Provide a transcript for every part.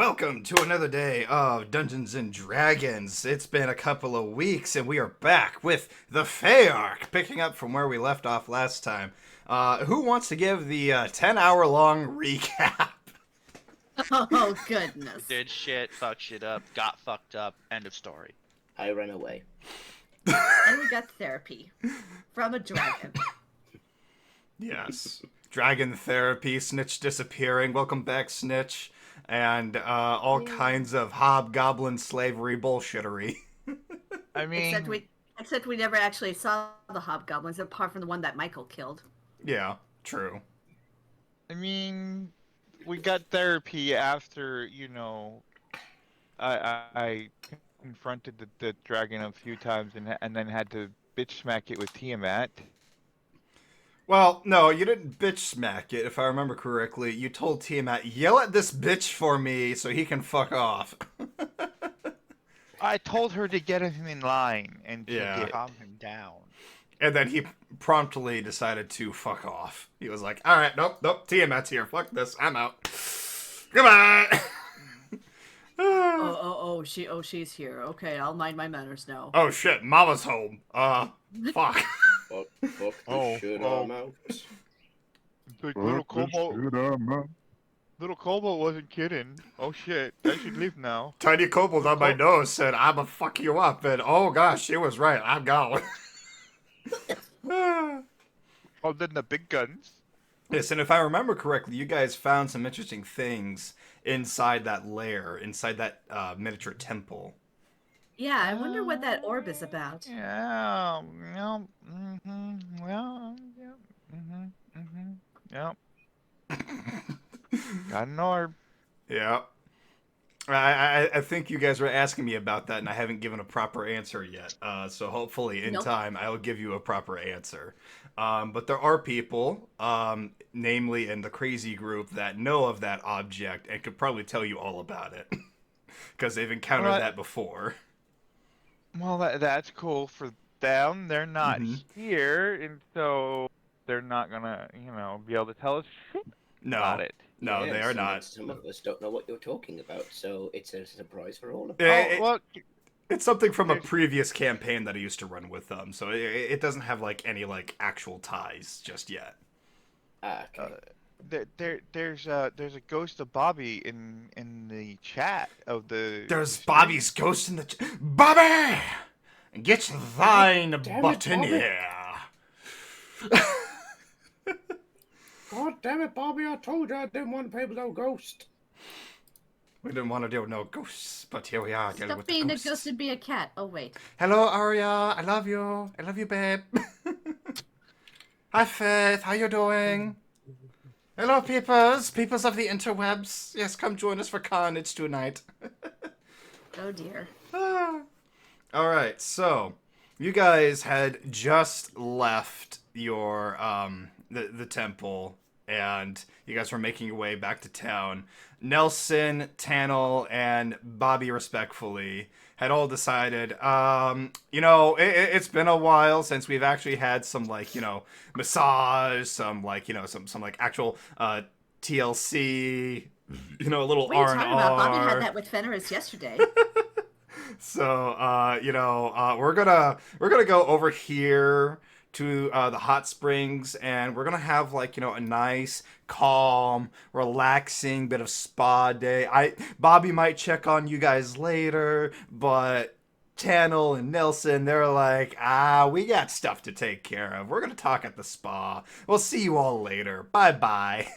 welcome to another day of Dungeons and Dragons. It's been a couple of weeks, and we are back with the Fey arc, picking up from where we left off last time. Who wants to give the 10-hour-long recap? Oh, goodness. Did shit, fucked shit up, got fucked up, end of story. I ran away. And we got therapy from a dragon. Yes. Dragon therapy, Snitch disappearing. Welcome back, Snitch. And all kinds of hobgoblin slavery bullshittery. I mean, Except we never actually saw the hobgoblins, apart from the one that Michael killed. Yeah, true. We got therapy after, I confronted the dragon a few times and then had to bitch smack it with Tiamat. Well, no, you didn't bitch smack it, if I remember correctly. You told Tiamat, yell at this bitch for me so he can fuck off. I told her to get him in line, and she Yeah. did. calm him down. And then he promptly decided to fuck off. He was like, alright, nope, Tiamat's here. Fuck this, I'm out. Goodbye! She's here. Okay, I'll mind my manners now. Oh shit, Mama's home. Fuck. Fuck the Oh, shit oh. I'm out. Like, little Kobold wasn't kidding. Oh shit, I should leave now. Tiny Kobold on my nose said, I'ma fuck you up. And oh gosh, she was right, I'm going. Oh, then the big guns. Yes, and if I remember correctly, you guys found some interesting things inside that lair, inside that miniature temple. Yeah, I wonder what that orb is about. Yeah, yeah, yeah. Got an orb. Yeah. I think you guys were asking me about that, and I haven't given a proper answer yet. So hopefully in Nope. time I will give you a proper answer. But there are people, namely in the crazy group, that know of that object and could probably tell you all about it. Because they've encountered Right. that before. Well, that's cool for them. They're not Mhm. here, and so they're not gonna, be able to tell us shit No. about it. No, Yes, they are and not. Some of us don't know what you're talking about, so it's a surprise for all of us. Eh, Oh, well, It's something from a There's- previous campaign that I used to run with them, so it doesn't have any actual ties just yet. Okay. there's a ghost of Bobby in the chat of the. There's stream. Bobby's ghost in the Bobby! Get thine damn it, butt in Bobby. here. God damn it, Bobby! I told you I didn't want to play with no ghost. We didn't want to deal with no ghosts, but here we are dealing Stop with being the a ghosts. ghost and be a cat. Oh, wait. Hello, Arya. I love you. I love you, babe. Hi, Faith. How you doing? Hello, peepers. Peepers of the interwebs. Yes, come join us for carnage tonight. Oh, dear. All right, so you guys had just left your the temple, and you guys were making your way back to town. Nelson, Tannel, and Bobby, respectfully, had all decided, it's been a while since we've actually had some massage, some actual TLC, a little What are you R&R. talking about? Bobby had that with Fenris yesterday. So, we're gonna go over here to the hot springs, and we're gonna have a nice, calm, relaxing bit of spa day. Bobby might check on you guys later, but Channel and Nelson, they're like, we got stuff to take care of. We're gonna talk at the spa. We'll see you all later. Bye bye.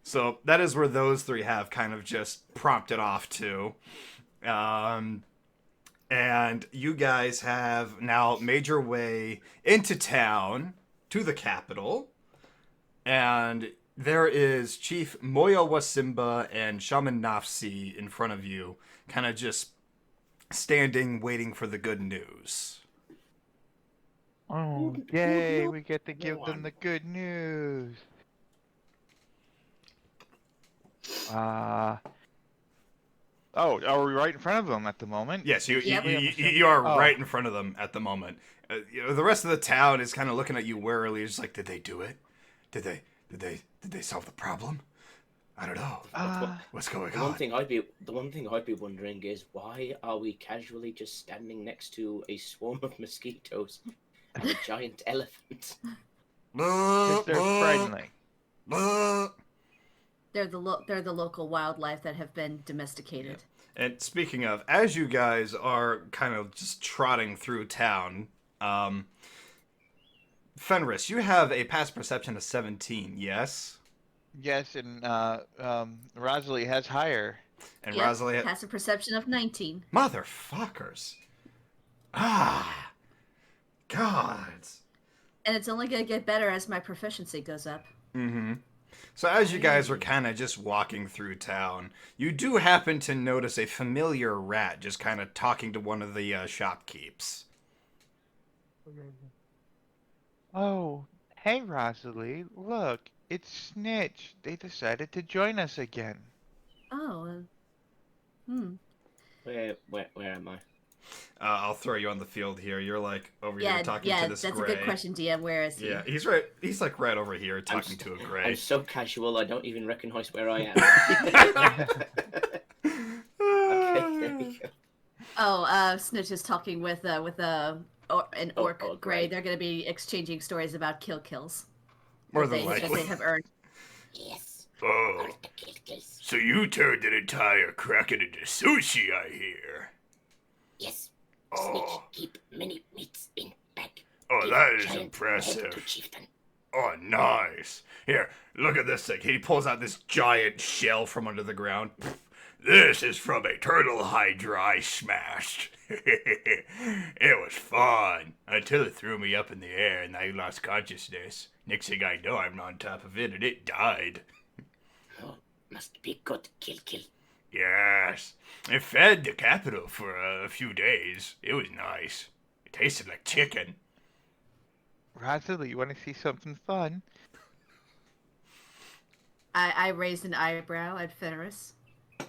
So that is where those three have kind of just prompted off to. And you guys have now made your way into town, to the capital, and there is Chief Moyo Wasimba and Shaman Nafsi in front of you, kind of just standing, waiting for the good news. Oh, yay! We get to give them the good news. Oh, are we right in front of them at the moment? Yes, you Yep. you are Oh. right in front of them at the moment. The rest of the town is kind of looking at you warily, just like, did they do it? Did they solve the problem? I don't know. Uh, What's going The on? one thing I'd be wondering is why are we casually just standing next to a swarm of mosquitoes and a giant elephant? because they're friendly. They're the local wildlife that have been domesticated. And speaking of, as you guys are kind of just trotting through town, Fenris, you have a past perception of 17, yes? Yes, and Rosalie has higher. And Yep. Rosalie, Passive perception of 19. motherfuckers. Ah, gods. And it's only going to get better as my proficiency goes up. Mm-hmm. So as you guys were kind of just walking through town, you do happen to notice a familiar rat just kind of talking to one of the shopkeeps. Oh, hey Rosalie, look, it's Snitch. They decided to join us again. Oh, Where am I? I'll throw you on the field here. You're like over here yeah, talking yeah. to this That's gray. a good question, DM. Where is he? Yeah, he's right. He's like right over here talking s- to a I'm gray. so casual I don't even recognize where I am. Okay, there we go. Oh, Snitch is talking with an orc oh, gray. great. They're going to be exchanging stories about kills More that than they likely. have earned. Yes. Oh, The kills. so you turned an entire kraken into sushi, I hear. Yes. Oh. Snitch, keep many meats in bag. Oh, Give that is giant impressive. head to chieftain. Oh, nice. Here, look at this thing. He pulls out this giant shell from under the ground. This is from a turtle hydra I smashed. It was fun until it threw me up in the air and I lost consciousness. Next thing I know, I'm on top of it and it died. Oh, must be good kill. Yes, it fed the capital for a few days. It was nice. It tasted like chicken. Rosalie, you want to see something fun? I raised an eyebrow at Fenris.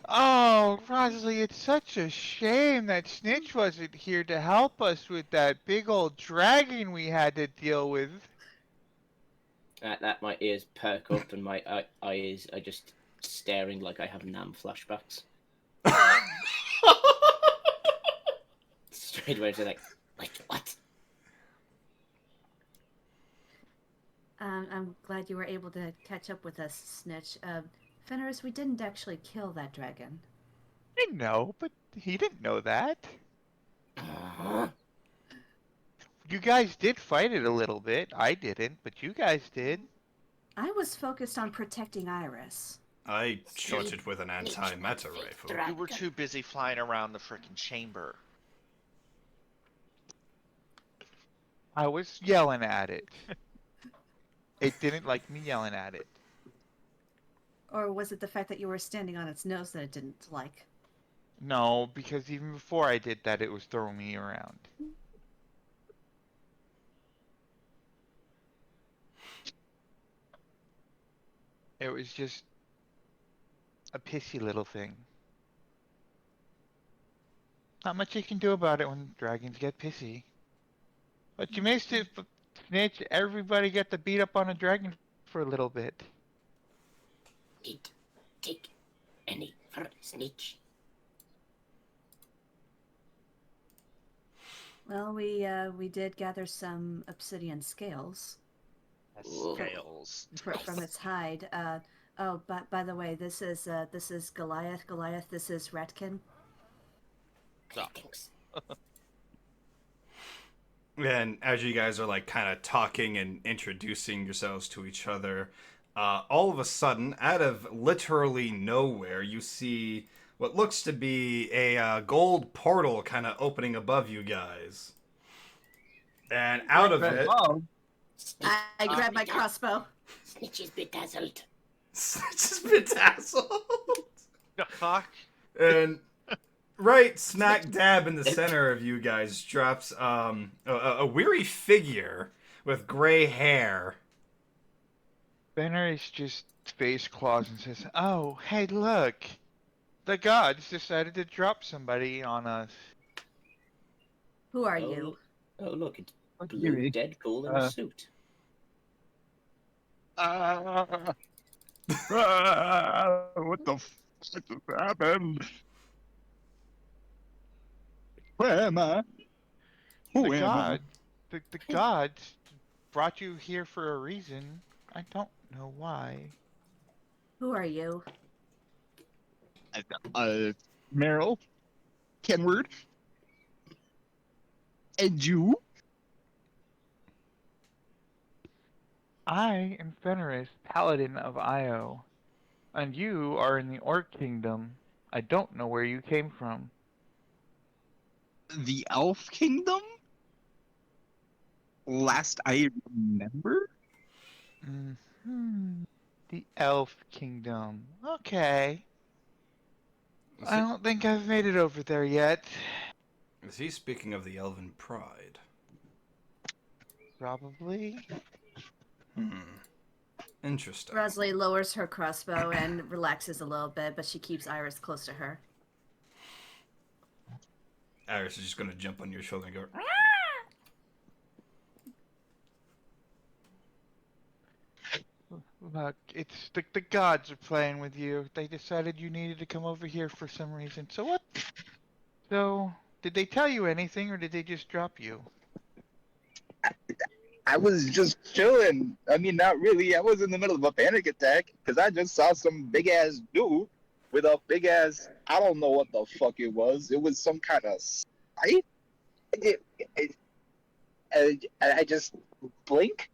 Oh, Rosalie, it's such a shame that Snitch wasn't here to help us with that big old dragon we had to deal with. At that, my ears perk up and my eyes are just staring like I have Nam flashbacks. Straight away, they're like, wait, what? I'm glad you were able to catch up with us, Snitch. Fenris, we didn't actually kill that dragon. I know, but he didn't know that. Uh-huh. You guys did fight it a little bit. I didn't, but you guys did. I was focused on protecting Iris. I shot it with an anti-matter rifle. You were too busy flying around the frickin' chamber. I was yelling at it. It didn't like me yelling at it. Or was it the fact that you were standing on its nose that it didn't like? No, because even before I did that, it was throwing me around. It was just a pissy little thing. Not much you can do about it when dragons get pissy. But you missed it, Snitch. Everybody got to beat up on a dragon for a little bit. Did take any for Snitch? Well, we did gather some obsidian scales Scales. from its hide. Oh, but by the way, this is Goliath. Goliath. This is Ratkin. Greetings. And as you guys are like kind of talking and introducing yourselves to each other, all of a sudden, out of literally nowhere, you see what looks to be a gold portal kind of opening above you guys. And out of it, Snitch, I grabbed my crossbow. Snitch is bedazzled. it's just bedazzled. The fuck? And right smack dab in the center of you guys drops a weary figure with gray hair. Fenris just face claws and says, "Oh, hey, look! The gods decided to drop somebody on us." Who are Oh, you? Oh, look, it's What Blue Deadpool in a suit. What the fuck just happened? Where am I? The Who am I? god, the gods brought you here for a reason. I don't know why. Who are you? Uh, Meryl, Kenward, and you? I am Fenris, Paladin of Io, and you are in the Orc Kingdom. I don't know where you came from. The Elf Kingdom? Last I remember? Hmm. The Elf Kingdom. Okay. Is I he, don't think I've made it over there yet. is he speaking of the Elven Pride? Probably. Hmm. Interesting. Rosalie lowers her crossbow and relaxes a little bit, but she keeps Iris close to her. Iris is just gonna jump on your shoulder and go. Look, it's the gods are playing with you. They decided you needed to come over here for some reason. So what? So, did they tell you anything or did they just drop you? I was just chilling. I mean, not really. I was in the middle of a panic attack because I just saw some big ass dude with a big ass. I don't know what the fuck it was. It was some kind of sight. I just blink.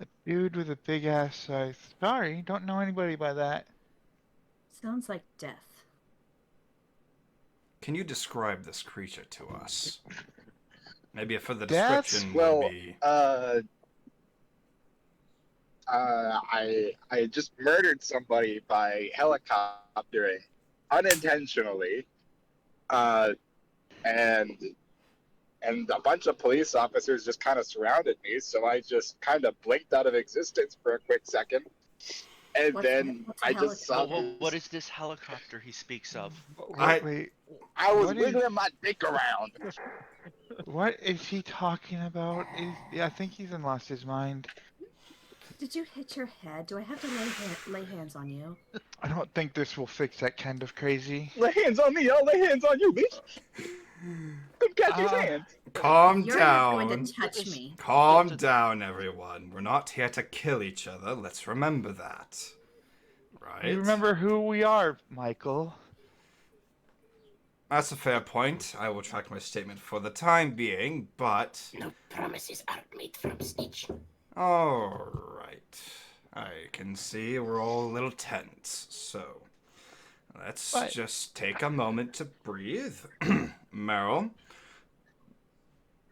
A dude with a big ass scythe. Sorry, don't know anybody by that. Sounds like death. Can you describe this creature to us? Maybe a further Death? description would Well, be. I just murdered somebody by helicoptering unintentionally. Uh, and a bunch of police officers just kind of surrounded me, so I just kind of blinked out of existence for a quick second, and then What's a I just saw What this. is this helicopter he speaks of? I Wait, I was what is wiggling my dick around. what is he talking about? I think he's lost his mind. Did you hit your head? Do I have to lay hands on you? I don't think this will fix that kind of crazy. Lay hands on me, I'll lay hands on you, bitch. Come catch these Uh, hands. calm You're not going down. to touch me. Calm down, everyone. We're not here to kill each other. Let's remember that. Right? you remember who we are, Michael? That's a fair point. I will retract my statement for the time being, but. No promises are made from Snitch. Alright. I can see we're all a little tense, so. Let's But- just take a moment to breathe. Meryl,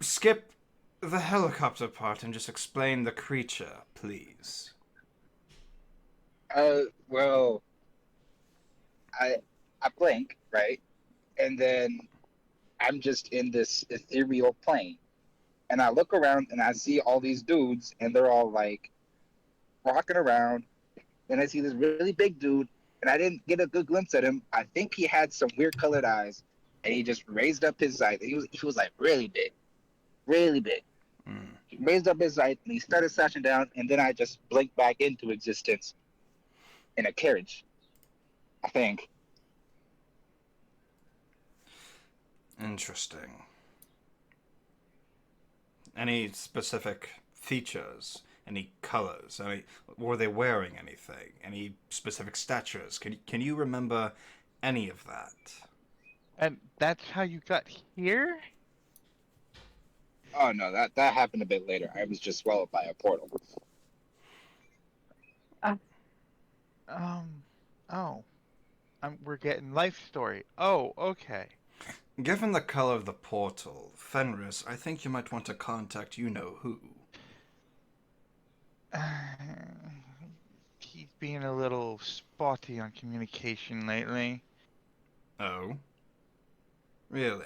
skip the helicopter part and just explain the creature, please. Well, I blink, right? And then I'm just in this ethereal plane. And I look around and I see all these dudes and they're all like walking around. And I see this really big dude and I didn't get a good glimpse at him. I think he had some weird colored eyes and he just raised up his sight. He was like really big. Really big. Mm. He raised up his sight and he started slashing down and then I just blinked back into existence in a carriage. I think. Interesting. Any specific features? Any colors? Were they wearing anything? Any specific statures? Can you remember any of that? And that's how you got here? Oh no, that happened a bit later. I was just swallowed by a portal. Oh. We're getting life story. Oh, okay. Given the color of the portal, Fenris, I think you might want to contact you-know-who. He's being a little spotty on communication lately. Oh? Really?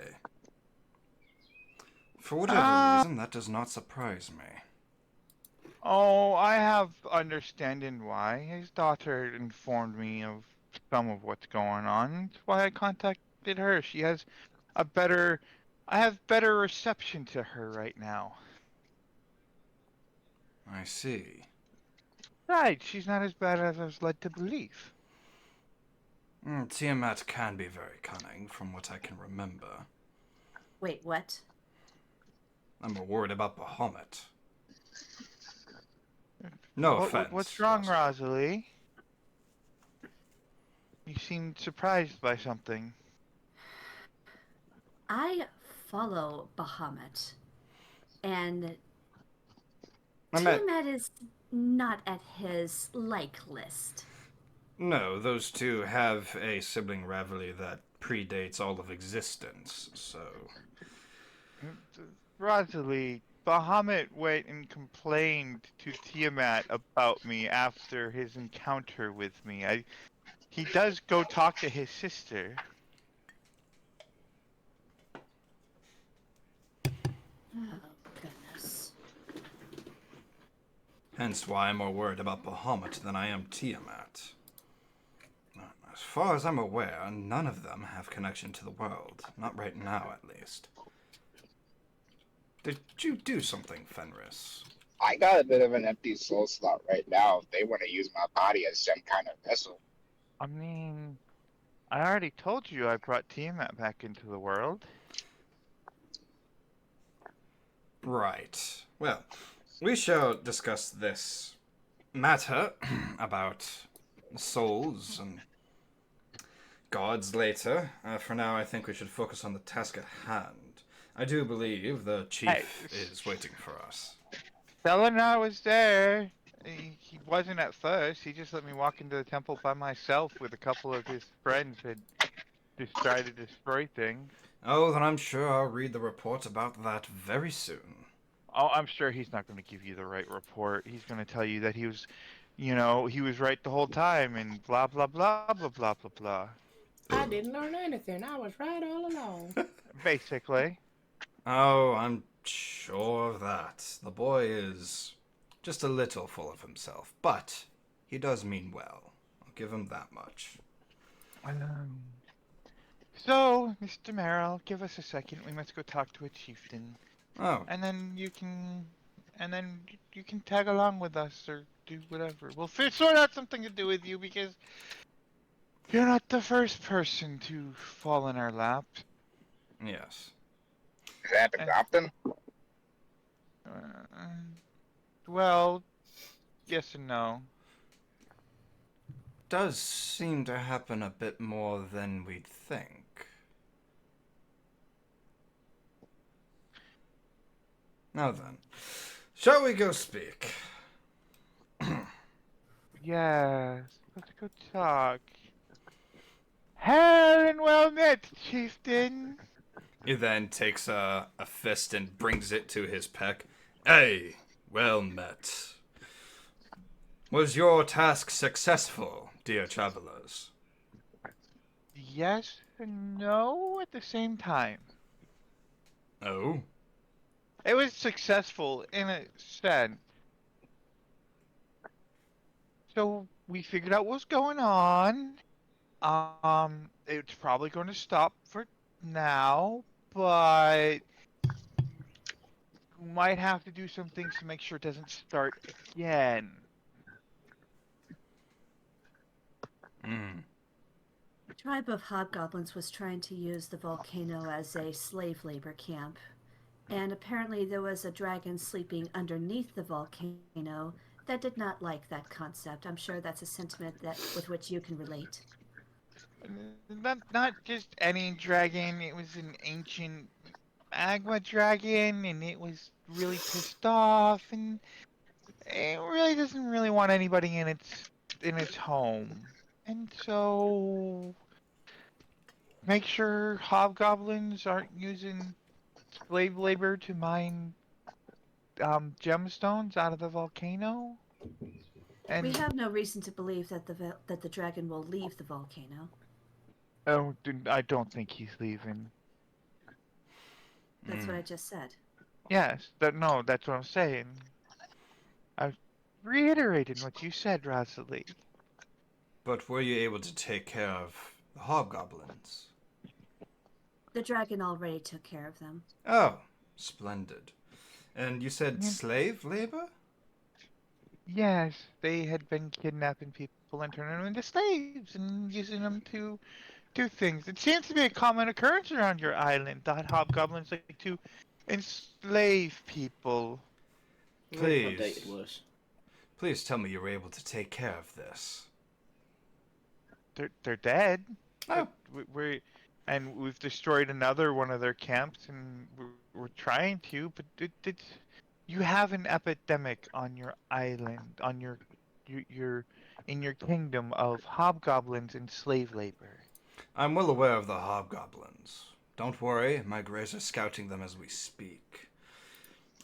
For whatever reason, that does not surprise me. Oh, I have understanding why. His daughter informed me of some of what's going on. That's why I contacted her. I have better reception to her right now. I see. Right, she's not as bad as I was led to believe. Tiamat can be very cunning, from what I can remember. Wait, what? I'm more worried about Bahamut. No What's offense, wrong, Rosalie. Rosalie? You seemed surprised by something. I follow Bahamut, and I meant, Tiamat is not at his like list. no, those two have a sibling rivalry that predates all of existence, so. Rosalie, Bahamut went and complained to Tiamat about me after his encounter with me. He does go talk to his sister. Oh, goodness. Hence why I'm more worried about Bahamut than I am Tiamat. As far as I'm aware, none of them have connection to the world. Not right now, at least. Did you do something, Fenris? I got a bit of an empty soul slot right now. If they want to use my body as some kind of vessel. I mean, I already told you I brought Tiamat back into the world. Right. Well, we shall discuss this matter about souls and gods later. For now, I think we should focus on the task at hand. I do believe the chief Hey, is waiting for us. Selenar was there. He wasn't at first. He just let me walk into the temple by myself with a couple of his friends that just tried to destroy things. Oh, then I'm sure I'll read the report about that very soon. Oh, I'm sure he's not going to give you the right report. He's going to tell you that he was, he was right the whole time and blah, blah, blah, blah, blah, blah, blah. I didn't learn anything. I was right all along. Basically. Oh, I'm sure of that. The boy is just a little full of himself, but he does mean well. I'll give him that much. So, Mr. Merrill, give us a second. We must go talk to a chieftain. Oh, And then you can tag along with us or do whatever. We'll sort out something to do with you because you're not the first person to fall in our lap. yes. Does that happen And, often? uh, well, yes and no. Does seem to happen a bit more than we'd think. Now then, shall we go speak? Yes, let's go talk. Hail and well met, chieftain. He then takes a fist and brings it to his peck. Hey, well met. Was your task successful, dear travelers? Yes and no at the same time. Oh? It was successful in a sense. So we figured out what's going on. It's probably going to stop for now, but we might have to do some things to make sure it doesn't start again. Hmm. The tribe of hobgoblins was trying to use the volcano as a slave labor camp, and apparently there was a dragon sleeping underneath the volcano that did not like that concept. I'm sure that's a sentiment that with which you can relate. Not just any dragon. It was an ancient magma dragon, and it was really pissed off, and it really doesn't really want anybody in its home. And so make sure hobgoblins aren't using slave labor to mine gemstones out of the volcano. We And have no reason to believe that the dragon will leave the volcano. I don't think he's leaving. That's what Hmm. I just said. Yes, no, that's what I'm saying. I reiterated what you said, Rosalie. But were you able to take care of the hobgoblins? The dragon already took care of them. Oh, splendid. And you said Yeah. slave labor? Yes, they had been kidnapping people and turning them into slaves and using them to do things. It seems to be a common occurrence around your island that hobgoblins like to enslave people. We've not dated Please, worse. please tell me you were able to take care of this. They're dead, but Oh, we've destroyed another one of their camps, and we're trying to, but it's you have an epidemic on your island, on your in your kingdom of hobgoblins and slave labor. I'm well aware of the hobgoblins. Don't worry, my greys are scouting them as we speak.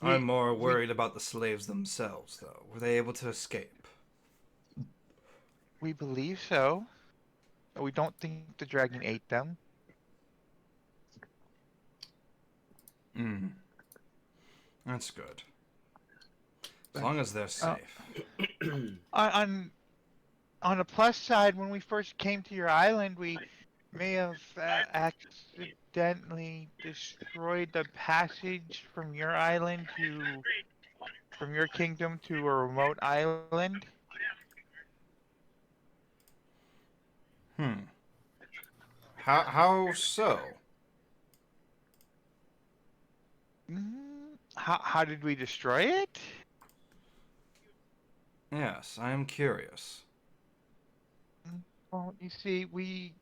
I'm We more we worried about the slaves themselves, though. Were they able to escape? we believe so. We don't think the dragon ate them. Hmm, that's good. As But long as they're uh, safe. on on a plus side, when we first came to your island, we may have accidentally destroyed the passage from your island to from your kingdom to a remote island. Hmm. How so? How did we destroy it? Yes, I am curious. Well, you see, we're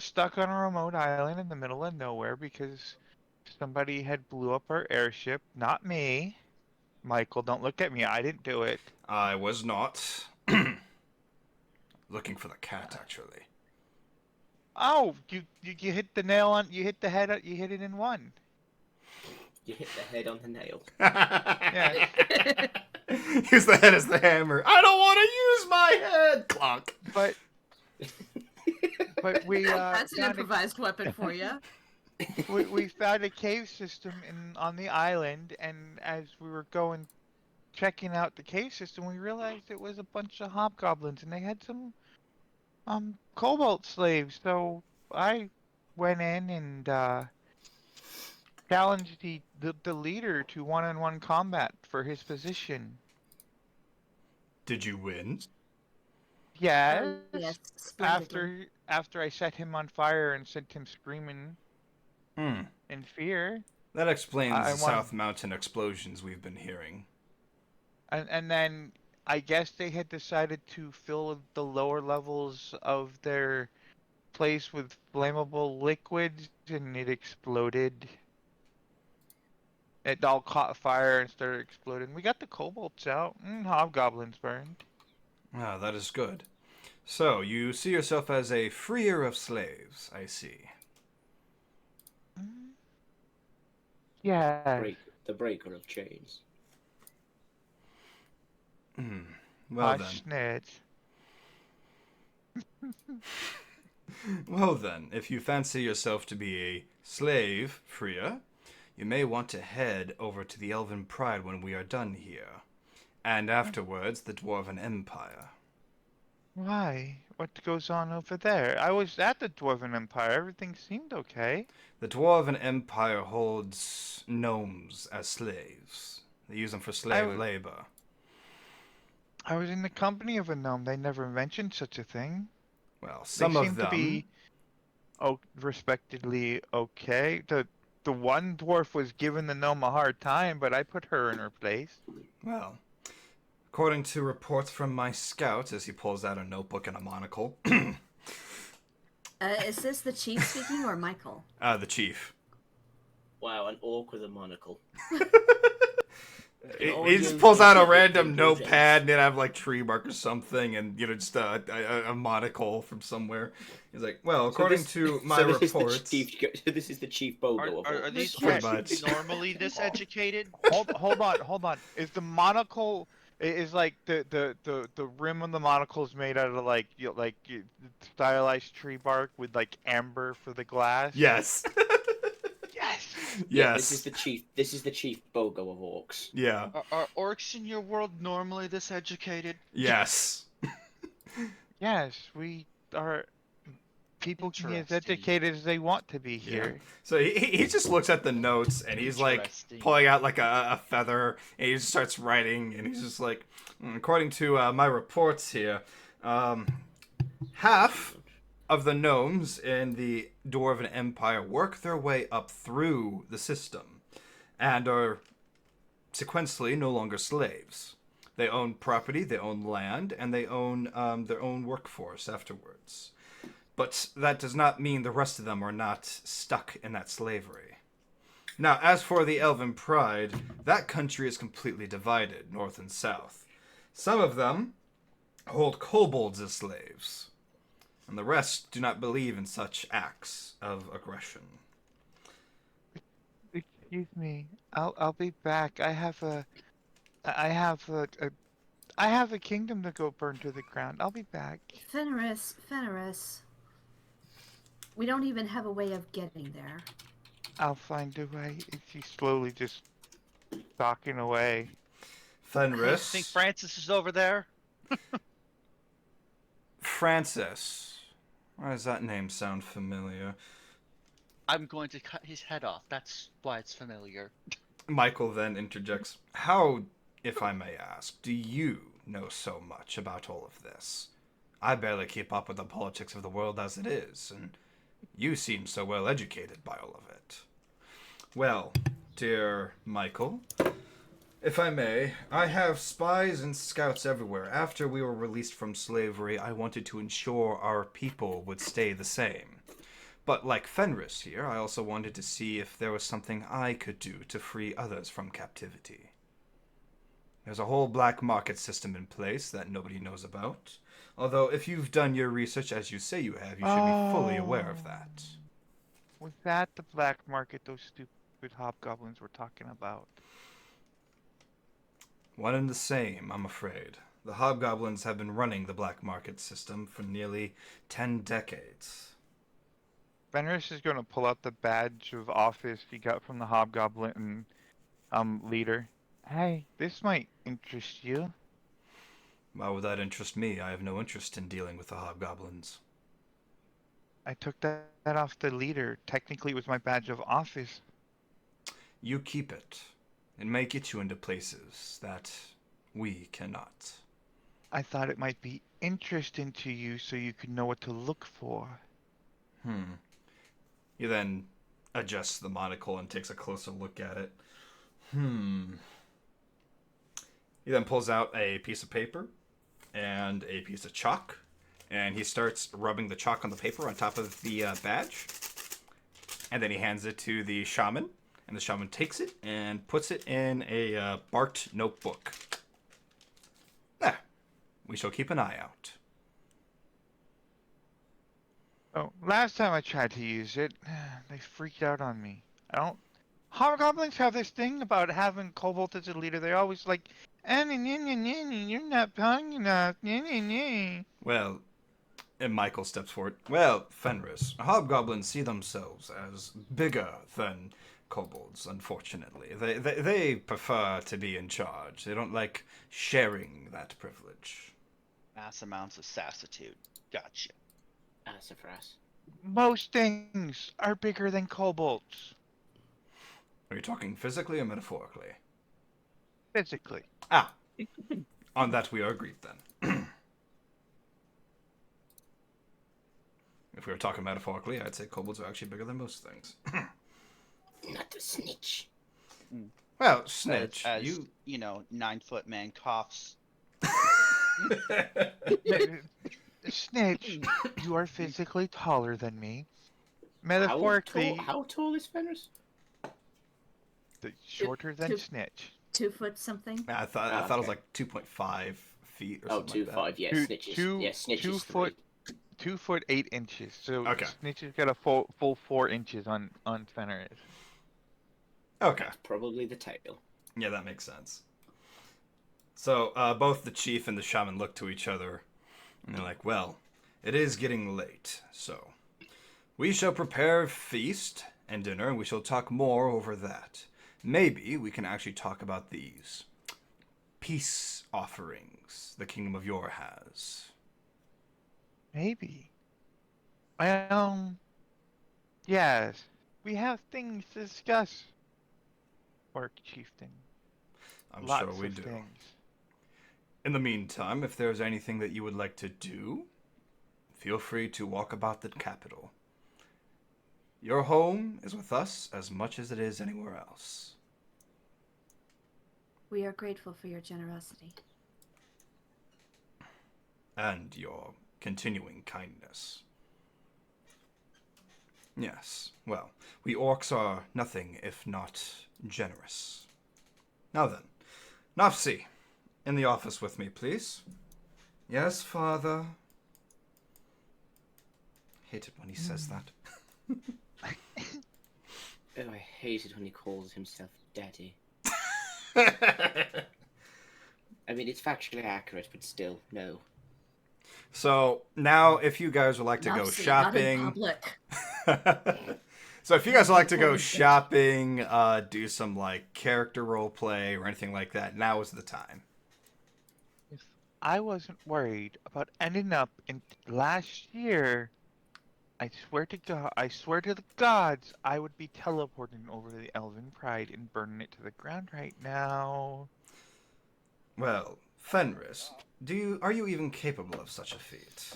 stuck on a remote island in the middle of nowhere because somebody had blew up our airship. Not me. Michael, don't look at me. I didn't do it. I was not looking for the cat, actually. Oh, you hit the nail on. You hit the head. You hit it in one. You hit the head on the nail. Yes. Use the head as the hammer. I don't want to use my head. Clunk. But we That's an found improvised weapon for you. we found a cave system on the island, and as we were going checking out the cave system, we realized it was a bunch of hobgoblins, and they had some cobalt slaves. So I went in and challenged the leader to one-on-one combat for his position. Did you win? Oh, Yes, yes, splendidly. after I set him on fire and sent him screaming Hmm. in fear, That explains I the won. South Mountain explosions we've been hearing. And then I guess they had decided to fill the lower levels of their place with flammable liquids, and it exploded. It all caught fire and started exploding. We got the kobolds out, and hobgoblins burned. Ah, that is good. So, you see yourself as a freer of slaves, I see. Mm, yes. The breaker of chains. Hmm. Well then. Hush, Ned. Well then, if you fancy yourself to be a slave, Freya, you may want to head over to the Elven Pride when we are done here. And afterwards, the Dwarven Empire. Why? What goes on over there? I was at the Dwarven Empire. Everything seemed okay. The Dwarven Empire holds gnomes as slaves. They use them for I slave was labor. I was in the company of a gnome. They never mentioned such a thing. Well, They some of seem to them. be respectedly okay. The one dwarf was giving the gnome a hard time, but I put her in her place. Well, according to reports from my scout, as he pulls out a notebook and a monocle, Is this the chief speaking or Michael? the chief. Wow, an orc with a monocle. He just pulls out a random notepad and it have like tree mark or something, and just a monocle from somewhere. He's like, well, according to my reports, This is the chief Bogo of Are orcs. these Pretty orcs much. normally this educated? Hold on. Is the monocle is like the rim of the monocle is made out of stylized tree bark with like amber for the glass? yes, Yes. Yeah, yes, This is the chief Bogo of orcs. yeah, Are orcs in your world normally this educated? yes. Yes, we are people can be as Interesting. educated as they want to be Yeah. here. So he just looks at the notes and he's like Interesting. pulling out like a feather and he just starts writing and he's just like, according to my reports here, half of the gnomes in the Dwarven Empire work their way up through the system and are sequentially no longer slaves. They own property, they own land, and they own their own workforce afterwards. But that does not mean the rest of them are not stuck in that slavery. Now, as for the Elven Pride, that country is completely divided, north and south. Some of them hold kobolds as slaves, and the rest do not believe in such acts of aggression. Excuse me. I'll be back. I have a kingdom to go burn to the ground. I'll be back. Fenris. We don't even have a way of getting there. I'll find a way. She's slowly just stalking away. Fenris. Think Francis is over there? Francis. Why does that name sound familiar? I'm going to cut his head off. That's why it's familiar. Michael then interjects, how, if I may ask, do you know so much about all of this? I barely keep up with the politics of the world as it is, and you seem so well educated by all of it. Well, dear Michael, if I may, I have spies and scouts everywhere. After we were released from slavery, I wanted to ensure our people would stay the same. But like Fenris here, I also wanted to see if there was something I could do to free others from captivity. There's a whole black market system in place that nobody knows about. Although, if you've done your research as you say you have, you should be fully aware of that. Was that the black market those stupid hobgoblins were talking about? One and the same, I'm afraid. The hobgoblins have been running the black market system for nearly 10 decades. Fenris is going to pull out the badge of office he got from the hobgoblin leader. Hey, this might interest you. Why would that interest me? I have no interest in dealing with the hobgoblins. I took that off the leader. Technically, it was my badge of office. You keep it. It may get you into places that we cannot. I thought it might be interesting to you so you could know what to look for. He then adjusts the monocle and takes a closer look at it. He then pulls out a piece of paper and a piece of chalk, and he starts rubbing the chalk on the paper on top of the badge. And then he hands it to the shaman, and the shaman takes it and puts it in a barked notebook. There. We shall keep an eye out. Oh, last time I tried to use it, they freaked out on me. Hobgoblins have this thing about having kobold as a leader. They're always like, you're not pong enough. Well, and Michael steps forward. Well, Fenris, hobgoblins see themselves as bigger than kobolds, unfortunately. They prefer to be in charge. They don't like sharing that privilege. Mass amounts of sassitude. Gotcha. Sassafras. Most things are bigger than kobolds. Are you talking physically or metaphorically? Physically. Ah, on that we are agreed then. If we were talking metaphorically, I'd say kobolds are actually bigger than most things. Not a snitch. Well, snitch, As you... you know, 9-foot man coughs. Snitch, you are physically taller than me. Metaphorically, How tall is Fenris? Shorter than Snitch. 2 foot something. I thought it was like 2.5 feet or something like that. 2.5, yeah, Snitch is... yeah, Snitch is 2 foot 8 inches. So Okay. Snitch has got a full 4 inches on Fenris. Okay. That's probably the tail. Yeah, that makes sense. So, both the chief and the shaman look to each other, and they're like, well, it is getting late, so we shall prepare feast and dinner, and we shall talk more over that. Maybe we can actually talk about these peace offerings the Kingdom of Yore has. Maybe. Yes. We have things to discuss, Orc Chieftain. I'm sure Lots we of do. things. In the meantime, if there's anything that you would like to do, feel free to walk about the capital. Your home is with us as much as it is anywhere else. We are grateful for your generosity. And your continuing kindness. Yes, well, we orcs are nothing if not generous. Now then, Nafsi, in the office with me, please. Yes, father. Hate it when he says that. Oh, I hate it when he calls himself daddy. I mean, it's factually accurate, but still, no. So now, if you guys would like to go Nupsy, not in shopping, public. so if you guys would like to go Holy bitch. shopping, do some like character role play or anything like that, now is the time. If I wasn't worried about ending up in last year, I swear to God, I swear to the gods, I would be teleporting over to the Elven Pride and burning it to the ground right now. Well, Fenris, are you even capable of such a feat?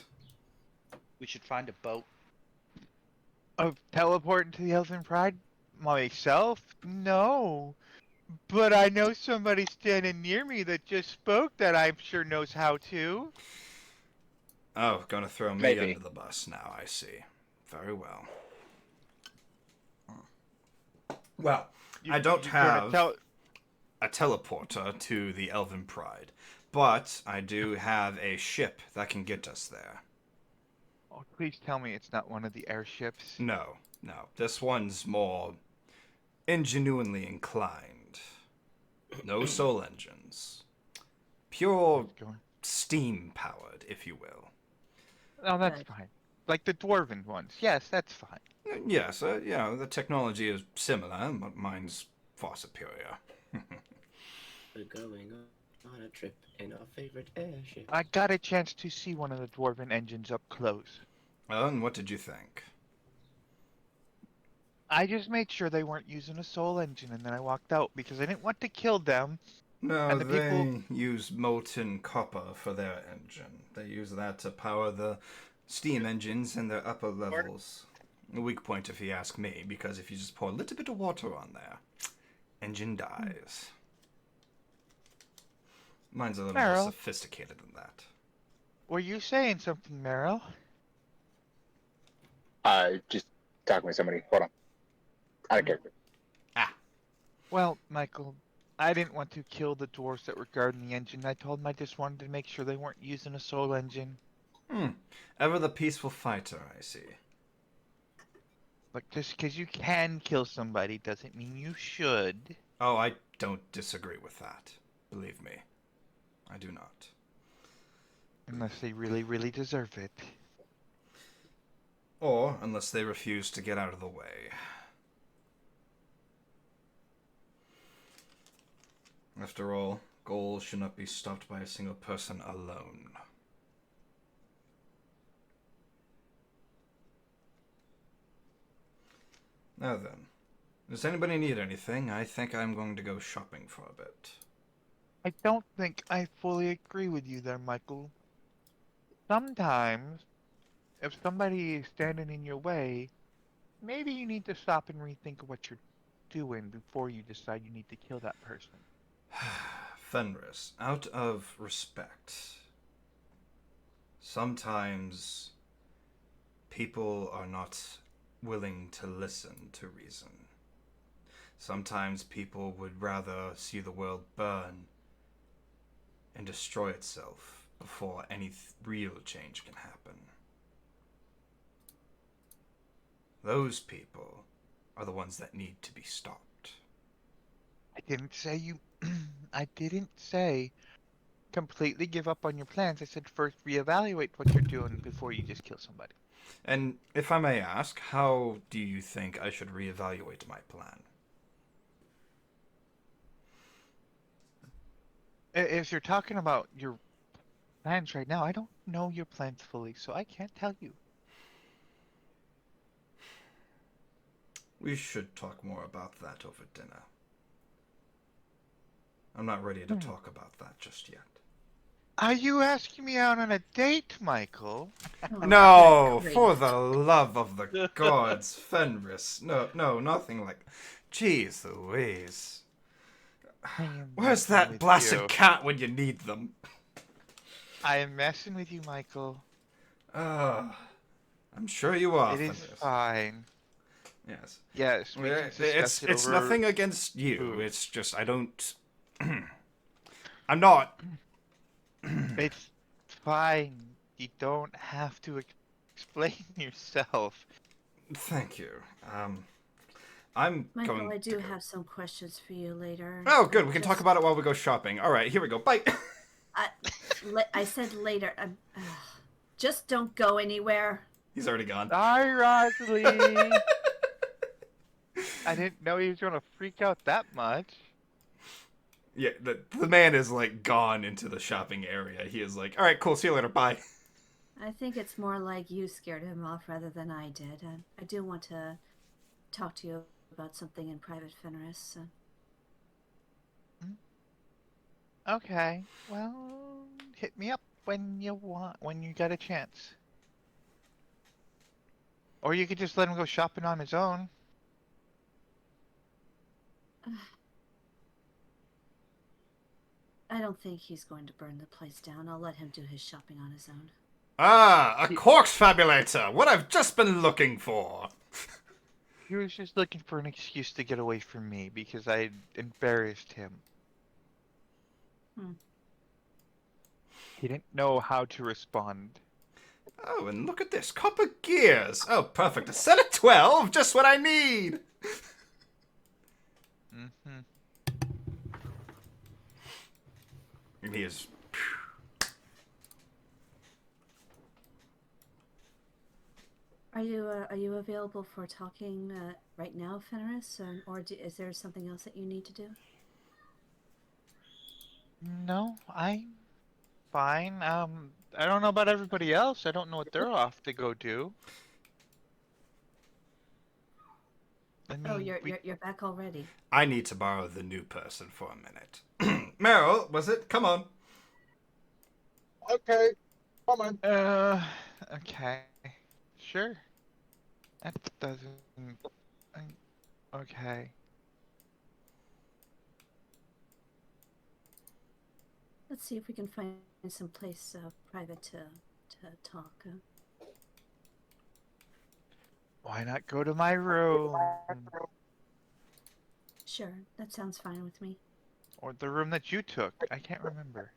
We should find a boat. Of teleporting to the Elven Pride myself? No. But I know somebody standing near me that just spoke that I'm sure knows how to. Oh, gonna throw me Maybe. under the bus now, I see. Very well. Well, I don't You're gonna have tell. a teleporter to the Elven Pride, but I do have a ship that can get us there. Oh, please tell me it's not one of the airships. No, no. This one's more ingenuinely inclined. No soul engines. Pure What's going? steam powered, if you will. Oh, that's Good. fine. Like the dwarven ones. Yes, that's fine. Yes, the technology is similar, but mine's far superior. We're going on a trip in our favorite airship. I got a chance to see one of the dwarven engines up close. Well, and what did you think? I just made sure they weren't using a soul engine and then I walked out because I didn't want to kill them. No, And the people. they use molten copper for their engine. They use that to power the steam engines in their upper levels. A weak point if you ask me, because if you just pour a little bit of water on there, engine dies. Mine's a little more Meryl, sophisticated than that. were you saying something, Meryl? Just talking with somebody. Hold on. Out of character. Well, Michael, I didn't want to kill the dwarves that were guarding the engine. I told them I just wanted to make sure they weren't using a soul engine. Ever the peaceful fighter, I see. But just because you can kill somebody doesn't mean you should. Oh, I don't disagree with that. Believe me. I do not. Unless they really, really deserve it. Or unless they refuse to get out of the way. After all, goals should not be stopped by a single person alone. Now then, does anybody need anything? I think I'm going to go shopping for a bit. I don't think I fully agree with you there, Michael. Sometimes, if somebody is standing in your way, maybe you need to stop and rethink what you're doing before you decide you need to kill that person. Fenris, out of respect, sometimes people are not willing to listen to reason. Sometimes people would rather see the world burn and destroy itself before any real change can happen. Those people are the ones that need to be stopped. I didn't say you. I didn't say completely give up on your plans. I said first reevaluate what you're doing before you just kill somebody. And if I may ask, how do you think I should reevaluate my plan? If you're talking about your plans right now, I don't know your plans fully, so I can't tell you. We should talk more about that over dinner. I'm not ready to talk about that just yet. Are you asking me out on a date, Michael? Oh, No, good for grief. the love of the gods, Fenris. No, nothing like. Jeez Louise. I am Where's messing that with blasted you. cat when you need them? I am messing with you, Michael. I'm sure you are, It is Fenris. fine. Yes. Yes, we can discuss it It's over nothing against you. food. It's just I don't. I'm not. It's fine. You don't have to explain yourself. Thank you. I'm Michael, going I to do go. have some questions for you later. Oh, good. We can talk about it while we go shopping. All right, here we go. Bye. I said later. Just don't go anywhere. He's already gone. Sorry, Rosalie. I didn't know he was gonna freak out that much. Yeah, the man is like gone into the shopping area. He is like, all right, cool. See you later. Bye. I think it's more like you scared him off rather than I did. I do want to talk to you about something in private, Fenris. So. Okay, well, hit me up when you get a chance. Or you could just let him go shopping on his own. I don't think he's going to burn the place down. I'll let him do his shopping on his own. Ah, a corpse fabulator. What I've just been looking for. He was just looking for an excuse to get away from me because I embarrassed him. He didn't know how to respond. Oh, and look at this. Copper gears. Oh, perfect. A set of 12. Just what I need. Mm-hmm. And he is. Are you available for talking right now, Fenris, is there something else that you need to do? No, I'm fine. I don't know about everybody else. I don't know what they're off to go do. I mean, Oh, you're back already. I need to borrow the new person for a minute. Meryl, was it? Come on. Okay, come on. Okay. Sure. That doesn't... Okay. Let's see if we can find some place private to talk. Why not go to my room? Sure, that sounds fine with me. Or the room that you took. I can't remember.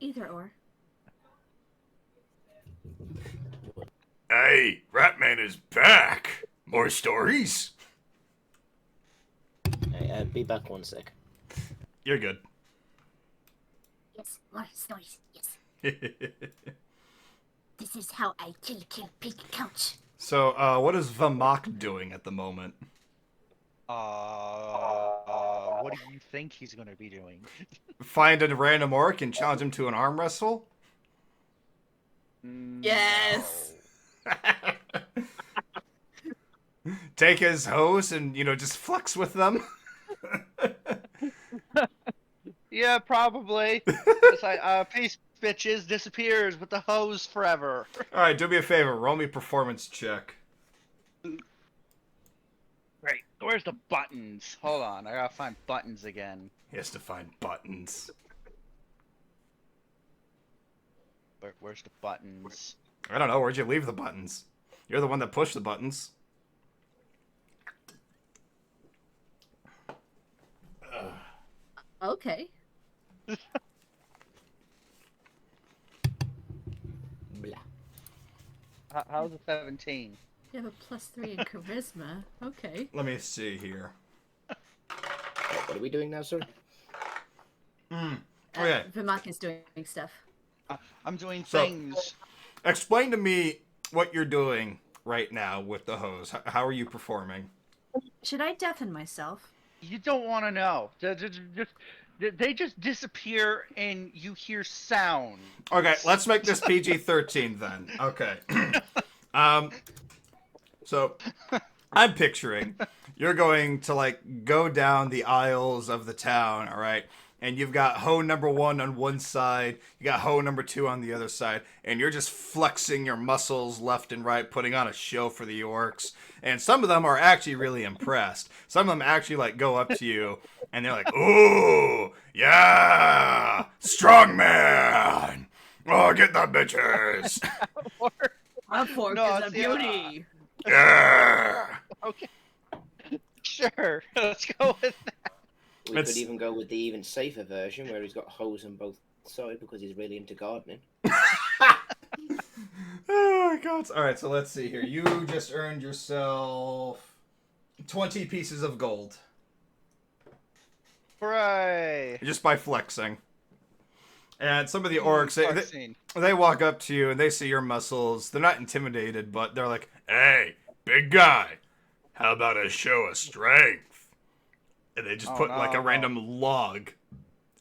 Either or. Hey, Ratman is back. More stories? Hey, be back 1 sec. You're good. Yes, more stories. Yes. This is how I kill pig couch. So, what is Vamak doing at the moment? What do you think he's gonna be doing? Find a random orc and challenge him to an arm wrestle? Yes! Take his hose and, just flex with them? Yeah, probably. It's like, peace, bitches, disappears with the hose forever. Alright, do me a favor. Roll me performance check. Great. Where's the buttons? Hold on, I gotta find buttons again. He has to find buttons. Where's the buttons? I don't know. Where'd you leave the buttons? You're the one that pushed the buttons. Okay. Blah. How's a 17? You have a +3 in charisma. Okay. Let me see here. What are we doing now, sir? Okay. Vimak is doing stuff. I'm doing So- things. Explain to me what you're doing right now with the hose. How are you performing? Should I deafen myself? You don't want to know. They just disappear and you hear sound. Okay, let's make this PG-13 then. Okay. So, I'm picturing you're going to like go down the aisles of the town, all right? And you've got hoe number 1 on one side, you got hoe number 2 on the other side, and you're just flexing your muscles left and right, putting on a show for the orcs. And some of them are actually really impressed. Some of them actually like go up to you and they're like, "Ooh, yeah, strong man. Oh, get the bitches. A fork No, is a see, beauty. Yeah." Okay, sure. Let's go with that. We It's- could even go with the even safer version where he's got hose on both sides because he's really into gardening. Oh my god. All right, so let's see here. You just earned yourself 20 pieces of gold Hooray! just by flexing. And some of the orcs, Flexing. they walk up to you and they see your muscles. They're not intimidated, but they're like, "Hey, big guy, how about a show of strength?" And they just Oh, put like a no. random log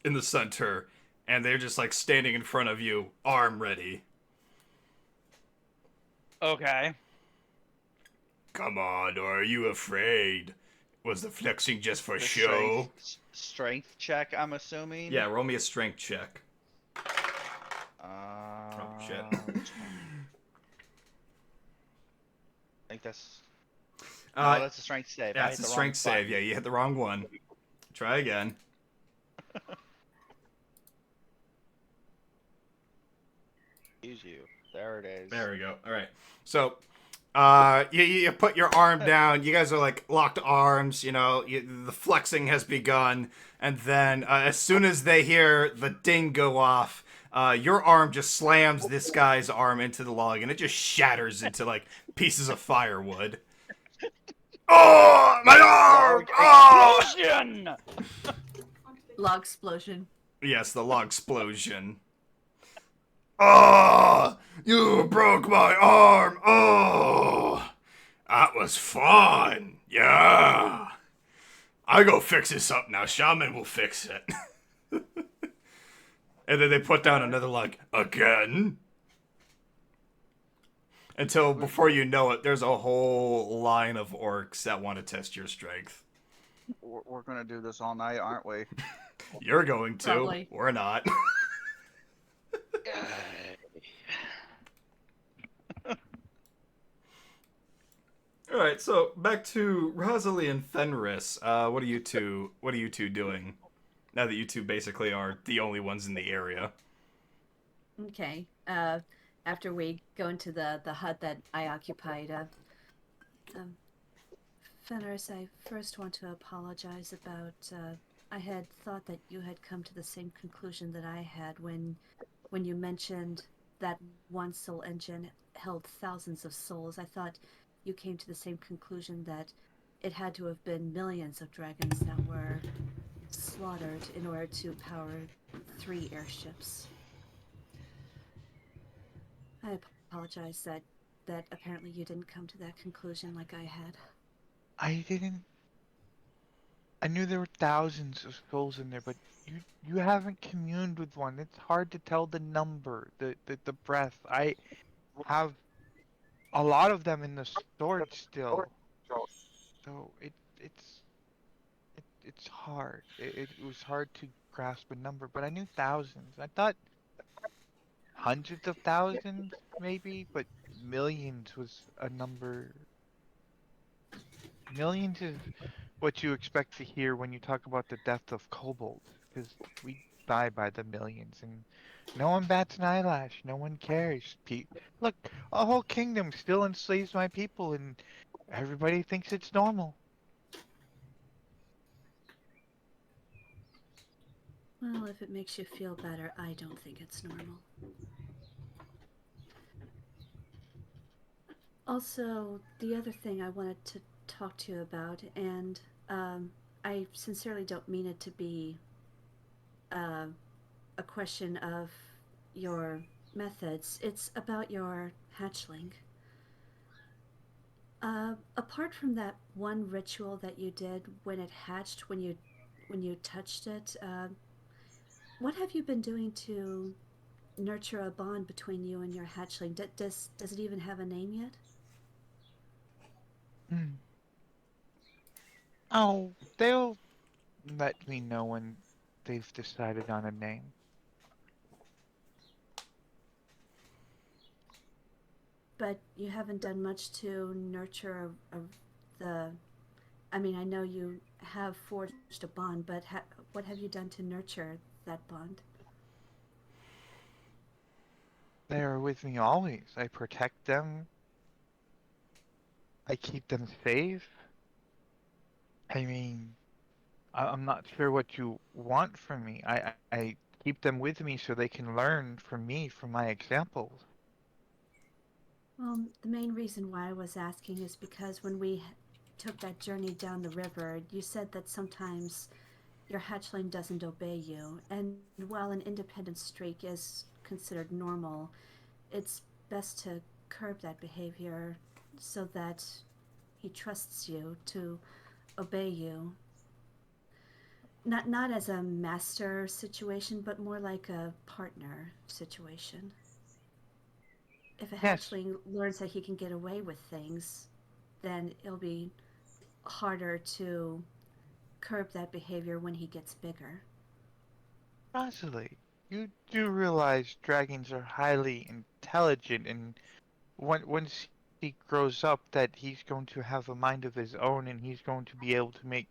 in the center, and they're just like standing in front of you, arm ready. Okay. Come on, or are you afraid? Was the flexing just for The show? strength check, I'm assuming. Yeah, roll me a strength check. Oh shit. I think that's. Uh, No, that's a strength save. I That's hit a the strength wrong save. Yeah, you hit the wrong one. Try again. Use you. There it is. There we go. All right. So, you put your arm down. You guys are like locked arms. You know, the flexing has begun, and then as soon as they hear the ding go off, your arm just slams this guy's arm into the log, and it just shatters into like pieces of firewood. Oh, my arm! Oh! Explosion! Log explosion. Yes, the log explosion. Oh, you broke my arm. Oh, that was fun. Yeah. I go fix this up now. Shaman will fix it. And then they put down another log again. Until before you know it, there's a whole line of orcs that want to test your strength. We're gonna do this all night, aren't we? You're going to. Probably. We're not. All right, so back to Rosalie and Fenris. What are you two? What are you two doing? Now that you two basically are the only ones in the area. Okay. After we go into the hut that I occupied, Fenris, I first want to apologize about. I had thought that you had come to the same conclusion that I had when you mentioned that one soul engine held thousands of souls. I thought you came to the same conclusion that it had to have been millions of dragons that were slaughtered in order to power 3 airships. I apologize that apparently you didn't come to that conclusion like I had. I didn't. I knew there were thousands of souls in there, but you haven't communed with one. It's hard to tell the number, the breath. I have a lot of them in the storage still, so it's hard. It was hard to grasp a number, but I knew thousands. I thought hundreds of thousands maybe, but millions was a number. Millions is what you expect to hear when you talk about the death of kobolds, because we die by the millions, and no one bats an eyelash. No one cares. Look, a whole kingdom still enslaves my people, and everybody thinks it's normal. Well, if it makes you feel better, I don't think it's normal. Also, the other thing I wanted to talk to you about, and I sincerely don't mean it to be a question of your methods. It's about your hatchling. Apart from that one ritual that you did when it hatched, when you touched it, what have you been doing to nurture a bond between you and your hatchling? Does it even have a name yet? Oh, they'll let me know when they've decided on a name. But you haven't done much to nurture the. I mean, I know you have forged a bond, but what have you done to nurture that bond? They are with me always. I protect them. I keep them safe. I mean, I'm not sure what you want from me. I keep them with me so they can learn from me, from my examples. Well, the main reason why I was asking is because when we took that journey down the river, you said that sometimes your hatchling doesn't obey you, and while an independent streak is considered normal, it's best to curb that behavior so that he trusts you to obey you. Not as a master situation, but more like a partner situation. If a Yes, hatchling learns that he can get away with things, then it'll be harder to curb that behavior when he gets bigger. Rosalie, you do realize dragons are highly intelligent, and once he grows up, that he's going to have a mind of his own, and he's going to be able to make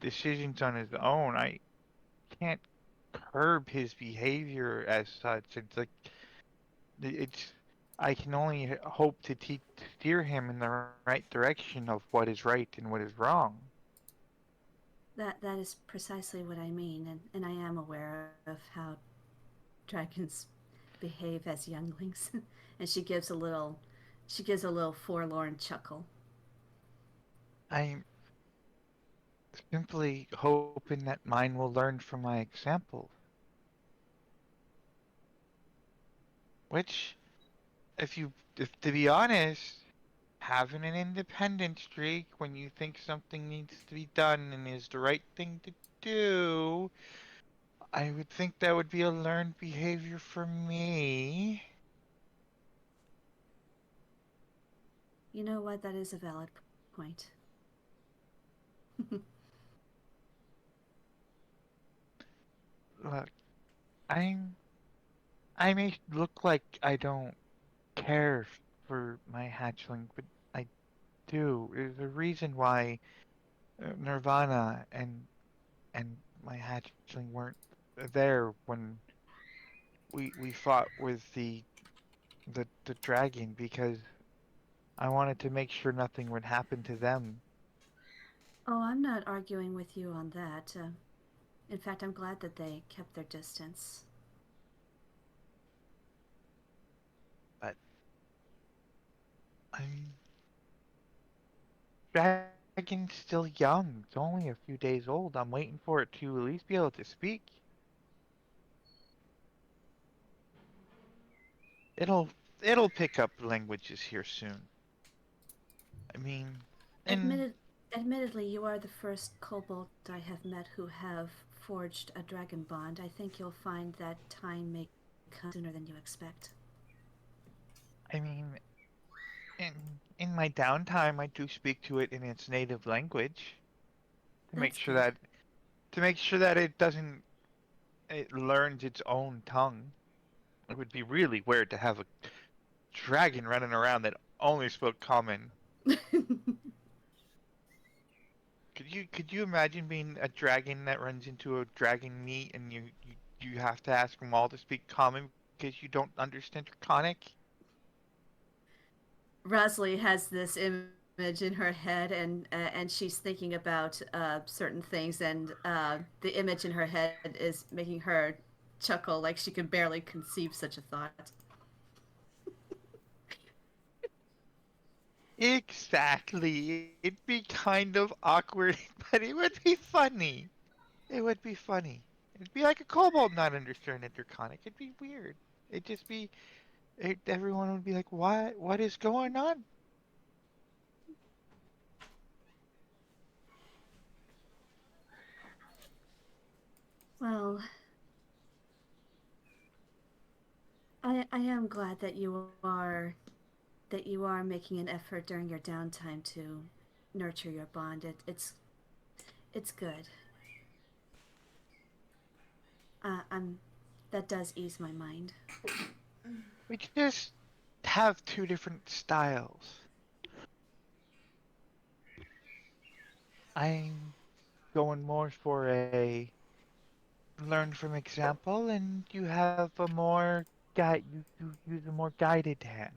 decisions on his own. I can't curb his behavior as such. It's like it's I can only hope to steer him in the right direction of what is right and what is wrong. That is precisely what I mean, and I am aware of how dragons behave as younglings. And she gives a little forlorn chuckle. I'm simply hoping that mine will learn from my example, which, if to be honest, having an independent streak when you think something needs to be done and is the right thing to do, I would think that would be a learned behavior for me. You know what? That is a valid point. Look, I'm I may look like I don't care for my hatchling, but I do. There's a reason why Nirvana and my hatchling weren't there when we fought with the dragon, because I wanted to make sure nothing would happen to them. Oh, I'm not arguing with you on that. In fact, I'm glad that they kept their distance. But I'm dragon's still young. It's only a few days old. I'm waiting for it to at least be able to speak. It'll it'll pick up languages here soon. I mean, and Admitted, Admittedly, you are the first kobold I have met who have forged a dragon bond. I think you'll find that time may come sooner than you expect. I mean, in my downtime, I do speak to it in its native language to make That's sure good. that it doesn't it learns its own tongue. It would be really weird to have a dragon running around that only spoke common. Could you imagine being a dragon that runs into a dragon meet and you have to ask them all to speak common because you don't understand Draconic? Rosalie has this image in her head, and she's thinking about certain things, and the image in her head is making her chuckle like she can barely conceive such a thought. Exactly. It'd be kind of awkward, but it would be funny. It would be funny. It'd be like a kobold not understanding Draconic. It'd be weird. It'd just be everyone would be like, "What? What is going on?" Well, I am glad that you are making an effort during your downtime to nurture your bond. It's good. That does ease my mind. We just have two different styles. I'm going more for a learn from example, and you have a more you use a more guided hand.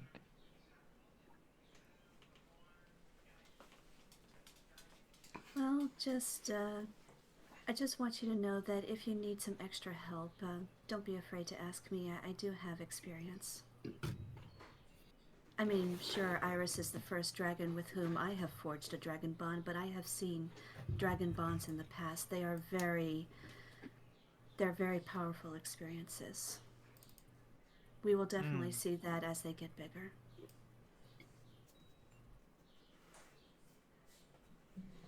Well, I just want you to know that if you need some extra help, don't be afraid to ask me. I do have experience. I mean, sure, Iris is the first dragon with whom I have forged a dragon bond, but I have seen dragon bonds in the past. They're very powerful experiences. We will definitely see that as they get bigger.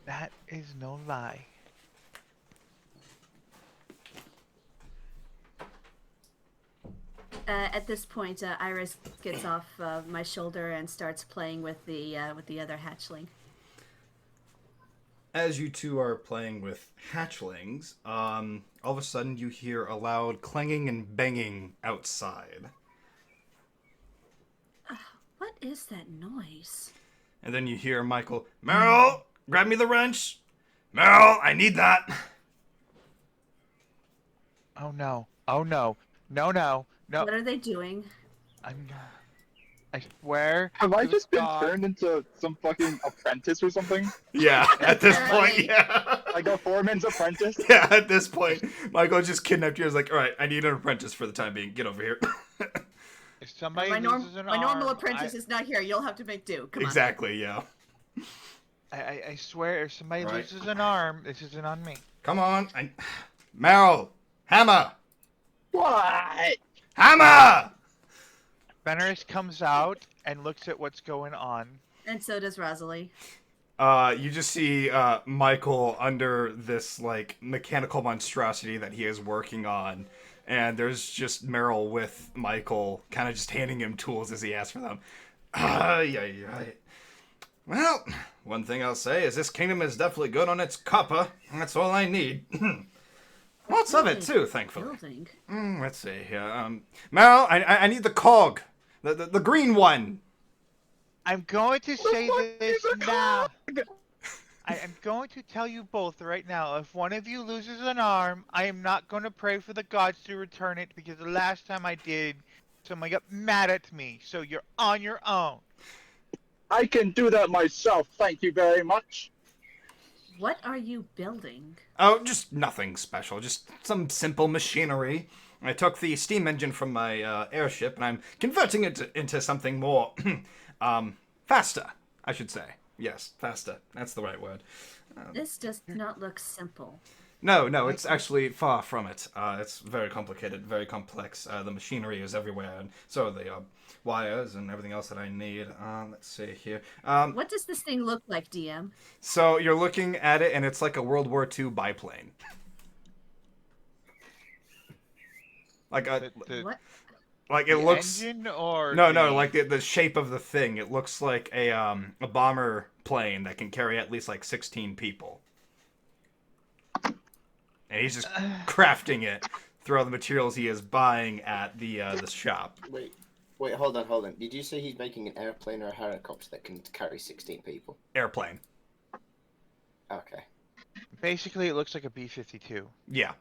That is no lie. At this point, Iris gets off my shoulder and starts playing with the other hatchling. As you two are playing with hatchlings, all of a sudden you hear a loud clanging and banging outside. What is that noise? And then you hear Michael, Meryl, grab me the wrench. Meryl, I need that. Oh no. Oh no. No, no. No. What are they doing? I swear. Have I to just been God. turned into some fucking apprentice or something? Yeah, at this point, yeah. Like a foreman's apprentice? Yeah, at this point, Michael just kidnapped you. He's like, all right, I need an apprentice for the time being. Get over here. If somebody My loses an arm, normal apprentice is not here. You'll have to make do. Come Exactly, yeah. I swear, if somebody Right. loses an arm, this isn't on me. Come on. Meryl, hammer. What? Hammer! Fenris comes out and looks at what's going on. on. And so does Rosalie. You just see Michael under this like mechanical monstrosity that he is working on, and there's just Meryl with Michael, kind of just handing him tools as he asks for them. Yeah. Well, one thing I'll say is this kingdom is definitely good on its copper. That's all I need. Lots of it too, thankfully. Building. Let's see here. Meryl, I need the cog, the green one. I'm going to say this is a now. I am going to tell you both right now. If one of you loses an arm, I am not going to pray for the gods to return it because the last time I did, somebody got mad at me. So you're on your own. I can do that myself, thank you very much. What are you building? Oh, just nothing special. Just some simple machinery. I took the steam engine from my airship and I'm converting it into something more, faster, I should say. Yes, faster. That's the right word. This does not look simple. No, it's actually far from it. It's very complicated, very complex. The machinery is everywhere, and so are the wires and everything else that I need. Let's see here. What does this thing look like, DM? So you're looking at it, and it's like a World War II biplane. Like a, What? like it The looks. engine or No, the... like the shape of the thing. It looks like a bomber plane that can carry at least like 16 people. And he's just crafting it through all the materials he is buying at the shop. Wait, hold on. Did you say he's making an airplane or a helicopter that can carry 16 people? Airplane. Okay. Basically, it looks like a B-52. Yeah.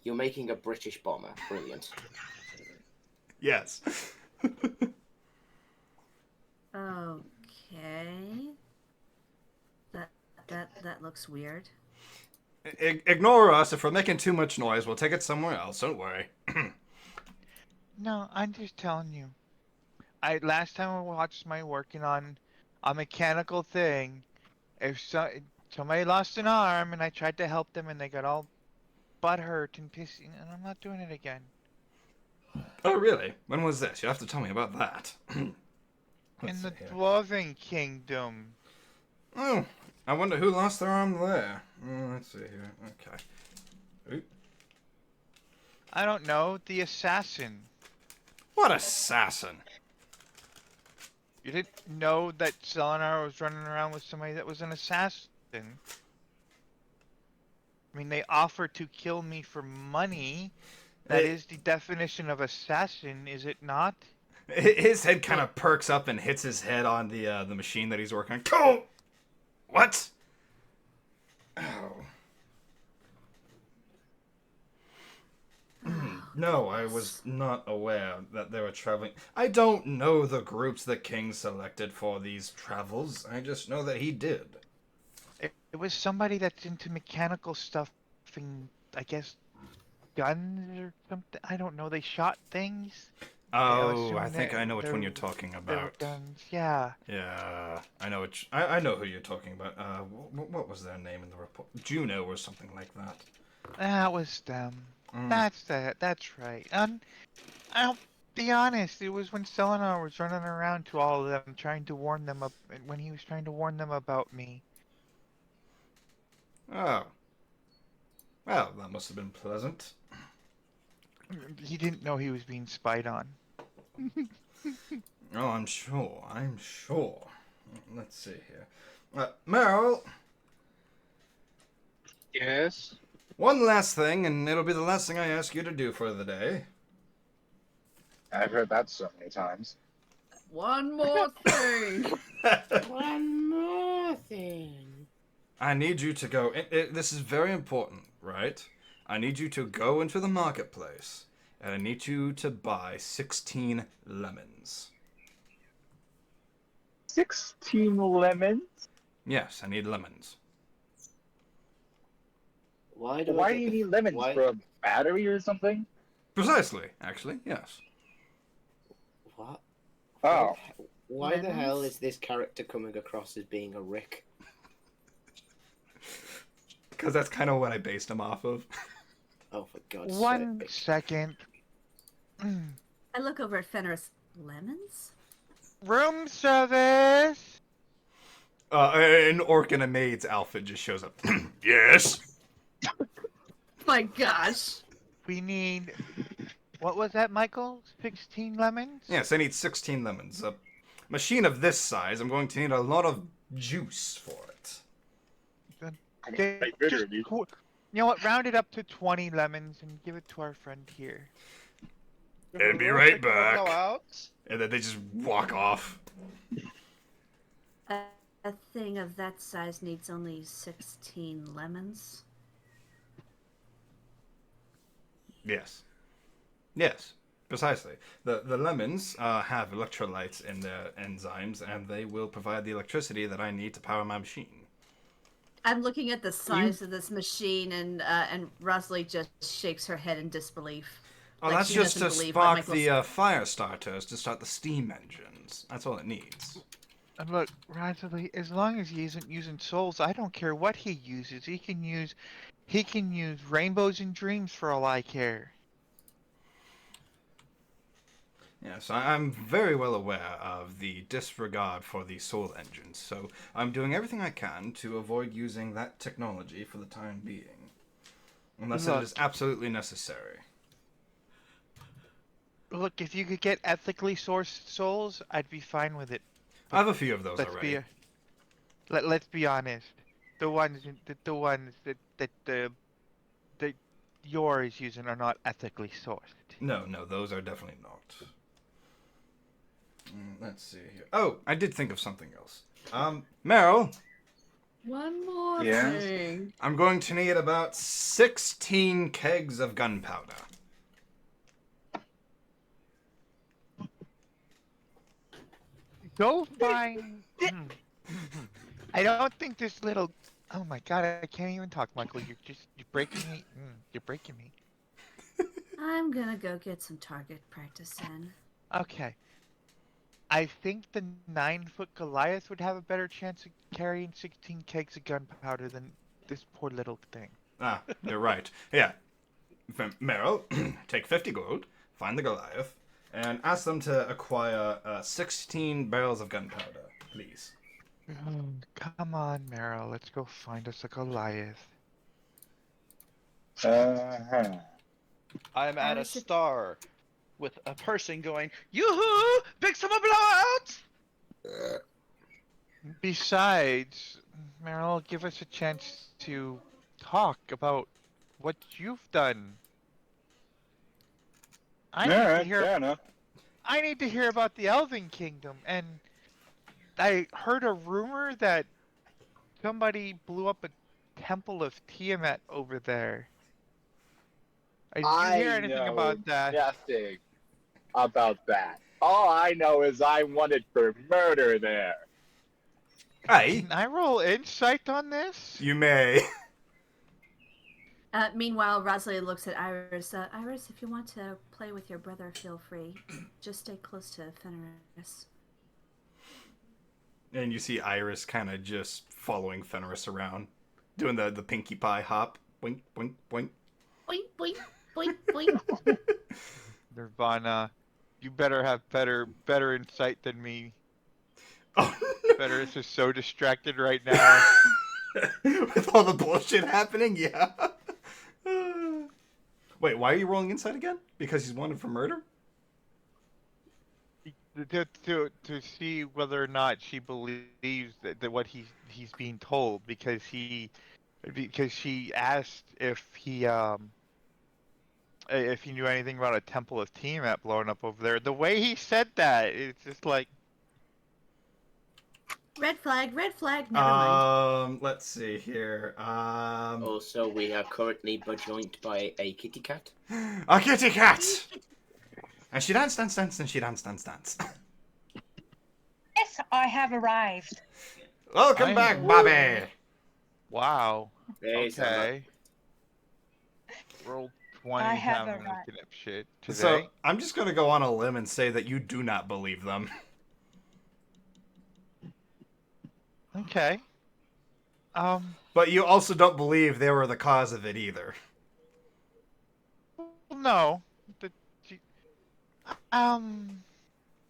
You're making a British bomber. Brilliant. Yes. Okay. That looks weird. Ignore us. If we're making too much noise, we'll take it somewhere else. Don't worry. No, I'm just telling you. Last time I watched my working on a mechanical thing, if somebody lost an arm and I tried to help them and they got all butthurt and pissy, and I'm not doing it again. Oh, really? When was this? You have to tell me about that. In Let's the see here. Dwarven Kingdom. Oh, I wonder who lost their arm there. Let's see here. Okay. Oop. I don't know, the assassin. What assassin? You didn't know that Selenar was running around with somebody that was an assassin? I mean, they offer to kill me for money. That is the definition of assassin, is it not? His head kind of perks up and hits his head on the machine that he's working on. Oh! What? Oh. No, I was not aware that they were traveling. I don't know the groups the king selected for these travels. I just know that he did. It was somebody that's into mechanical stuff and, I guess, guns or something. I don't know. They shot things. Oh, I think I know which one you're talking They were about. guns. Yeah. Yeah, I know which. I know who you're talking about. What was their name in the report? Juno or something like that. That was them. That's right. And I'll be honest, it was when Selenar was running around to all of them, trying to warn them up when he was trying to warn them about me. Oh. Well, that must have been pleasant. He didn't know he was being spied on. Oh, I'm sure. I'm sure. Let's see here. Meryl, Yes. one last thing, and it'll be the last thing I ask you to do for the day. I've heard that so many times. One more thing. One more thing. I need you to go. This is very important, right? I need you to go into the marketplace, and I need you to buy 16 lemons. 16 lemons? Yes, I need lemons. Why do Why do you need lemons? why- For a battery or something? Precisely, actually, yes. What? Oh. Why the hell Lemons? is this character coming across as being a Rick? Because that's kind of what I based him off of. Oh, for God's One sake. second. I look over at Fenris. Lemons? Room service. An orc in a maid's outfit just shows up. Yes. My gosh. We need. What was that, Michael? 16 lemons? Yes, I need 16 lemons. A machine of this size, I'm going to need a lot of juice for it. Okay, Like bitter, just dude. you know what? Round it up to 20 lemons and give it to our friend here. And be right Blow back. out. And then they just walk off. A thing of that size needs only 16 lemons. Yes. Yes, precisely. The lemons have electrolytes in their enzymes, and they will provide the electricity that I need to power my machine. I'm looking at the size of this machine, and Rosalie just shakes her head in disbelief. Oh, Like that's she just to doesn't believe what spark Michael's- the fire starters to start the steam engines. That's all it needs. And look, Rosalie, as long as he isn't using souls, I don't care what he uses. He can use rainbows and dreams for all I care. Yes, I'm very well aware of the disregard for the soul engines, so I'm doing everything I can to avoid using that technology for the time being. Unless it Look. is absolutely necessary. Look, if you could get ethically sourced souls, I'd be fine with it. I have a few of those Let's already. let's be honest. The ones that yours using are not ethically sourced. No, those are definitely not. Let's see here. Oh, I did think of something else. Meryl, One more Yes? thing. I'm going to need about 16 kegs of gunpowder. Go find. I don't think this little. Oh my god, I can't even talk, Michael. You're breaking me. You're breaking me. I'm gonna go get some target practice in. Okay. I think the 9-foot Goliath would have a better chance of carrying 16 kegs of gunpowder than this poor little thing. Ah, you're right. Yeah. Meryl, take 50 gold, find the Goliath, and ask them to acquire 16 barrels of gunpowder, please. Come on, Meryl. Let's go find us a Goliath. Uh-huh. I'm at a is it- star with a person going, yoo-hoo! Big summer blowout! Besides, Meryl, give us a chance to talk about what you've done. I need to Alright, hear. fair enough. I need to hear about the Elven Kingdom, and I heard a rumor that somebody blew up a temple of Tiamat over there. Did you hear I anything know about that? nothing about that. All I know is I wanted for murder there. Hey, Can I roll insight on this? you may. Meanwhile, Rosalie looks at Iris. Iris, if you want to play with your brother, feel free. Just stay close to Fenris. And you see Iris kind of just following Fenris around, doing the Pinkie Pie hop. Boink, boink, boink. Boink, boink, boink, boink. Nirvana, you better have better insight than me. Oh, Fenris is so distracted right now. with all the bullshit happening, yeah. Wait, why are you rolling insight again? Because he's wanted for murder? To see whether or not she believes that what he's being told, because she asked if he knew anything about a temple of Tiamat blowing up over there. The way he said that, it's just like, Red flag, never mind. Let's see here. Also, we are currently joined by a kitty cat. A kitty cat! And she dance, dance, dance, and she dance, dance, dance. Yes, I have arrived. Welcome back, Bobby! wow. Hey, Okay. Roll 20 I have having arrived. looking up shit today. So, I'm just gonna go on a limb and say that you do not believe them. Okay. But you also don't believe they were the cause of it either. No.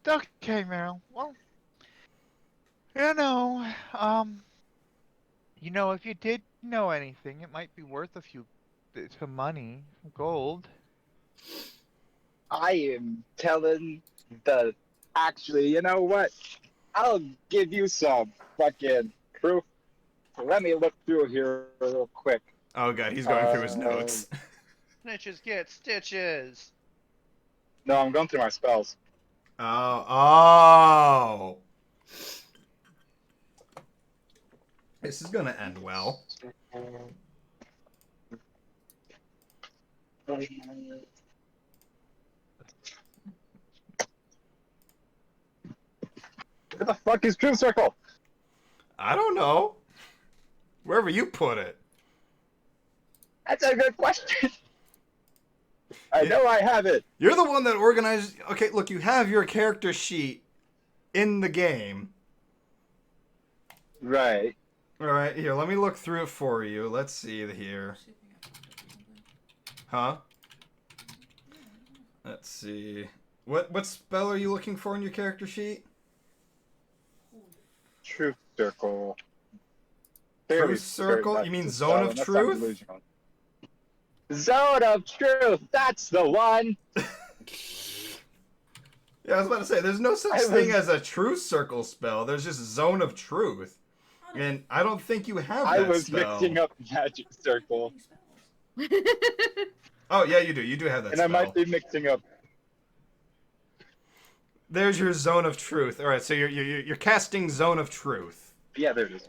Okay, Meryl. Well, if you did know anything, it might be worth some money, some gold. I am telling the. Actually, you know what? I'll give you some fucking proof. Let me look through here real quick. Oh god, he's going through his notes. Snitches get stitches. No, I'm going through my spells. Oh. This is gonna end well. Where the fuck is Truth Circle? I don't know. Wherever you put it. That's a good question. I know I have it. You're the one that organized... Okay, look, you have your character sheet in the game. Right. Alright, here, let me look through it for you. Let's see here. Huh? Let's see. What spell are you looking for in your character sheet? Truth Circle. Truth Circle? You mean Zone of Truth? Zone of Truth! That's the one! Yeah, I was about to say, there's no such thing as a Truth Circle spell. There's just Zone of Truth. And I don't think you have that I was spell. mixing up Magic Circle. Oh, yeah, you do. You do have that And spell. I might be mixing up. There's your Zone of Truth. All right, so you're casting Zone of Truth. Yeah, there it is.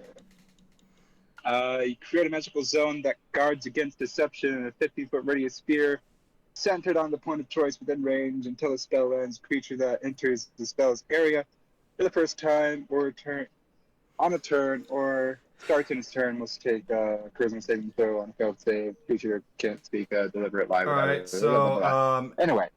You create a magical zone that guards against deception in a 50-foot radius sphere centered on the point of choice within range until the spell ends. Creature that enters the spell's area for the first time or on a turn or starts in its turn must take a charisma saving throw on a failed save. Creature can't speak deliberate lie. All right, so anyway.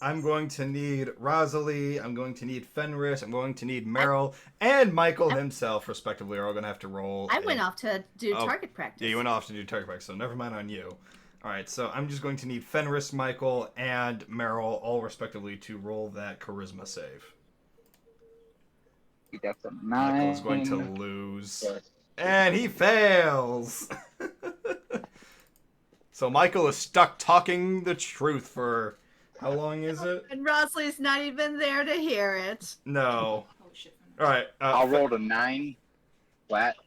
I'm going to need Rosalie, I'm going to need Fenris, I'm going to need Meryl, and Michael himself, respectively, are all going to have to roll. I went off to do target practice. Yeah, you went off to do target practice, so never mind on you. Alright, so I'm just going to need Fenris, Michael, and Meryl, all respectively, to roll that charisma save. He got some Michael is going to lose. And he fails! So Michael is stuck talking the truth for... How long is it? And Rosalie's not even there to hear it. No. Alright. I'll roll a 9 flat.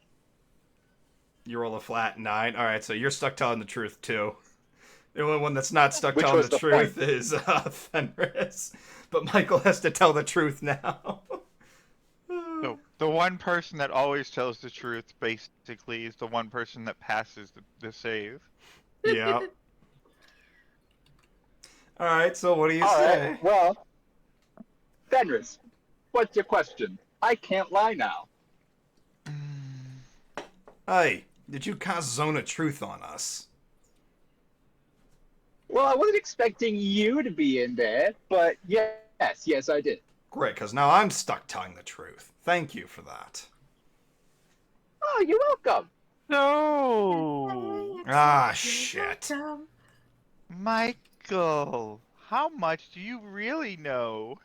You roll a flat 9. All right, so you're stuck telling the truth too. The only one that's not stuck Which telling was the the truth point. is Fenris. But Michael has to tell the truth now. So the one person that always tells the truth, basically, is the one person that passes the save. Yeah. All right, so what do you All right. say? Well, Fenris, what's your question? I can't lie now. Hey, did you cast Zone of Truth on us? Well, I wasn't expecting you to be in there, but yes, I did. Great, because now I'm stuck telling the truth. Thank you for that. Oh, you're welcome. No, Ah, shit. Michael, how much do you really know?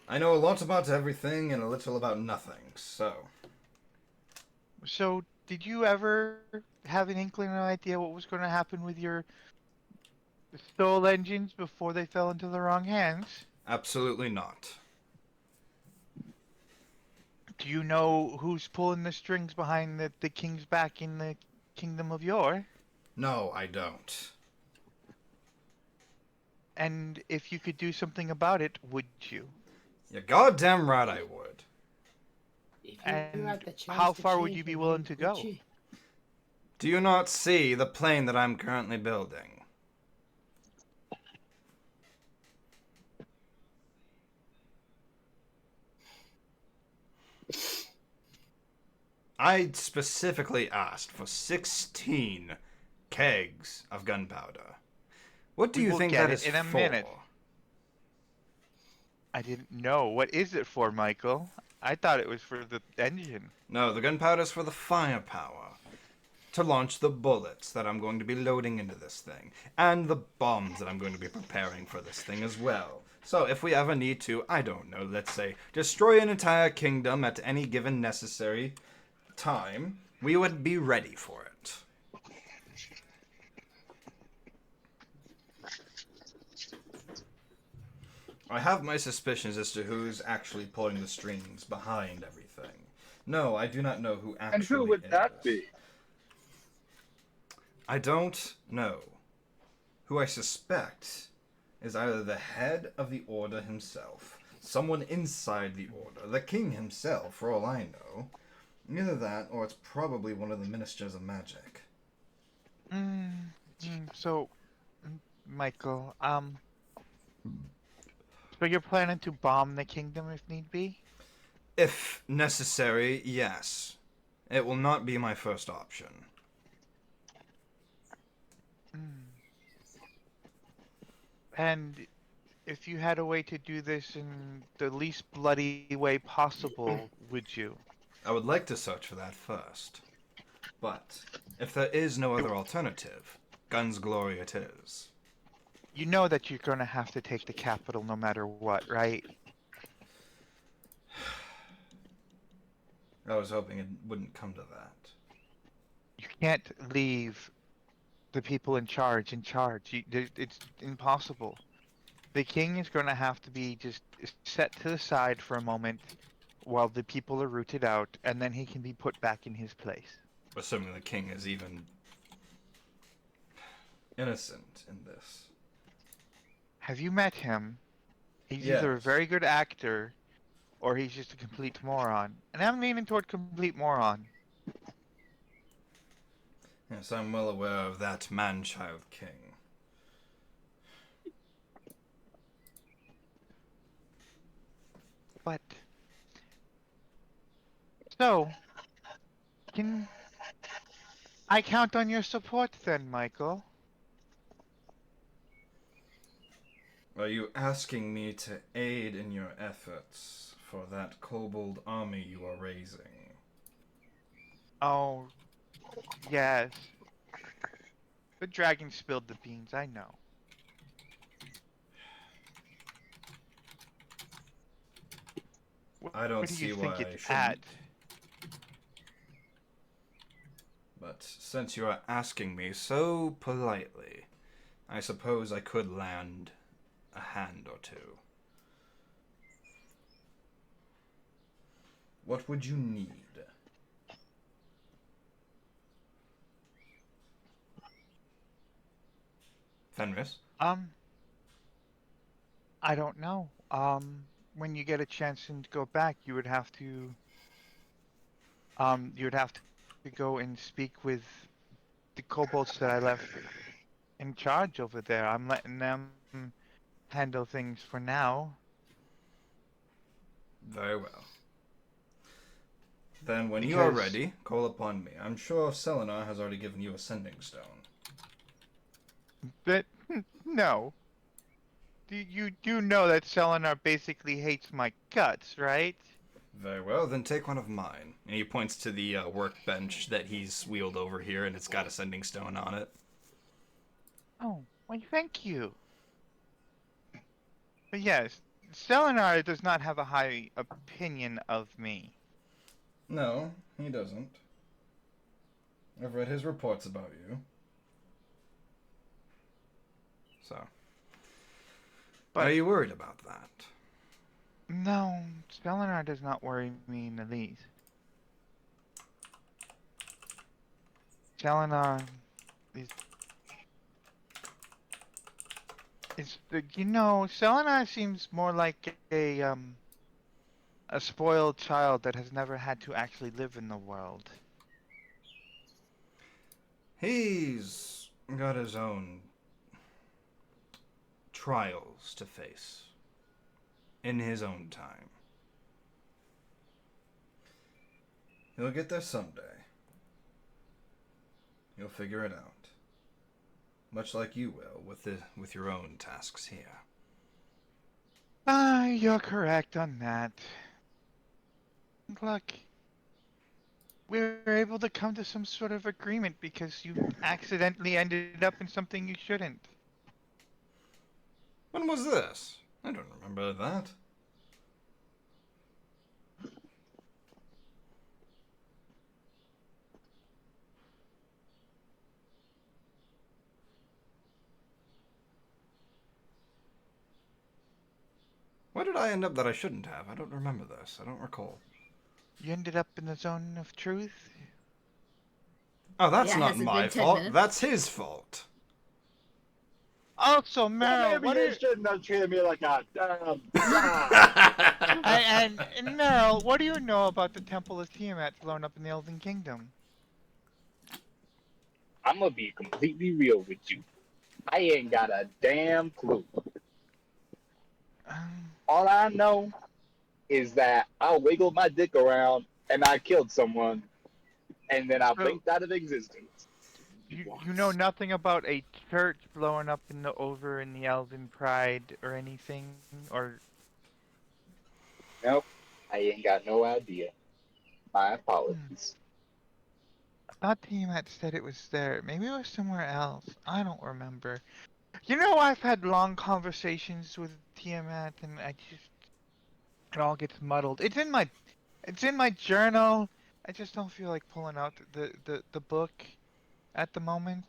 I know a lot about everything and a little about nothing, so. So, did you ever have an inkling or idea what was going to happen with your soul engines before they fell into the wrong hands? Absolutely not. Do you know who's pulling the strings behind the king's back in the kingdom of yore? No, I don't. And if you could do something about it, would you? You're goddamn right I would. If you And had the chance how to far would change you be the willing wind, to would go? you? Do you not see the plane that I'm currently building? I specifically asked for 16 kegs of gunpowder. What do We you will think get that it is in a for? minute. I didn't know. What is it for, Michael? I thought it was for the engine. No, the gunpowder's for the firepower. To launch the bullets that I'm going to be loading into this thing. And the bombs that I'm going to be preparing for this thing as well. So if we ever need to, I don't know, let's say, destroy an entire kingdom at any given necessary time, we would be ready for it. I have my suspicions as to who's actually pulling the strings behind everything. No, I do not know who actually And who would that is. be? I don't know. Who I suspect is either the head of the Order himself, someone inside the Order, the king himself, for all I know. Either that, or it's probably one of the Ministers of Magic. So, Michael, so you're planning to bomb the kingdom if need be? If necessary, yes. It will not be my first option. And if you had a way to do this in the least bloody way possible, would you? I would like to search for that first. But if there is no other alternative, guns glory it is. You know that you're going to have to take the capital no matter what, right? I was hoping it wouldn't come to that. You can't leave the people in charge. It's impossible. The king is going to have to be just set to the side for a moment while the people are rooted out, and then he can be put back in his place. Assuming the king is even innocent in this. Have you met him? He's either a Yes. very good actor or he's just a complete moron. And I'm leaning toward complete moron. Yes, I'm well aware of that man-child king. But so, can I count on your support then, Michael? Are you asking me to aid in your efforts for that kobold army you are raising? Oh, yes. The dragon spilled the beans, I know. I don't Where do you see think why I it's shouldn't. at? But since you are asking me so politely, I suppose I could land a hand or two. What would you need? Fenris. I don't know. When you get a chance and go back, you would have to go and speak with the kobolds that I left in charge over there. I'm letting them handle things for now. Very well. Then when you are Because- ready, call upon me. I'm sure Selenar has already given you a sending stone. But no. You do know that Selenar basically hates my guts, right? Very well, then take one of mine. And he points to the workbench that he's wheeled over here, and it's got a sending stone on it. Oh, why thank you. But yes, Selenar does not have a high opinion of me. No, he doesn't. I've read his reports about you. So, But are you worried about that? no, Selenar does not worry me in the least. Selenar Selenar seems more like a spoiled child that has never had to actually live in the world. He's got his own trials to face in his own time. He'll get there someday. You'll figure it out. Much like you will with your own tasks here. You're correct on that. Look, we were able to come to some sort of agreement because you accidentally ended up in something you shouldn't. When was this? I don't remember that. Where did I end up that I shouldn't have? I don't remember this. I don't recall. You ended up in the zone of truth? Oh, that's Yeah, it not hasn't my been 10 fault. minutes. That's his fault. Also, Well, Meryl, maybe you shouldn't have treated me like a damn. and Meryl, what do you know about the Temple of Tiamat blown up in the Elven Kingdom? I'm gonna be completely real with you. I ain't got a damn clue. All I know is that I wiggled my dick around and I killed someone, and then I So- blinked out of existence. You know nothing about a church blowing up over in the Elven Pride or anything, or Nope, I ain't got no idea. My apologies. I thought Tiamat said it was there. Maybe it was somewhere else. I don't remember. You know, I've had long conversations with Tiamat, and it all gets muddled. It's in my journal. I just don't feel like pulling out the book at the moment.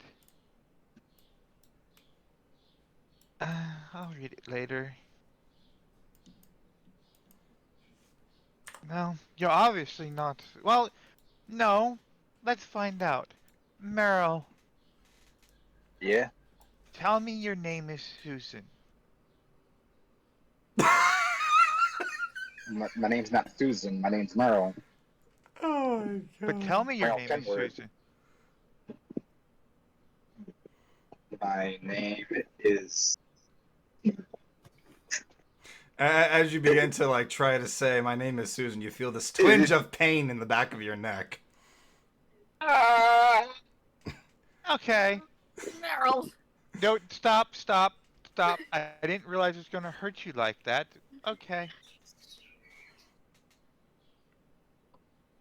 I'll read it later. No, you're obviously not. Well, no. Let's find out. Meryl, Yeah, tell me your name is Susan. my name's not Susan. My name's Merle. Oh my god. But tell me your Meryl name is Kenworth. Susan. My name is. As you begin to like try to say, "My name is Susan," you feel this twinge of pain in the back of your neck. Okay. Meryl. No, stop. I didn't realize it was gonna hurt you like that. Okay.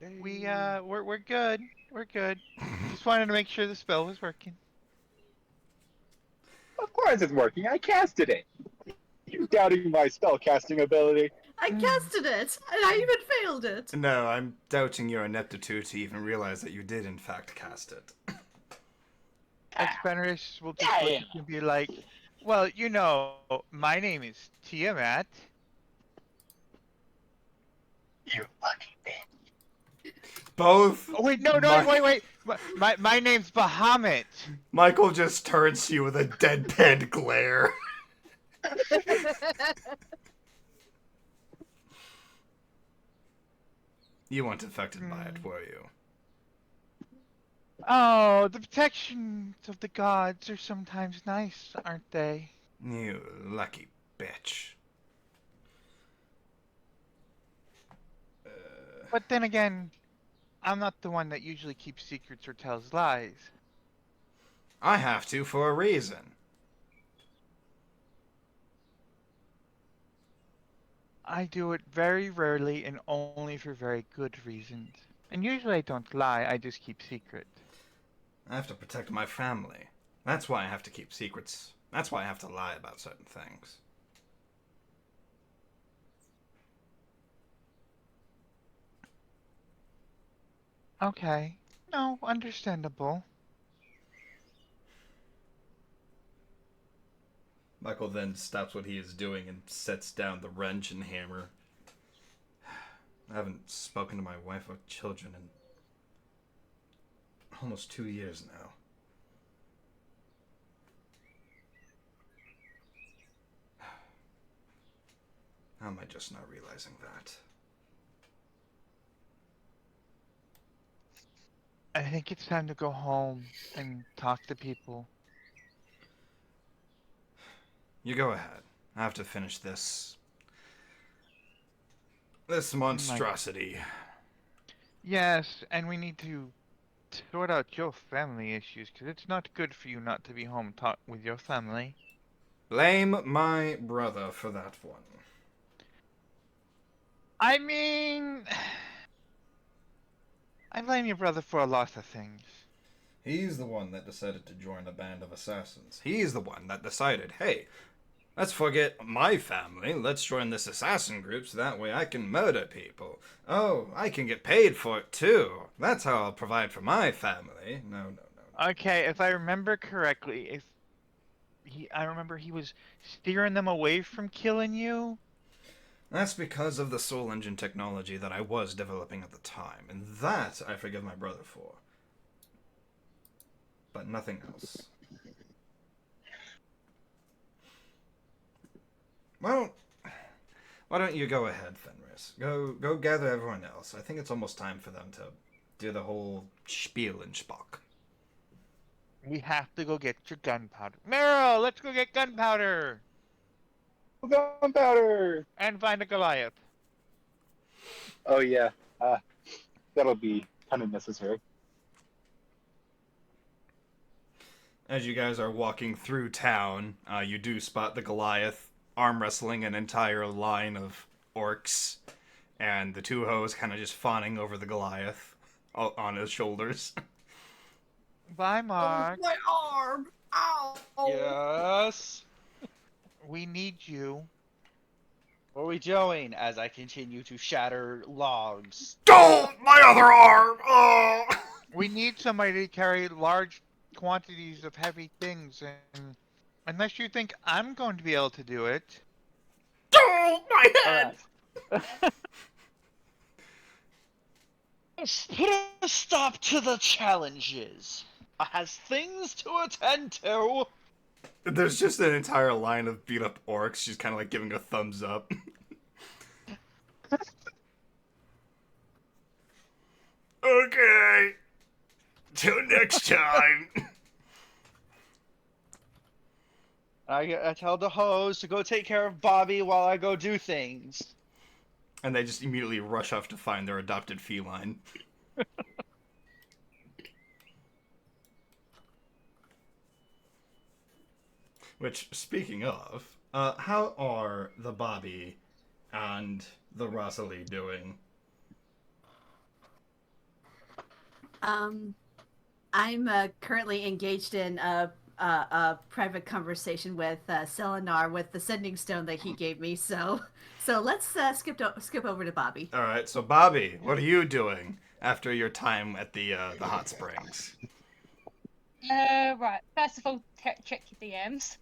We're good. We're good. Just wanted to make sure the spell was working. Of course it's working. I casted it. You doubting my spell casting ability? I casted it, and I even failed it. No, I'm doubting your ineptitude to even realize that you did in fact cast it. Fenris will just Yeah, look yeah. at you and be like, well, you know, my name is Tiamat. You fucking bitch. Both. Oh, wait, no, my- wait. My name's Bahamut. Michael just turns to you with a deadpan glare. You weren't affected by it, were you? Oh, the protections of the gods are sometimes nice, aren't they? You lucky bitch. But then again, I'm not the one that usually keeps secrets or tells lies. I have to for a reason. I do it very rarely and only for very good reasons. And usually I don't lie, I just keep secret. I have to protect my family. That's why I have to keep secrets. That's why I have to lie about certain things. Okay. No, understandable. Michael then stops what he is doing and sets down the wrench and hammer. I haven't spoken to my wife or children in almost 2 years now. How am I just not realizing that? I think it's time to go home and talk to people. You go ahead. I have to finish this. This Like, monstrosity. yes, and we need to sort out your family issues, because it's not good for you not to be home talk with your family. Blame my brother for that one. I mean, I blame your brother for a lot of things. He's the one that decided to join a band of assassins. He's the one that decided, hey, let's forget my family. Let's join this assassin group so that way I can murder people. Oh, I can get paid for it too. That's how I'll provide for my family. No, no, no. Okay, if I remember correctly, I remember he was steering them away from killing you. That's because of the soul engine technology that I was developing at the time, and that I forgive my brother for. But nothing else. Well, why don't you go ahead, Fenris? Go gather everyone else. I think it's almost time for them to do the whole spiel and spock. We have to go get your gunpowder. Meryl, let's go get gunpowder! Gunpowder! And find a Goliath. Oh yeah, that'll be kind of necessary. As you guys are walking through town, you do spot the Goliath arm wrestling an entire line of orcs, and the two hoes kind of just fawning over the Goliath on his shoulders. Bye, Mark. My arm! Ow! Yes. We need you. What are we doing? As I continue to shatter logs. Don't! My other arm! Oh! We need somebody to carry large quantities of heavy things, and unless you think I'm going to be able to do it. Don't! My head! Let's put a stop to the challenges. I has things to attend to. There's just an entire line of beat up orcs. She's kind of like giving a thumbs up. Okay. Till next time. I tell the hoes to go take care of Bobby while I go do things. And they just immediately rush off to find their adopted feline. Which, speaking of, how are the Bobby and the Rosalie doing? I'm currently engaged in a private conversation with Selenar with the sending stone that he gave me. So let's skip over to Bobby. All right, so Bobby, what are you doing after your time at the hot springs? Right. First of all, check your DMs.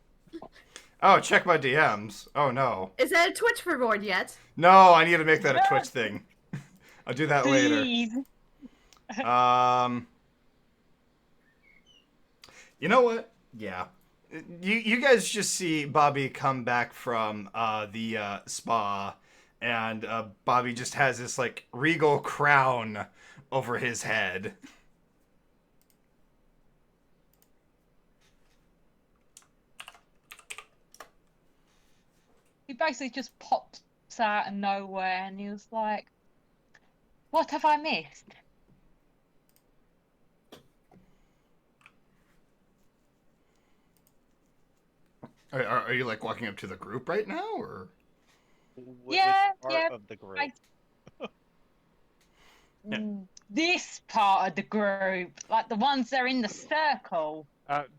Oh, check my DMs. Oh no. Is that a Twitch reward yet? No, I need to make that a Twitch thing. I'll do that later. Please. You know what? Yeah. You guys just see Bobby come back from the spa, and Bobby just has this like regal crown over his head. He basically just pops out of nowhere and he was like, "What have I missed?" Are you like walking up to the group right now, or? Yeah, Which part yeah. of the group? This part of the group, like the ones that are in the circle.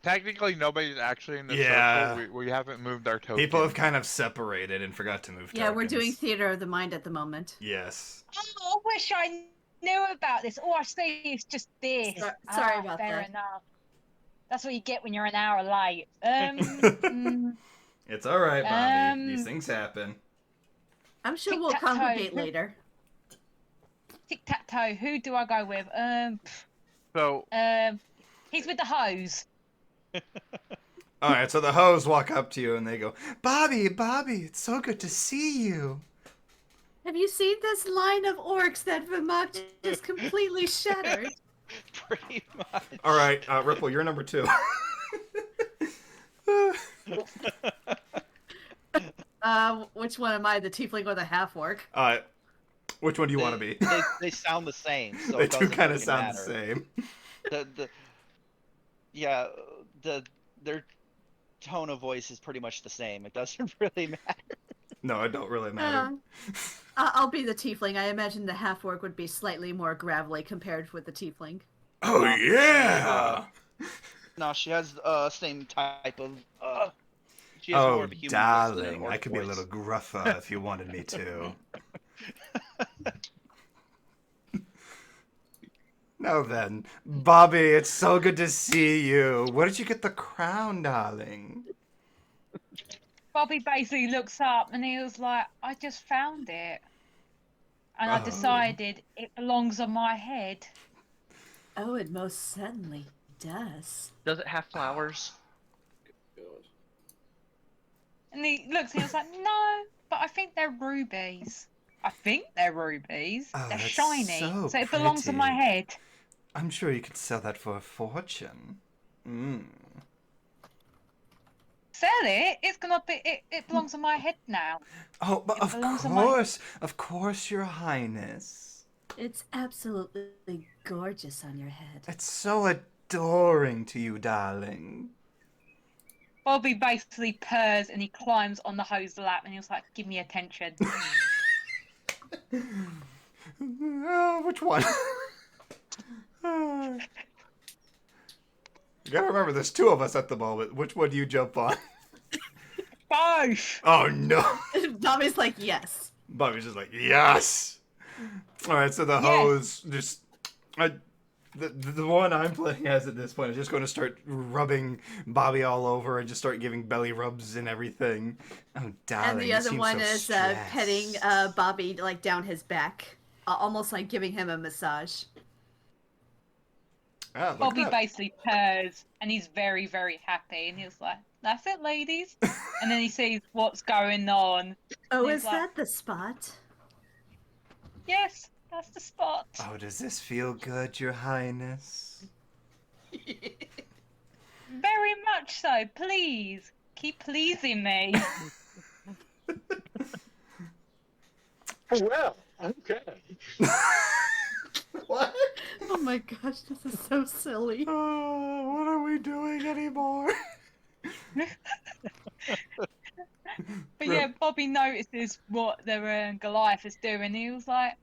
Technically, nobody's actually in the Yeah. circle. We haven't moved our tokens. People have kind of separated and forgot to move. Yeah, we're doing tokens. theater of the mind at the moment. Yes. Oh, I wish I knew about this. All I see is just this. Sorry about fair that. enough. That's what you get when you're an hour late. It's all right, Bobby. These things happen. I'm sure we'll congregate later. Tic-tac-toe. Who do I go with? So. He's with the hose. All right, so the hoes walk up to you and they go, Bobby, it's so good to see you. Have you seen this line of orcs that Vermont just completely shattered? Pretty much. All right, Ripple, you're number 2. Which one am I, the tiefling or the half-orc? Which one do you want to be? They sound the same. So they it do doesn't kind of really sound matter. the same. Their tone of voice is pretty much the same. It doesn't really matter. No, it don't really matter. I'll be the tiefling. I imagine the half-orc would be slightly more gravelly compared with the tiefling. Oh, yeah! No, she has same type of... she has more of a human voice than an darling, orc I could be a voice. little gruffer if you wanted me to. Now then, Bobby, it's so good to see you. Where did you get the crown, darling? Bobby basically looks up and he was like, I just found it. And I decided it belongs on my head. Oh, it most certainly does. Does it have flowers? And he looks and he was like, no, but I think they're rubies. I think they're rubies. Oh, they're that's shiny. so it belongs on my pretty. head. I'm sure you could sell that for a fortune. Sell it? It's gonna be it belongs on my head now. Oh, but of course, Your Highness. It's absolutely gorgeous on your head. It's so adoring to you, darling. Bobby basically purrs and he climbs on the hose lap and he was like, give me attention. Which one? You gotta remember, there's 2 of us at the moment. Which one do you jump on? Both! Oh, no. Bobby's like, yes. Bobby's just like, yes. All right, so the hose just... The one I'm playing as at this point is just going to start rubbing Bobby all over and just start giving belly rubs and everything. Oh, darling, And the other one is petting Bobby like down his back, almost like giving him a massage. Bobby basically purrs and he's very, very happy and he was like, that's it, ladies. And then he sees what's going on. Oh, is that the spot? Yes, that's the spot. Oh, does this feel good, Your Highness? Very much so. Please, keep pleasing me. Well, okay. What? Oh my gosh, this is so silly. Oh, what are we doing anymore? But yeah, Bobby notices what the Goliath is doing. He was like,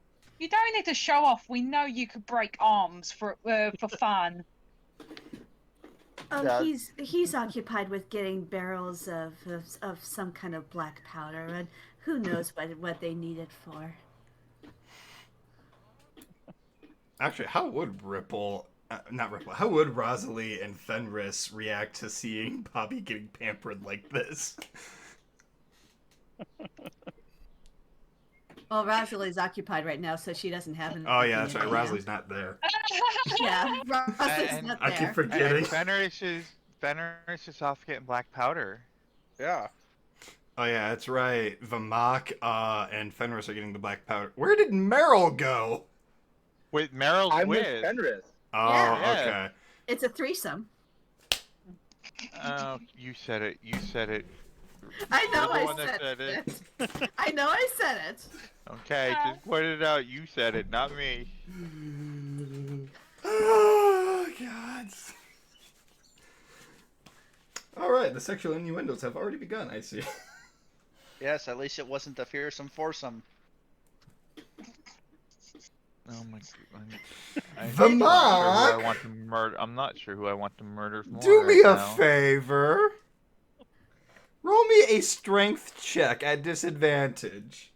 "You don't need to show off. We know you could break arms for fun." Oh, Yeah. he's occupied with getting barrels of some kind of black powder, and who knows what they need it for. Actually, how would how would Rosalie and Fenris react to seeing Bobby getting pampered like this? Well, Rosalie's occupied right now, so she doesn't have an. Oh yeah, that's right. Rosalie's not there. Yeah, Rosalie's not there. I keep forgetting. Fenris is off getting black powder. Yeah. Oh yeah, that's right. Vamak and Fenris are getting the black powder. Where did Meryl go? Wait, Meryl's I'm with with. Fenris. Oh, Yeah. okay. It's a threesome. Oh, you said it. You said it. I know You're the I one that said said it. I know I said it. Okay, just pointed it out. You said it, not me. Oh God. All right, the sexual innuendos have already begun. I see. Yes, at least it wasn't the fearsome foursome. Oh my god. The I'm not sure who I Mock. want to murder. I'm not sure who I want to murder more Do me right a now. favor. Roll me a strength check at disadvantage.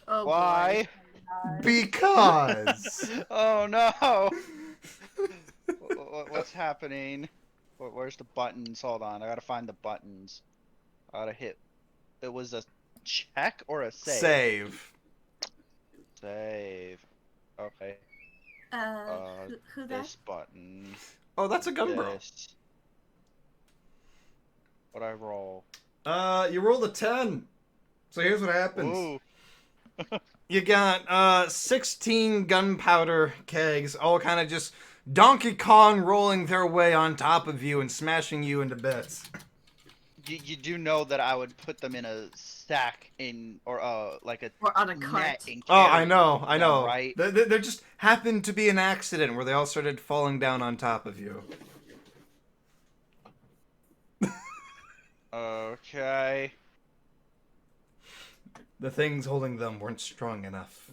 Oh, Why? Because. Oh no! What's happening? Where's the buttons? Hold on, I gotta find the buttons. I gotta hit. It was a check or a save? Save. Save. Okay. Who that? This button. Oh, that's a gun bro. This. What I roll? You rolled a 10. So here's what happens. Ooh. You got 16 gunpowder kegs, all kind of just Donkey Kong rolling their way on top of you and smashing you into bits. You do know that I would put them in a sack or like a Or on a net cart. and Oh, I carry know. them, right? There just happened to be an accident where they all started falling down on top of you. Okay. The things holding them weren't strong enough.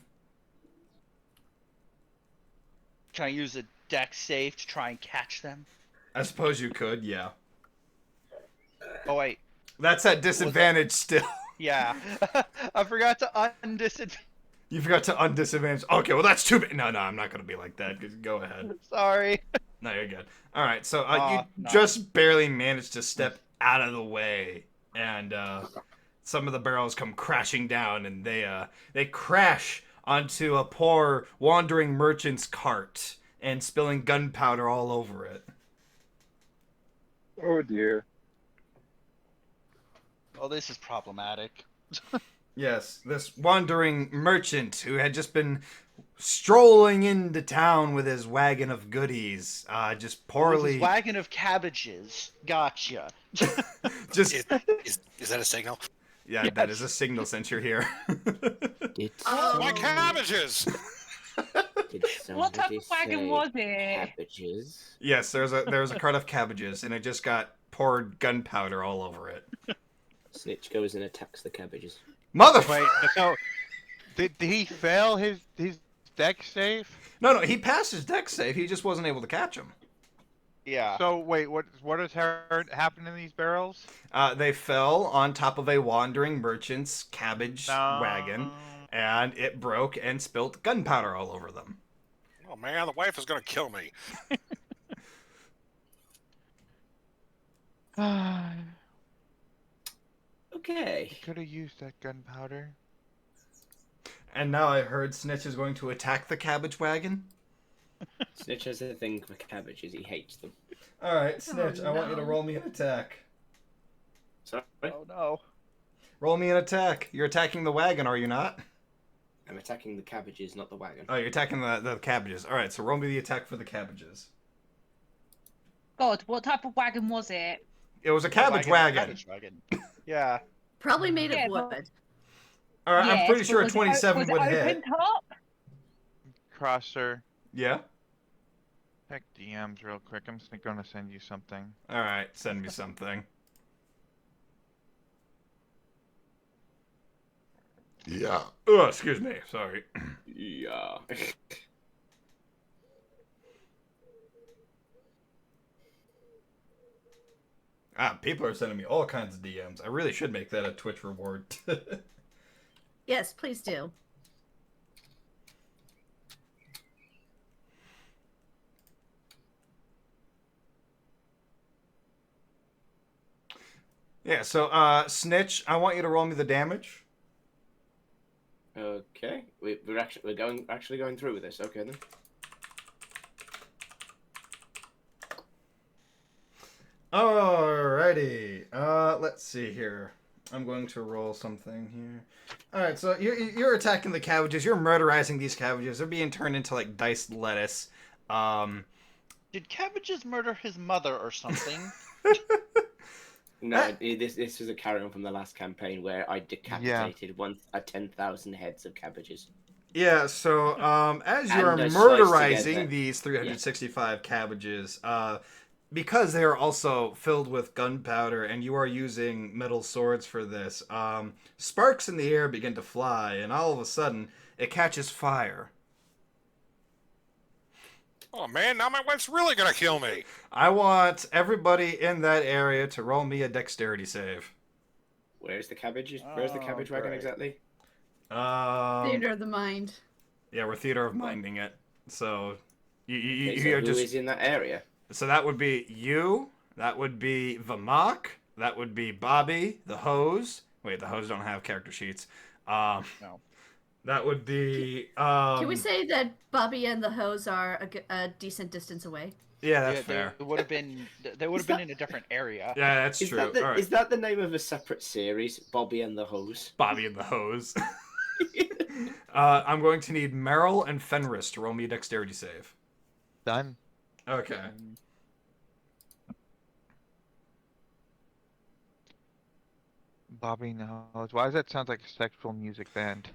Can I use a deck save to try and catch them? I suppose you could, yeah. Oh wait. That's at disadvantage still. Yeah. I forgot to undisadvantage. You forgot to undisadvantage. Okay, well that's too bad. No, I'm not gonna be like that. Just go ahead. Sorry. No, you're good. All right, so you No. just barely managed to step out of the way, and some of the barrels come crashing down, and they crash onto a poor wandering merchant's cart and spilling gunpowder all over it. Oh dear. Oh, this is problematic. Yes, this wandering merchant who had just been strolling into town with his wagon of goodies, just With poorly. his wagon of cabbages. Gotcha. Just Is that a signal? yeah, Yes. that is a signal since you're here. Oh, my cabbages! What type of wagon was it? Cabbages. Yes, there was a cart of cabbages, and it just got poured gunpowder all over it. Snitch goes and attacks the cabbages. Mother. Wait, so did he fail his deck save? No, he passed his deck save. He just wasn't able to catch him. Yeah. So wait, what has happened in these barrels? They fell on top of a wandering merchant's cabbage wagon, and it broke and spilt gunpowder all over them. Oh man, the wife is gonna kill me. Okay. Could have used that gunpowder. And now I heard Snitch is going to attack the cabbage wagon. Snitch has a thing for cabbages. He hates them. All right, Snitch, I want you to no. roll me an attack. Sorry? Oh no. Roll me an attack. You're attacking the wagon, are you not? I'm attacking the cabbages, not the wagon. Oh, you're attacking the cabbages. All right, so roll me the attack for the cabbages. God, what type of wagon was it? It was a cabbage wagon. Cabbage wagon. Yeah. Probably made Yeah, of but- wood. All right, I'm Yes, pretty but sure a was it 27 was would it hit. open top? Crosser, Yeah? check DMs real quick. I'm just gonna send you something. All right, send me something. Yeah. Oh, excuse me. Sorry. Yeah. People are sending me all kinds of DMs. I really should make that a Twitch reward. Yes, please do. Yeah, so, Snitch, I want you to roll me the damage. Okay. We're actually going through with this. Okay then. Alrighty. Let's see here. I'm going to roll something here. All right, so you're attacking the cabbages. You're murderizing these cabbages. They're being turned into like diced lettuce. Um, Did Cabbages murder his mother or something? No, this was a carry on from the last campaign where I decapitated 10,000 heads of cabbages. Yeah, so as you're And I sliced murderizing together. these 365 cabbages, because they are also filled with gunpowder and you are using metal swords for this, sparks in the air begin to fly, and all of a sudden, it catches fire. Oh man, now my wife's really gonna kill me. I want everybody in that area to roll me a dexterity save. Where's the cabbages? Where's the cabbage wagon exactly? Theater of the mind. Yeah, we're theater of minding it. So, Okay, so you're who just is in that area? So that would be you. That would be Vamak. That would be Bobby, the hose. Wait, the hose don't have character sheets. No. That would be. Can we say that Bobby and the hose are a decent distance away? Yeah, that's fair. They would have been. They would have been in a different area. Yeah, that's Is true. that the, All right. is that the name of a separate series? Bobby and the Hose? Bobby and the hose. I'm going to need Meryl and Fenris to roll me a dexterity save. Done. Okay. Bobby knows. Why does that sound like a sexual music band?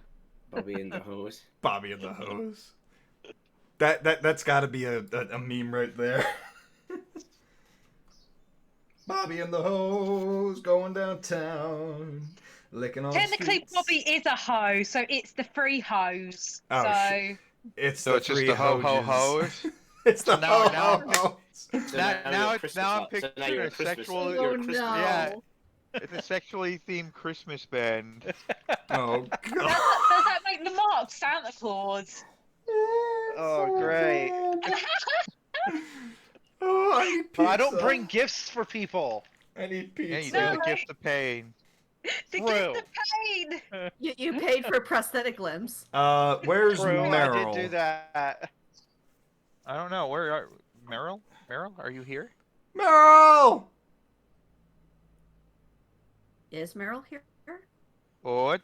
Bobby and the Hose. Bobby and the hose. That's got to be a meme right there. Bobby and the hose going downtown, licking all Technically, the streets. Bobby is a hoe, so it's the free hose. Oh, so It's So the it's just three the ho ho hoses. hos. It's the now- ho now- ho hos. So Now you're Christmas I'm lights. So now picturing you're a Christmas. sexual. You're a Oh, Christmas no. light. Yeah, it's a sexually themed Christmas band. Oh does god. that make the mark Santa Claus? Oh, great. Oh, I need pizza. But I don't bring gifts for people. I need Yeah, you pizza. do the gift of pain. The True. gift of pain. You paid for prosthetic limbs. Where's True, Meryl? I did do that. I don't know. Where are Meryl? Meryl, are you here? Meryl! Is Meryl here? What?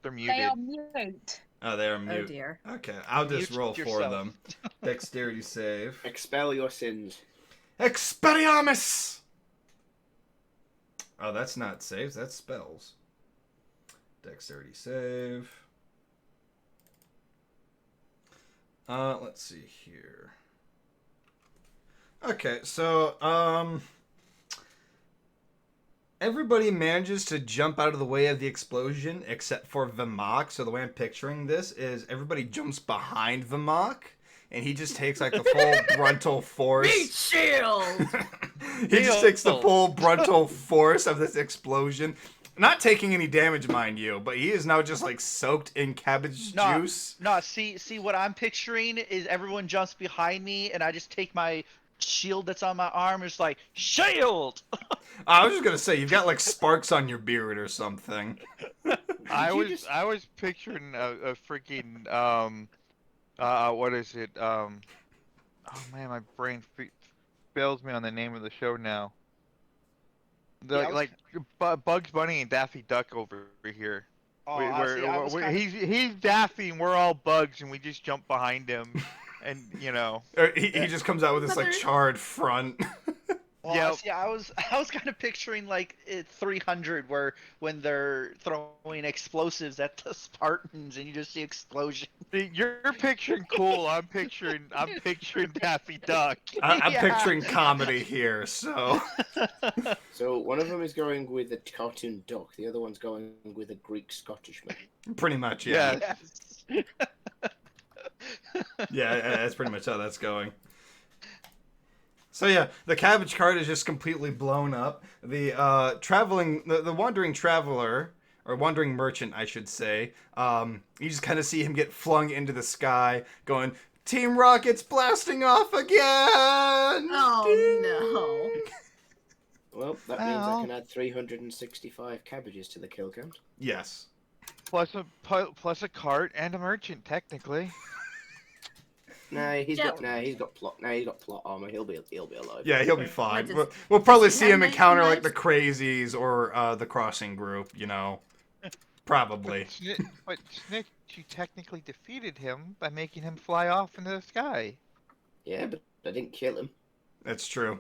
They're muted. They are mute. Oh, they're Oh mute. dear. Okay, I'll just Mute roll for yourself. them. Dexterity save. Expel your sins. Expelliarmus! Oh, that's not saves, that's spells. Dexterity save. Let's see here. Okay, so, everybody manages to jump out of the way of the explosion except for Vimok. So the way I'm picturing this is everybody jumps behind Vimok, and he just takes like the full frontal force. Meat shield! He just takes the full frontal force of this explosion. Not taking any damage, mind you, but he is now just like soaked in cabbage juice. No, see what I'm picturing is everyone jumps behind me, and I just take my shield that's on my arm, and it's like shield. I was just gonna say you've got like sparks on your beard or something. I was picturing a freaking what is it oh man, my brain fails me on the name of the show now. Yeah, Like Bugs Bunny and Daffy Duck over here. Oh, I was kinda- He's Daffy and we're all bugs and we just jump behind him, and you know. Or he just comes out with this like Mother- charred front. Well, Yep. see, I was kind of picturing like 300, where when they're throwing explosives at the Spartans, and you just see explosion. See, you're picturing cool. I'm picturing Daffy Duck. I'm Yeah. picturing comedy here, so. So one of them is going with a cartoon duck. The other one's going with a Greek Scottishman. Pretty much, yeah. Yes. Yeah, that's pretty much how that's going. So yeah, the cabbage cart is just completely blown up. The the wandering traveler, or wandering merchant, I should say, you just kind of see him get flung into the sky, going, "Team Rocket's blasting off again!" Oh Well, that means I can add 365 cabbages to the kill count. Yes. Plus a cart and a merchant, technically. He's got plot. Nah, he's got plot armor. He'll be alive. Yeah, he'll be fine. What We'll probably does he see have him 19 encounter like the lives? crazies or the crossing group. You know, probably. But Snitch, you technically defeated him by making him fly off into the sky. Yeah, but I didn't kill him. That's true.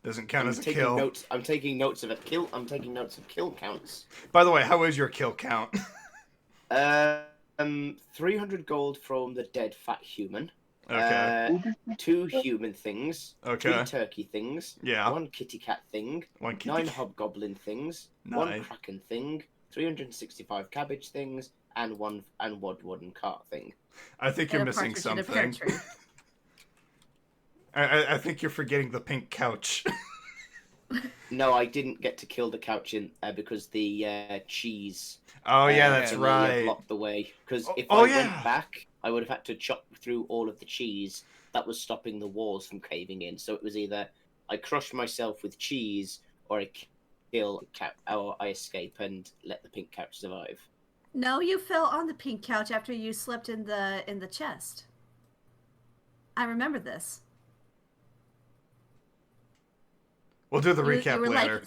Doesn't count I'm as a taking kill. notes. I'm taking notes of a kill. I'm taking notes of kill counts. By the way, how is your kill count? 300 gold from the dead fat human. Okay. 2 human things. Okay. 3 turkey things. Yeah. 1 kitty cat thing. 1 kitty 9 cat. hobgoblin things. Nice. 1 kraken thing. 365 cabbage things, and 1 wooden cart thing. I think you're And a missing partridge in a pear something. tree. I think you're forgetting the pink couch. No, I didn't get to kill the couch in because the cheese. Oh yeah, that's thingy right. blocked the way. Because if Oh, I yeah. went back, I would have had to chop through all of the cheese that was stopping the walls from caving in. So it was either I crush myself with cheese, or I kill or I escape and let the pink couch survive. No, you fell on the pink couch after you slept in the chest. I remember this. We'll do the You recap were later.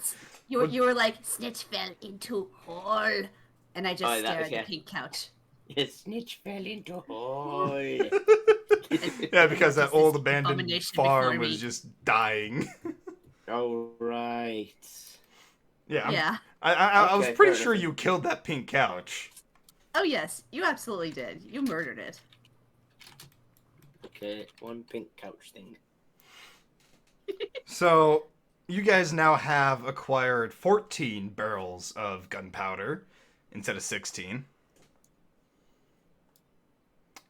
like, you were like, Snitch fell into hole, and I just Oh, that stared was- at yeah. the pink couch. Yes, Snitch fell into a hole. Yeah, because that This old is abandoned abomination farm before was me. just dying. Oh, right. Yeah. Yeah. I was Okay, pretty fair sure enough. you killed that pink couch. Oh yes, you absolutely did. You murdered it. Okay, 1 pink couch thing. So, you guys now have acquired 14 barrels of gunpowder instead of 16.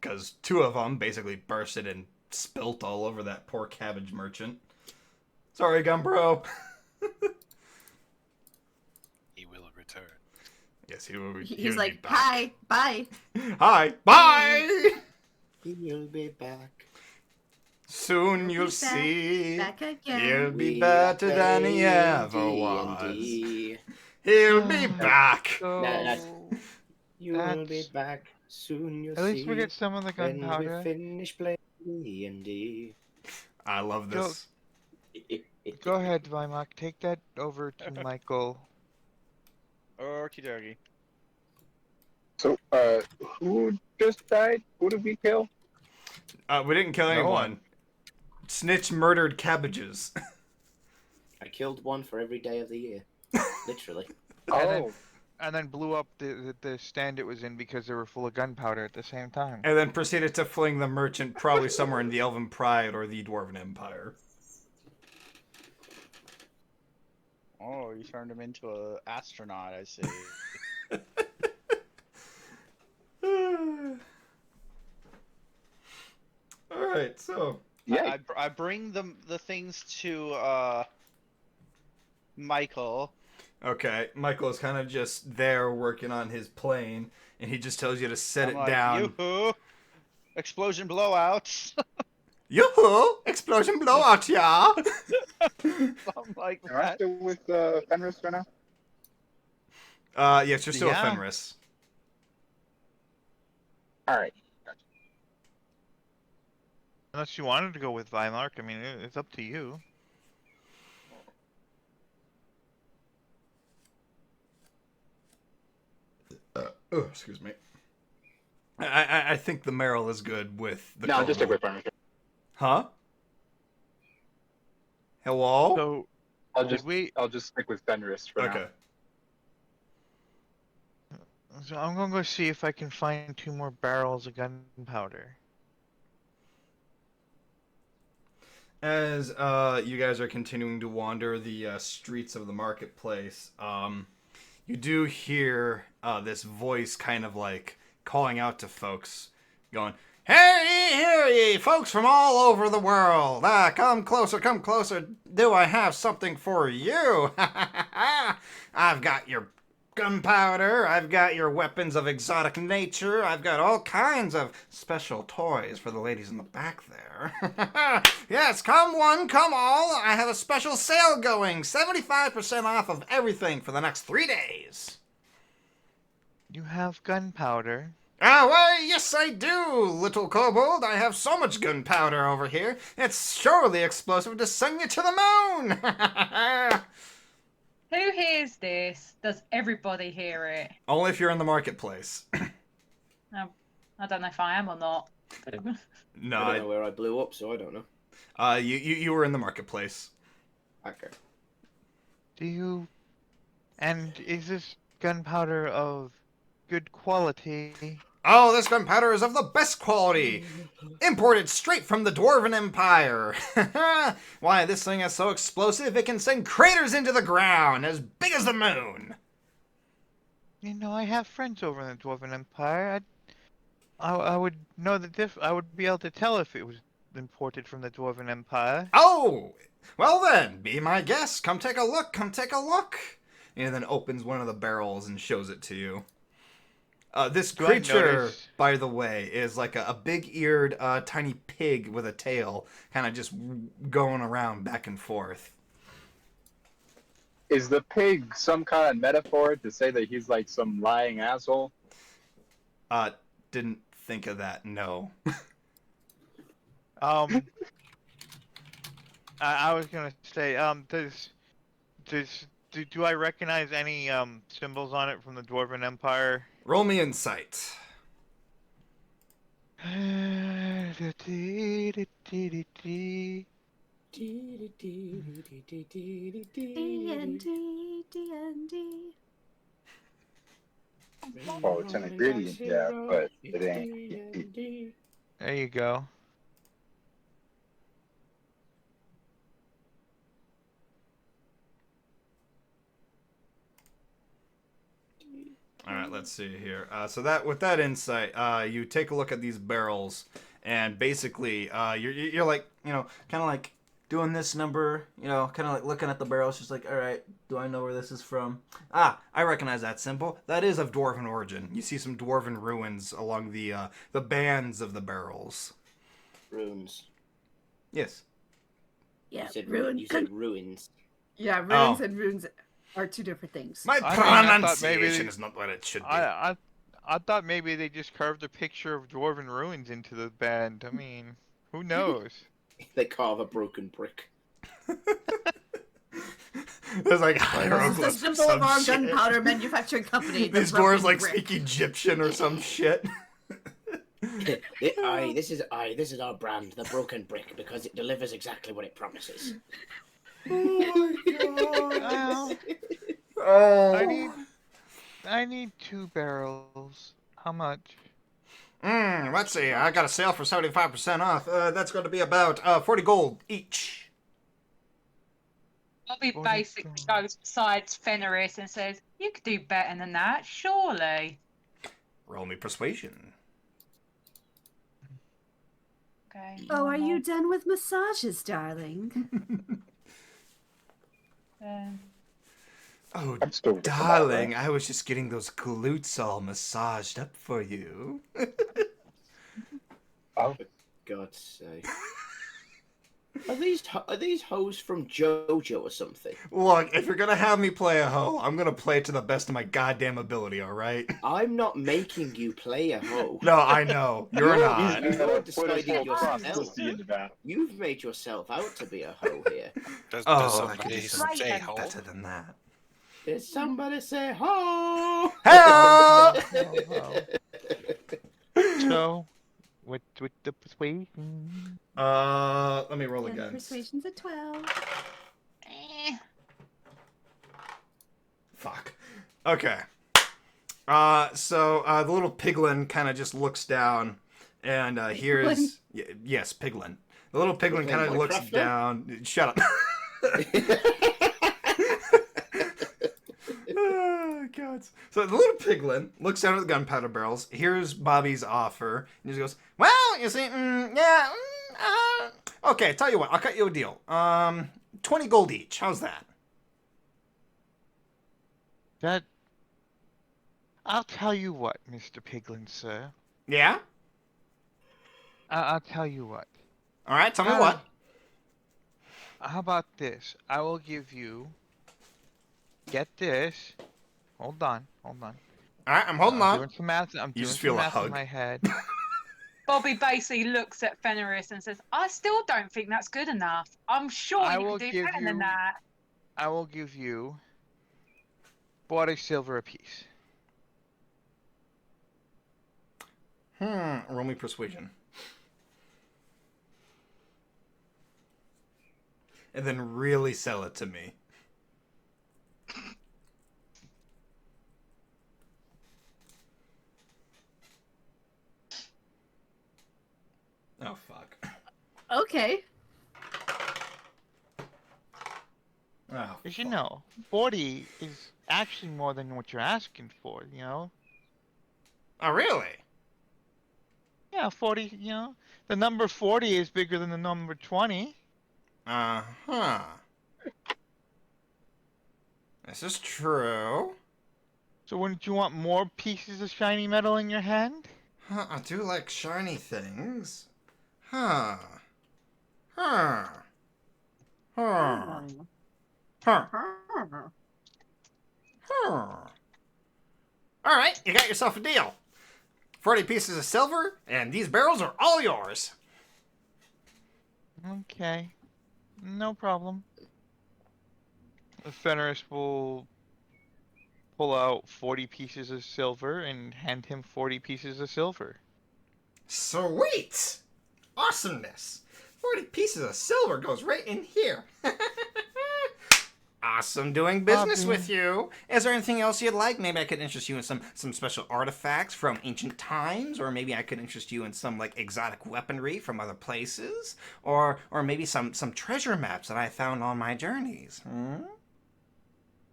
Because 2 of them basically bursted and spilt all over that poor cabbage merchant. Sorry, gun bro. He will return. Yes, he will. He's be like, back. hi, bye. Hi, bye. He'll be back. Soon He'll you'll be see. back again. He'll be We better than he play ever was. D&D. He'll be back. So You will be That's- back. Soon you'll at least see. we get some of the When gunpowder. we finish playing D&D. I love Go- this. Go ahead, Vimok. Take that over to Michael. Okie dokie. So, who just died? Who did we kill? We didn't kill No anyone. one. Snitch murdered cabbages. I killed 1 for every day of the year. Literally. Oh, And then blew up the stand it was in because they were full of gunpowder at the same time. And then proceeded to fling the merchant probably somewhere in the Elven Pride or the Dwarven Empire. Oh, you turned him into an astronaut, I see. Alright, so. yeah. I bring the things to Michael. Okay, Michael is kind of just there working on his plane, and he just tells you to set I'm it like, down. Yoo-hoo! Explosion blowouts. Yoo-hoo! Explosion blowout, yeah! Something like Am I that. still with Fenris right now? Yes, you're still Yeah. a Fenris. All right. Unless you wanted to go with Vimok, I mean, it's up to you. Oh, excuse me. I think the Merrill is good with the No, just stick Cobalt. with Fenris. Huh? Hello? So, I'll just stick with Fenris for Okay. so I'm gonna go see if I can find 2 more barrels of gunpowder. As you guys are continuing to wander the streets of the marketplace, you do hear this voice kind of like calling out to folks, going, hear ye, folks from all over the world. Come closer, come closer. Do I have something for you? I've got your gunpowder. I've got your weapons of exotic nature. I've got all kinds of special toys for the ladies in the back there. Yes, come one, come all. I have a special sale going. 75% off of everything for the next 3 days. You have gunpowder. Ah, why, yes, I do, little kobold. I have so much gunpowder over here. It's surely explosive to send you to the moon. Who hears this? Does everybody hear it? Only if you're in the marketplace. I don't know if I am or not. No, I don't know where I blew up, so I don't know. You were in the marketplace. Okay. And is this gunpowder of good quality? Oh, this gunpowder is of the best quality! Imported straight from the Dwarven Empire! Why, this thing is so explosive it can send craters into the ground as big as the moon! You know, I have friends over in the Dwarven Empire. I would know I would be able to tell if it was imported from the Dwarven Empire. Oh! Well then, be my guest. Come take a look, come take a look! And then opens one of the barrels and shows it to you. This Do I creature, notice- by the way, is like a big-eared, tiny pig with a tail, kind of just going around back and forth. Is the pig some kind of metaphor to say that he's like some lying asshole? Didn't think of that, no. I was gonna say, do I recognize any symbols on it from the Dwarven Empire? Roll me insight. D&D, D&D. Oh, it's an ingredient, yeah, but it ain't. There you go. All right, let's see here. So that with that insight, you take a look at these barrels, and basically, you're like, kind of like doing this number, kind of like looking at the barrels, just like, all right, do I know where this is from? Ah, I recognize that symbol. That is of dwarven origin. You see some dwarven ruins along the bands of the barrels. Runes. Yes. Yeah, You said ruins. Yeah, ruins Oh. and runes are two different things. My I thought maybe pronunciation is not what it should be. I thought maybe they just carved a picture of dwarven ruins into the band. I mean, who knows? They carve a broken brick. There's like This is the hieroglyphs or symbol of some our shit. gunpowder manufacturing company. the These Broken dwarves like Brick. speak Egyptian or some shit. This is our brand, the broken brick, because it delivers exactly what it promises. Oh my Well, Oh. I need 2 barrels. How much? Let's see. I got a sale for 75% off. That's going to be about 40 gold each. Bobby What is basically goes besides Fenris and says, "You could do better than that, surely." Roll me persuasion. Okay. Oh, are you done with massages, darling? Oh, I'm still working on darling, that. I was just getting those glutes all massaged up for you. Oh, God's sake. Are these hoes from JoJo or something? Look, if you're going to have me play a hoe, I'm going to play it to the best of my goddamn ability, all right? I'm not making you play a hoe. No, I know. You're not. You're deciding cross yourself. pussy into that. You've made yourself out to be a hoe here. Does Oh, I could somebody do something say ho? better than that. Did somebody say ho? Hell! So, with the persuasion. Let me roll And again. persuasion's a 12. Fuck. Okay. So the little piglin kind of just looks down and hears. Yes, piglin. The little piglin kind of looks Minecraft down. Shut up. Oh, God. So the little piglin looks down at the gunpowder barrels, hears Bobby's offer, and just goes, "Well, you see, okay, tell you what, I'll cut you a deal. 20 gold each. How's that?" I'll tell you what, Mr. Piglin, sir. Yeah? I'll tell you what. All right, tell me what. How about this? I will give you. Get this. Hold on. All right, I'm holding on. Doing some math. I'm You doing just some feel a math in hug. my head. Bobby basically looks at Fenris and says, I still don't think that's good enough. I'm sure I you will can do give better than you- that. I will give you 40 silver apiece. Roll me persuasion. And then really sell it to me. Oh, fuck. Okay. Oh, As you know, 40 is actually more than what you're asking for, you know? Oh, really? Yeah, 40, you know? The number 40 is bigger than the number 20. Uh-huh. This is true. So wouldn't you want more pieces of shiny metal in your hand? Huh, I do like shiny things. Huh. Huh. Huh. Huh. Huh. All right, you got yourself a deal. 40 pieces of silver, and these barrels are all yours. Okay. No problem. Fenris will pull out 40 pieces of silver and hand him 40 pieces of silver. Sweet! Awesomeness! 40 pieces of silver goes right in here. Awesome doing business Bobby. with you. Is there anything else you'd like? Maybe I could interest you in some special artifacts from ancient times, or maybe I could interest you in some like exotic weaponry from other places, or maybe some treasure maps that I found on my journeys.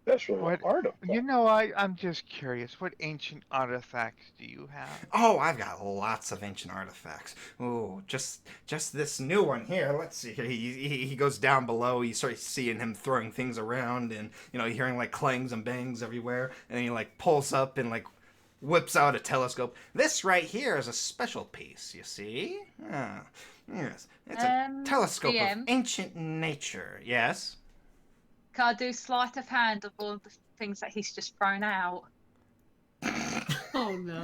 Special What? artifact. You know, I'm just curious. What ancient artifacts do you have? Oh, I've got lots of ancient artifacts. Oh, just this new one here. Let's see. He goes down below. You start seeing him throwing things around, and you're hearing like clangs and bangs everywhere. And then he like pulls up and like whips out a telescope. This right here is a special piece. You see? Ah, yes, it's a telescope of DM, ancient nature. Yes. can I do sleight of hand of all the things that he's just thrown out? Oh no.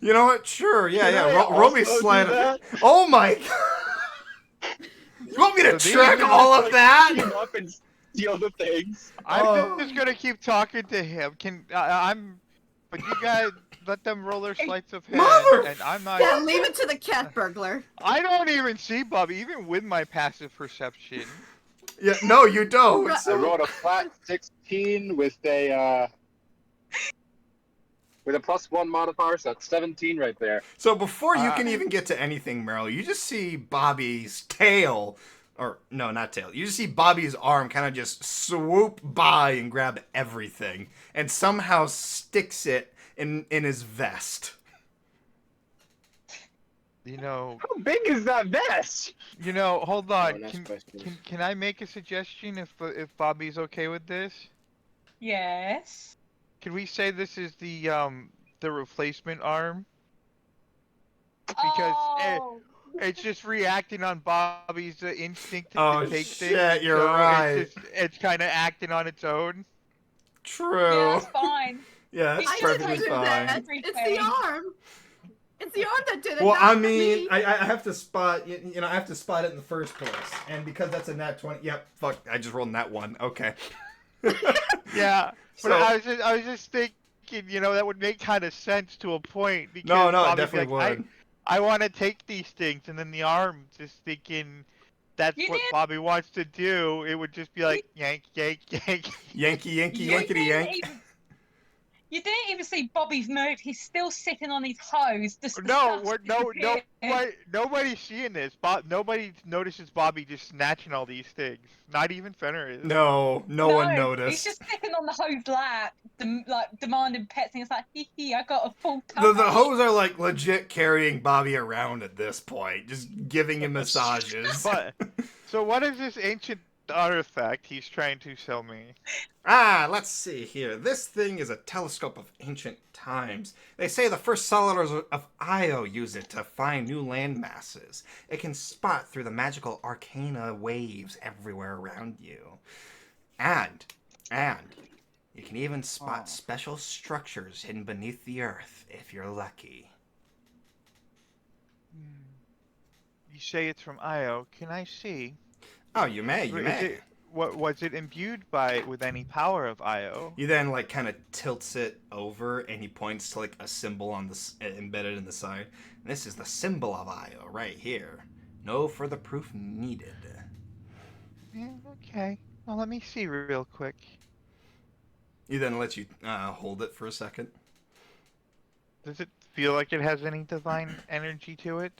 You know what? Sure. Yeah, Can yeah. I Roll me also do slide. that? Oh my god. You want me to So these track are all of Like, that? team up and steal the things. I'm Oh. just gonna keep talking to him. But you guys let them roll their sleights of hand, Mother- and I'm not. Yeah, leave it to the cat burglar. I don't even see Bobby, even with my passive perception. Yeah, no, you don't. Right. I So, rolled a flat 16 with a +1 modifier, so that's 17 right there. so before you can even get to anything, Meryl, you just see Bobby's tail, or no, not tail. You just see Bobby's arm kind of just swoop by and grab everything, and somehow sticks it in his vest. You know, How big is that vest? hold on. nice question. Can I make a suggestion if Bobby's okay with this? Yes. Can we say this is the replacement arm? Because Oh, it's just reacting on Bobby's instinct to Oh, take shit, things. you're so right. It's kind of acting on its own. True. yeah, that's fine. Yeah, that's I I didn't perfectly didn't do fine. that. It's the arm. It's the arm that did it. Well, not I me. mean, I have to spot, I have to spot it in the first place, and because that's a nat 20. Yep, fuck, I just rolled nat 1. Okay. Yeah, but So- I was just thinking, that would make kind of sense to a point. Because No, it Bobby'd be definitely like, would. I want to take these things, and then the arm just thinking that's You what did- Bobby wants to do. It would just be like yank, yank, yank. Yankee, yankee, You yankety didn't yank. You didn't even see Bobby's move. He's still sitting on his hose. No, nobody's seeing this. Nobody notices Bobby just snatching all these things. Not even Fenris. No one noticed. He's just sitting on the hose lap, demanding pets, and it's like, hee hee, I got a full The tummy. hoes are like legit carrying Bobby around at this point, just giving him massages. But so what is this ancient artifact he's trying to sell me? Let's see here. This thing is a telescope of ancient times. They say the first settlers of Io used it to find new land masses. It can spot through the magical arcana waves everywhere around you. And You can even spot Oh. special structures hidden beneath the earth if you're lucky. You say it's from Io. Can I see? Oh, you may, you Is may. it what was it imbued by with any power of Io? He then like kind of tilts it over and he points to like a symbol on this embedded in the side. This is the symbol of Io right here. No further proof needed. Yeah, okay. Well, let me see real quick. He then lets you hold it for a second. Does it feel like it has any divine energy to it?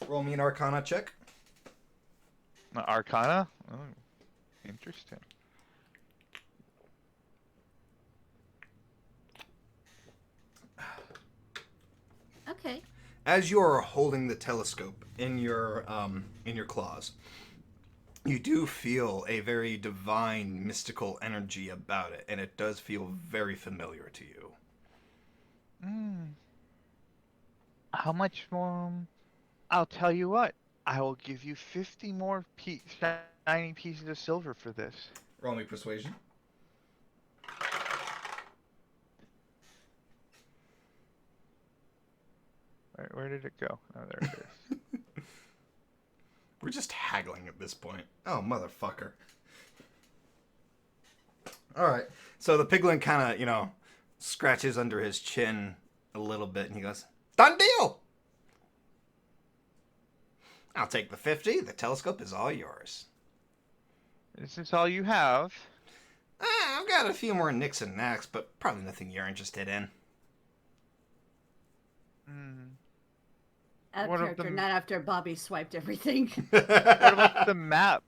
Roll me an Arcana check. Arcana? Oh, interesting. Okay. As you're holding the telescope in your claws, you do feel a very divine, mystical energy about it, and it does feel very familiar to you. How much more? I'll tell you what. I will give you 50 more shiny pieces of silver for this. Roll me persuasion. Where did it go? Oh, there it is. We're just haggling at this point. Oh, motherfucker. Alright, so the piglin kind of, scratches under his chin a little bit, and he goes, "Done deal! I'll take the 50. The telescope is all yours." Is this all you have? I've got a few more nicks and knacks, but probably nothing you're interested in. Out of What of character, the- not after Bobby swiped everything. What about the map?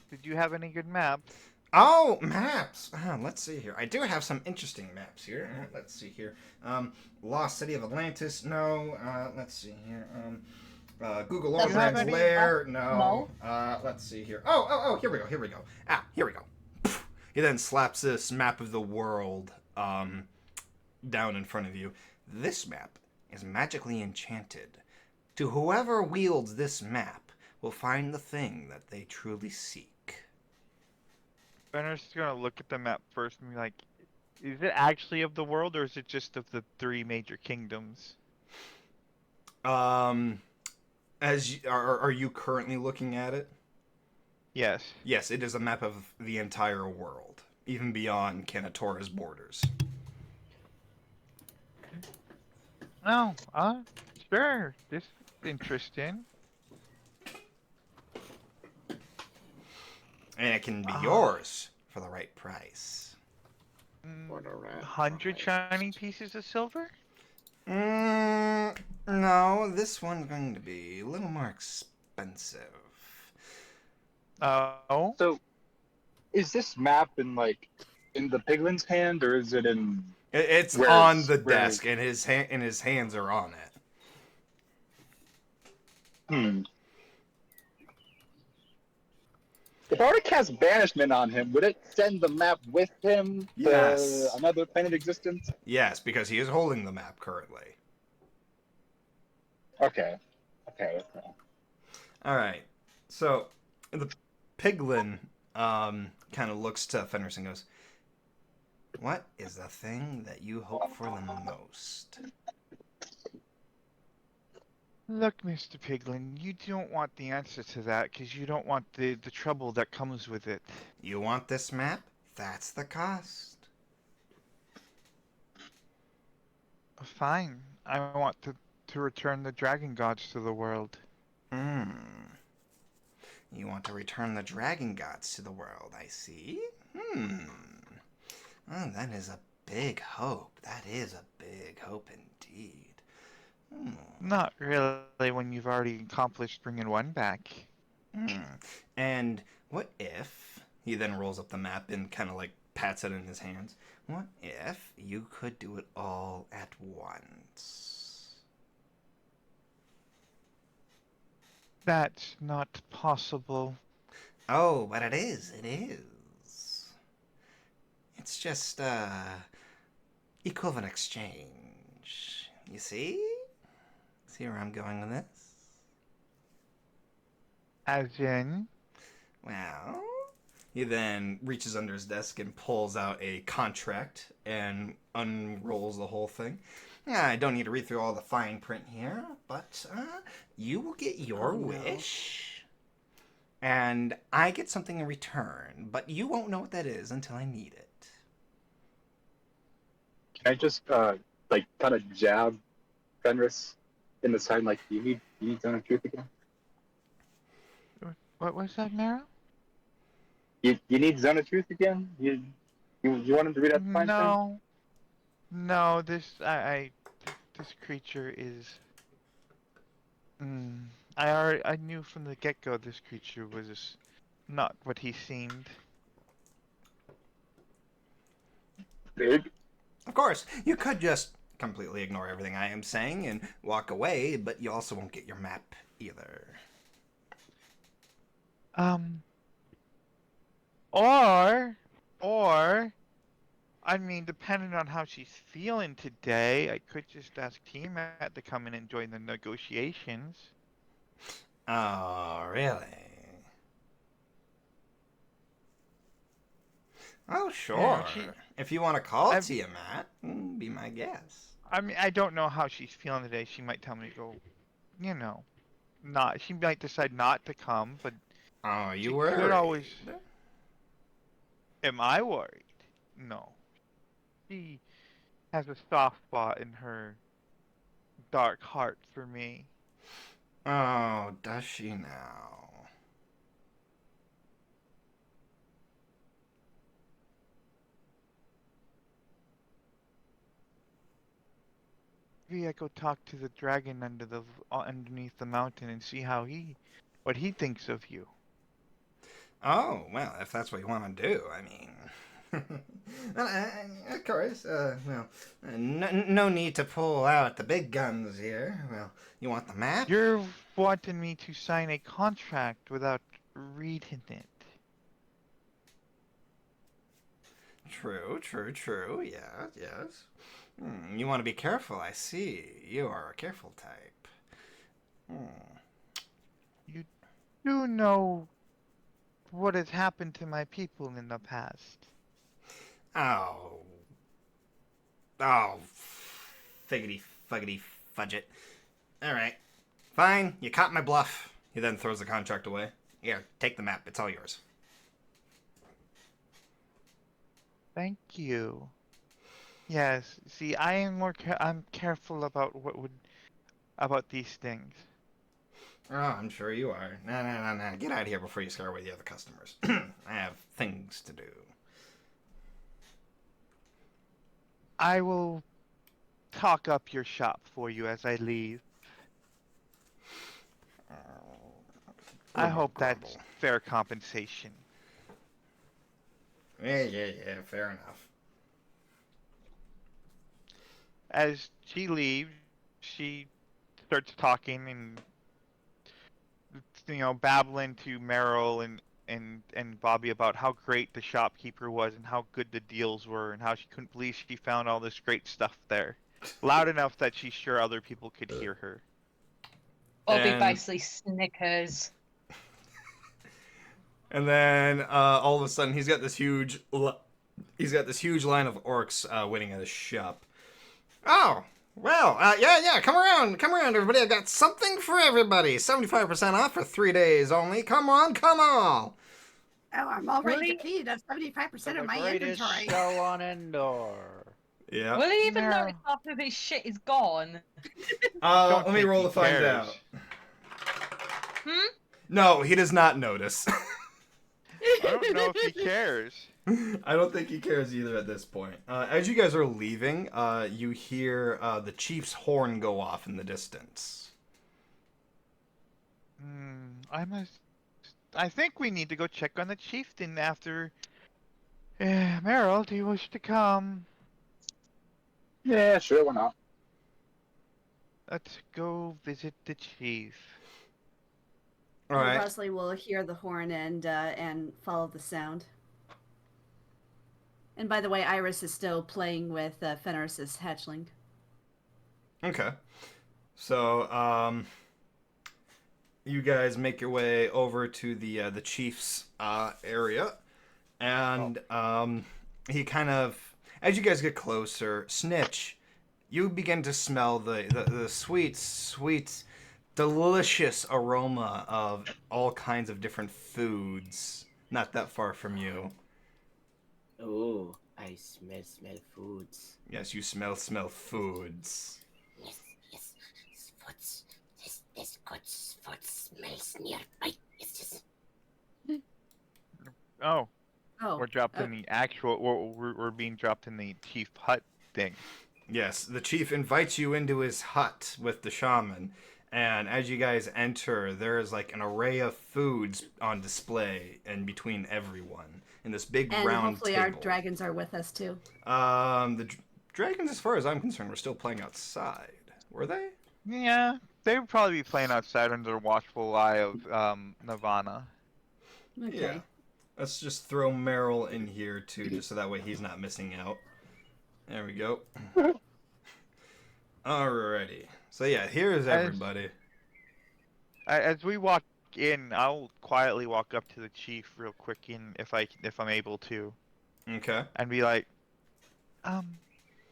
Did you have any good maps? Oh, maps. Let's see here. I do have some interesting maps here. Let's see here. Lost City of Atlantis. No. Let's see here. Google Does it have Orbrand's any Lair. No. mole? Let's see here. Oh, here we go. Here we go. Here we go. He then slaps this map of the world down in front of you. This map is magically enchanted. To whoever wields this map will find the thing that they truly seek. Benner's gonna look at the map first and be like, is it actually of the world or is it just of the 3 major kingdoms? Are you currently looking at it? Yes. Yes, it is a map of the entire world, even beyond Kanatorra's borders. Oh, sure. This is interesting. And it can be yours for the right price. 100 shiny pieces of silver? No, this one's going to be a little more expensive. Oh? So, is this map in the piglin's hand, or is it in? It's Where on is- the where desk, and his hands are on it. If I were to cast banishment on him, would it send the map with him to Yes. another plane of existence? Yes, because he is holding the map currently. Okay. All right. So the piglin kind of looks to Fenris and goes, "What is the thing that you hope for the most?" Look, Mr. Piglin, you don't want the answer to that because you don't want the trouble that comes with it. You want this map? That's the cost. Fine. I want to return the dragon gods to the world. You want to return the dragon gods to the world, I see. Oh, that is a big hope. That is a big hope indeed. Not really when you've already accomplished bringing one back. And what if, he then rolls up the map and kind of pats it in his hands, what if you could do it all at once? That's not possible. Oh, but it is. It's just, equivalent exchange. You see? See where I'm going with this? As in? Well, He then reaches under his desk and pulls out a contract and unrolls the whole thing. I don't need to read through all the fine print here, but you will get your wish. And I get something in return, but you won't know what that is until I need it. Can I just like kind of jab Fenris in the side, like, you need Zone of Truth again? What was that, Meryl? You need Zone of Truth again? You want him to read out the fine print? No. No, this creature is. I knew from the get-go this creature was not what he seemed. Big? Of course, you could just completely ignore everything I am saying and walk away, but you also won't get your map either. Or, I mean, depending on how she's feeling today, I could just ask T-Mat to come in and join the negotiations. Oh, really? Oh, sure. Yeah, if you want to call Tiamat, be my guest. I mean, I don't know how she's feeling today. She might tell me to go, not. She might decide not to come, but. Oh, you worried? Could always. Am I worried? No. She has a soft spot in her dark heart for me. Oh, does she now? Maybe I go talk to the dragon underneath the mountain and see what he thinks of you. Oh, well, if that's what you want to do, I mean... of course, no need to pull out the big guns here. Well, you want the map? You're wanting me to sign a contract without reading it. True. Yes. You want to be careful, I see. You are a careful type. You do know what has happened to my people in the past. Oh, figgity fudge it. All right, fine. You caught my bluff. He then throws the contract away. Here, take the map. It's all yours. Thank you. Yes. See, I'm careful about about these things. Oh, I'm sure you are. No. Get out of here before you scare away the other customers. I have things to do. I will talk up your shop for you as I leave. I hope that's fair compensation. Yeah, fair enough. As she leaves, she starts talking and babbling to Meryl and Bobby about how great the shopkeeper was and how good the deals were and how she couldn't believe she found all this great stuff there. Loud enough that she's sure other people could hear her. Bobby basically snickers. And then all of a sudden he's got this huge line of orcs waiting at his shop. Oh, well, yeah, come around, everybody. I've got something for everybody. 75% off for 3 days only. Come on. Oh, I'm already depleted of 75% of my inventory. Show on Endor. Yeah. Will he even notice after this shit is gone? Let me roll to find out. No, he does not notice. I don't know if he cares. I don't think he cares either at this point. As you guys are leaving, you hear the chief's horn go off in the distance. I think we need to go check on the chieftain after. Meryl, do you wish to come? Yeah, sure, why not? Let's go visit the chief. All right. Wesley will hear the horn and follow the sound. And by the way, Iris is still playing with Fenris's hatchling. Okay. So, you guys make your way over to the chief's area, And he kind of, as you guys get closer, Snitch, you begin to smell the sweet, sweet, delicious aroma of all kinds of different foods not that far from you. Oh, I smell foods. Yes, you smell foods. Yes, yes. Foods. This good food smells nearby. It's just. Oh, Oh. we're dropped in the actual. We're being dropped in the chief hut thing. Yes, the chief invites you into his hut with the shaman, and as you guys enter, there is like an array of foods on display in between everyone in this big And round hopefully table. our dragons are with us too. The dragons, as far as I'm concerned, were still playing outside. Were they? Yeah, they would probably be playing outside under the watchful eye of Nirvana. Okay. Yeah. Let's just throw Meryl in here too, just so that way he's not missing out. There we go. Alrighty. So yeah, here's everybody. As we walk in, I'll quietly walk up to the chief real quick, if I'm able to. Okay. And be like,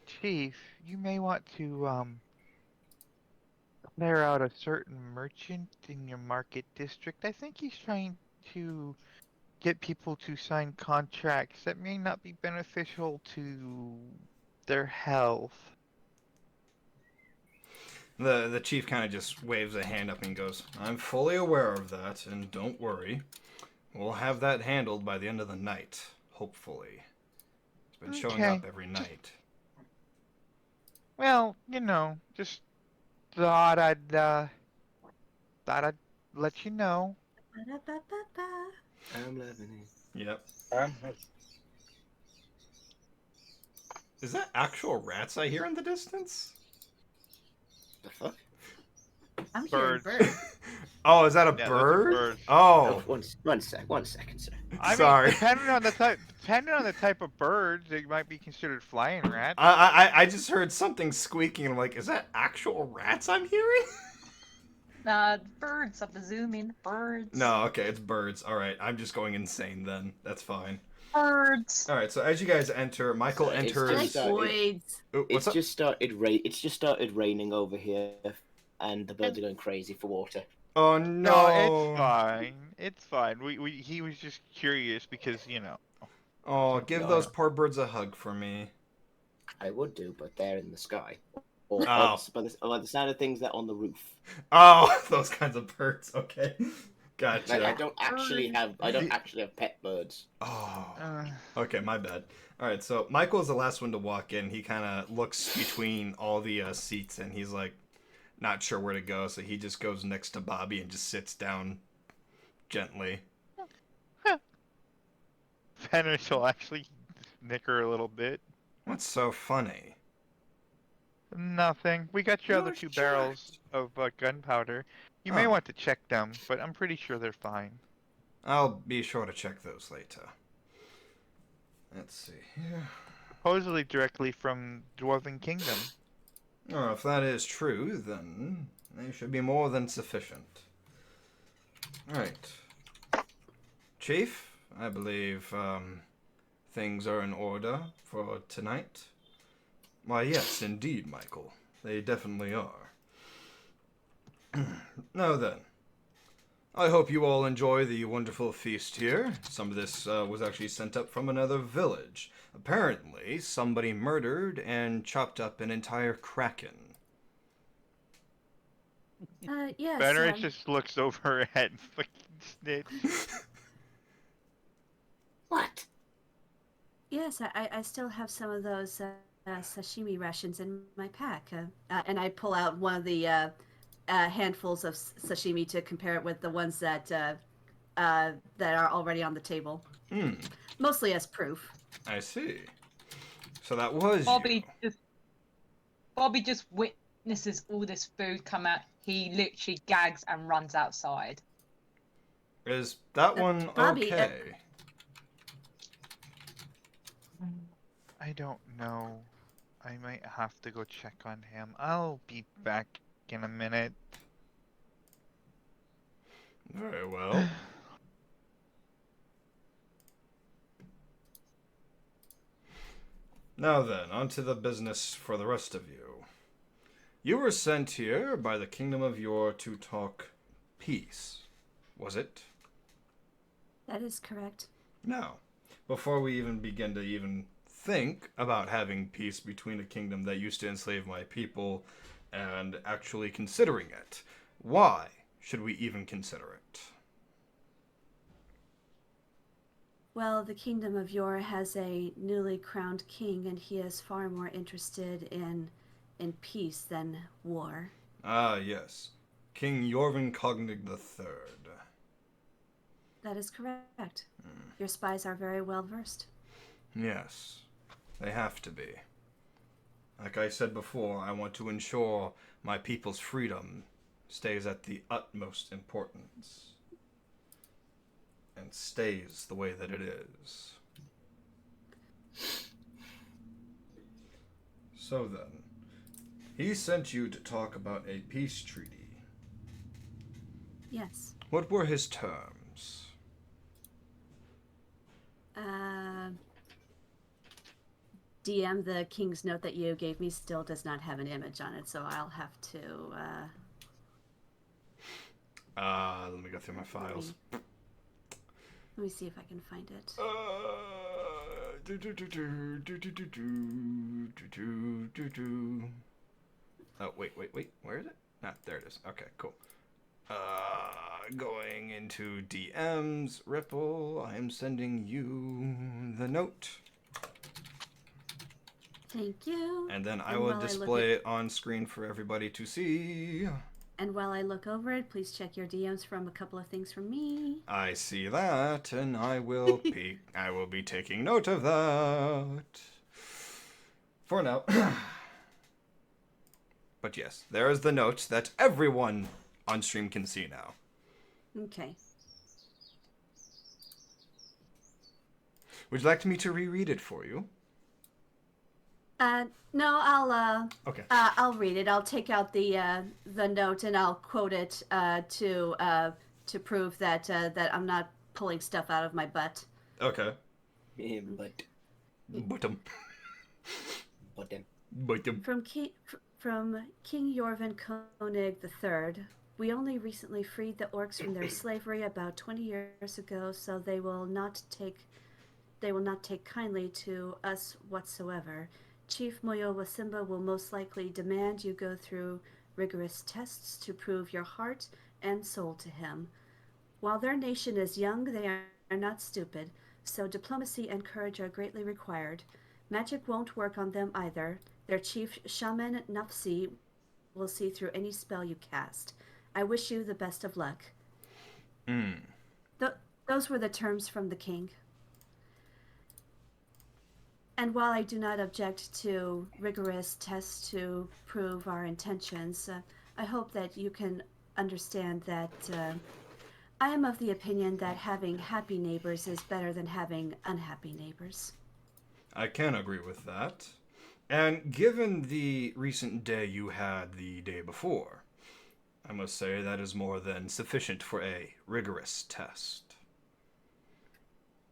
Chief, you may want to clear out a certain merchant in your market district. I think he's trying to get people to sign contracts that may not be beneficial to their health. The chief kind of just waves a hand up and goes, I'm fully aware of that, and don't worry. We'll have that handled by the end of the night, hopefully. It's been showing up every night. Well, just thought I'd let you know. I'm loving it. Yep. Is that actual rats I hear in the distance? The fuck? I'm hearing birds. Oh, is that a Yeah, bird? Those are birds. Oh. One second, sir. Sorry. Mean, depending on the type of birds, they might be considered flying rats. I just heard something squeaking. I'm like, is that actual rats I'm hearing? Birds. I have to zoom in. Birds. No, okay, it's birds. All right, I'm just going insane then. That's fine. Birds. All right, so as you guys enter, Michael enters. It's just started raining over here, and the birds are going crazy for water. Oh No, it's fine. It's fine. He was just curious because Oh, give those poor birds a hug for me. I would do, but they're in the sky. Or Oh. by the sound of things, they're on the roof. Oh, those kinds of birds. Okay, gotcha. Like, I don't actually have pet birds. Oh. Okay, my bad. All right, so Michael is the last one to walk in. He kind of looks between all the seats, and he's like, not sure where to go. So he just goes next to Bobby and just sits down gently. Fenris will actually snicker a little bit. What's so funny? Nothing. We got your other 2 barrels of gunpowder. You may want to check them, but I'm pretty sure they're fine. I'll be sure to check those later. Let's see here. Supposedly directly from Dwarven Kingdom. Oh, if that is true, then they should be more than sufficient. Alright. Chief, I believe things are in order for tonight. Why, yes, indeed, Michael. They definitely are. Now then, I hope you all enjoy the wonderful feast here. Some of this was actually sent up from another village. Apparently, somebody murdered and chopped up an entire kraken. Yes. Fenris just looks over at fucking Snitch. What? Yes, I still have some of those sashimi rations in my pack. And I pull out one of the handfuls of sashimi to compare it with the ones that are already on the table. Mostly as proof. I see. So that was Bobby just witnesses all this food come out. He literally gags and runs outside. Is that one Bobby, okay? I don't know. I might have to go check on him. I'll be back in a minute. Very well. Now then, on to the business for the rest of you. You were sent here by the Kingdom of Yor to talk peace, was it? That is correct. Now, before we even begin to even think about having peace between a kingdom that used to enslave my people and actually considering it, why should we even consider it? Well, the Kingdom of Yor has a newly crowned king, and he is far more interested in peace than war. Ah, yes. King Yorvin Cognig III. That is correct. Your spies are very well versed. Yes, they have to be. Like I said before, I want to ensure my people's freedom stays at the utmost importance and stays the way that it is. So then, he sent you to talk about a peace treaty. Yes. What were his terms? DM, the king's note that you gave me still does not have an image on it, so I'll have to, let me go through my files. let me see if I can find it. Oh, wait. Where is it? Ah, there it is. Okay, cool. Going into DMs, Ripple, I am sending you the note. Thank you. And then I will display it on screen for everybody to see. And while I look over it, please check your DMs from a couple of things from me. I see that, and I will I will be taking note of that. For now. But yes, there is the note that everyone on stream can see now. Okay. Would you like me to reread it for you? No, Okay. I'll read it. I'll take out the note and I'll quote it to prove that that I'm not pulling stuff out of my butt. Okay. But Bottom. From King Yorvin Koenig III, we only recently freed the orcs from their slavery about 20 years ago, so they will not take kindly to us whatsoever. Chief Moyo Wasimba will most likely demand you go through rigorous tests to prove your heart and soul to him. While their nation is young, they are not stupid, so diplomacy and courage are greatly required. Magic won't work on them either. Their chief, Shaman Nafsi, will see through any spell you cast. I wish you the best of luck. Those were the terms from the king. And while I do not object to rigorous tests to prove our intentions, I hope that you can understand that I am of the opinion that having happy neighbors is better than having unhappy neighbors. I can agree with that. And given the recent day you had the day before, I must say that is more than sufficient for a rigorous test.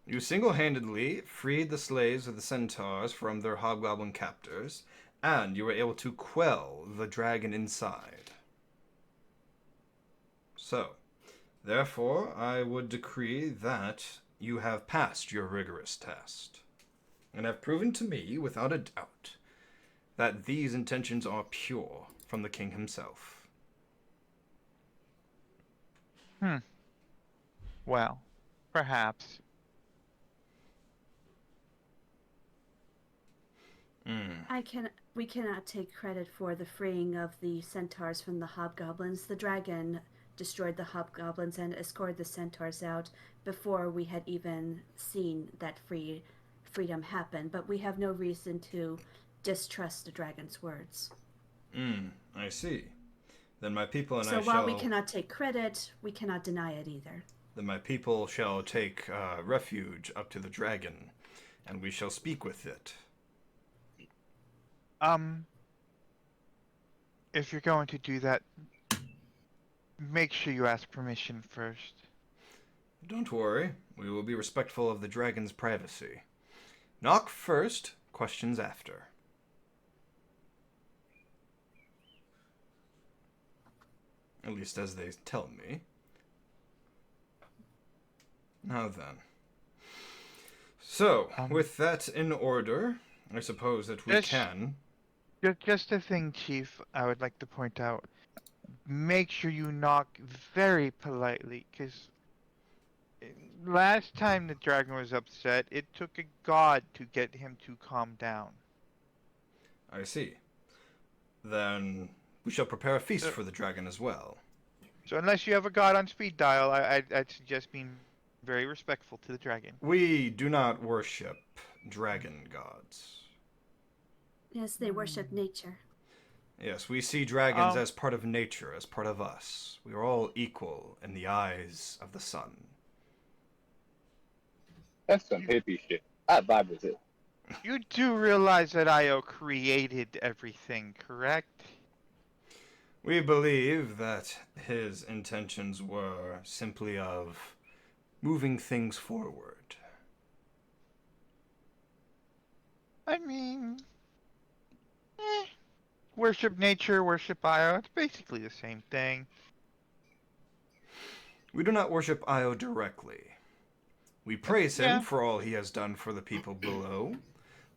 You single-handedly freed the slaves of the centaurs from their hobgoblin captors, and you were able to quell the dragon inside. So, therefore, I would decree that you have passed your rigorous test, and have proven to me, without a doubt, that these intentions are pure from the king himself. Well, perhaps. We cannot take credit for the freeing of the centaurs from the hobgoblins. The dragon destroyed the hobgoblins and escorted the centaurs out before we had even seen that freedom happen, but we have no reason to distrust the dragon's words. I see. Then my people and so while we cannot take credit, we cannot deny it either. Then my people shall take refuge up to the dragon, and we shall speak with it. If you're going to do that, make sure you ask permission first. Don't worry, we will be respectful of the dragon's privacy. Knock first, questions after. At least as they tell me. Now then. So, with that in order, I suppose that we can. Just a thing, Chief, I would like to point out. Make sure you knock very politely, because last time the dragon was upset, it took a god to get him to calm down. I see. Then we shall prepare a feast for the dragon as well. So unless you have a god on speed dial, I'd suggest being very respectful to the dragon. We do not worship dragon gods. Yes, they worship nature. Yes, we see dragons as part of nature, as part of us. We are all equal in the eyes of the sun. That's some hippie shit. I vibe with it. You do realize that Io created everything, correct? We believe that his intentions were simply of moving things forward. I mean, worship nature, worship Io. It's basically the same thing. We do not worship Io directly. We praise him for all he has done for the people below,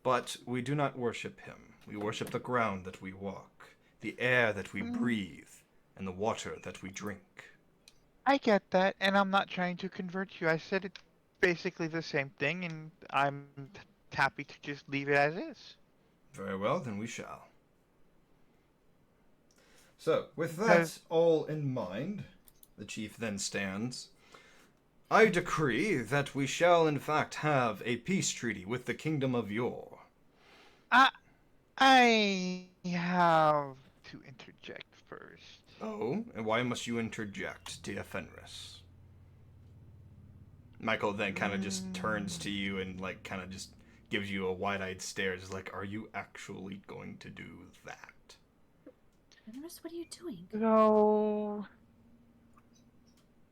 but we do not worship him. We worship the ground that we walk, the air that we breathe, and the water that we drink. I get that, and I'm not trying to convert you. I said it's basically the same thing, and I'm happy to just leave it as is. Very well, then we shall. So, with that all in mind, the chief then stands. I decree that we shall in fact have a peace treaty with the kingdom of Yor. I have to interject first. Oh, and why must you interject, dear Fenris? Michael then kind of just turns to you and like kind of just gives you a wide-eyed stare, just like, are you actually going to do that? Fenris, what are you doing? So,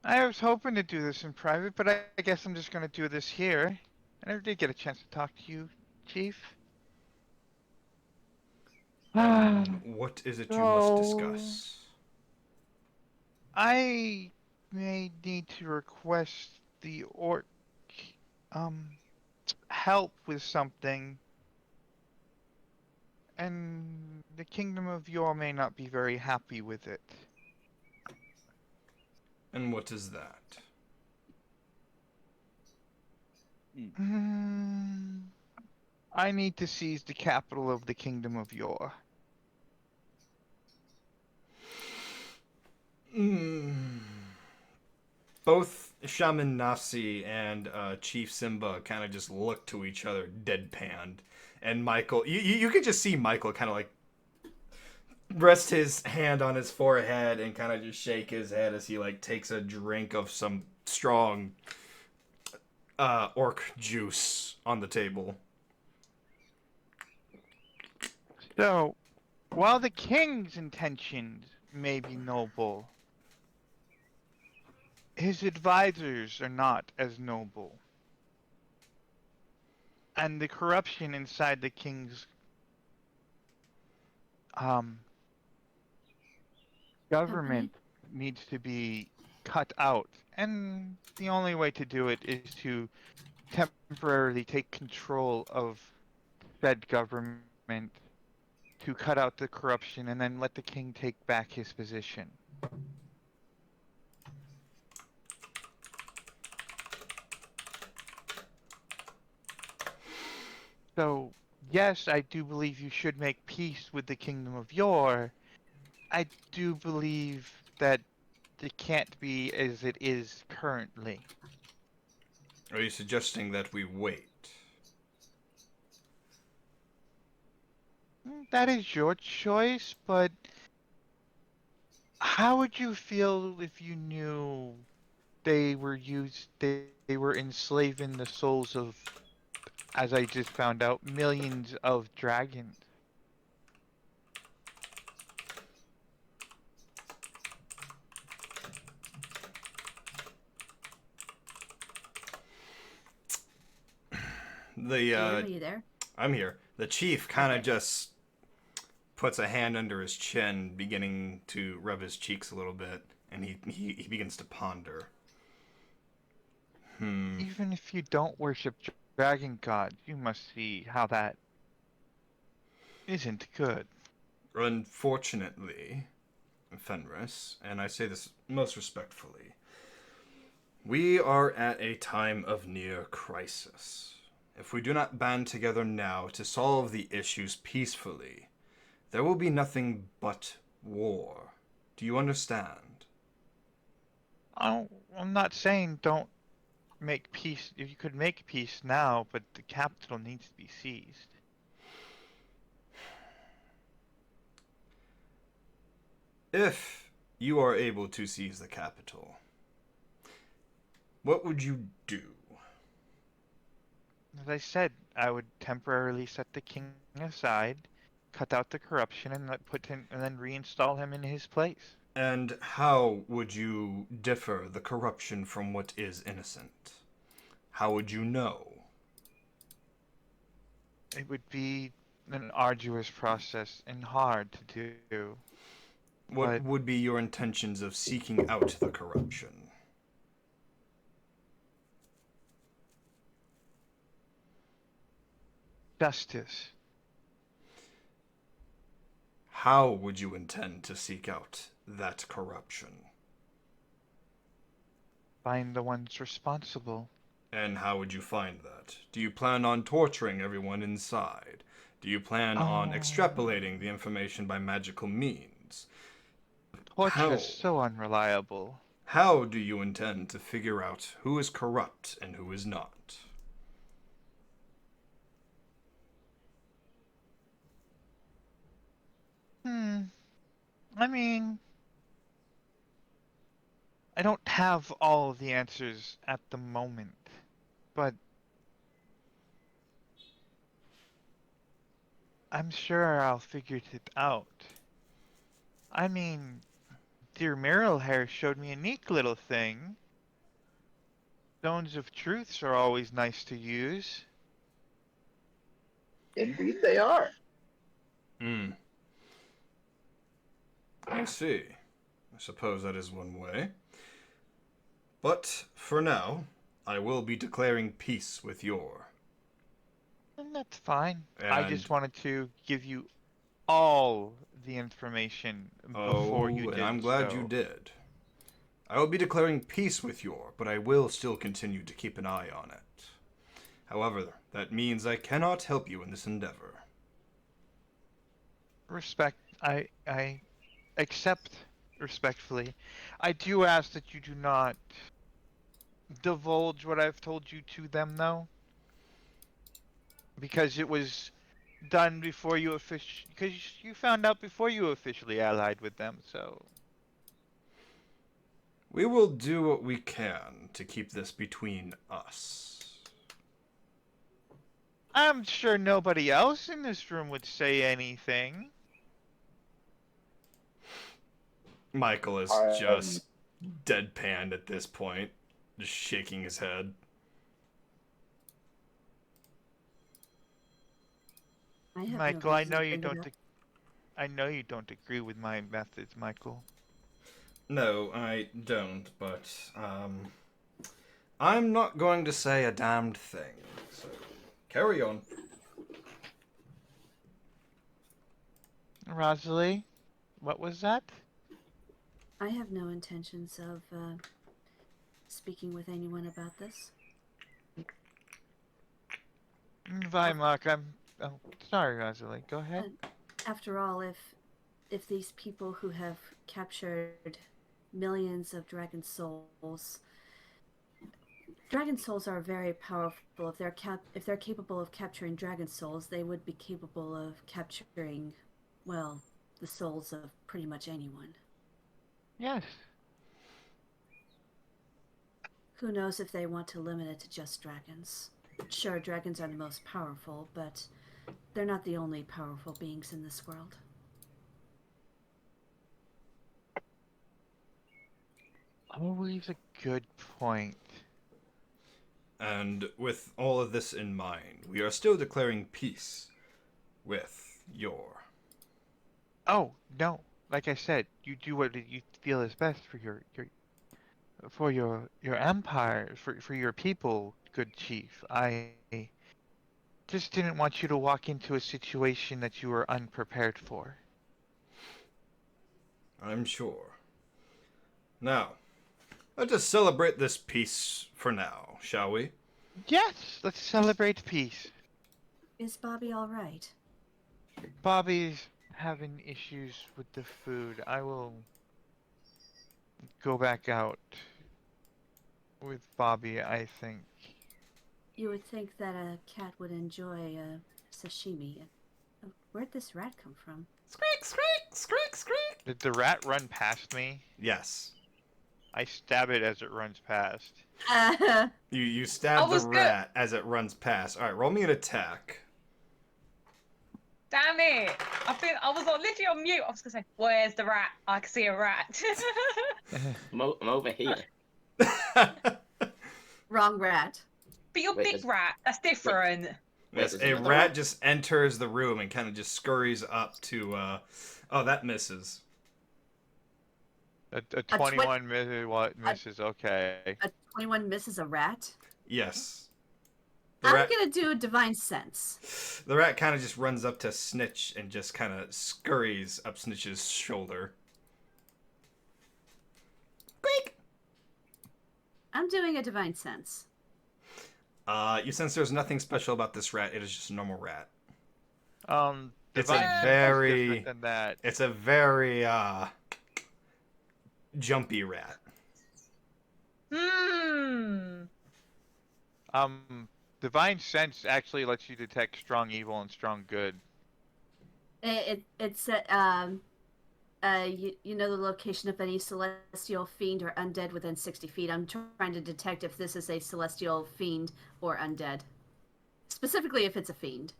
I was hoping to do this in private, but I guess I'm just going to do this here. I never did get a chance to talk to you, Chief. What is it you must discuss? I may need to request the orc help with something, and the Kingdom of Yor may not be very happy with it. And what is that? I need to seize the capital of the Kingdom of Yor. Both Shaman Nafsi and Chief Simba kind of just look to each other deadpanned. And Michael, you could just see Michael kind of like rest his hand on his forehead and kind of just shake his head as he like takes a drink of some strong orc juice on the table. So, while the king's intentions may be noble, his advisors are not as noble. And the corruption inside the king's government needs to be cut out. And the only way to do it is to temporarily take control of said government to cut out the corruption and then let the king take back his position. So, yes, I do believe you should make peace with the Kingdom of Yor. I do believe that it can't be as it is currently. Are you suggesting that we wait? That is your choice, but how would you feel if you knew they were enslaving the souls of, as I just found out, millions of dragons? The are you there? I'm here. The chief kind of just puts a hand under his chin, beginning to rub his cheeks a little bit, and he begins to ponder. Even if you don't worship dragon gods, you must see how that isn't good. Unfortunately, Fenris, and I say this most respectfully, we are at a time of near crisis. If we do not band together now to solve the issues peacefully, there will be nothing but war. Do you understand? I'm not saying don't make peace. If you could make peace now, but the capital needs to be seized. If you are able to seize the capital, what would you do? As I said, I would temporarily set the king aside, cut out the corruption, and and then reinstall him in his place. And how would you differ the corruption from what is innocent? How would you know? It would be an arduous process and hard to do. What would be your intentions of seeking out the corruption? Justice. How would you intend to seek out that corruption? Find the ones responsible. And how would you find that? Do you plan on torturing everyone inside? Do you plan on extrapolating the information by magical means? Torture is so unreliable. How do you intend to figure out who is corrupt and who is not? I mean, I don't have all of the answers at the moment, but I'm sure I'll figure it out. I mean, dear Meryl Hair showed me a neat little thing. Stones of truths are always nice to use. Indeed, they are. I see. I suppose that is one way. But for now, I will be declaring peace with Yor. And that's fine. And I just wanted to give you all the information before you did. And I'm glad you did. I will be declaring peace with Yor, but I will still continue to keep an eye on it. However, that means I cannot help you in this endeavor. Respect. I accept respectfully. I do ask that you do not divulge what I've told you to them, though. Because it was done before you because you found out before you officially allied with them, so. We will do what we can to keep this between us. I'm sure nobody else in this room would say anything. Michael is just deadpanned at this point, just shaking his head. Michael, I know you don't. I know you don't agree with my methods, Michael. No, I don't, but I'm not going to say a damned thing. So, carry on. Rosalie, what was that? I have no intentions of speaking with anyone about this. Vimark, I'm sorry, Rosalie. Go ahead. After all, if these people who have captured millions of dragon souls are very powerful. If they're capable of capturing dragon souls, they would be capable of capturing, well, the souls of pretty much anyone. Yes. Who knows if they want to limit it to just dragons? Sure, dragons are the most powerful, but they're not the only powerful beings in this world. Always a good point. And with all of this in mind, we are still declaring peace. with your. Oh no! Like I said, you do what you feel is best for your empire, for your people, good chief. I just didn't want you to walk into a situation that you were unprepared for. I'm sure. Now, let's just celebrate this peace for now, shall we? Yes, let's celebrate peace. Is Bobby all right? Bobby's having issues with the food. I will go back out with Bobby, I think. You would think that a cat would enjoy sashimi. Oh, where'd this rat come from? Squeak, squeak, squeak, squeak. Did the rat run past me? Yes. I stab it as it runs past. You stab the was good. rat as it runs past. All right, roll me an attack. Damn it! I was literally on mute. I was gonna say, "Where's the rat? I can see a rat." I'm over here. Wrong rat. But you're big rat. That's different. Yes, a rat just enters the room and kind of just scurries up to. Oh, that misses. A 21 misses. Okay. A 21 misses a rat? Yes. I'm gonna do divine sense. The rat kind of just runs up to Snitch and just kind of scurries up Snitch's shoulder. Squeak! I'm doing a divine sense. You sense there's nothing special about this rat. It is just a normal rat. It's Divine a sense is very. different than that. It's a very jumpy rat. Divine sense actually lets you detect strong evil and strong good. It's you know the location of any celestial fiend or undead within 60 feet. I'm trying to detect if this is a celestial fiend or undead. Specifically if it's a fiend.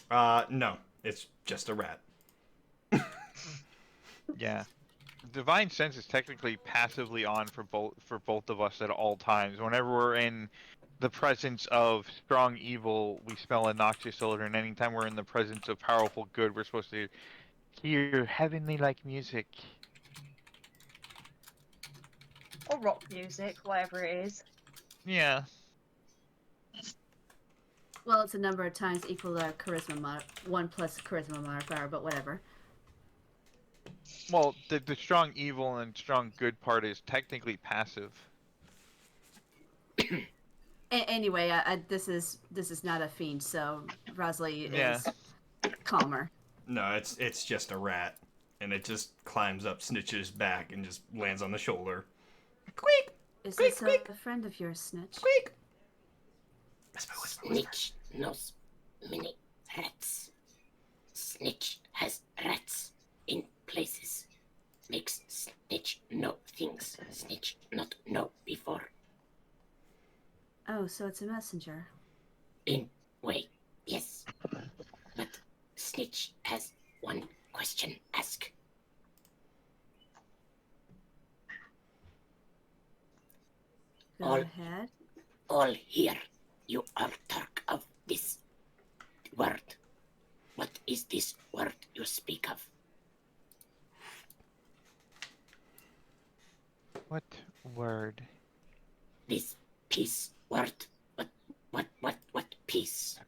No. It's just a rat. Yeah. Divine sense is technically passively on for both of us at all times. Whenever we're in the presence of strong evil, we smell a noxious odor, and anytime we're in the presence of powerful good, we're supposed to hear heavenly-like music. Or rock music, whatever it is. Yeah. Well, it's a number of times equal to charisma 1 plus charisma modifier, but whatever. Well, the strong evil and strong good part is technically passive. Anyway, this is not a fiend, so Rosalie Yeah. is calmer. No, it's just a rat, and it just climbs up Snitch's back and just lands on the shoulder. Squeak! Is Squeak, this squeak. a friend of yours, Snitch? Squeak! Snitch knows many rats. Snitch has rats in places. Makes Snitch know things Snitch not know before. Oh, so it's a messenger. In way, yes. But Snitch has one question ask. Go ahead. All here, you are talk of this word. What is this word you speak of? What word? This peace word. What peace?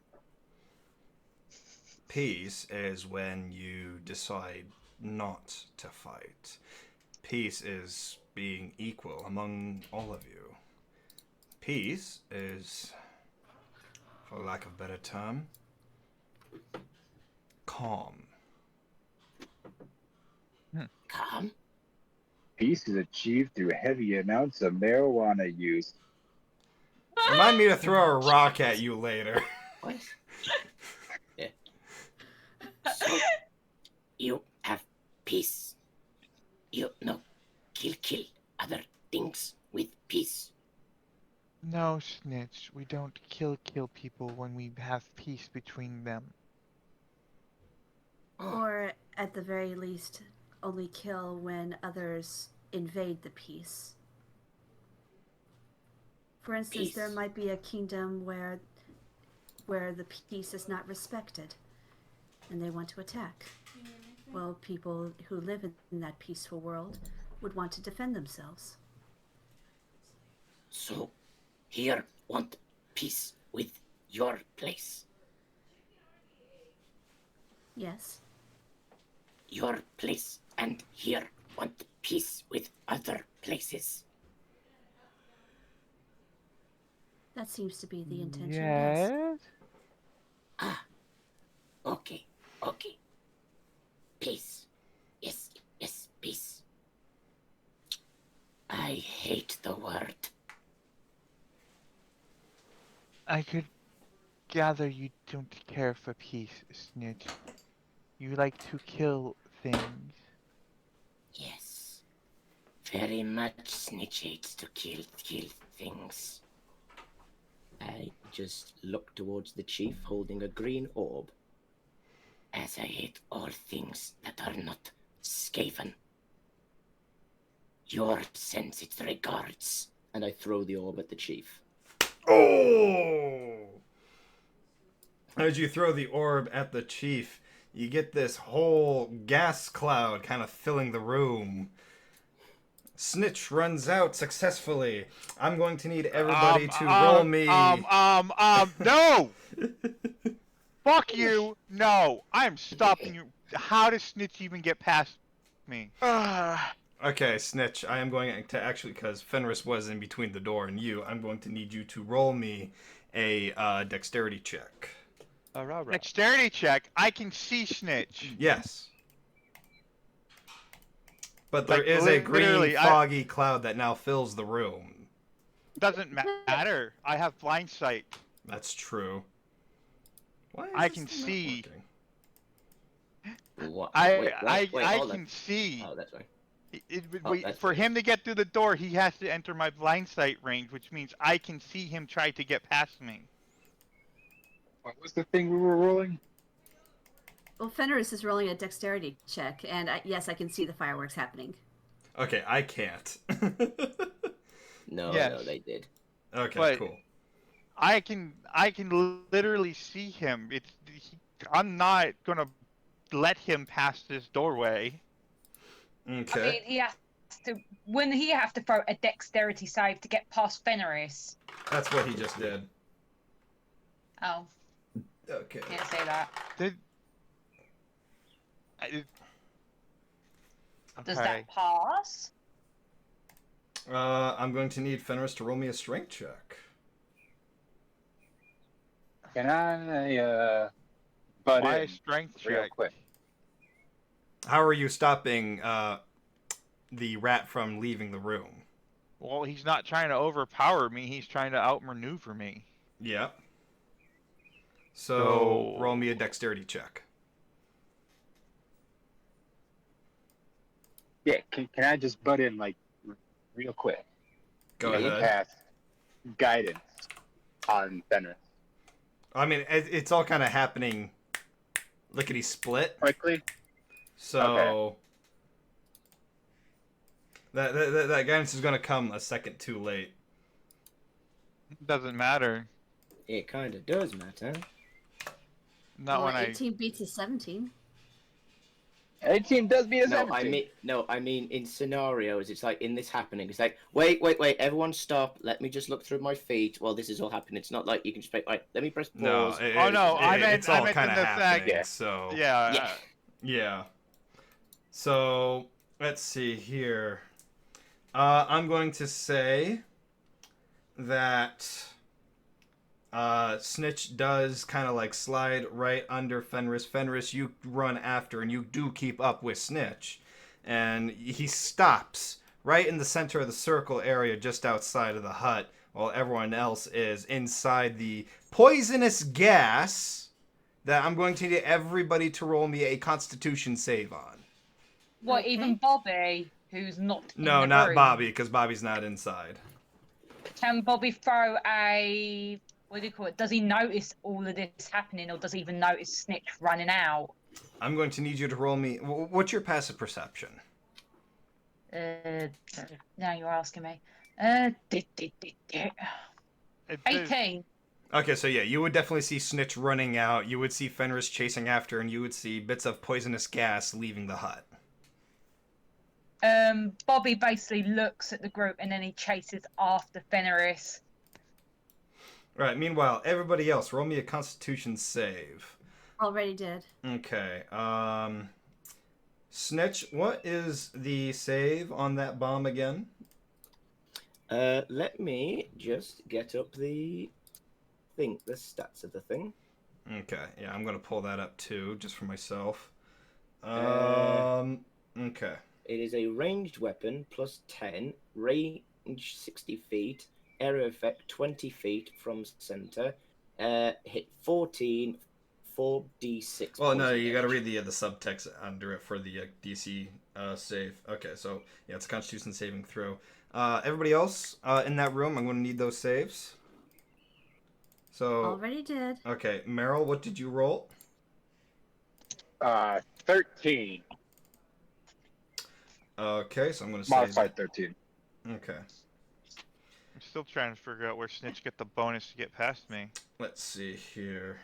Peace is when you decide not to fight. Peace is being equal among all of you. Peace is, for lack of a better term, calm. Calm? Peace is achieved through heavy amounts of marijuana use. Remind me to throw a rock at you later. What? Yeah. So, you have peace. You know, kill other things with peace. No, Snitch. We don't kill people when we have peace between them. Or, at the very least, only kill when others invade the peace. For instance, there Peace. might be a kingdom where the peace is not respected, and they want to attack. Well, people who live in that peaceful world would want to defend themselves. So, here want peace with your place. Yes. Your place and here want peace with other places. That seems to be the intention, yes. Yes. Ah, okay. Peace. Yes, peace. I hate the word. I could gather you don't care for peace, Snitch. You like to kill things. Yes. Very much Snitch hates to kill things. I just look towards the chief holding a green orb. As I hate all things that are not Skaven. Your sends its regards. And I throw the orb at the chief. Oh! As you throw the orb at the chief, you get this whole gas cloud kind of filling the room. Snitch runs out successfully. I'm going to need everybody to roll me. No! Fuck you! No! I'm stopping you. How does Snitch even get past me? Okay, Snitch, I am going to actually, because Fenris was in between the door and you, I'm going to need you to roll me a dexterity check. Dexterity check? I can see Snitch. Yes. But there is a green foggy cloud that now fills the room. Doesn't matter. I have blind sight. That's true. Why is I this can thing not see. working? What? I hold can on. see. Oh, that's right. For him to get through the door, he has to enter my blind sight range, which means I can see him try to get past me. What was the thing we were rolling? Well, Fenris is rolling a dexterity check, and yes, I can see the fireworks happening. Okay, I can't. No, they did. Okay, But cool. I can literally see him. I'm not gonna let him pass this doorway. Okay. I mean, he has to. Wouldn't he have to throw a dexterity save to get past Fenris? That's what he just did. Oh. Okay. Didn't say that. Does that pass? I'm going to need Fenris to roll me a strength check. Can I butt Why in a strength real check? quick? How are you stopping the rat from leaving the room? Well, he's not trying to overpower me. He's trying to outmaneuver me. Yeah. So roll me a dexterity check. Yeah, can I just butt in like real quick? Go Can you ahead. cast guidance on Fenris I mean, it's all kind of happening lickety split. quickly? So that guidance is going to come a second too late. Doesn't matter. It kind of does matter. Not well, when 18 beats a 17. 18 does beat a 17. I mean in scenarios, it's like in this happening, it's like, wait, everyone stop, let me just look through my feet while this is all happening. It's not like you can just be like, let me press pause. No, it's all kind of happening. Yeah. So Yeah. So let's see here. I'm going to say that Snitch does kind of like slide right under Fenris. Fenris, you run after and you do keep up with Snitch. And he stops right in the center of the circle area just outside of the hut while everyone else is inside the poisonous gas that I'm going to need everybody to roll me a Constitution save on. What, even Bobby, who's not No, in the not room? Bobby, because Bobby's not inside. Can Bobby throw a... What do you call it? Does he notice all of this happening, or does he even notice Snitch running out? I'm going to need you to roll me... What's your passive perception? Now you're asking me. There's- 18. Okay, so yeah, you would definitely see Snitch running out. You would see Fenris chasing after, and you would see bits of poisonous gas leaving the hut. Bobby basically looks at the group and then he chases after Fenris. All right. Meanwhile, everybody else, roll me a Constitution save. Already did. Okay. Snitch, what is the save on that bomb again? Let me just get up the stats of the thing. Okay. Yeah, I'm gonna pull that up too, just for myself. Uh, Okay. It is a ranged weapon plus 10, range 60 feet, area effect 20 feet from center, hit 14, 4d6. Well, no, poison you got to damage. read the subtext under it for the DC save. Okay, so yeah, it's a Constitution saving throw. Everybody else in that room, I'm going to need those saves. So Already did. okay, Meryl, what did you roll? 13. Okay, so I'm going to say Modified 13. Okay, I'm still trying to figure out where Snitch get the bonus to get past me. let's see here.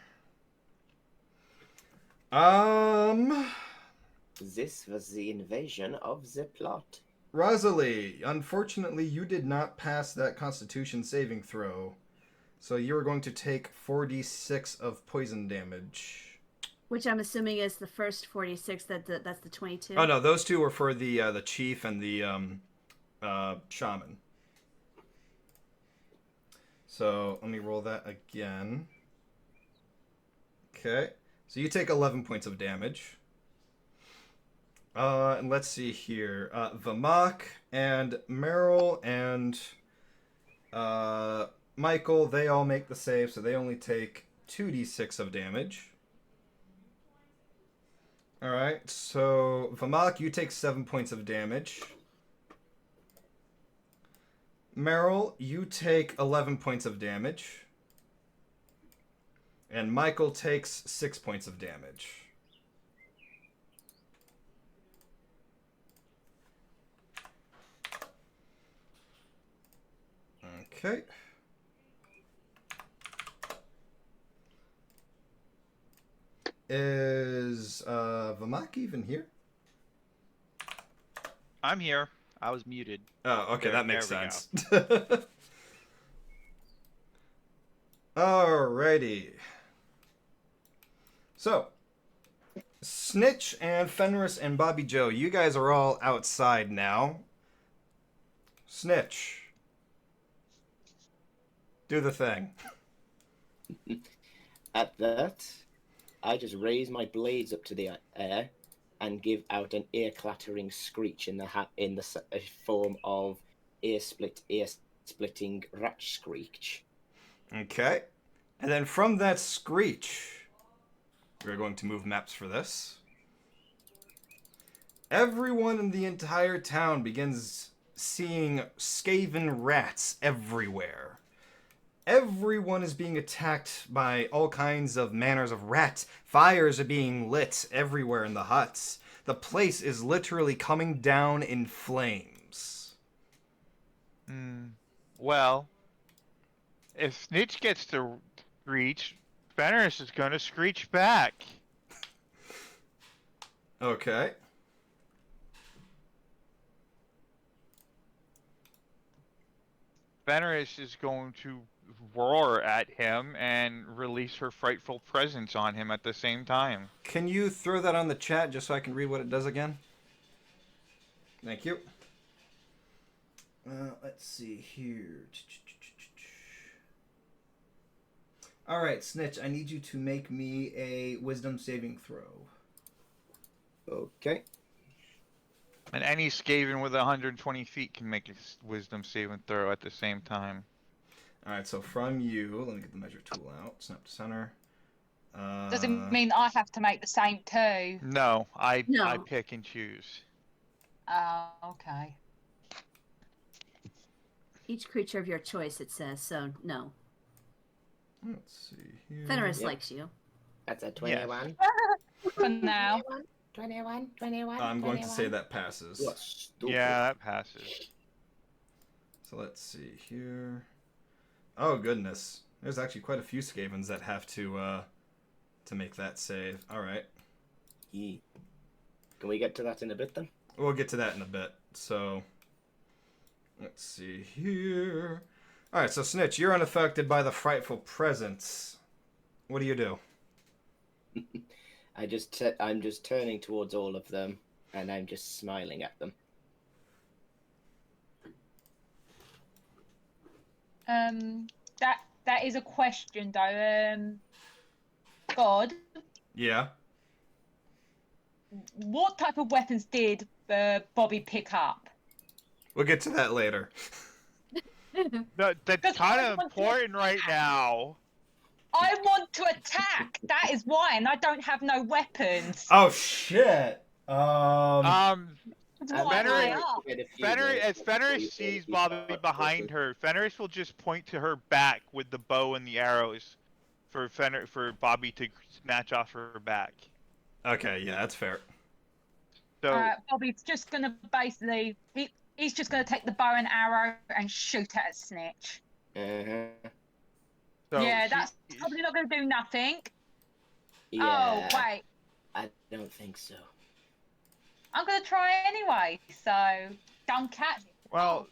This was the invasion of the plot. Rosalie, unfortunately, you did not pass that Constitution saving throw, so you are going to take 4d6 of poison damage. Which I'm assuming is the first 46. That's the 22. Oh no, those two were for the chief and the shaman. So let me roll that again. Okay, so you take 11 points of damage. And let's see here. Vamak and Meryl and Michael, they all make the save, so they only take 2d6 of damage. Alright, so Vamak, you take 7 points of damage. Meryl, you take 11 points of damage. And Michael takes 6 points of damage. Okay. Is Vamak even here? I'm here. I was muted. Oh, okay, There- that makes there we sense. Alrighty. So, Snitch and Fenris and Bobby Joe, you guys are all outside now. Snitch, do the thing. At that, I just raise my blades up to the air and give out an ear-clattering screech in the form of ear-splitting rat screech. Okay. And then from that screech, we're going to move maps for this. Everyone in the entire town begins seeing skaven rats everywhere. Everyone is being attacked by all kinds of manners of rats. Fires are being lit everywhere in the huts. The place is literally coming down in flames. Well, if Snitch gets to screech, Fenris is going to screech back. Okay. Fenris is going to roar at him and release her frightful presence on him at the same time. Can you throw that on the chat just so I can read what it does again? Thank you. Let's see here. Alright, Snitch, I need you to make me a wisdom saving throw. Okay. And any Skaven with 120 feet can make a wisdom saving throw at the same time. Alright, so from you, let me get the measure tool out. Snap to center. Does it mean I have to make the same too? No, I No. pick and choose. Oh, okay. Each creature of your choice, it says, so no. Let's see here. Fenris Yep. likes you. That's a 21. For now. 21, 21. I'm going to say 21. that passes. You are stupid. Yeah, that passes. So let's see here. Oh goodness, there's actually quite a few Skavens that have to make that save. All right. Can we get to that in a bit then? We'll get to that in a bit. So, let's see here. All right, so Snitch, you're unaffected by the frightful presence. What do you do? I'm just turning towards all of them, and I'm just smiling at them. That is a question though. God. Yeah. What type of weapons did Bobby pick up? We'll get to that later. That's kind of important right now. I want to attack. That is why, and I don't have no weapons. Oh shit. As Fenris sees Bobby behind her, Fenris will just point to her back with the bow and the arrows for Bobby to snatch off her back. Okay, yeah, that's fair. So Bobby's just gonna basically he's just gonna take the bow and arrow and shoot at Snitch. Uh-huh. So yeah, that's probably not gonna do nothing. Yeah, oh wait, I don't think so. I'm gonna try anyway. So don't catch me. Well,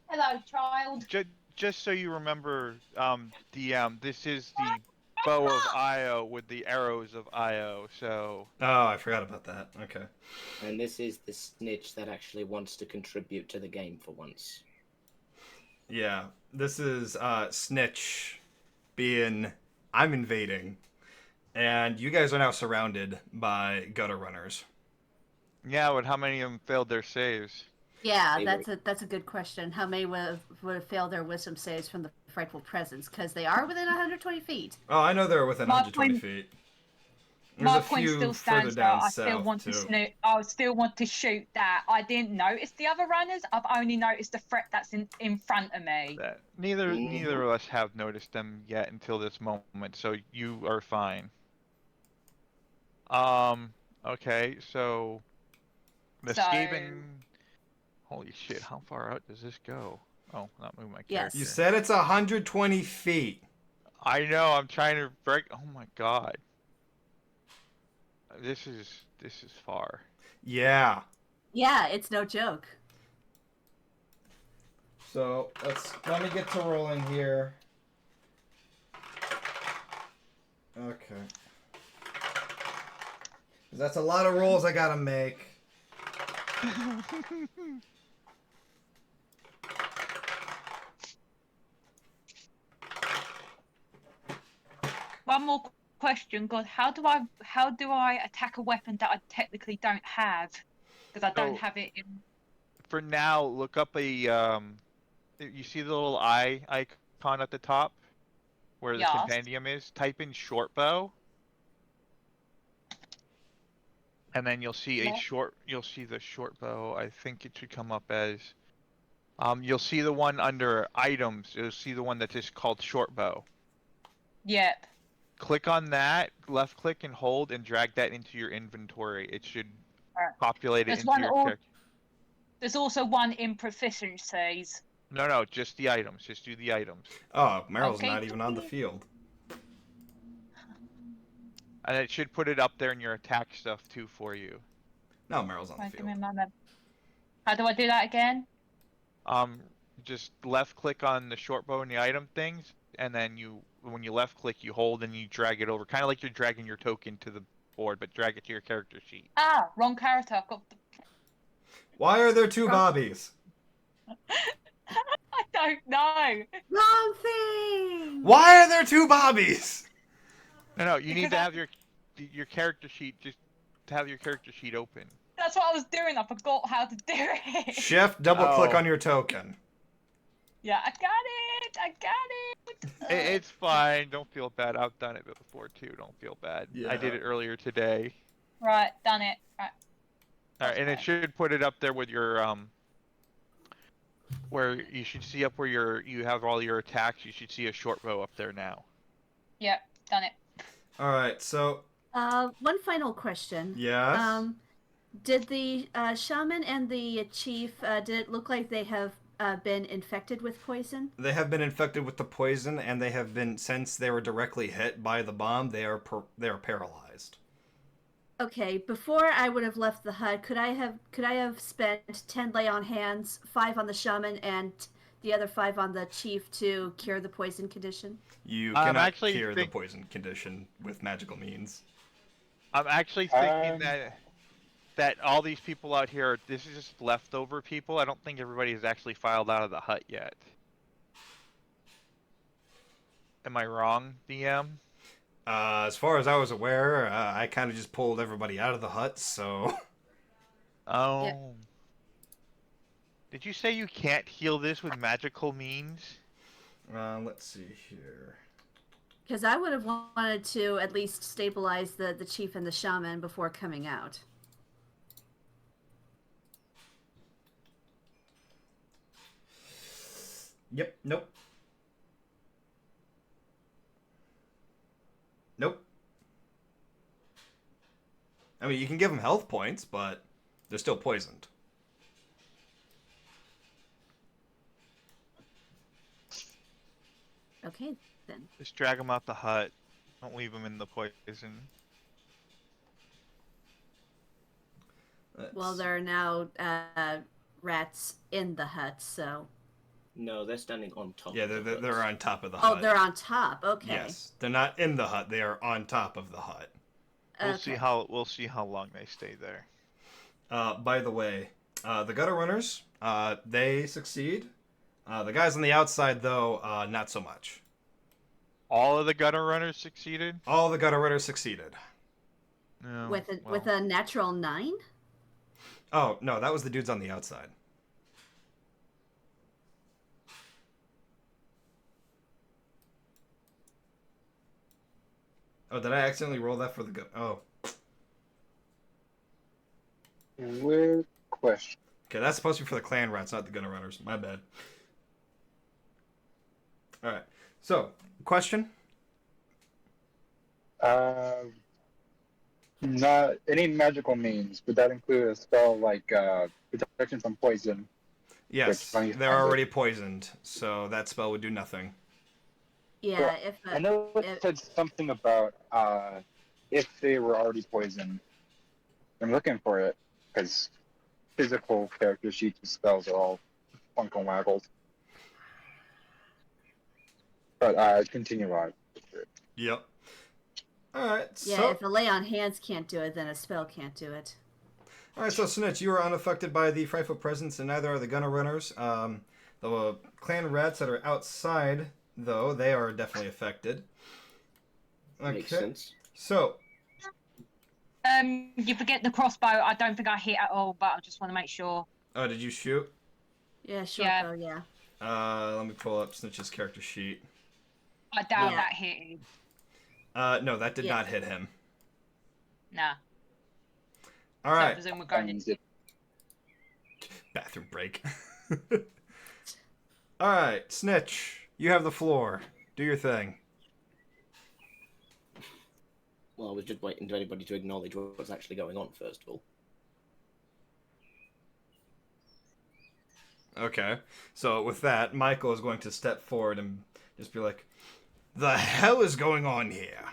hello, child. Just so you remember, this is the bow of Io with the arrows of Io. So. Oh, I forgot about that. Okay. And this is the Snitch that actually wants to contribute to the game for once. Yeah, this is Snitch being, I'm invading, and you guys are now surrounded by gutter runners. Yeah, but how many of them failed their saves? Yeah, that's a good question. How many would have failed their wisdom saves from the frightful presence? Because they are within 120 feet. Oh, I know they're within 120 feet. There's My a point few still further stands. down I south, still want too. to snoot. I still want to shoot that. I didn't notice the other runners. I've only noticed the threat that's in front of me. Neither of us have noticed them yet until this moment, so you are fine. Okay, so the Skaven. Holy shit! How far out does this go? Oh, not moving my character. You said it's 120 feet. I know. I'm trying to break. Oh my god. This is far. Yeah. Yeah, it's no joke. So let me get to rolling here. Okay. That's a lot of rolls I gotta make. One more question, God. How do I attack a weapon that I technically don't have? Because I don't have it in. For now, look up a you see the little eye icon at the top where the compendium is? Type in short bow. And then you'll see the short bow. I think it should come up as you'll see the one under items. You'll see the one that's just called short bow. Yep. Click on that, left click and hold and drag that into your inventory. It should populate it into your character. There's also one in proficiencies. No, just the items. Just do the items. Oh, Meryl's not even on the field. And it should put it up there in your attack stuff too for you. No, Meryl's on the field. How do I do that again? Just left click on the short bow and the item things, and then when you left click, you hold and you drag it over, kind of like you're dragging your token to the board, but drag it to your character sheet. Ah, wrong character. I've got. Why are there two Bobbies? I don't know. Wrong thing. Why are there two Bobbies? No, you need to have your character sheet to have your character sheet open. That's what I was doing. I forgot how to do it. Shift, double click on your token. Yeah, I got it. It's fine. Don't feel bad. I've done it before too. Don't feel bad. Yeah. I did it earlier today. Right, done it. Right. All right, and it should put it up there with your where you should see up where you have all your attacks. You should see a short bow up there now. Yep, done it. All right, so. One final question. Yes. Did the shaman and the chief? Did it look like they have been infected with poison? They have been infected with the poison, and they have been, since they were directly hit by the bomb, they are paralyzed. Okay, before I would have left the hut, could I have spent 10 lay on hands, 5 on the shaman, and the other 5 on the chief to cure the poison condition? You I'm cannot actually cure the poison condition with magical means. I'm actually thinking that all these people out here, this is just leftover people. I don't think everybody has actually filed out of the hut yet. Am I wrong, DM? As far as I was aware, I kind of just pulled everybody out of the hut, so... Oh. Yep. Did you say you can't heal this with magical means? Let's see here. Because I would have wanted to at least stabilize the chief and the shaman before coming out. Yep, nope. Nope. I mean, you can give them health points, but they're still poisoned. Okay, then. Just drag them out the hut. Don't leave them in the poison. Well, there are now rats in the hut, so... No, they're standing on top. Yeah, of the they're hut. on top of the hut. Oh, they're on top. Okay. Yes, they're not in the hut. They are on top of the hut. We'll see how long they stay there. By the way, the gutter runners, they succeed. The guys on the outside, though, not so much. All of the gutter runners succeeded? All the gutter runners succeeded. No. With a natural 9? Oh, no, that was the dudes on the outside. Oh, did I accidentally roll that for the go? Oh. Weird question. Okay, that's supposed to be for the clan rats, not the gunner runners. My bad. Alright. So, question? Not any magical means. Would that include a spell like protection from poison? Yes, they're already poisoned, so that spell would do nothing. Yeah, Well, if I know it said something about if they were already poisoned. I'm looking for it because physical character sheets and spells are all funk and waggles. But continue on. Yep. Alright, yeah, so... if a lay on hands can't do it, then a spell can't do it. Alright, so Snitch, you are unaffected by the frightful presence, and neither are the gunner runners. The clan rats that are outside, though, they are definitely affected. Okay. Makes sense. So... You forget the crossbow. I don't think I hit at all, but I just want to make sure. Oh, did you shoot? Yeah, sure. Yeah. Yeah. Let me pull up Snitch's character sheet. I doubt that hit him. No, that did not hit him. Nah. All right. So I presume we're going into... Bathroom break. All right, Snitch, you have the floor. Do your thing. Well, I was just waiting for anybody to acknowledge what's actually going on, first of all. Okay. So with that, Michael is going to step forward and just be like, "The hell is going on here?"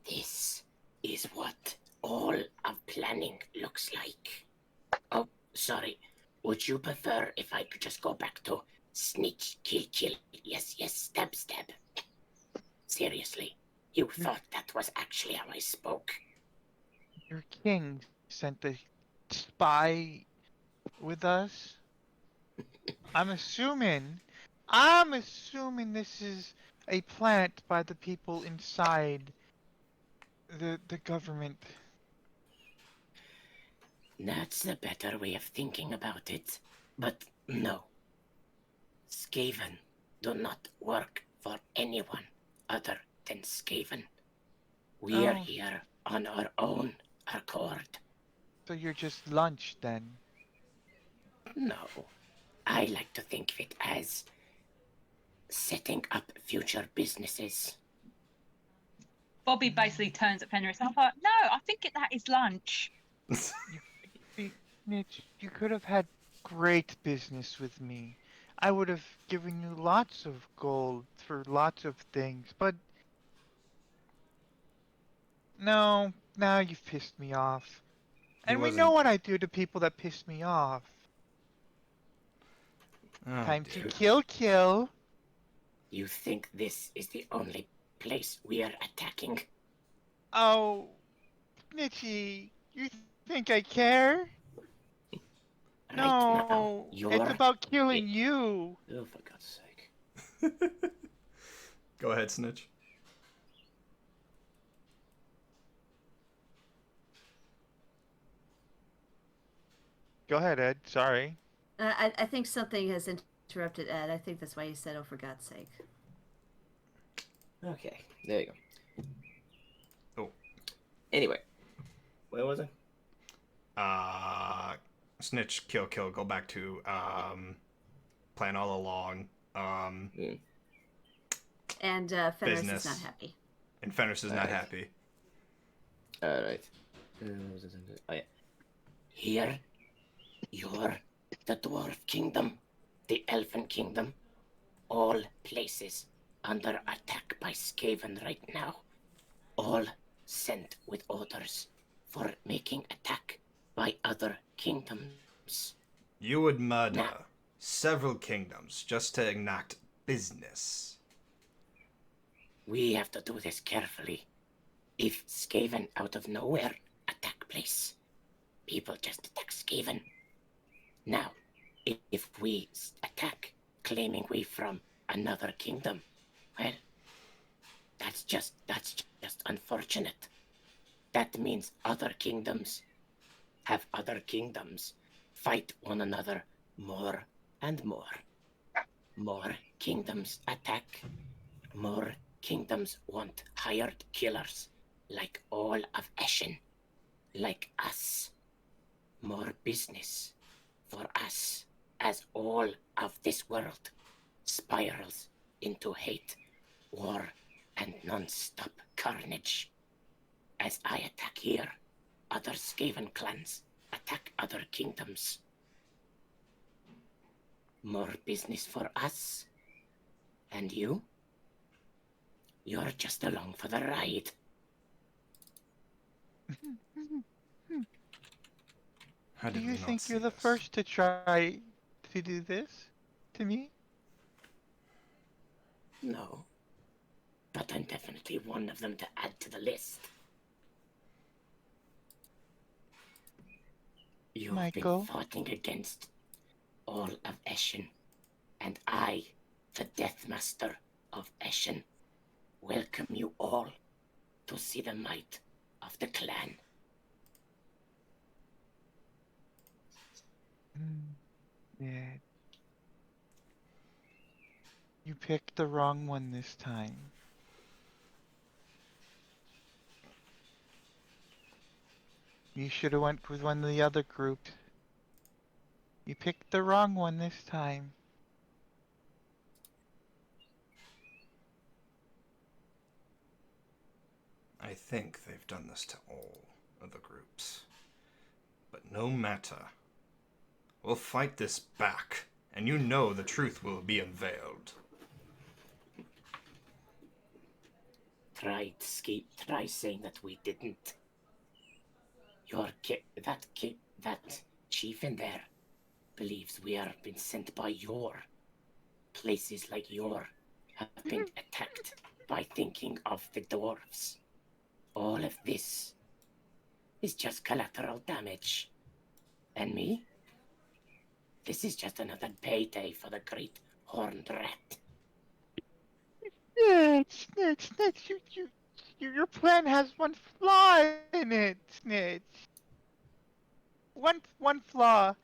This is what all of planning looks like. Oh, sorry. Would you prefer if I could just go back to snitch, kill, kill? Yes, yes, stab, stab. Seriously, you thought that was actually how I spoke? Your king sent a spy with us. I'm assuming this is a plant by the people inside the government. That's the better way of thinking about it. But no. Skaven do not work for anyone other than Skaven. We are here on our own accord. So you're just lunch then? No. I like to think of it as setting up future businesses. Bobby basically turns at Fenris and I'm like, no, I think that is lunch. Mitch, you could have had great business with me. I would have given you lots of gold for lots of things, but no, now you've pissed me off. He And we know wasn't. what I do to people that piss me off. Oh Time to dear. kill. You think this is the only place we are attacking? Oh, Snitchy, you think I care? Right now, No, it's you're. about killing you. Oh, for God's sake. Go ahead, Snitch. Go ahead, Ed. Sorry. I think something has interrupted Ed. I think that's why he said, "Oh, for God's sake." Okay, there you go. Oh. Anyway, where was I? Snitch, kill, kill. Go back to plan all along. And Fenris is not happy. And Fenris is not happy. Alright. Oh, yeah. Here, you're the Dwarf Kingdom, the Elfin Kingdom, all places under attack by Skaven right now. All sent with orders for making attack by other kingdoms. You would murder several kingdoms just to enact business. We have to do this carefully. If Skaven out of nowhere attack place, people just attack Skaven. Now, if we attack claiming we from another kingdom, well, that's just unfortunate. That means other kingdoms have other kingdoms fight one another more and more. More kingdoms attack. More kingdoms want hired killers like all of Eshen, like us. More business for us as all of this world spirals into hate, war, and non-stop carnage. As I attack here, other Skaven clans attack other kingdoms. More business for us. And you? You're just along for the ride. Do you think you're the first to try to do this to me? No. But I'm definitely one of them to add to the list. You've been fighting against all of Eshen, and I, the Death Master of Eshen, welcome you all to see the might of the clan. Yeah. You picked the wrong one this time. You should have went with one of the other groups. You picked the wrong one this time. I think they've done this to all of the groups. But no matter. We'll fight this back, and you know the truth will be unveiled. Try saying that we didn't. That chief in there believes we are been sent by your places like your have been attacked by thinking of the dwarves. All of this is just collateral damage. And me? This is just another payday for the great horned rat. Snitch, your plan has one flaw in it, Snitch. One flaw.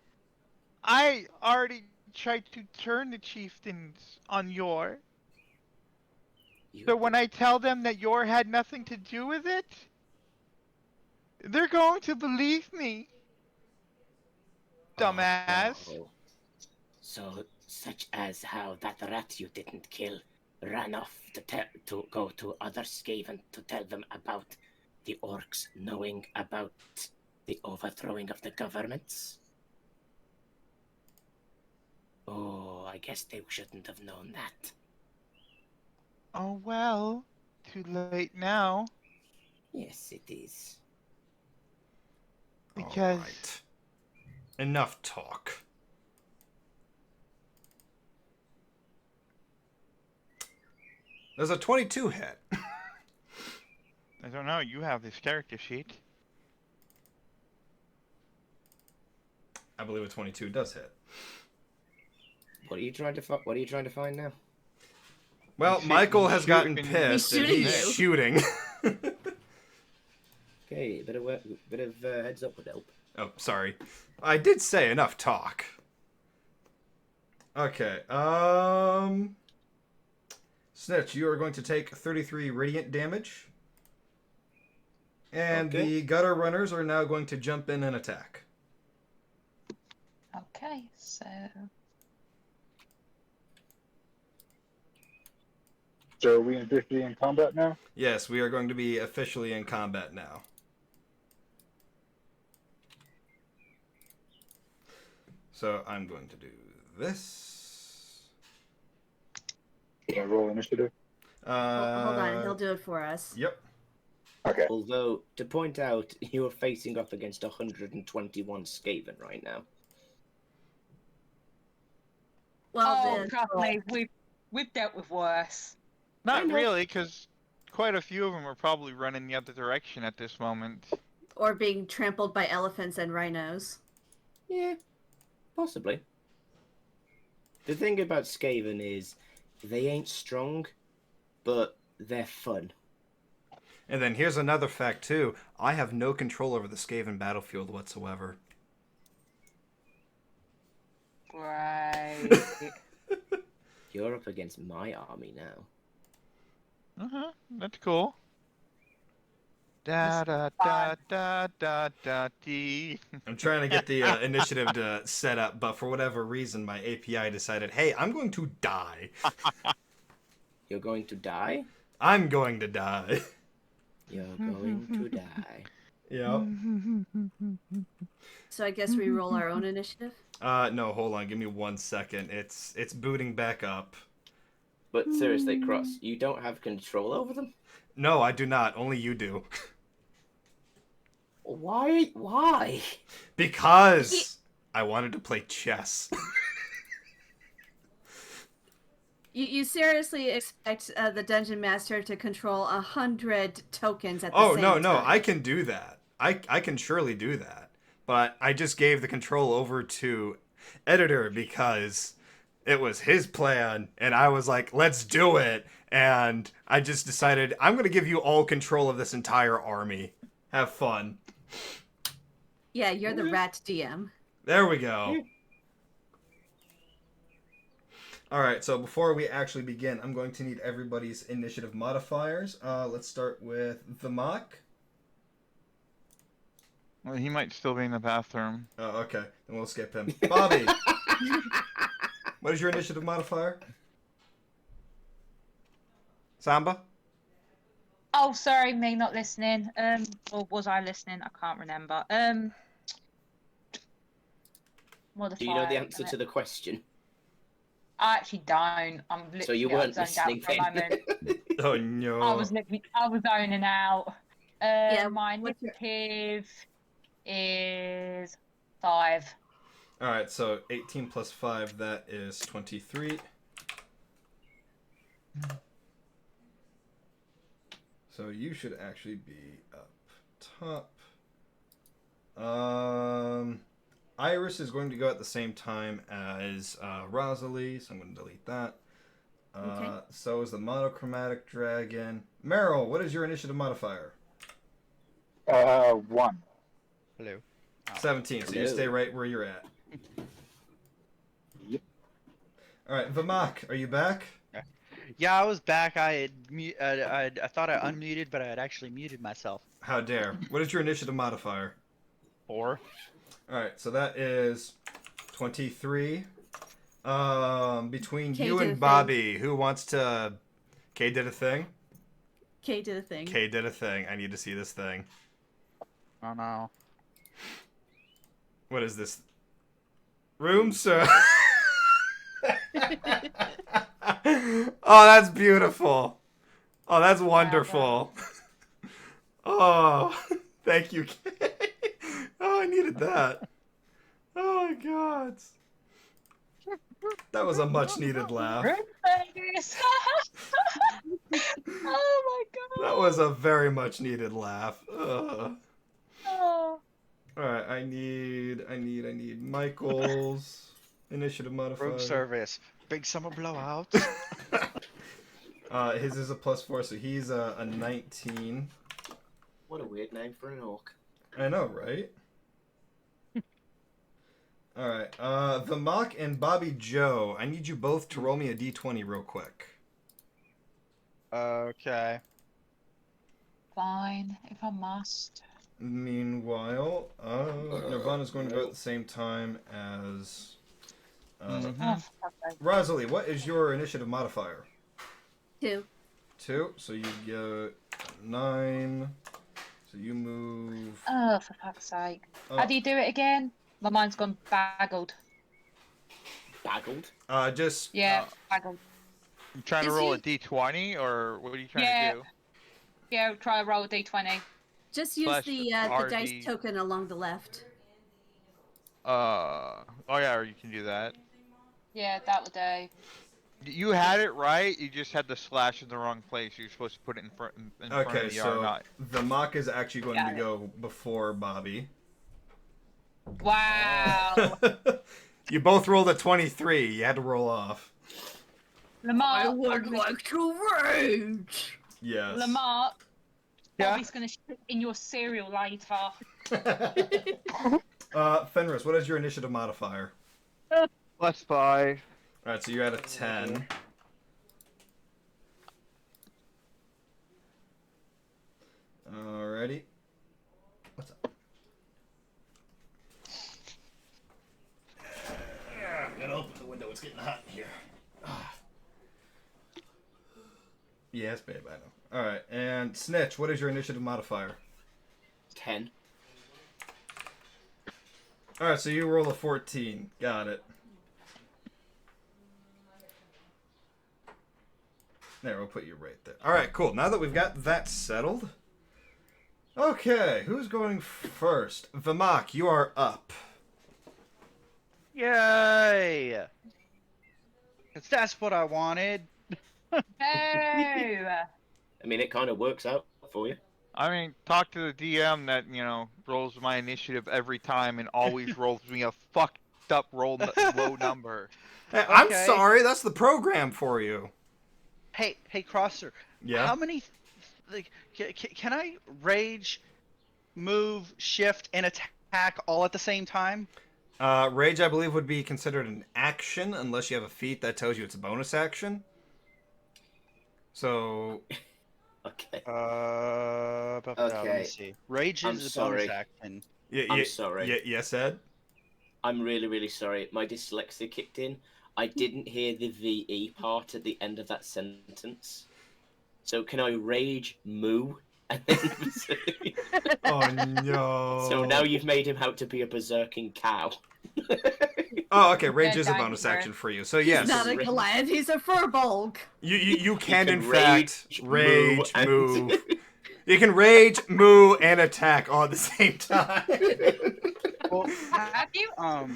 I already tried to turn the chieftains on Yor. So when I tell them that Yor had nothing to do with it, they're going to believe me. Dumbass. Oh. So, such as how that rat you didn't kill ran off to go to other Skaven to tell them about the orcs knowing about the overthrowing of the governments? Oh, I guess they shouldn't have known that. Oh well, too late now. Yes, it is. Because Alright. Enough talk. There's a 22 hit. I don't know. You have this character sheet. I believe a 22 does hit. What are you trying to find? What are you trying to find now? Well, Michael has gotten shooting- pissed and shooting he's you. shooting. Okay, bit of heads up would help. Oh, sorry. I did say enough talk. Okay, Snitch, you are going to take 33 radiant damage. And Okay. the gutter runners are now going to jump in and attack. Okay, so So are we officially in combat now? Yes, we are going to be officially in combat now. So I'm going to do this. Can I roll initiative? Hold on, he'll do it for us. Yep. Okay. Although, to point out, you are facing up against 121 Skaven right now. Well, trust me, we've dealt with worse. Not really, because quite a few of them are probably running the other direction at this moment. or being trampled by elephants and rhinos. Yeah, possibly. The thing about Skaven is, they ain't strong, but they're fun. And then here's another fact, too. I have no control over the Skaven battlefield whatsoever. Right. You're up against my army now. That's cool. Da da da da da da dee. I'm trying to get the initiative to set up, but for whatever reason, my API decided, hey, I'm going to die. You're going to die? I'm going to die. You're going to die. Yep. So I guess we roll our own initiative? No, hold on. Give me 1 second. It's booting back up. But seriously, Cross, you don't have control over them? No, I do not. Only you do. Why? Why? Because I wanted to play chess. You seriously expect the dungeon master to control 100 tokens at the Oh, same no, time? no. I can do that. I can surely do that. But I just gave the control over to Editor because it was his plan, and I was like, let's do it. And I just decided, I'm going to give you all control of this entire army. Have fun. Yeah, you're the rat DM. There we go. Alright, so before we actually begin, I'm going to need everybody's initiative modifiers. Let's start with the mock. Well, he might still be in the bathroom. Oh, okay. Then we'll skip him. Bobby! What is your initiative modifier? Samba? Oh, sorry, me not listening. Or was I listening? I can't remember. Modifier. Do you know the answer to the question? I actually don't. I'm literally. So you weren't zoned out listening for a moment. Oh, no. I was zoning out. Yeah, My initiative is 5. Alright, so 18 plus 5, that is 23. So you should actually be up top. Iris is going to go at the same time as Rosalie, so I'm going to delete that. Okay. So is the monochromatic dragon. Meryl, what is your initiative modifier? 1. Hello. 17, so you Hello. stay right where you're at. Yep. Alright, Vamak, are you back? Yeah, I was back. I thought I unmuted, but I had actually muted myself. How dare. What is your initiative modifier? 4. Alright, so that is 23. Between Kay you did a and thing. Bobby, who wants to... Kay did a thing? Kay did a thing. Kay did a thing. I need to see this thing. Oh no. What is this? Room, sir? Oh, that's beautiful. Oh, that's wonderful. Oh, thank you. Oh, I needed that. Oh my god. That was a much needed laugh. Oh my That god. was a very much needed laugh. Oh. Alright, I need Michael's initiative modifier. Room service. Big summer blowout. His is a +4, so he's a 19. What a weird name for an orc. I know, right? Alright, Vimak and Bobby Joe, I need you both to roll me a d20 real quick. Okay. Fine, if I must. Meanwhile, Nirvana's going to go at the same time as Oh, for fuck's sake. Rosalie. What is your initiative modifier? 2. 2, so you get 9. So you move. Oh, for fuck's sake. How do you do it again? My mind's gone baggled. Baggled? Just. Yeah, baggled. You trying to Is roll he- a d20, or what are you trying Yeah. to do? Yeah, try to roll a d20. Just use Slash the dice RD. token along the left. Oh yeah, or you can do that. Yeah, that would do. You had it right. You just had the slash in the wrong place. You're supposed to put it in front Okay, of the so R, not. Vimak is actually going Got to it. go before Bobby. Wow. You both rolled a 23. You had to roll off. Lamar, I would like to rage. Yes. Lamar, Yeah? Bobby's gonna shit in your cereal later. Fenris, what is your initiative modifier? +5. Alright, so you're at a 10. Alrighty. What's up? Gotta open the window, it's getting hot in here. Yes, babe, I know. Alright, and Snitch, what is your initiative modifier? 10. Alright, so you roll a 14. Got it. There, we'll put you right there. Alright, cool. Now that we've got that settled. Okay, who's going first? Vimak, you are up. Yay! 'Cause that's what I wanted. No. I mean, it kind of works out for you. I mean, talk to the DM that, rolls my initiative every time and always rolls me a fucked up low number. Hey, I'm Okay. sorry, that's the program for you. Hey, Crosser. Yeah? How many, can I rage, move, shift, and attack all at the same time? Rage, I believe, would be considered an action unless you have a feat that tells you it's a bonus action. So. Okay. Let me see. Rage I'm is a sorry. bonus action. I'm sorry. Yes, Ed? I'm really, really sorry. My dyslexia kicked in. I didn't hear the VE part at the end of that sentence. So can I rage moo? And then Oh no. So now you've made him out to be a berserking cow. Oh, okay. Rage Yeah, is a bonus dinosaur. action for you. So yes, He's not a Goliath, he's a furbolg. you can can in fact rage, rage, moo, and- move. You can rage, moo, and attack all at the same time. Well, Have you hold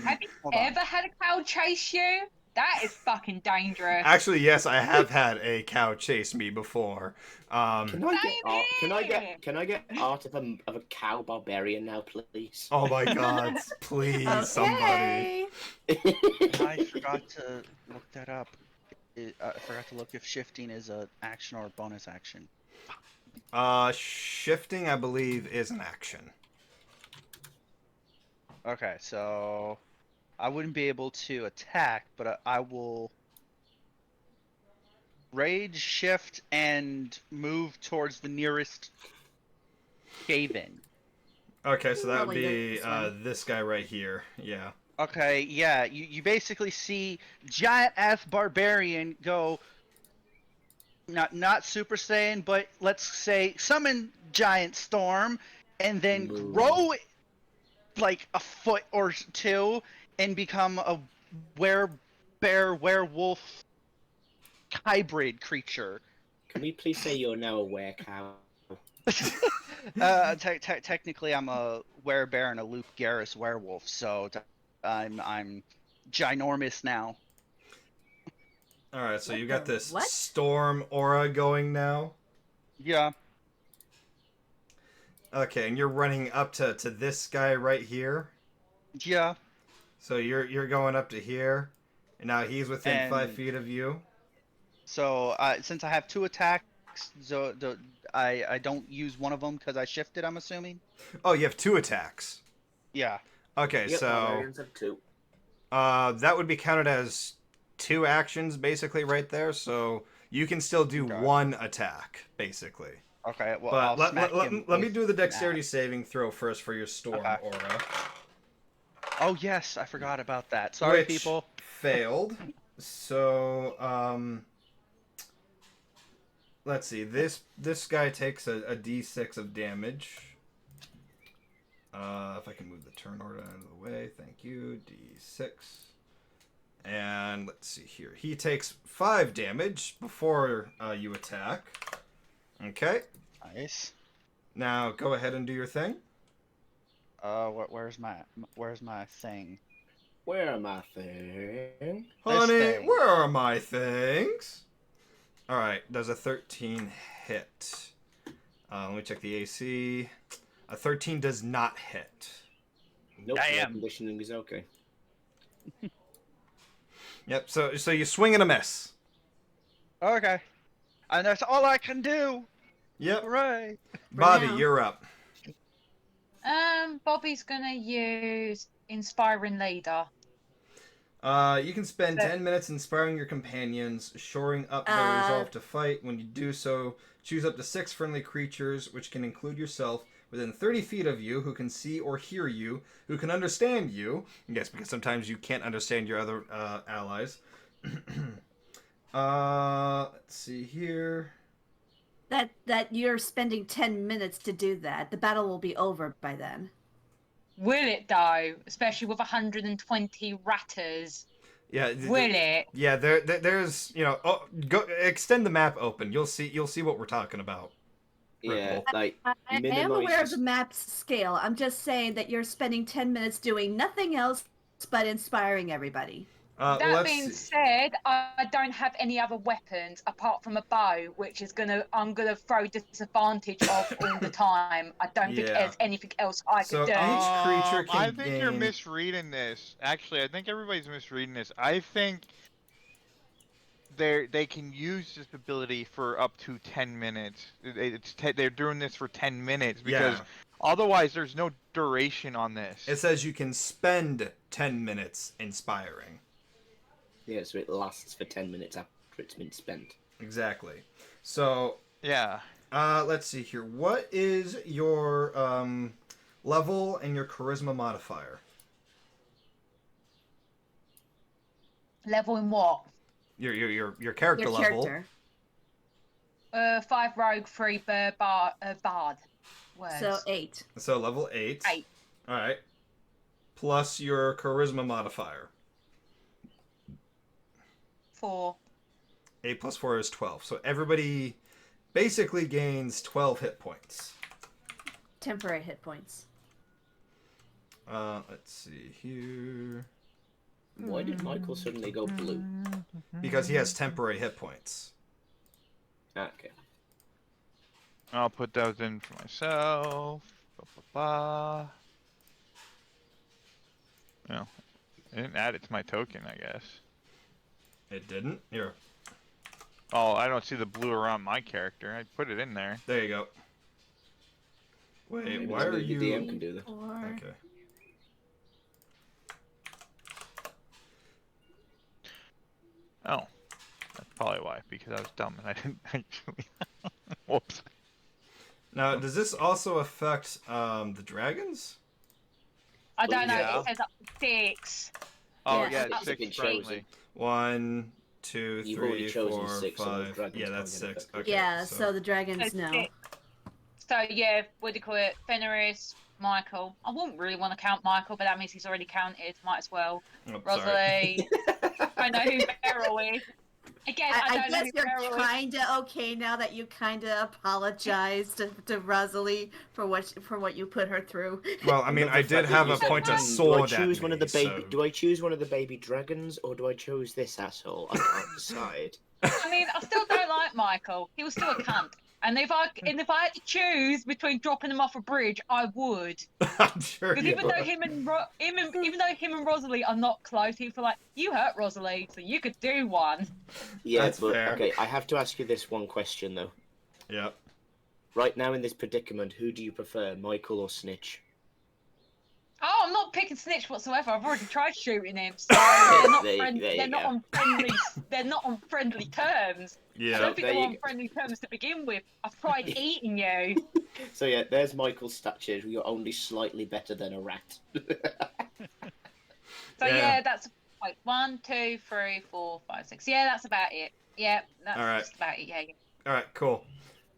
on. ever had a cow chase you? That is fucking dangerous. Actually, yes, I have had a cow chase me before. Can I get Same art? here. Can I get art of a cow barbarian now, please? Oh my god, please, somebody. I forgot to look that up. I forgot to look if shifting is an action or a bonus action. Shifting, I believe, is an action. Okay, so I wouldn't be able to attack, but I will rage, shift, and move towards the nearest cave-in. Okay, so that would Probably be this one. this guy right here. Yeah. Okay, yeah, you basically see giant-ass barbarian go, not Super Saiyan, but let's say summon giant storm, and then grow like a foot or two and become a werewolf hybrid creature. Can we please say you're now a werecow? Technically, I'm a werebear and a Luke Garris werewolf, so I'm ginormous now. All right, so you got this what? storm aura going now. Yeah. Okay, and you're running up to this guy right here. Yeah. So you're going up to here, and now he's within And 5 feet of you. So since I have 2 attacks, I don't use one of them because I shifted. I'm assuming. Oh, you have 2 attacks. Yeah. Okay, Yep, so barbarians have 2. that would be counted as 2 actions basically right there. So you can still do 1 attack basically. Okay. Well, But I'll smack him let me with do the dexterity that. saving throw first for your storm aura. Oh yes, I forgot about that. Sorry, Which people. failed. So let's see. This guy takes a d6 of damage. If I can move the turn order out of the way, thank you. D6. And let's see here. He takes 5 damage before you attack. Okay. Nice. Now go ahead and do your thing. Where's my thing? Where am I thing? Honey, thing. where are my things? Alright, does a 13 hit? Let me check the AC. A 13 does not hit. Nope, Damn. air conditioning is okay. Yep, so you swing and a miss. Okay. And that's all I can do. Yep. Hooray. Bobby, now. you're up. Bobby's gonna use Inspiring Leader. You can spend 10 minutes inspiring your companions, shoring up their resolve to fight. When you do so, choose up to 6 friendly creatures, which can include yourself, within 30 feet of you, who can see or hear you, who can understand you. Yes, because sometimes you can't understand your other allies. Let's see here. That you're spending 10 minutes to do that. The battle will be over by then. Will it though? Especially with 120 ratters. Yeah. Will it? Yeah. There's go extend the map open. You'll see what we're talking about. Yeah, like I am aware of the map's scale. I'm just saying that you're spending 10 minutes doing nothing else but inspiring everybody. That being said, I don't have any other weapons apart from a bow, which is I'm gonna throw disadvantage off all the time. I don't think there's anything else I could do. Each creature can I think you're gain- misreading this. Actually, I think everybody's misreading this. I think they can use this ability for up to 10 minutes. They're doing this for 10 minutes because otherwise there's no duration on this. It says you can spend 10 minutes inspiring. Yeah, so it lasts for 10 minutes after it's been spent. Exactly. So yeah. Let's see here. What is your level and your charisma modifier? Level in what? Your character level. 5 rogue, 3 bard. Words. So 8. So level 8. 8. All right. Plus your charisma modifier. 4. 8 plus 4 is 12. So everybody basically gains 12 hit points. Temporary hit points. Let's see here. Why did Michael suddenly go blue? Because he has temporary hit points. Okay. I'll put those in for myself. No, I didn't add it to my token, I guess. It didn't? Here. Oh, I don't see the blue around my character. I put it in there. There you go. Wait, Maybe why are you... The DM can do that. Okay. Oh. That's probably why, because I was dumb and I didn't actually... Whoops. Now, does this also affect the dragons? I don't know. Yeah. It says up to 6. Oh, Yeah, yeah, it's it's been 6 chosen. friendly. 1, 2, You've 3, already chosen 4, 6, so the 5. dragons Yeah, can't that's get 6. affected. Okay, Yeah, so the dragons So know. 6. So yeah, what do you call it? Fenris, Michael. I wouldn't really want to count Michael, but that means he's already counted. Might as well. Oh, Rosalie. I know who Beryl is. Again, I don't know guess who you're Beryl is. kind of okay now that you kind of apologized to Rosalie for what you put her through. Well, I mean, love I the did fact that have you a said, point of do I sword choose at one me, of the baby? so... Do I choose one of the baby dragons, or do I choose this asshole? I can't decide. I mean, I still don't like Michael. He was still a cunt. And if I had to choose between dropping him off a bridge, I would. I'm sure Because you even though would. even though him and Rosalie are not close, he'd feel like, you hurt Rosalie, so you could do one. Yeah, That's but fair. okay, I have to ask you this one question though. Yep. Right now in this predicament, who do you prefer, Michael or Snitch? Oh, I'm not picking Snitch whatsoever. I've already tried shooting him, so they're not There you go. on friendly. They're not on friendly terms. I Yeah. don't think there they were you on go. friendly terms to begin with. I've tried eating you. So yeah, there's Michael's stature. You're only slightly better than a rat. So Yeah. yeah, that's like 1, 2, 3, 4, 5, 6. Yeah, that's about it. Yeah, that's All right. just about it. Yeah. All right, cool.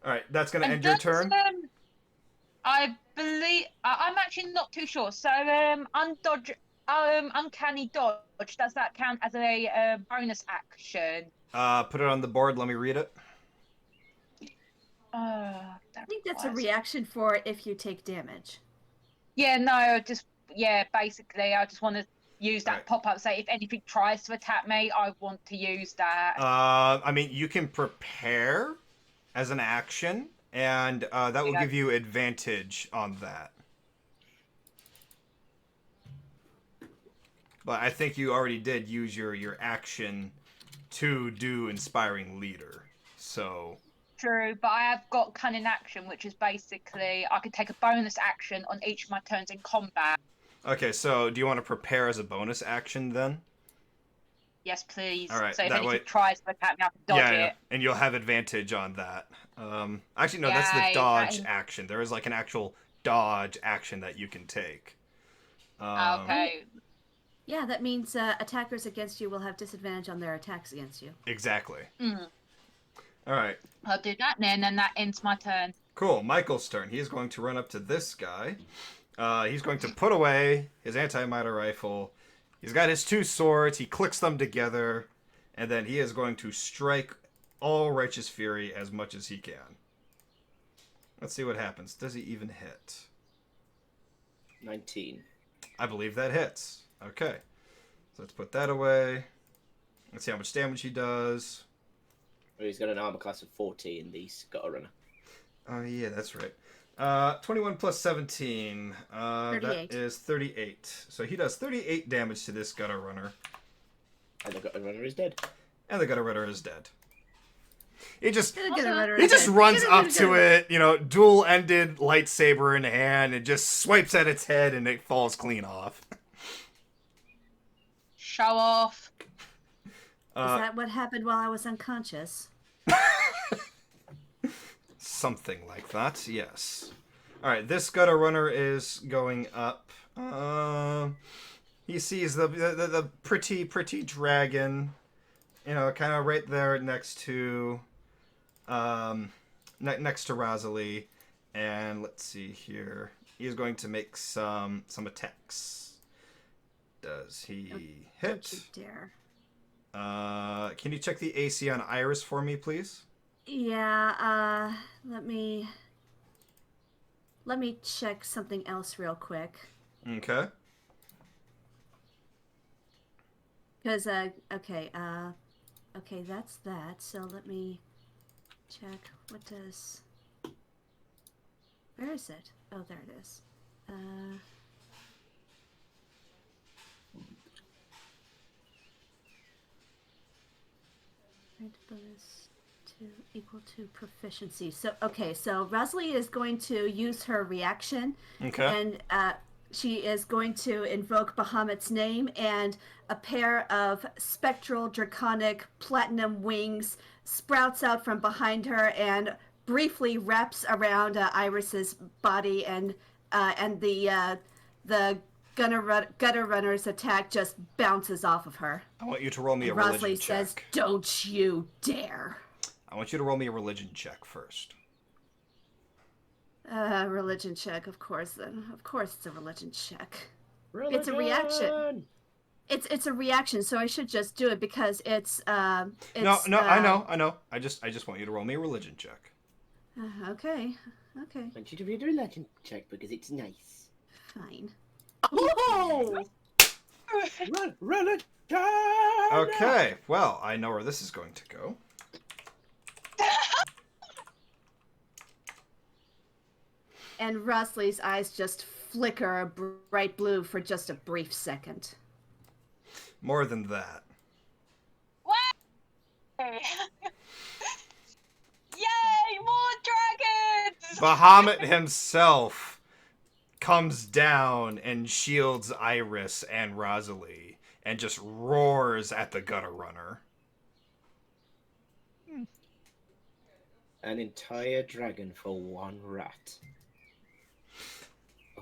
All right, that's going to And end your does, turn? I believe I'm actually not too sure. So uncanny dodge. Does that count as a bonus action? Put it on the board. Let me read it. I think that's a reaction for if you take damage. Yeah, no, basically, I just want to use that pop-up. Say, if anything tries to attack me, I want to use that. I mean, you can prepare as an action, and that will give you advantage on that. But I think you already did use your action to do Inspiring Leader, so... True, but I have got Cunning Action, which is basically I could take a bonus action on each of my turns in combat. Okay, so do you want to prepare as a bonus action then? Yes, please. All right, So if that anything way... tries to attack me, I can dodge it. And you'll have advantage on that. Actually, no, that's the Yay, dodge action. There is like an actual dodge action that you can take. Okay. Yeah, that means attackers against you will have disadvantage on their attacks against you. Exactly. Mm. All right. I'll do that then, and that ends my turn. Cool. Michael's turn. He is going to run up to this guy. He's going to put away his anti-miter rifle. He's got his two swords. He clicks them together. And then he is going to strike all Righteous Fury as much as he can. Let's see what happens. Does he even hit? 19. I believe that hits. Okay. So let's put that away. Let's see how much damage he does. Well, he's got an armor class of 40 in the Gutter Runner. Oh, yeah, that's right. 21 plus 17. 38. That is 38. So he does 38 damage to this Gutter Runner. And the Gutter Runner is dead. And the Gutter Runner is dead. He just He runs up to it, dual-ended lightsaber in hand, and just swipes at its head, and it falls clean off. Show off. Is that what happened while I was unconscious? Something like that, yes. Alright, this Gutter Runner is going up. He sees the pretty dragon, kind of right there next to Rosalie. And let's see here. He's going to make some attacks. Does he hit? Don't you dare. Can you check the AC on Iris for me, please? Yeah, let me check something else real quick. Okay. Because, okay, that's that. So let me check. What does... Where is it? Oh, there it is. Bonus equal to proficiency. So, okay, so Rosalie is going to use her reaction. Okay. And, she is going to invoke Bahamut's name, and a pair of spectral draconic platinum wings sprouts out from behind her and briefly wraps around Iris's body, and the gutter runner's attack just bounces off of her. I want you to roll me a and religion Rosalie check. says, "Don't you dare!" I want you to roll me a religion check first. Religion check, of course. Then, of course, it's a religion check. Religion! It's a reaction. It's a reaction, so I should just do it because it's No, I know. I just want you to roll me a religion check. Okay. Okay. I want you to read a religion check because it's nice. Fine. Oh! Religion! Okay, well, I know where this is going to go. And Rusley's eyes just flicker a bright blue for just a brief second. More than that. Yay! More dragons! Bahamut himself comes down and shields Iris and Rosalie and just roars at the gutter runner. An entire dragon for one rat.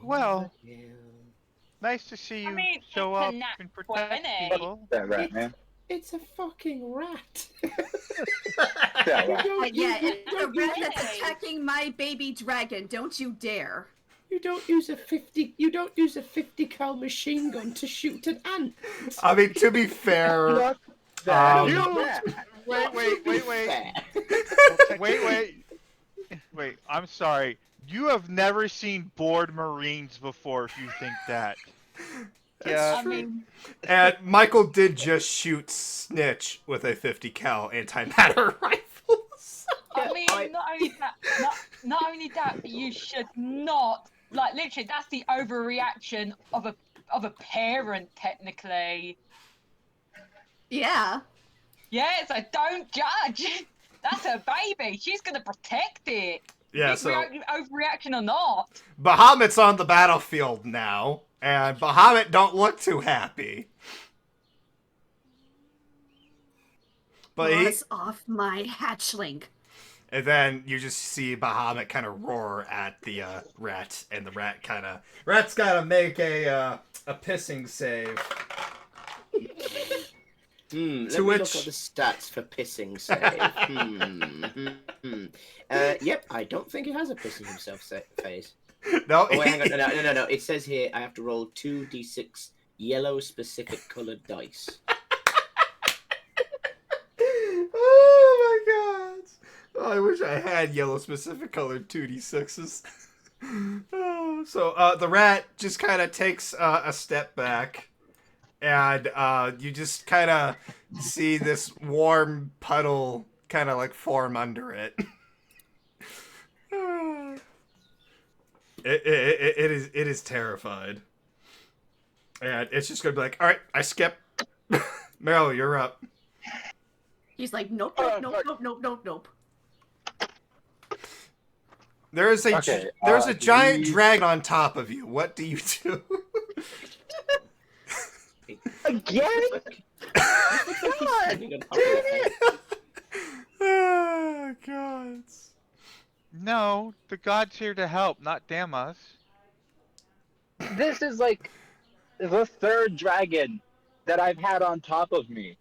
Well, Oh, yeah. nice to see you mean, show it's a up nat and protect 20. people. That rat, man. It's a fucking rat. That rat. Yeah, it's a rat that's attacking my baby dragon. Don't you dare. You don't use a 50 cal machine gun to shoot an ant. I mean, to be fair, Wait, I'm sorry. You have never seen bored Marines before if you think that. I mean, and Michael did just shoot Snitch with a 50 cal antimatter rifle. I mean, not only that, but you should not, like, literally, that's the overreaction of a parent, technically. Yeah. Yeah, so don't judge. That's her baby. She's gonna protect it. Yeah, so Overreaction or not. Bahamut's on the battlefield now, and Bahamut don't look too happy. But Paws off my hatchling. And then you just see Bahamut kind of roar at the rat, and the rat's gotta make a pissing save. Let me To look which- at the stats for pissing save. Yep, I don't think he has a pissing himself phase. No, Oh, wait, hang on. No. It says here I have to roll 2d6 yellow specific colored dice. Oh my god! Oh, I wish I had yellow specific colored 2d6s. Oh, so the rat just kind of takes a step back, and you just kind of see this warm puddle kind of like form under it. It is terrified, and it's just gonna be like, all right, I skip. Meryl, you're up. He's like, nope. There's a Okay, giant dragon on top of you. What do you do? Again? Oh god. No, the god's here to help, not damn us. This is like the third dragon that I've had on top of me.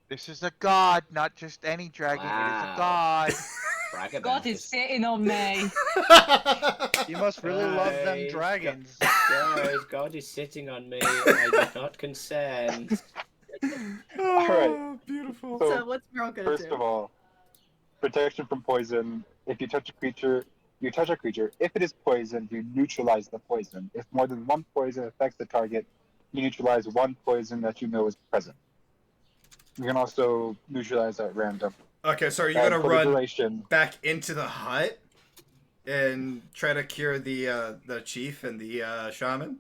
This is a god, not just any dragon. It is a god. God is sitting on me. You must really love them dragons. Guys, God is sitting on me. I did not consent. Oh, Alright. beautiful. So what's Meryl gonna First do? of all, protection from poison. If you touch a creature, if it is poisoned, you neutralize the poison. If more than one poison affects the target, you neutralize one poison that you know is present. You can also neutralize at random. Okay, so are you And gonna for the run duration, back into the hut and try to cure the chief and the shaman?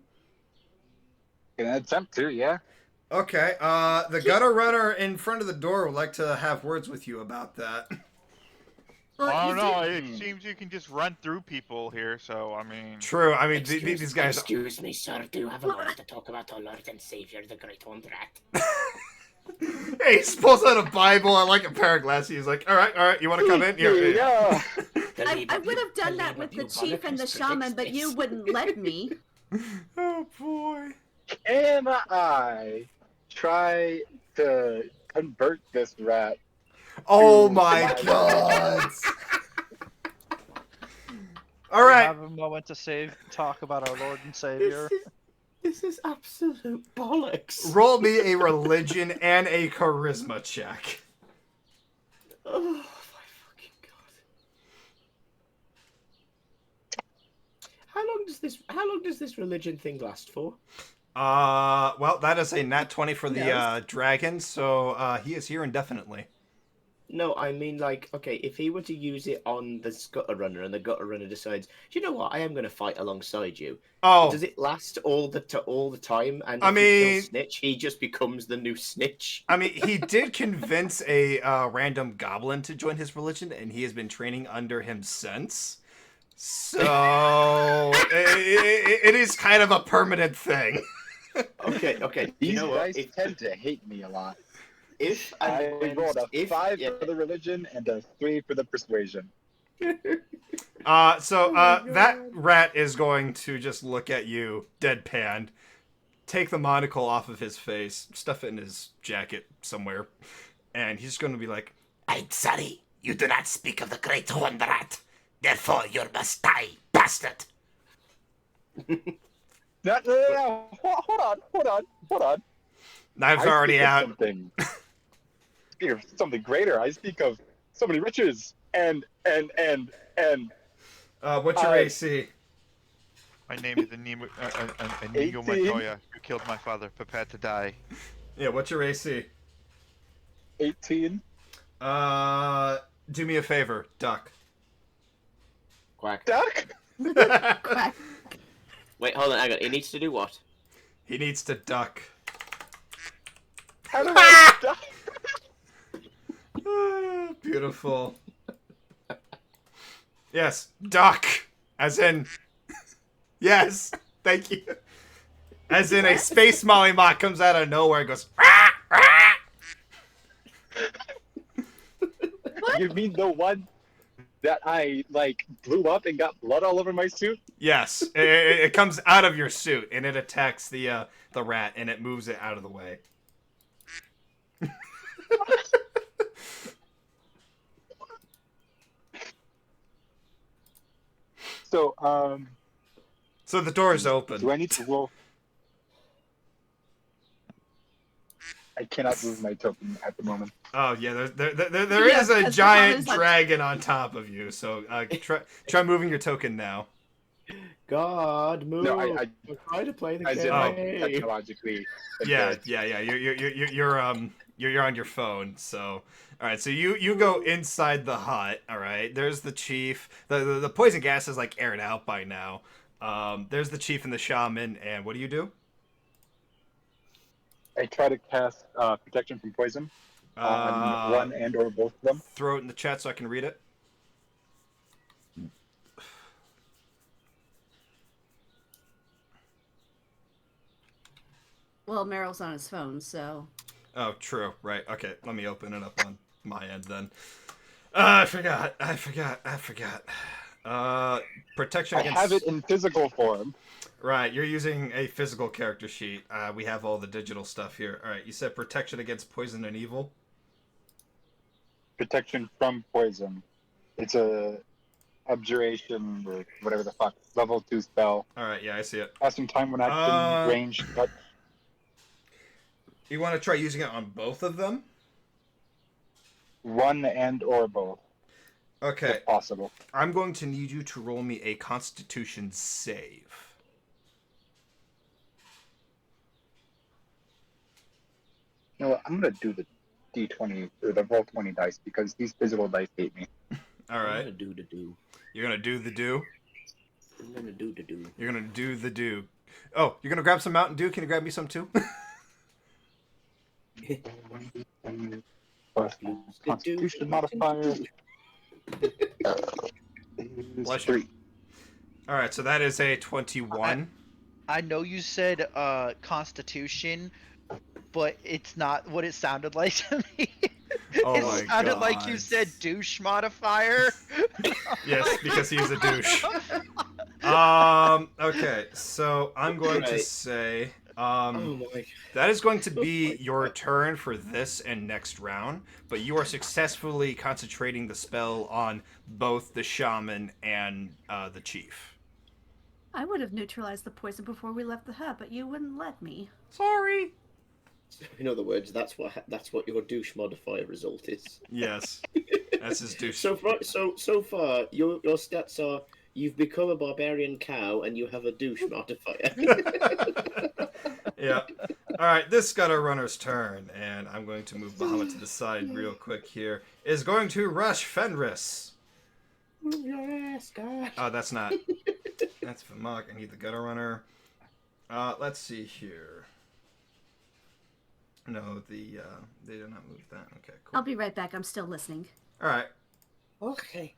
can attempt to, yeah. Okay, the gutter runner in front of the door would like to have words with you about that. Well, I you don't know. did- It seems you can just run through people here, so I mean. True, I mean these guys. Excuse me, sir. Do you have a moment to talk about our Lord and Savior, the Great Horned Rat? Hey, he pulls out a Bible and like a pair of glasses. He's like, all right, you want to come in? Here. Yeah. I would have done that with the chief and the shaman, but you wouldn't let me. Oh boy. Can I try to convert this rat? Oh my god. All We right. have a moment to talk about our Lord and Savior. This is absolute bollocks. Roll me a religion and a charisma check. Oh my fucking god. How long does this religion thing last for? Well, that is a nat 20 for the Yes. dragon, so he is here indefinitely. No, I mean, like, okay, if he were to use it on the gutter runner and the gutter runner decides, do you know what, I am going to fight alongside you. Oh. Does it last all the time? And I if you kill mean- Snitch, he just becomes the new Snitch. I mean, he did convince a random goblin to join his religion, and he has been training under him since. So it is kind of a permanent thing. Okay. These You know guys what? tend to hate me a lot. If I rolled a 5 yeah. for the religion and a 3 for the persuasion. That rat is going to just look at you, deadpan, take the monocle off of his face, stuff it in his jacket somewhere, and he's going to be like, I'm sorry, you do not speak of the great one rat. Therefore, you must die, bastard. No. Hold on. Knives I already speak of out. Speak of something greater. I speak of so many riches and. What's your AC? My name is Inigo 18. Montoya, who killed my father. Prepare to die. Yeah, what's your AC? 18. Do me a favor, duck. Quack. Duck? Quack. Wait, hold on, hang on. He needs to do what? He needs to duck. How do I duck? Beautiful. Yes, duck. As in... Yes, thank you. As in a space Molly Mock comes out of nowhere and goes... "Rah, rah." You mean the one that I, blew up and got blood all over my suit? Yes, it comes out of your suit and it attacks the rat and it moves it out of the way. So, So the door is open. do I need to roll? I cannot move my token at the moment. Oh yeah, there Yeah, is a as giant long as, dragon on top of you. So try moving your token now. God, move. No, I'm trying to play the I game. did technologically. Yeah. You're on your phone. So all right, so you go inside the hut. All right, there's the chief. The poison gas is like aired out by now. There's the chief and the shaman, and what do you do? I try to cast protection from poison on one and or both of them. Throw it in the chat so I can read it. Well, Meryl's on his phone, so. Oh, true. Right. Okay. Let me open it up on my end then. I forgot. Protection I against... have it in physical form. Right. You're using a physical character sheet. We have all the digital stuff here. All right. You said protection against poison and evil. Protection from poison. It's a abjuration or whatever the fuck. Level 2 spell. All right. Yeah, I see it. Passing time when action, range, touch. You want to try using it on both of them? One and or both. Okay. If possible. I'm going to need you to roll me a Constitution save. You know what? I'm gonna do the D20 or the roll 20 dice because these physical dice hate me. All right. I'm gonna do the do. You're gonna do the do. I'm gonna do the do. You're gonna do the do. Oh, you're gonna grab some Mountain Dew. Can you grab me some too? Plus Constitution modifier. Bless you. All right, so that is a 21. I know you said Constitution, but it's not what it sounded like to me. Oh it my sounded like you God. said douche modifier. Yes, because he's a douche. Okay, so I'm going to say that is going to be your turn for this and next round, but you are successfully concentrating the spell on both the shaman and the chief. I would have neutralized the poison before we left the hut, but you wouldn't let me. Sorry. In other words, that's what your douche modifier result is. Yes, that's his douche. So far, your stats are you've become a barbarian cow and you have a douche modifier. Yeah. All right, this gutter runner's turn, and I'm going to move Bahamut to the side real quick here. Is going to rush Fenris. Move your ass, God. Oh, that's not. That's Vamok. I need the gutter runner. Let's see here. No, they did not move that. Okay, cool. I'll be right back. I'm still listening. All right. Okay.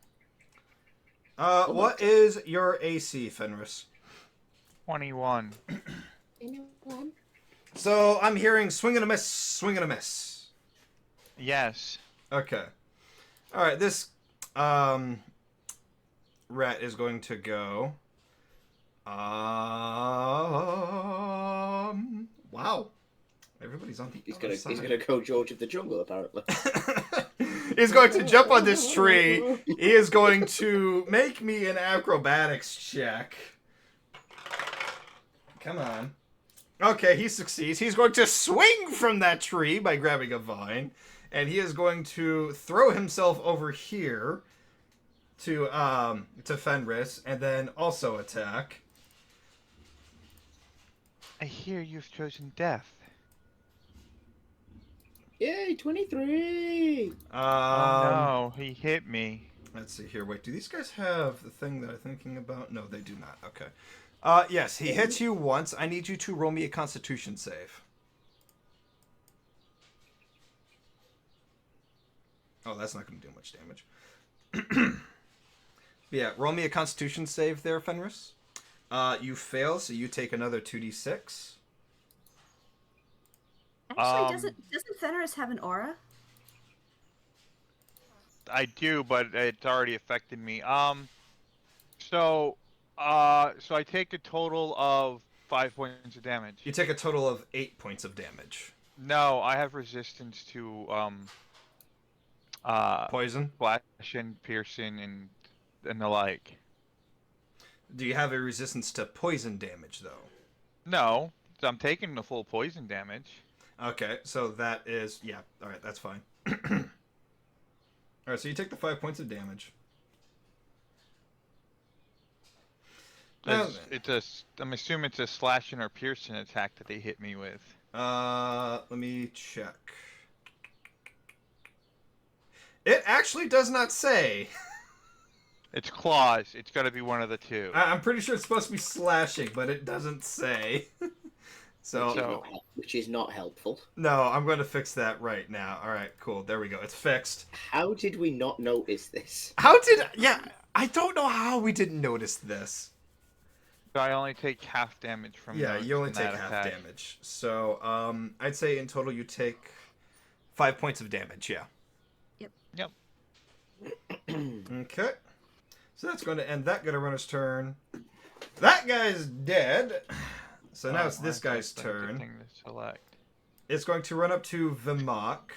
What is your AC, Fenris? 21. 21. So I'm hearing swing and a miss, swing and a miss. Yes. Okay. All right. This rat is going to go. Wow. Everybody's on the other side. He's gonna go George of the Jungle, apparently. He's going to jump on this tree. He is going to make me an acrobatics check. Come on. Okay, he succeeds. He's going to swing from that tree by grabbing a vine. And he is going to throw himself over here to Fenris and then also attack. I hear you've chosen death. Yay, 23! Oh no, he hit me. Let's see here. Wait, do these guys have the thing that I'm thinking about? No, they do not. Okay. Yes, he hits you once. I need you to roll me a Constitution save. Oh, that's not going to do much damage. Yeah, roll me a Constitution save there, Fenris. You fail, so you take another 2d6. Actually, doesn't Fenris have an aura? I do, but it's already affected me. So I take a total of 5 points of damage. You take a total of 8 points of damage. No, I have resistance to poison, slashing, piercing, and the like. Do you have a resistance to poison damage though? No, I'm taking the full poison damage. Okay, so that is all right, that's fine. All right, so you take the 5 points of damage. I'm assuming it's a slashing or piercing attack that they hit me with. Let me check. It actually does not say. It's claws. It's got to be one of the two. I'm pretty sure it's supposed to be slashing, but it doesn't say. Which is not helpful. No, I'm going to fix that right now. All right, cool. There we go. It's fixed. How did we not notice this? I don't know how we didn't notice this. So I only take half damage from you only take half damage. So I'd say in total you take 5 points of damage, yeah. Yep. Okay. So that's going to end that gutter runner's turn. That guy's dead. So now it's this guy's turn. To select. It's going to run up to Vamok.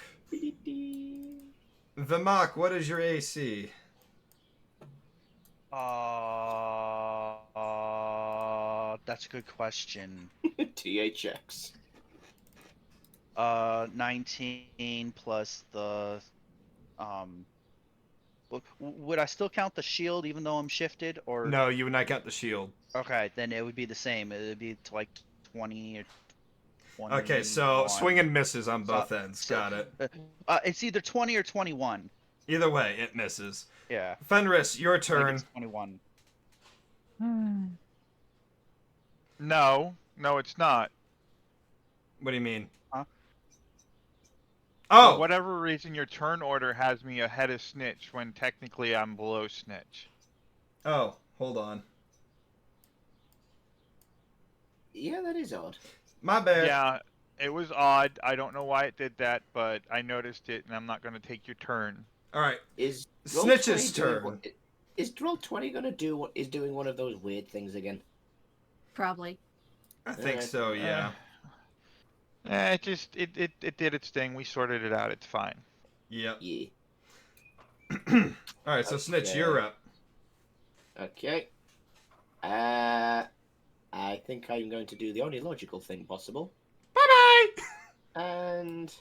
Vamok, what is your AC? That's a good question. THX. 19 plus the would I still count the shield even though I'm shifted, or no? You would not count the shield. Okay, then it would be the same. It would be like 20 or 20. Okay, so swing and misses on both ends. Got it. It's either 20 or 21. Either way, it misses. Yeah. Fenris, your turn. It's 21. No, it's not. What do you mean? Oh! For whatever reason, your turn order has me ahead of Snitch when technically I'm below Snitch. Oh, hold on. Yeah, that is odd. My bad. Yeah, it was odd. I don't know why it did that, but I noticed it, and I'm not going to take your turn. All right. Is Snitch's turn. Is Roll20 going to do what is doing one of those weird things again? Probably. I think so, yeah. It did its thing. We sorted it out. It's fine. Yep. Yeah. All right, so Snitch, you're up. Okay. I think I'm going to do the only logical thing possible. Bye bye. And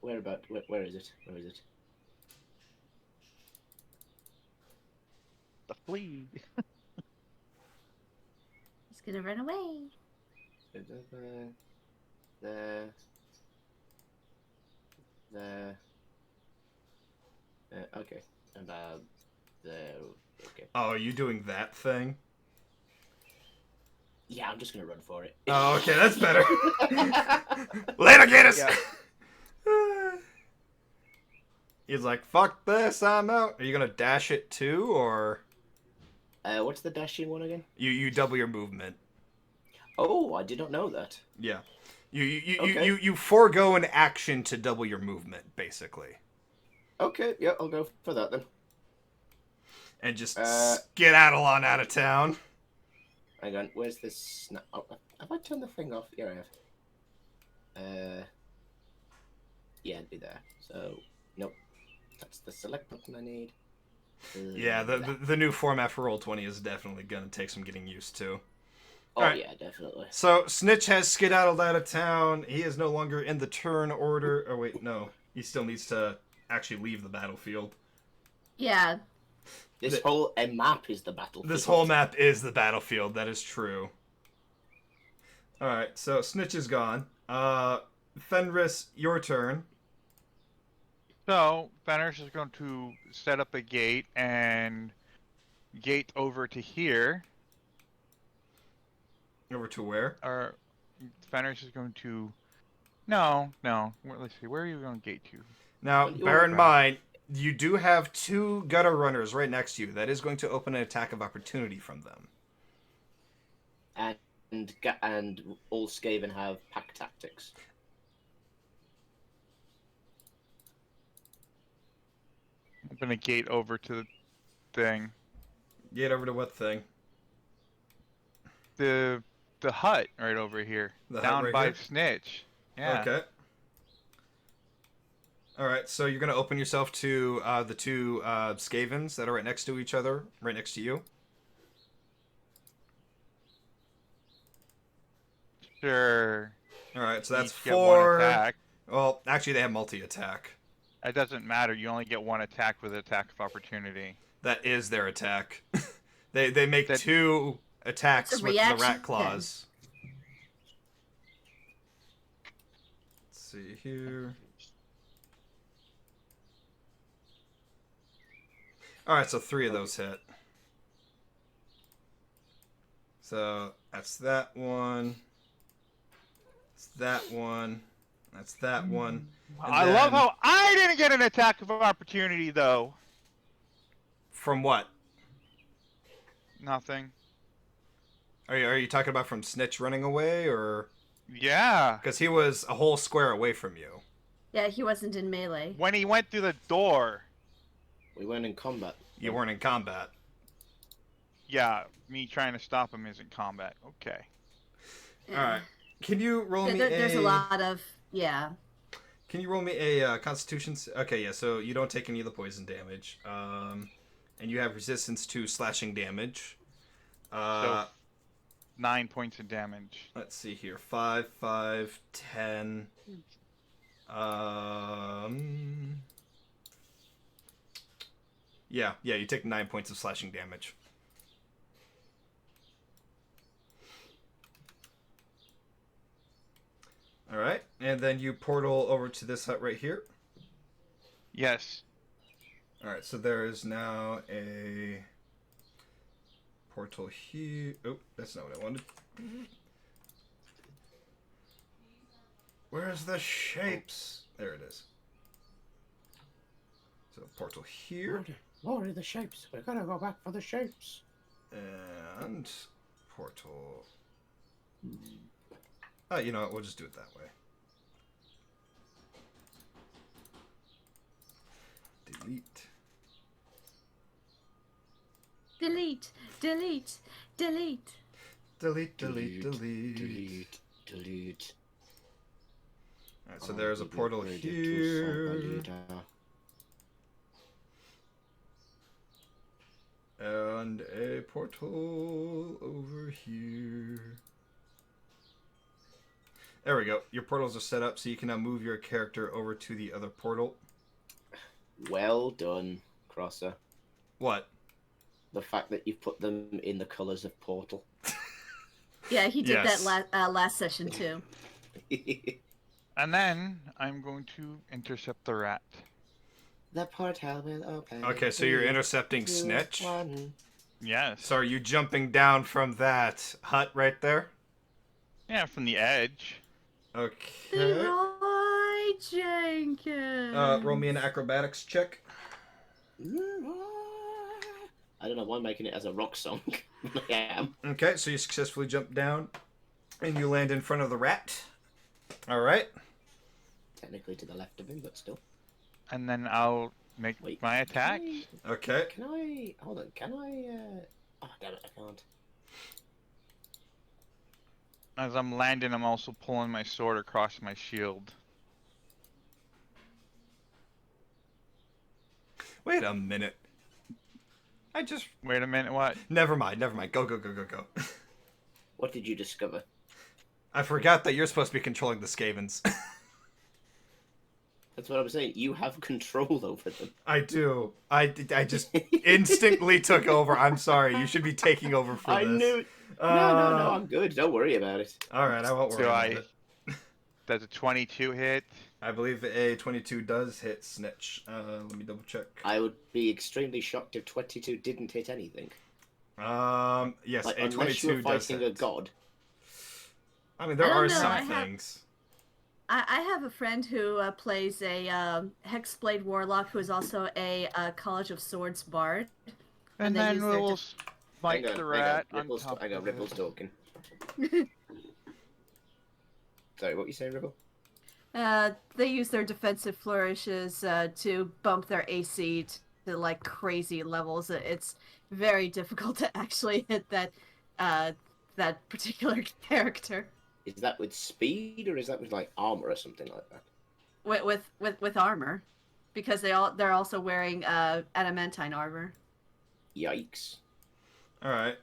where is it? Where is it? The flea. He's gonna run away. There. There. Okay. About there. Okay. Oh, are you doing that thing? Yeah, I'm just gonna run for it. Oh, okay, that's better. Later, Gatus! Yeah. He's like, fuck this, I'm out. Are you gonna dash it too, or What's the dashing one again? you double your movement? Oh, I did not know that. Yeah. You Okay. you forego an action to double your movement, basically. Okay, yeah, I'll go for that then. And just skedaddle on out of town. Hang on, where's this? Oh, have I turned the thing off? Yeah, I have. Yeah, it'd be there. So, nope. That's the select button I need. Yeah, the new format for Roll20 is definitely gonna take some getting used to. Oh, Alright. yeah, definitely. So, Snitch has skedaddled out of town. He is no longer in the turn order. Oh, wait, no. He still needs to actually leave the battlefield. Yeah. This whole map is the battlefield. This whole map is the battlefield. That is true. Alright, so Snitch is gone. Fenris, your turn. So, Fenris is going to set up a gate and gate over to here. Over to where? Or Fenris is going to... No. Let's see, where are you going to gate to? Now, bear in mind, you do have two gutter runners right next to you. That is going to open an attack of opportunity from them. And all Skaven have pack tactics. Open a gate over to the thing. Gate over to what thing? The hut right over here. The hut down right by here? Snitch. Yeah. Okay. Alright, so you're going to open yourself to the two Skavens that are right next to each other, right next to you. Sure. Alright, so that's Each get one 4. attack. Well, actually, they have multi-attack. It doesn't matter. You only get one attack with attack of opportunity. That is their attack. they make two attacks It's a with the reaction. rat claws. Let's see here. Alright, so 3 of those hit. So that's that one. That's that one. That's that one. And I then- love how I didn't get an attack of opportunity, though. From what? Nothing. Are you talking about from Snitch running away, or? Yeah. Because he was a whole square away from you. Yeah, he wasn't in melee. When he went through the door. We weren't in combat. You weren't in combat. Yeah, me trying to stop him isn't combat. Okay. Alright. Can you roll me There's a lot of... Yeah. Can you roll me a Constitution? Okay, yeah. So you don't take any of the poison damage, and you have resistance to slashing damage. So 9 points of damage. Let's see here. 5, 5, 10. Yeah. You take 9 points of slashing damage. All right, and then you portal over to this hut right here. Yes. All right, so there is now a portal here. Oh, that's not what I wanted. Where's the shapes? There it is. So portal here. Lord of the shapes. We're gonna go back for the shapes. And portal. Oh, you know what? We'll just do it that way. Delete. Delete. Delete. Delete. Delete, delete, delete. Delete. Alright, so there's a portal here. And a portal over here. There we go. Your portals are set up so you can now move your character over to the other portal. Well done, Crosser. What? The fact that you've put them in the colours of Portal. Yeah, he did Yes. that last session too. And then I'm going to intercept the rat. The portal will open. Okay, so you're intercepting 2, Snitch. 1. Yes. So are you jumping down from that hut right there? Yeah, from the edge. Okay. Leroy Jenkins. Roll me an acrobatics check. I don't know why I'm making it as a rock song. I am. Okay, so you successfully jump down, and you land in front of the rat. All right. Technically to the left of him, but still. And then I'll make my attack. Okay. Can I... Hold on, can I... Oh, damn it, I can't. As I'm landing, I'm also pulling my sword across my shield. Wait a minute. Wait a minute, what? Never mind. Go. What did you discover? I forgot that you're supposed to be controlling the Skavens. That's what I'm saying. You have control over them. I do. I just instantly took over. I'm sorry. You should be taking over for I this. knew... No, I'm good. Don't worry about it. All right, I won't worry about it. Does a 22 hit? I believe a 22 does hit Snitch. Let me double check. I would be extremely shocked if 22 didn't hit anything. Yes, like, a unless 22 you were does fighting hit. a god. I mean, there I don't are know, some I have- things. I have a friend who plays a Hexblade Warlock who is also a College of Swords bard. And they then use their we'll def- smite the rat on Ripple's, top I got of Ripple's it. talking. Sorry, what you saying, Ripple? They use their defensive flourishes to bump their AC to like crazy levels. It's very difficult to actually hit that that particular character Is that with speed or is that with like armor or something like that? with armor, because they're also wearing adamantine armor. Yikes. All right.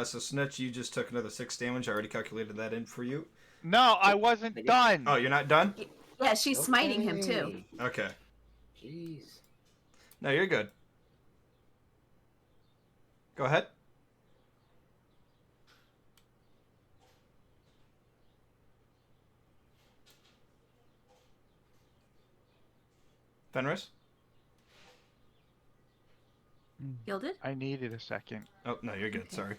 So Snitch, you just took another 6 damage. I already calculated that in for you. No, I wasn't done. Oh, you're not done? Yeah, she's smiting him too. Okay. Jeez. No, you're good. Go ahead. Fenris? Gilded? I needed a second. Oh, no, you're good. Sorry.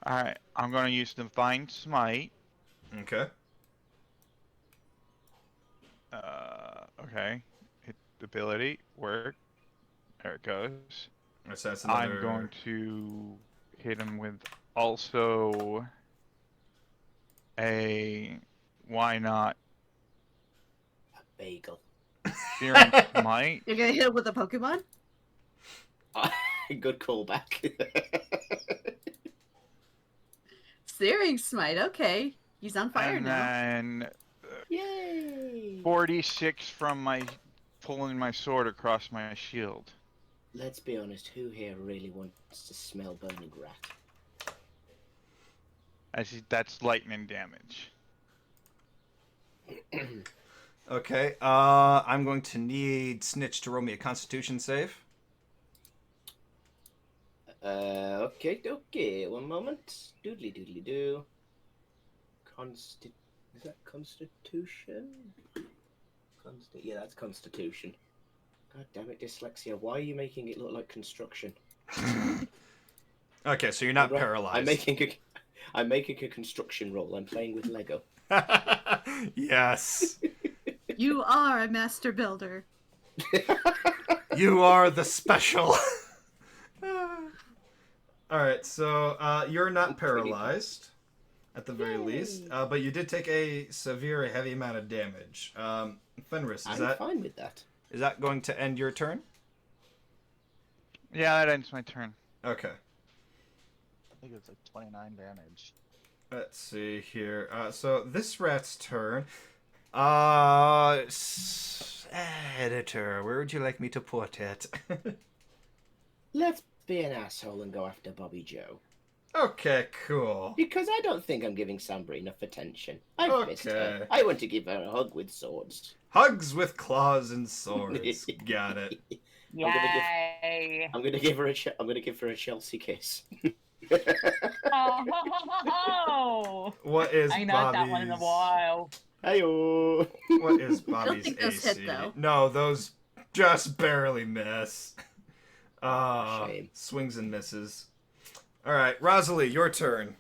Alright, I'm going to use Divine Smite. Okay. Okay. Hit ability. Work. There it goes. So that's another... I'm going to hit him with also a... Why not? A bagel. Searing Smite. You're gonna hit him with a Pokemon? Good callback. Searing Smite, okay. He's on fire And now. then Yay! 46 from my pulling my sword across my shield. Let's be honest, who here really wants to smell burning rat? That's lightning damage. Okay. I'm going to need Snitch to roll me a Constitution save. Okay. One moment. Doodly doodly doo. Is that Constitution? Yeah, that's Constitution. God damn it, dyslexia. Why are you making it look like construction? Okay, so you're not Right, paralyzed. I'm making a construction roll. I'm playing with Lego. Yes. You are a master builder. You are the special. Alright, so you're not paralyzed, at the very least, but you did take a severe, heavy amount of damage. Fenris, I'm fine with that. Is that going to end your turn? Yeah, that ends my turn. Okay. I think it's like 29 damage. Let's see here. So this rat's turn. Editor, where would you like me to put it? Let's be an asshole and go after Bobby Joe. Okay, cool. Because I don't think I'm giving Sambra enough attention. I've missed her. Okay. I want to give her a hug with swords. Hugs with claws and swords. Got it. Yay! I'm gonna give her a Chelsea kiss. Oh! What is I ain't heard that one in a Bobby's? while. Heyo. What is I don't Bobby's think those AC? hit, though. No, those just barely miss. Shame. Swings and misses. All right, Rosalie, your turn.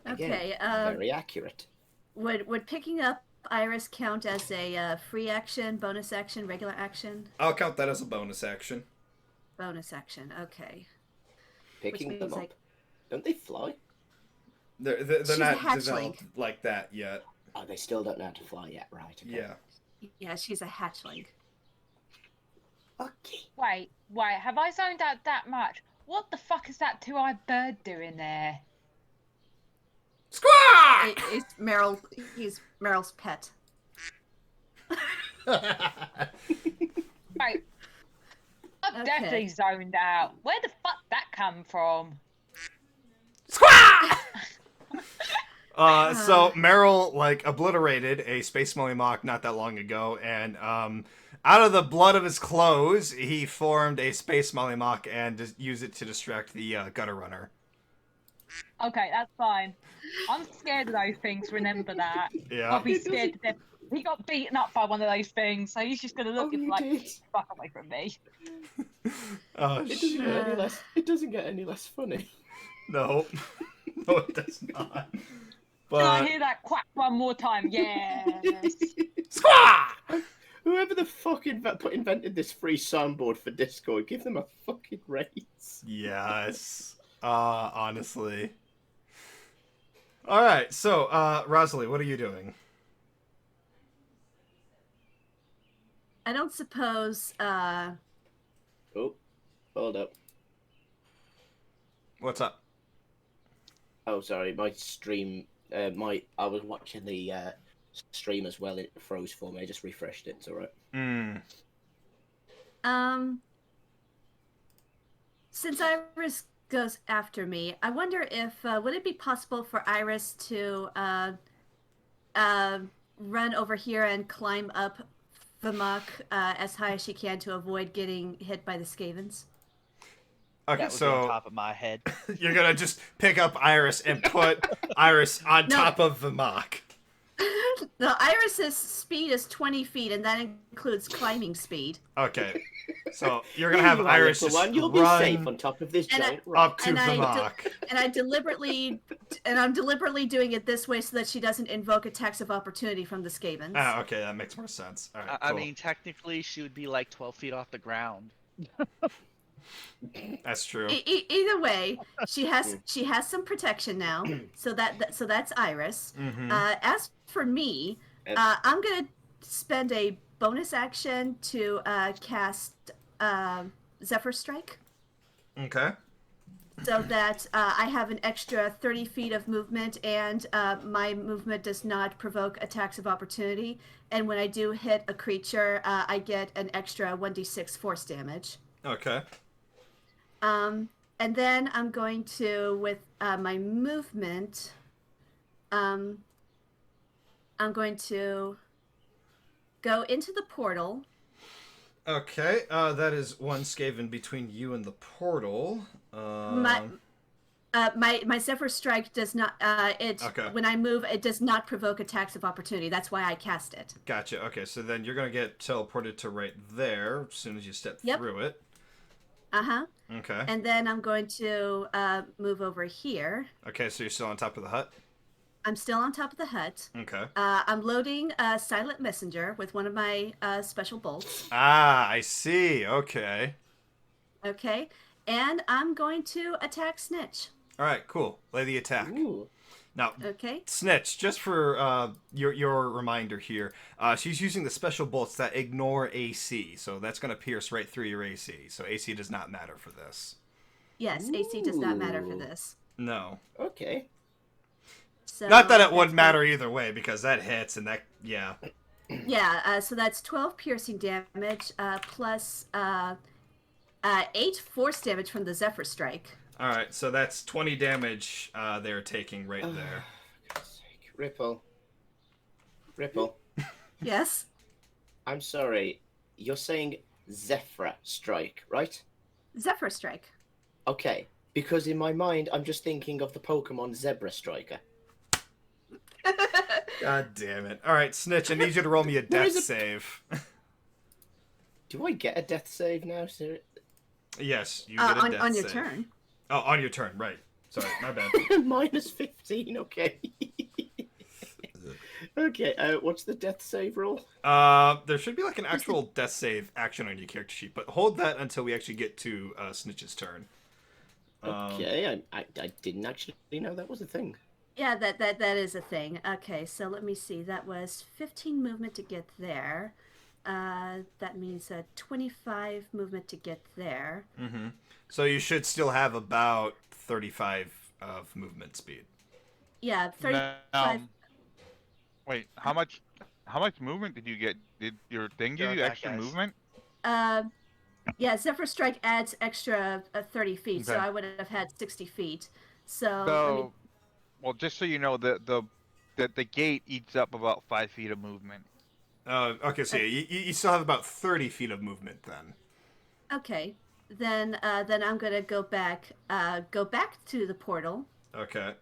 Okay. Very accurate. Would picking up Iris count as a free action, bonus action, regular action? I'll count that as a bonus action. Bonus action. Okay. Picking Which them means up. Don't they fly? They're She's not a hatchling. developed like that yet. Oh, they still don't know how to fly yet, right? Okay. Yeah. Yeah, she's a hatchling. Okay. Wait, have I zoned out that much? What the fuck is that two-eyed bird doing there? Squawk! It's Meryl. He's Meryl's pet. Right. I've definitely zoned out. Where the fuck that come from? Squawk! So Meryl obliterated a space Mock not that long ago, and out of the blood of his clothes, he formed a space Mock and just used it to distract the gutter runner. Okay, that's fine. I'm scared of those things, remember that. Yeah. I'll be scared to death. He got beaten up by one of those things, so he's just gonna look at fuck away from me. Oh, It doesn't get any less funny. No. No, it does not. Can I But hear that quack one more time? Yes. Squawk! Whoever the fuck invented this free soundboard for Discord, give them a fucking raise. Yes. Honestly. All right. So, Rosalie, what are you doing? I don't suppose. Oh, hold up. What's up? Oh, sorry, my stream. I was watching the stream as well. It froze for me. I just refreshed it. It's all right. Since Iris goes after me, I wonder if would it be possible for Iris to run over here and climb up the muck as high as she can to avoid getting hit by the Skavens? Okay, That would be so on top of my head. you're gonna just pick up Iris and put Iris on top of the mock. No, Iris's speed is 20 feet, and that includes climbing speed. Okay, so you're gonna have Iris just You'll run be safe on top of this giant rock. up to the mock. And I'm deliberately doing it this way so that she doesn't invoke attacks of opportunity from the Skavens. Ah, okay, that makes more sense. All right, I cool. mean, technically, she would be like 12 feet off the ground. That's true. Either way, she has some protection now, so that's Iris. Mhm. As for me, I'm gonna spend a bonus action to cast Zephyr Strike, Okay. so that I have an extra 30 feet of movement, and my movement does not provoke attacks of opportunity. And when I do hit a creature, I get an extra 1d6 force damage. Okay. And then I'm going to, with my movement, I'm going to go into the portal. Okay, that is one Skaven between you and the portal. My Zephyr Strike does not. Okay. When I move, it does not provoke attacks of opportunity. That's why I cast it. Gotcha. Okay, so then you're gonna get teleported to right there as soon as you step through it. Okay. And then I'm going to move over here. Okay, so you're still on top of the hut? I'm still on top of the hut. Okay. I'm loading Silent Messenger with one of my special bolts. Ah, I see. Okay. Okay. And I'm going to attack Snitch. All right, cool. Lay the attack. Ooh. Now, Okay. Snitch, just for your reminder here, she's using the special bolts that ignore AC, so that's going to pierce right through your AC. So AC does not matter for this. Yes, AC does not matter for this. No. Okay. So Not that it would matter either way, because that hits and that, yeah. Yeah, so that's 12 piercing damage plus 8 force damage from the Zephyr Strike. All right, so that's 20 damage they're taking right there. For God's sake. Ripple. Yes? I'm sorry. You're saying Zephyr Strike, right? Zephyr Strike. Okay, because in my mind, I'm just thinking of the Pokemon Zebra Striker. God damn it. All right, Snitch, I need you to roll me a death save. Do I get a death save now, sir? Yes, you get a death on save. your turn. Oh, on your turn, right. Sorry, my bad. Minus 15, okay. Okay, what's the death save roll? There should be like an actual death save action on your character sheet, but hold that until we actually get to Snitch's turn. Okay, I didn't actually know that was a thing. Yeah, that is a thing. Okay, so let me see. That was 15 movement to get there. That means 25 movement to get there. Mm-hmm. So you should still have about 35 of movement speed. Yeah, 35. Wait, how much movement did you get? Did your thing give you extra movement? Yeah, Zephyr Strike adds extra 30 feet, so Okay. I would have had 60 feet. So, Well, just so you know, the gate eats up about 5 feet of movement. Okay, so yeah, you still have about 30 feet of movement then. okay, then I'm gonna go back to the portal. Okay,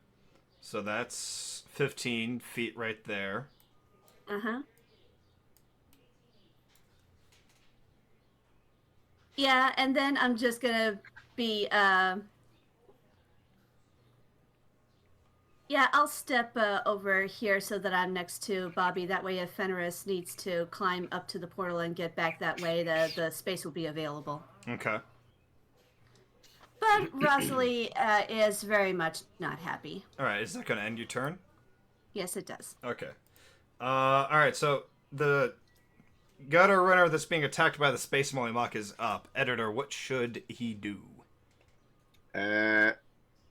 so that's 15 feet right there. Uh-huh. Yeah, and then I'm just gonna be yeah, I'll step over here so that I'm next to Bobby. That way, if Fenris needs to climb up to the portal and get back that way, the space will be available. Okay. But Rosalie is very much not happy. All right, is that going to end your turn? Yes, it does. Okay. All right, so the gutter runner that's being attacked by the Space Mollymawk is up. Editor, what should he do?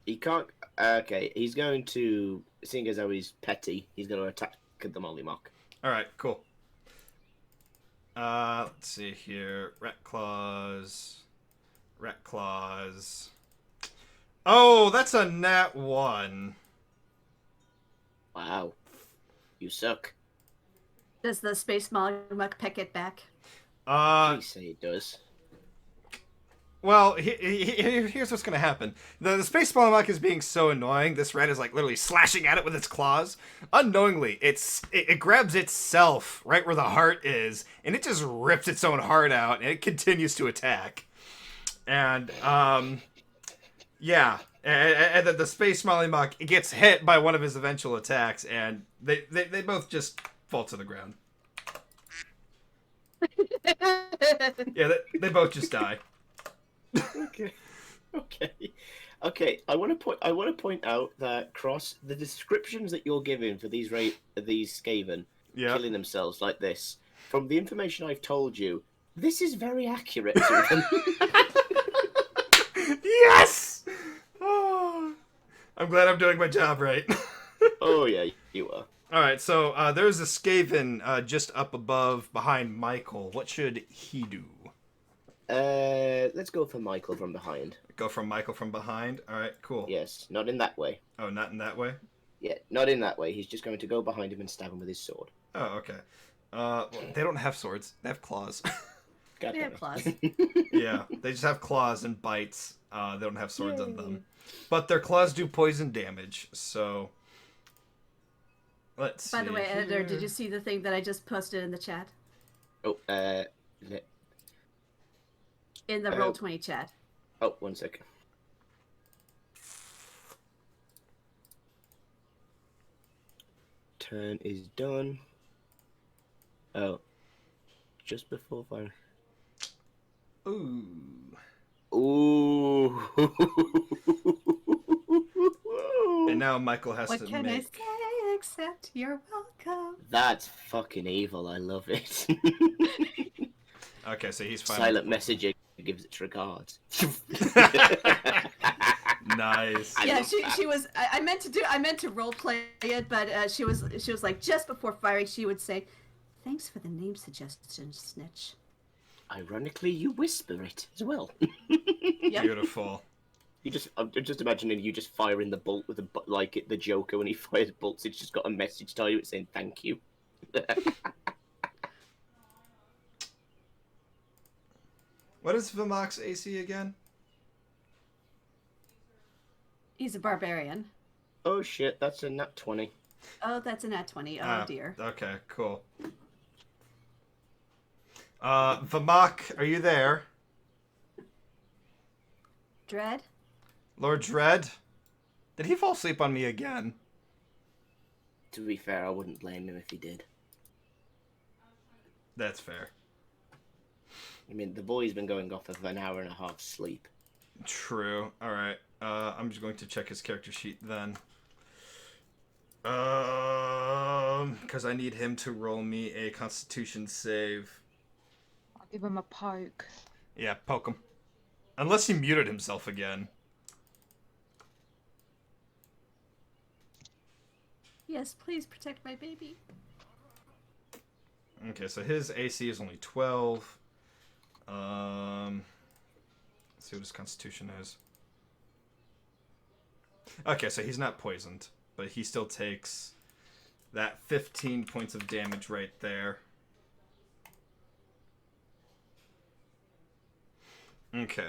He can't. Okay, he's going to. Seeing as how he's petty, he's going to attack the Mollymawk. All right, cool. Let's see here. Rat claws. Oh, that's a nat 1. Wow, you suck. Does the Space Mollymawk peck it back? Please say it does. Well, here's what's gonna happen. The Space Mollymawk is being so annoying. This rat is like literally slashing at it with its claws. Unknowingly, it grabs itself right where the heart is, and it just rips its own heart out, and it continues to attack. And yeah, and the Space Mollymawk gets hit by one of his eventual attacks, and they both just fall to the ground. Yeah, they both just die. Okay. I want to point out that Cross, the descriptions that you're giving for these Skaven killing themselves like this, from the information I've told you, this is very accurate to them. Yes! Oh, I'm glad I'm doing my job right. Oh yeah, you are. All right, so there's a Skaven just up above behind Michael. What should he do? Let's go for Michael from behind. Go from Michael from behind? All right, cool. Yes, not in that way. Oh, not in that way? Yeah, not in that way. He's just going to go behind him and stab him with his sword. Oh, okay. Well, they don't have swords. They have claws. God They damn have it. claws. Yeah, they just have claws and bites. They don't have swords on them. But their claws do poison damage, so... Let's see. By the way, editor, did you see the thing that I just posted in the chat? Oh, In the Roll20 chat. Oh, 1 second. Turn is done. Oh. Just before fire. Ooh. Ooh. And now Michael has What to can make... I say except you're welcome? That's fucking evil. I love it. Okay, so he's fine. Silent messaging gives its regards. Nice. Yeah, she was. I meant to role play it, but she was like just before firing, she would say, "Thanks for the name suggestion, Snitch." Ironically, you whisper it as well. Beautiful. I'm just imagining you just firing the bolt with the Joker when he fires bolts. It's just got a message to you. It's saying thank you. What is Vimok's AC again? He's a barbarian. Oh shit, that's a nat 20. Oh, that's a nat 20. Oh, dear. Okay, cool. Vimok, are you there? Dread? Lord Dread? Did he fall asleep on me again? To be fair, I wouldn't blame him if he did. That's fair. I mean, the boy's been going off of an hour and a half sleep. True. Alright. I'm just going to check his character sheet then. Because I need him to roll me a Constitution save. I'll give him a poke. Yeah, poke him. Unless he muted himself again. Yes, please protect my baby. Okay, so his AC is only 12. Let's see what his Constitution is. Okay, so he's not poisoned, but he still takes that 15 points of damage right there. Okay.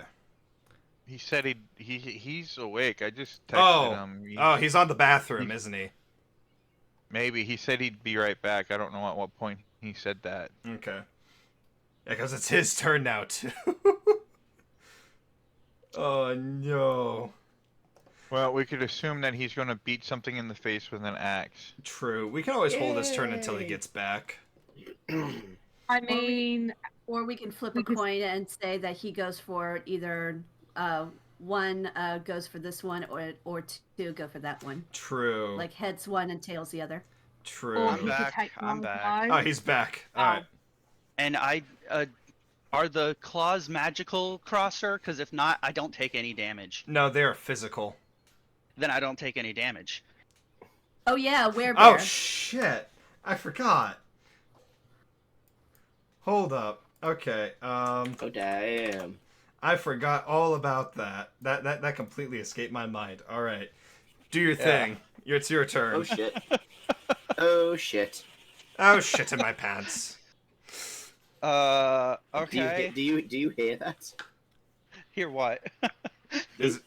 He said he's awake. I just texted him. He's on the bathroom, isn't he? Maybe. He said he'd be right back. I don't know at what point he said that. Okay. Yeah, because it's his turn now, too. Oh, no. Well, we could assume that he's going to beat something in the face with an axe. True. We can always hold his turn until he gets back. I mean... Or we can flip a coin and say that he goes for either one goes for this one or two go for that one. True. Like heads one and tails the other. True. I'm back. I'm back. Oh, he's back. All right. And are the claws magical, Crosser? Because if not, I don't take any damage. No, they're physical. Then I don't take any damage. Oh yeah, werebear. Oh shit! I forgot. Hold up. Okay. Oh damn. I forgot all about that. That completely escaped my mind. All right. Do your thing. It's your turn. Oh shit. Oh shit. Oh shit in my pants. Okay. Do you hear that? Hear what? Is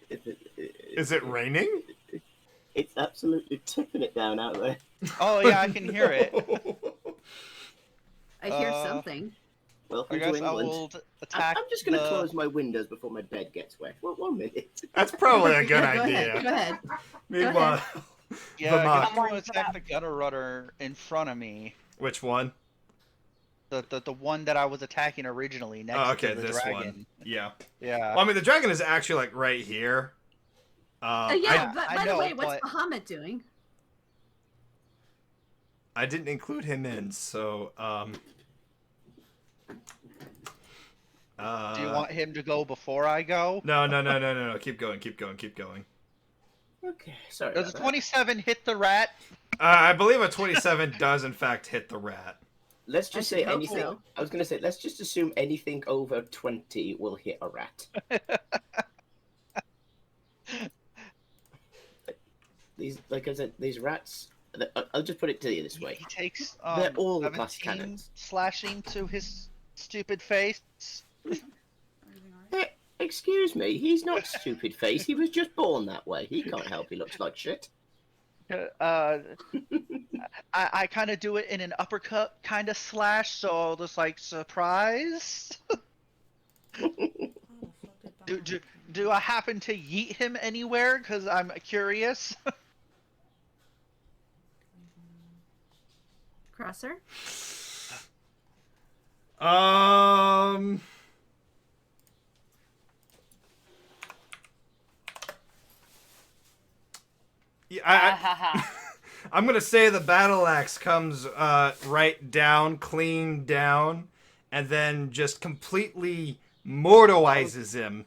it raining? It's absolutely tipping it down out there. Oh yeah, I can hear it. I hear something. Welcome I guess to England. I will attack. I'm just going to close my windows before my bed gets wet. Well, 1 minute. That's probably a good Go idea. ahead. Go ahead. Meanwhile, Yeah, I guess Vimok. I'm going to attack the gutter rudder in front of me. Which one? The one that I was attacking originally next Okay, to the this dragon. one. Yeah. Yeah. Well, I mean, the dragon is actually like right here. Yeah, but I by the know, way, what's but- Bahamut doing? I didn't include him in, so Do you want him to go before I go? No. Keep going. Okay, sorry. Does about a that. 27 hit the rat? I believe a 27 does in fact hit the rat. Let's just say hope anything. so. I was going to say, let's just assume anything over 20 will hit a rat. Like I said, these rats. I'll just put it to you this way. He takes They're all the 17 glass cannons. slashing to his stupid face. Excuse me, he's not stupid face. He was just born that way. He can't help. He looks like shit. I kind of do it in an uppercut kind of slash, so just like surprise. Do I happen to yeet him anywhere? Because I'm curious. Crosser? Yeah, I'm gonna say the battle axe comes right down, clean down, and then just completely mortalizes him.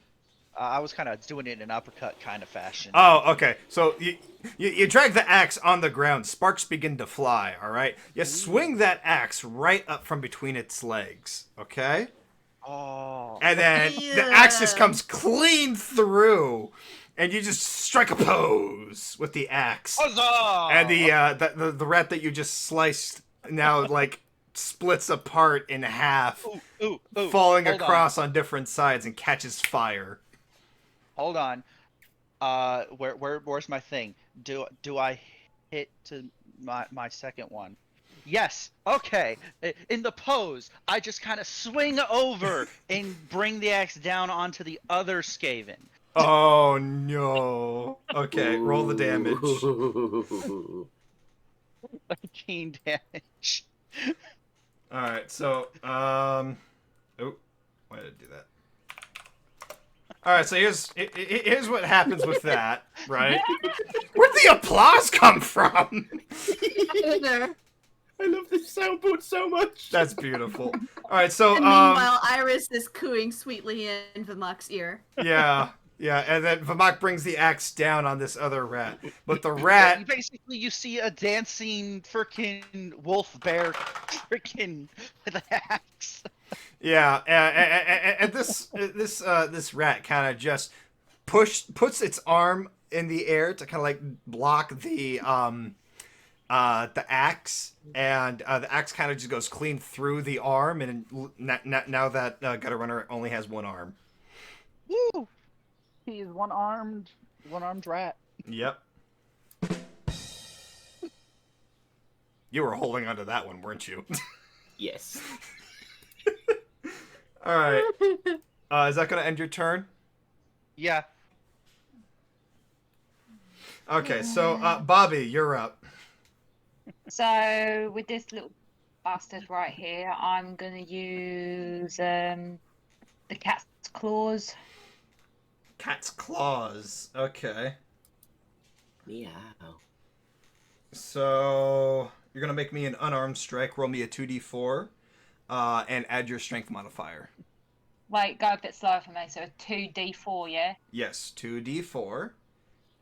I was kind of doing it in an uppercut kind of fashion. Oh, okay. So you drag the axe on the ground. Sparks begin to fly. All right. You swing that axe right up from between its legs. Okay. Oh. And then the axe just comes clean through, and you just strike a pose with the axe. Huzzah! And the rat that you just sliced now like splits apart in half, falling across on different sides and catches fire. Hold on. Where's my thing? Do I hit to my second one? Yes. Okay. In the pose, I just kind of swing over and bring the axe down onto the other Skaven. Oh no. Okay, roll the damage. 13 damage. Alright, so oh, why did I do that? Alright, so here's what happens with that, right? Where'd the applause come from? I love this soundboard so much. That's beautiful. Alright, so And meanwhile, Iris is cooing sweetly in Vamok's ear. Yeah, and then Vamak brings the axe down on this other rat. But the rat Basically, you see a dancing frickin' wolf bear frickin' with an axe. Yeah, and this rat kind of just puts its arm in the air to kind of like block the axe, and the axe kind of just goes clean through the arm, and now that gutter runner only has one arm. Woo! He's one-armed rat. Yep. You were holding onto that one, weren't you? Yes. All right. Is that gonna end your turn? Yeah. Okay, so Bobby, you're up. So with this little bastard right here, I'm gonna use the cat's claws. Cat's claws. Okay. Meow. So you're gonna make me an unarmed strike. Roll me a 2d4, and add your strength modifier. Wait, go a bit slower for me. So 2d4, yeah. Yes, 2d4,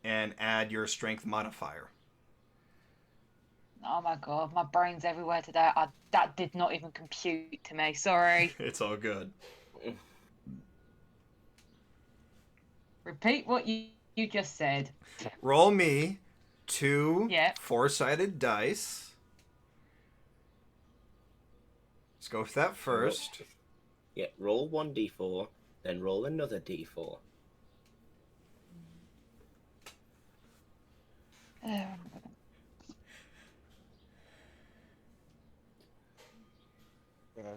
and add your strength modifier. Oh my god, my brain's everywhere today. That did not even compute to me. Sorry. It's all good. Repeat what you just said. Roll me 2 Yeah. 4-sided dice. Let's go with that first. Yeah, roll 1d4, then roll another d4. I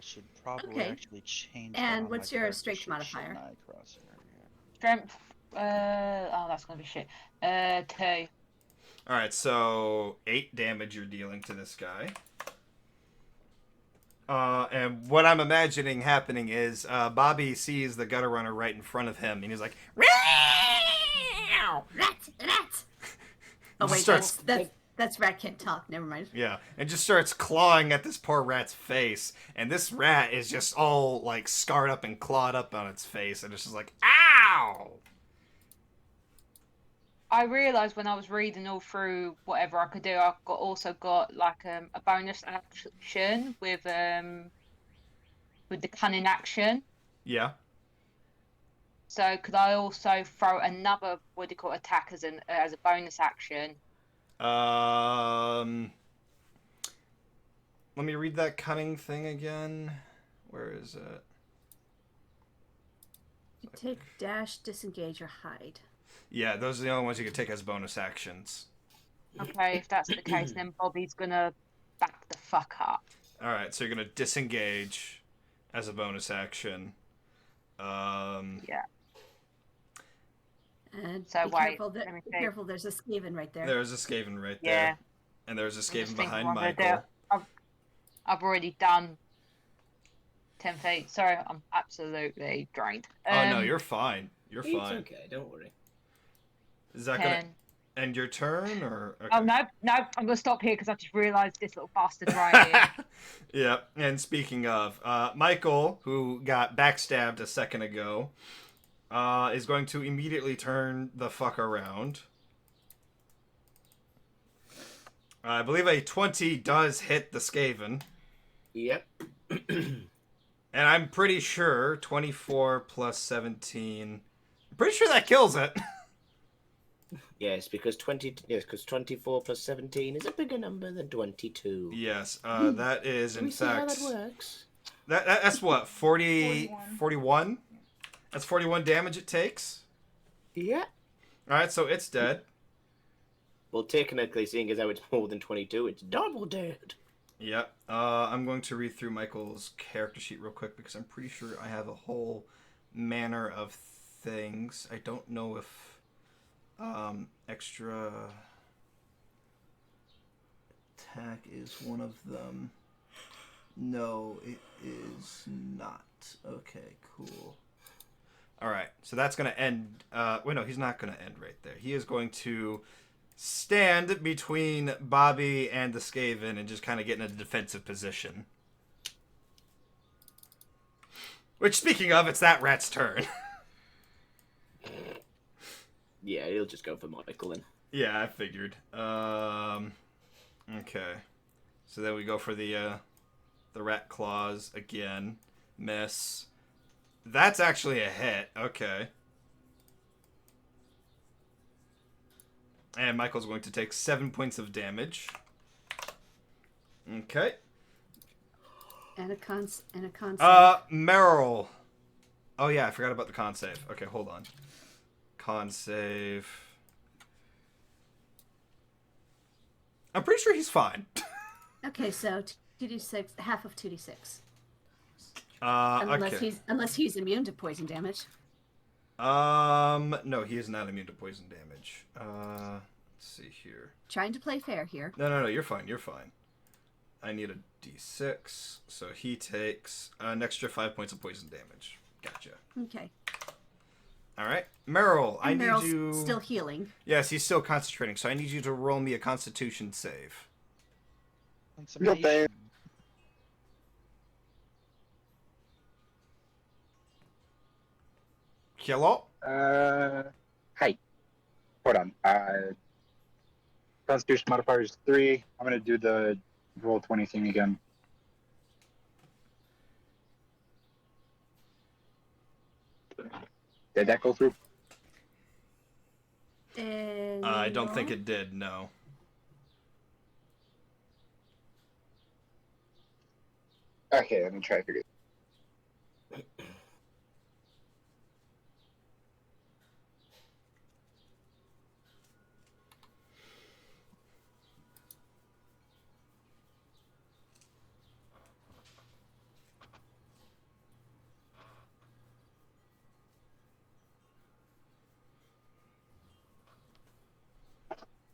should probably Okay. actually change. And what's your strength modifier? Strength. Oh, that's gonna be shit. 2. All right, so 8 damage you're dealing to this guy. And what I'm imagining happening is Bobby sees the gutter runner right in front of him, and he's like, "Meow! Rat! Oh wait, that's rat can't talk. Never mind. Yeah, and just starts clawing at this poor rat's face, and this rat is just all like scarred up and clawed up on its face, and it's just like, ow! I realised when I was reading all through whatever I could do, I also got like a bonus action with the cunning action. Yeah. So could I also throw another attack as a bonus action? Let me read that cunning thing again. Where is it? You take dash, disengage, or hide. Yeah, those are the only ones you can take as bonus actions. Okay, if that's the case, then Bobby's gonna back the fuck up. Alright, so you're gonna disengage as a bonus action. Yeah. And so be careful, be careful, there's a Skaven right there. There's a Skaven right there. Yeah. And there's a Skaven behind what I'm gonna Michael. I've already done 10 feet. Sorry, I'm absolutely drained. Oh no, you're fine. You're fine. It's okay, don't worry. Is that 10. gonna end your turn, or? Okay. Oh no, I'm gonna stop here because I just realised this little bastard right here. Yeah, and speaking of, Michael, who got backstabbed a second ago, is going to immediately turn the fuck around. I believe a 20 does hit the Skaven. Yep. And I'm pretty sure 24 plus 17. I'm pretty sure that kills it. Yes, because 24 plus 17 is a bigger number than 22. Yes, that is Do in we see how fact. that works? That's what 40, 41. 41? That's 41 damage it takes. Yeah. All right, so it's dead. Well, technically, seeing as how it's more than 22, it's double dead. Yep. I'm going to read through Michael's character sheet real quick because I'm pretty sure I have a whole manner of things. I don't know if extra attack is one of them. No, it is not. Okay, cool. All right, so that's going to end. Wait, no, he's not going to end right there. He is going to stand between Bobby and the Skaven and just kind of get in a defensive position. Which, speaking of, it's that rat's turn. Yeah, he'll just go for Michael then. Yeah, I figured. Okay. So then we go for the rat claws again. Miss. That's actually a hit. Okay. And Michael's going to take 7 points of damage. Okay. And a con save. Meryl. Oh yeah, I forgot about the con save. Okay, hold on. Con save. I'm pretty sure he's fine. Okay, so 2d6, half of 2d6. Okay. Unless he's immune to poison damage. No, he is not immune to poison damage. Let's see here. Trying to play fair here. No, you're fine, you're fine. I need a d6, so he takes an extra 5 points of poison damage. Gotcha. Okay. Alright. Meryl, And I Meryl's need you... still healing. Yes, he's still concentrating, so I need you to roll me a constitution save. No, babe. Hello? Hi. Hold on. Constitution modifier is 3. I'm gonna do the roll 20 thing again. Did that go through? I don't think it did, no. Okay, let me try to figure it.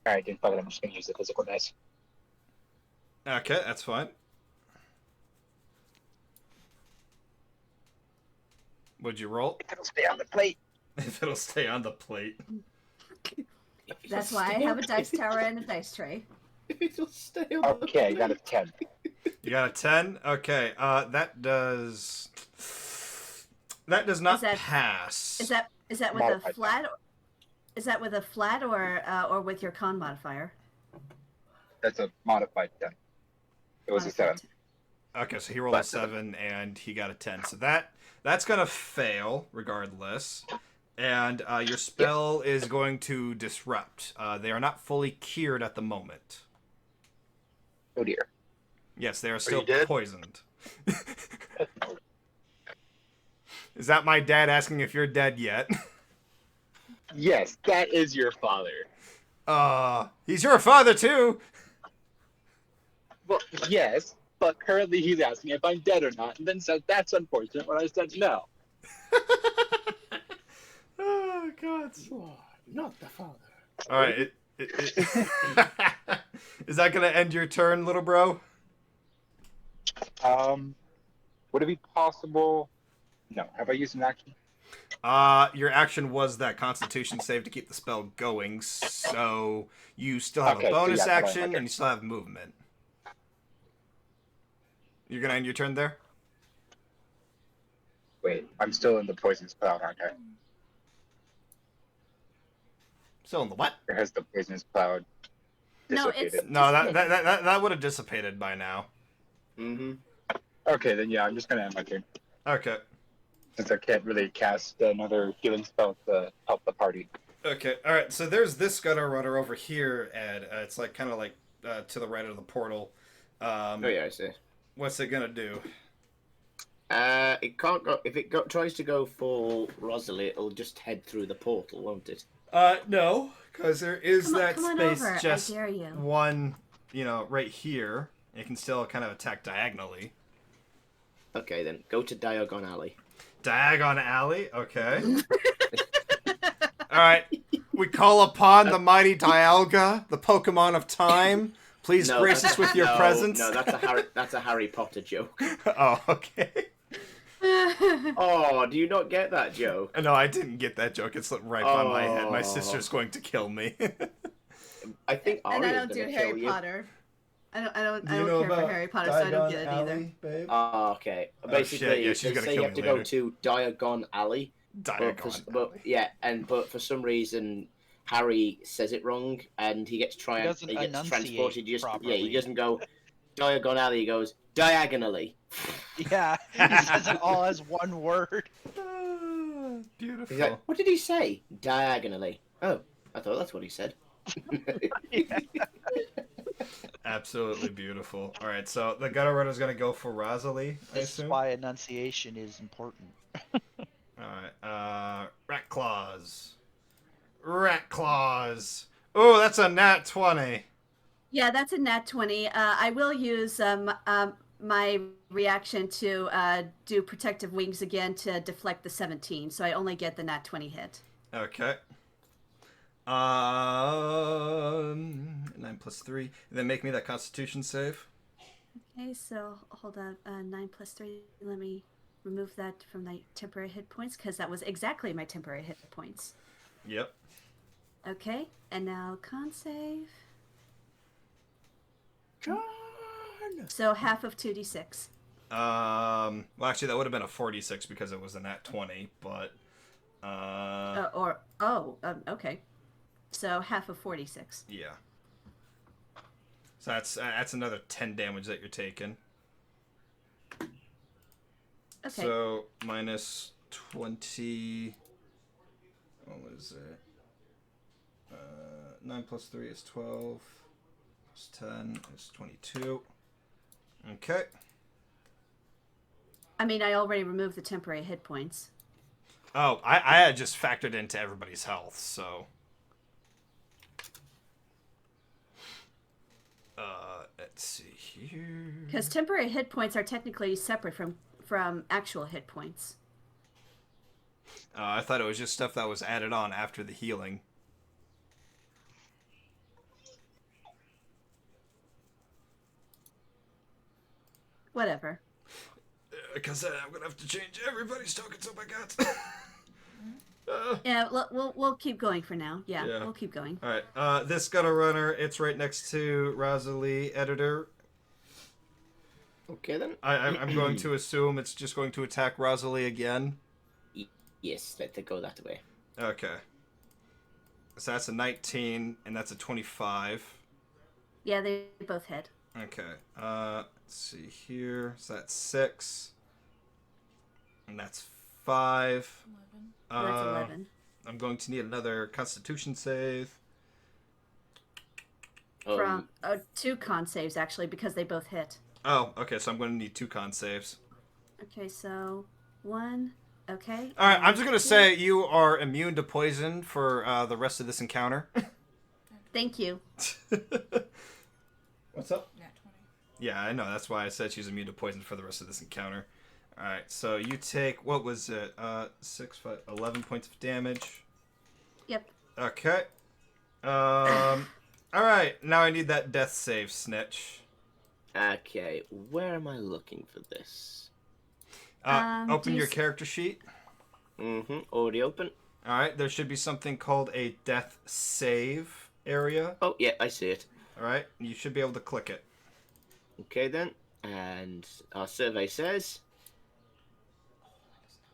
Alright, then fuck it, I'm just gonna use the physical dice. Okay, that's fine. What'd you roll? It'll stay on the plate. If it'll stay on the plate. That's why I have a dice tower and a dice tray. It'll stay on Okay, I got a 10. You got a 10? Okay, that does not pass. Is that with Modified a flat? Is that with a flat or with your con modifier? That's a modified 10. It was a 7. Okay, so he rolled a 7 and he got a 10. So that's gonna fail regardless. And your spell is going to disrupt. They are not fully cured at the moment. Oh dear. Yes, they are still you dead? poisoned. Is that my dad asking if you're dead yet? Yes, that is your father. He's your father too. Well, yes, but currently he's asking if I'm dead or not, and then said that's unfortunate when I said no. Oh God. You are not the father. All right. Is that gonna end your turn, little bro? Would it be possible? No. Have I used an action? Your action was that Constitution save to keep the spell going, so you still have Okay, a so bonus yeah, action okay. and you still have movement. You're gonna end your turn there? Wait, I'm still in the poison spell, aren't I? Still in the what? Or has the poisonous cloud No, it's dissipated? No, that dissipated. that would have dissipated by now. Mm-hmm. Okay, then yeah, I'm just gonna end my turn Okay. since I can't really cast another healing spell to help the party. Okay. All right. So there's this gutter runner over here, Ed. It's like kind of like to the right of the portal. Oh yeah, I see. What's it gonna do? It can't go. If it tries to go for Rosalie, it'll just head through the portal, won't it? No, because there is Come on- that come on space over, I just dare you. one, right here. It can still kind of attack diagonally. Okay, then go to Diagon Alley. Diagon Alley. Okay. All right. We call upon the mighty Dialga, the Pokemon of time. Please grace us with your presence. No, that's a Harry Potter joke. Oh, okay. Oh, do you not get that joke? No, I didn't get that joke. It slipped right by my head. My sister's going to kill me. I think And I Aria's don't do gonna Harry kill you. Potter. I don't Do you know care for about Harry Potter, so I don't Diagon get it Alley, either. babe? Oh, okay. Oh, Basically, shit, yeah, she's they gonna say kill you have me to go later. to Diagon Alley. But for some reason Harry says it wrong and he gets doesn't he gets enunciate transported. He properly. doesn't go Diagon Alley. He goes diagonally. Yeah, he says it all as one word. Beautiful. He's like, what did he say? Diagonally. Oh, I thought that's what he said. Absolutely beautiful. All right, so the gutter runner's gonna go for Rosalie, I This is assume. why enunciation is important. All right, Rat Claws. Rat Claws. Oh, that's a nat 20. Yeah, that's a nat 20. I will use my reaction to do Protective Wings again to deflect the 17, so I only get the nat 20 hit. Okay. 9 plus 3. And then make me that Constitution save. Okay, so hold on. 9 plus 3. Let me remove that from my temporary hit points, because that was exactly my temporary hit points. Yep. Okay, and now con save. John! So half of 2d6. Well, actually, that would have been a 46 because it was a nat 20, but... Okay. So half of 46. Yeah. So that's another 10 damage that you're taking. Okay. So minus 20. What was it? 9 plus 3 is 12. Plus 10 is 22. Okay. I mean, I already removed the temporary hit points. Oh, I had just factored into everybody's health, so. Let's see here. Because temporary hit points are technically separate from actual hit points. I thought it was just stuff that was added on after the healing. Whatever. Because I'm gonna have to change everybody's tokens. Oh my god. Yeah, we'll keep going for now. Yeah, we'll keep going. All right. This gutter runner. It's right next to Rosalie, editor. Okay then. I'm going to assume it's just going to attack Rosalie again. Yes, let it go that way. Okay. So that's a 19, and that's a 25. Yeah, they both hit. Okay. Let's see here. So that's 6. And that's 5. So that's 11. I'm going to need another Constitution save. From 2 con saves, actually, because they both hit. Oh, okay. So I'm going to need 2 con saves. Okay, so 1. Okay. All right. I'm just going to say you are immune to poison for the rest of this encounter. Thank you. What's up? Yeah, I know. That's why I said she's immune to poison for the rest of this encounter. All right, so you take, what was it? 6, 5, 11 points of damage. Yep. Okay. All right, now I need that death save, Snitch. Okay, where am I looking for this? Open your character sheet. Mm-hmm, already open. All right, there should be something called a death save area. Oh, yeah, I see it. All right, you should be able to click it. Okay, then. And our survey says...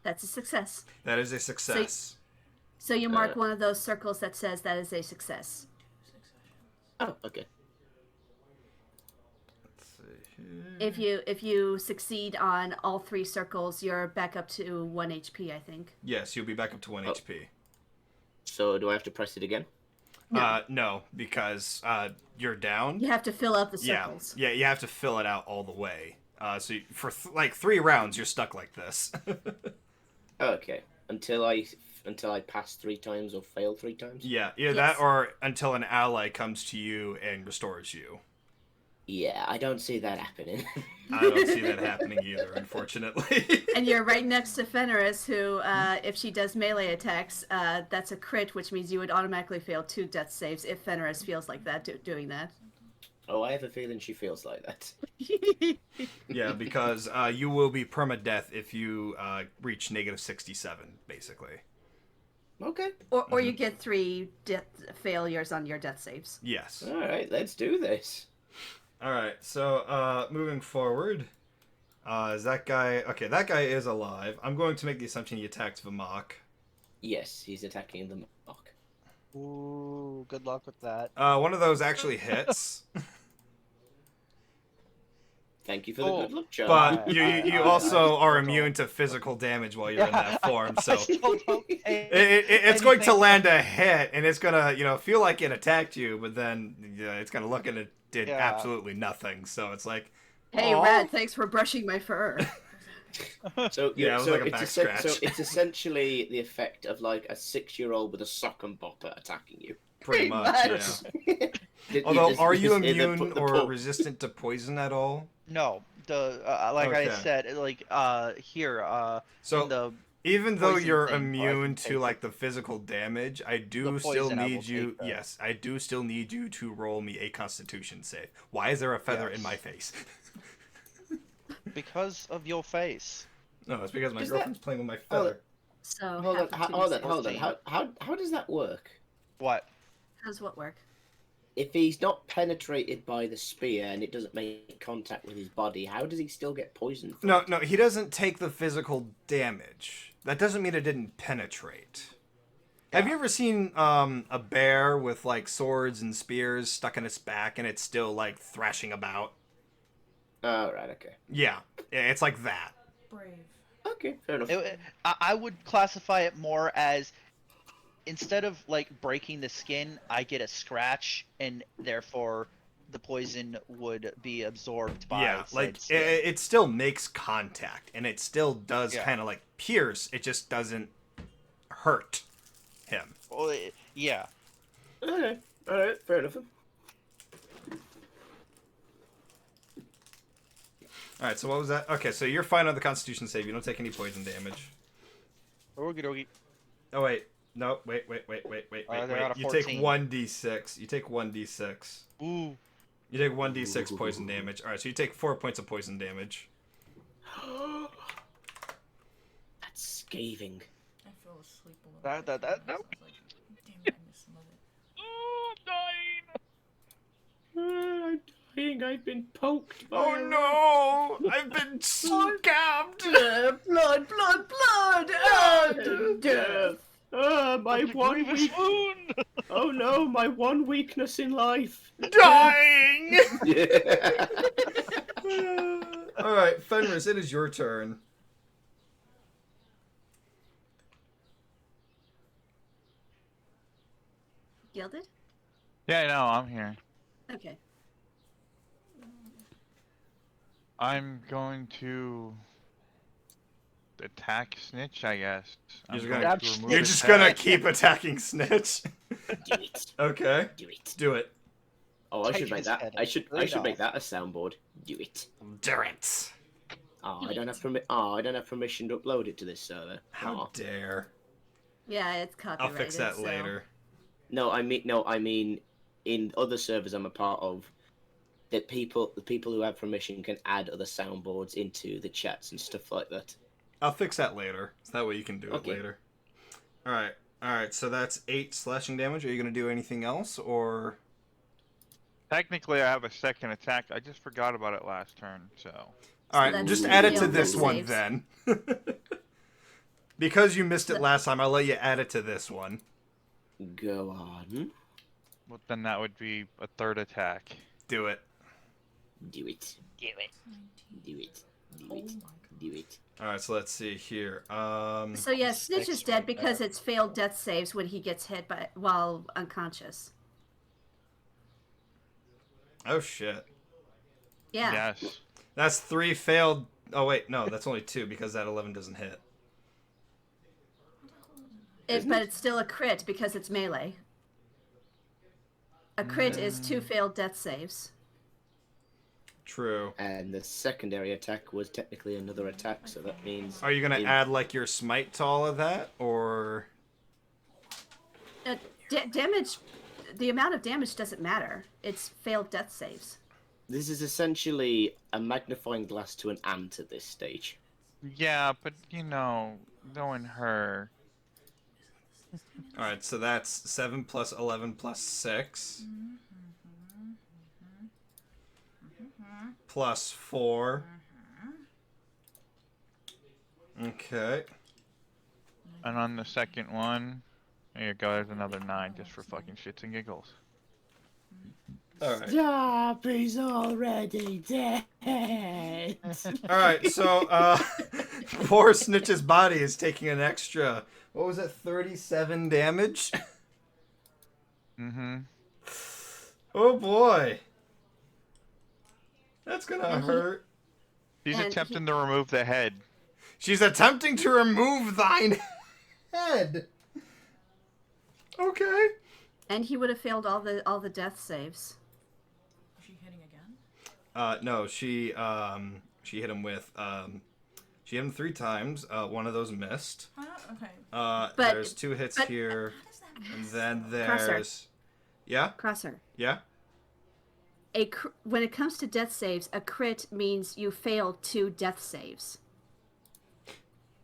That's a success. That is a success. So you mark one of those circles that says that is a success. Oh, okay. If you succeed on all 3 circles, you're back up to 1 HP, I think. Yes, you'll be back up to 1 HP. So do I have to press it again? No, because you're down. You have to fill out the circles. Yeah, you have to fill it out all the way. So for like 3 rounds, you're stuck like this. Okay, until I pass 3 times or fail 3 times. Yeah, either that or until an ally comes to you and restores you. Yeah, I don't see that happening. I don't see that happening either, unfortunately. And you're right next to Fenris, who, if she does melee attacks, that's a crit, which means you would automatically fail 2 death saves if Fenris feels like that doing that. Oh, I have a feeling she feels like that. Yeah, because you will be permadeath if you reach -67, basically. Okay. Or you get 3 failures on your death saves. Yes. All right, let's do this. All right, so moving forward, is that guy... Okay, that guy is alive. I'm going to make the assumption he attacks Vamok. Yes, he's attacking the mock. Ooh, good luck with that. One of those actually hits. Thank you for the good luck, Joe. But you also are immune to physical damage while you're in that form, so it's going to land a hit, and it's gonna feel like it attacked you, but then it's gonna look and it did absolutely nothing. So it's like, hey, Red, thanks for brushing my fur. So yeah, it was like a back scratch. So it's essentially the effect of like a 6-year-old with a sock and bopper attacking you. Pretty much. Yeah. Although, are you immune or resistant to poison at all? No, like I said, like here. So even though you're immune to like the physical damage, I do still need you. Yes, I do still need you to roll me a Constitution save. Why is there a feather in my face? Because of your face. No, it's because my girlfriend's playing with my feather. So hold on. How does that work? What? How does what work? If he's not penetrated by the spear and it doesn't make contact with his body, how does he still get poisoned? No, he doesn't take the physical damage. That doesn't mean it didn't penetrate. Yeah. Have you ever seen a bear with like swords and spears stuck in its back and it's still like thrashing about? Oh, right, okay. Yeah, it's like that. Brave. Okay, fair enough. I would classify it more as, instead of like breaking the skin, I get a scratch, and therefore the poison would be absorbed by. Yeah, like it still makes contact, and it still does kind of like pierce. It just doesn't hurt him. Well, yeah. Okay, all right, fair enough. All right, so what was that? Okay, so you're fine on the Constitution save. You don't take any poison damage. Okie dokie. Oh wait. No, wait. You take 1d6. You take 1d6. Ooh. You take 1d6 poison damage. Alright, so you take 4 points of poison damage. That's scathing. I fell asleep a little. That. I was like, damn it, I missed some of it. Oh, I'm dying. I'm dying. I've been poked by Oh no! I've been scabbed! Blood! Death! My one weak... Oh no, my one weakness in life. Dying! Alright, Fenris, it is your turn. Gilded? Yeah, no, I'm here. Okay. I'm going to attack Snitch, I guess. You're just gonna keep attacking Snitch? Do it. Okay. Do it. Oh, I should make that. I should make that a soundboard. Do it. Do it. Oh, I don't have permission to upload it to this server. How dare? Yeah, it's copyrighted. I'll fix that later. No, I mean, in other servers I'm a part of, the people who have permission can add other soundboards into the chats and stuff like that. I'll fix that later. So that way you can do it later. Alright, so that's 8 slashing damage. Are you going to do anything else, or...? Technically, I have a second attack. I just forgot about it last turn, so... Alright, just add it to this one, then. Because you missed it last time, I'll let you add it to this one. Go on. Well, then that would be a third attack. Do it. Do it. Do it. Do it. Do it. Do it. All right, so let's see here. So yeah, Snitch is dead because it's failed death saves when he gets hit while unconscious. Oh shit. Yeah. Yes. That's 3 failed. Oh wait, no, that's only 2 because that 11 doesn't hit. But it's still a crit because it's melee. A crit is 2 failed death saves. True. And the secondary attack was technically another attack, so that means... Are you gonna add like your smite to all of that, or? Damage. The amount of damage doesn't matter. It's failed death saves. This is essentially a magnifying glass to an ant at this stage. Yeah, but knowing her. All right, so that's 7 plus 11 plus 6. Plus 4. Okay. And on the second one, there you go, there's another 9 just for fucking shits and giggles. Alright. Stop, he's already dead. Alright, so, poor Snitch's body is taking an extra, what was it, 37 damage? Mm-hmm. Oh boy. That's gonna hurt. She's attempting to remove the head. She's attempting to remove thine head. Okay. And he would have failed all the death saves. Is she hitting again? No, she hit him with, she hit him 3 times. One of those missed. Okay. There's 2 hits here. And then there's... Crosser. Yeah? Crosser. Yeah? When it comes to death saves, a crit means you failed 2 death saves.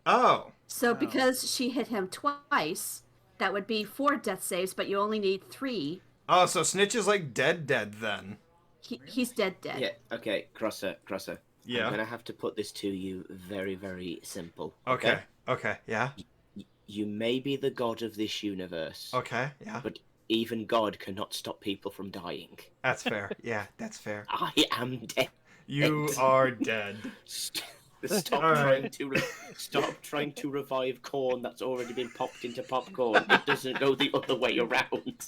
Oh. So because she hit him twice, that would be 4 death saves, but you only need 3. Oh, so Snitch is like dead then. He's dead. Yeah, okay, Crosser. Yeah? I'm gonna have to put this to you very, very simple. Okay, yeah. You may be the god of this universe. Okay, yeah. But even God cannot stop people from dying. That's fair. Yeah, that's fair. I am dead. You are dead. Stop trying to revive corn that's already been popped into popcorn. It doesn't go the other way around.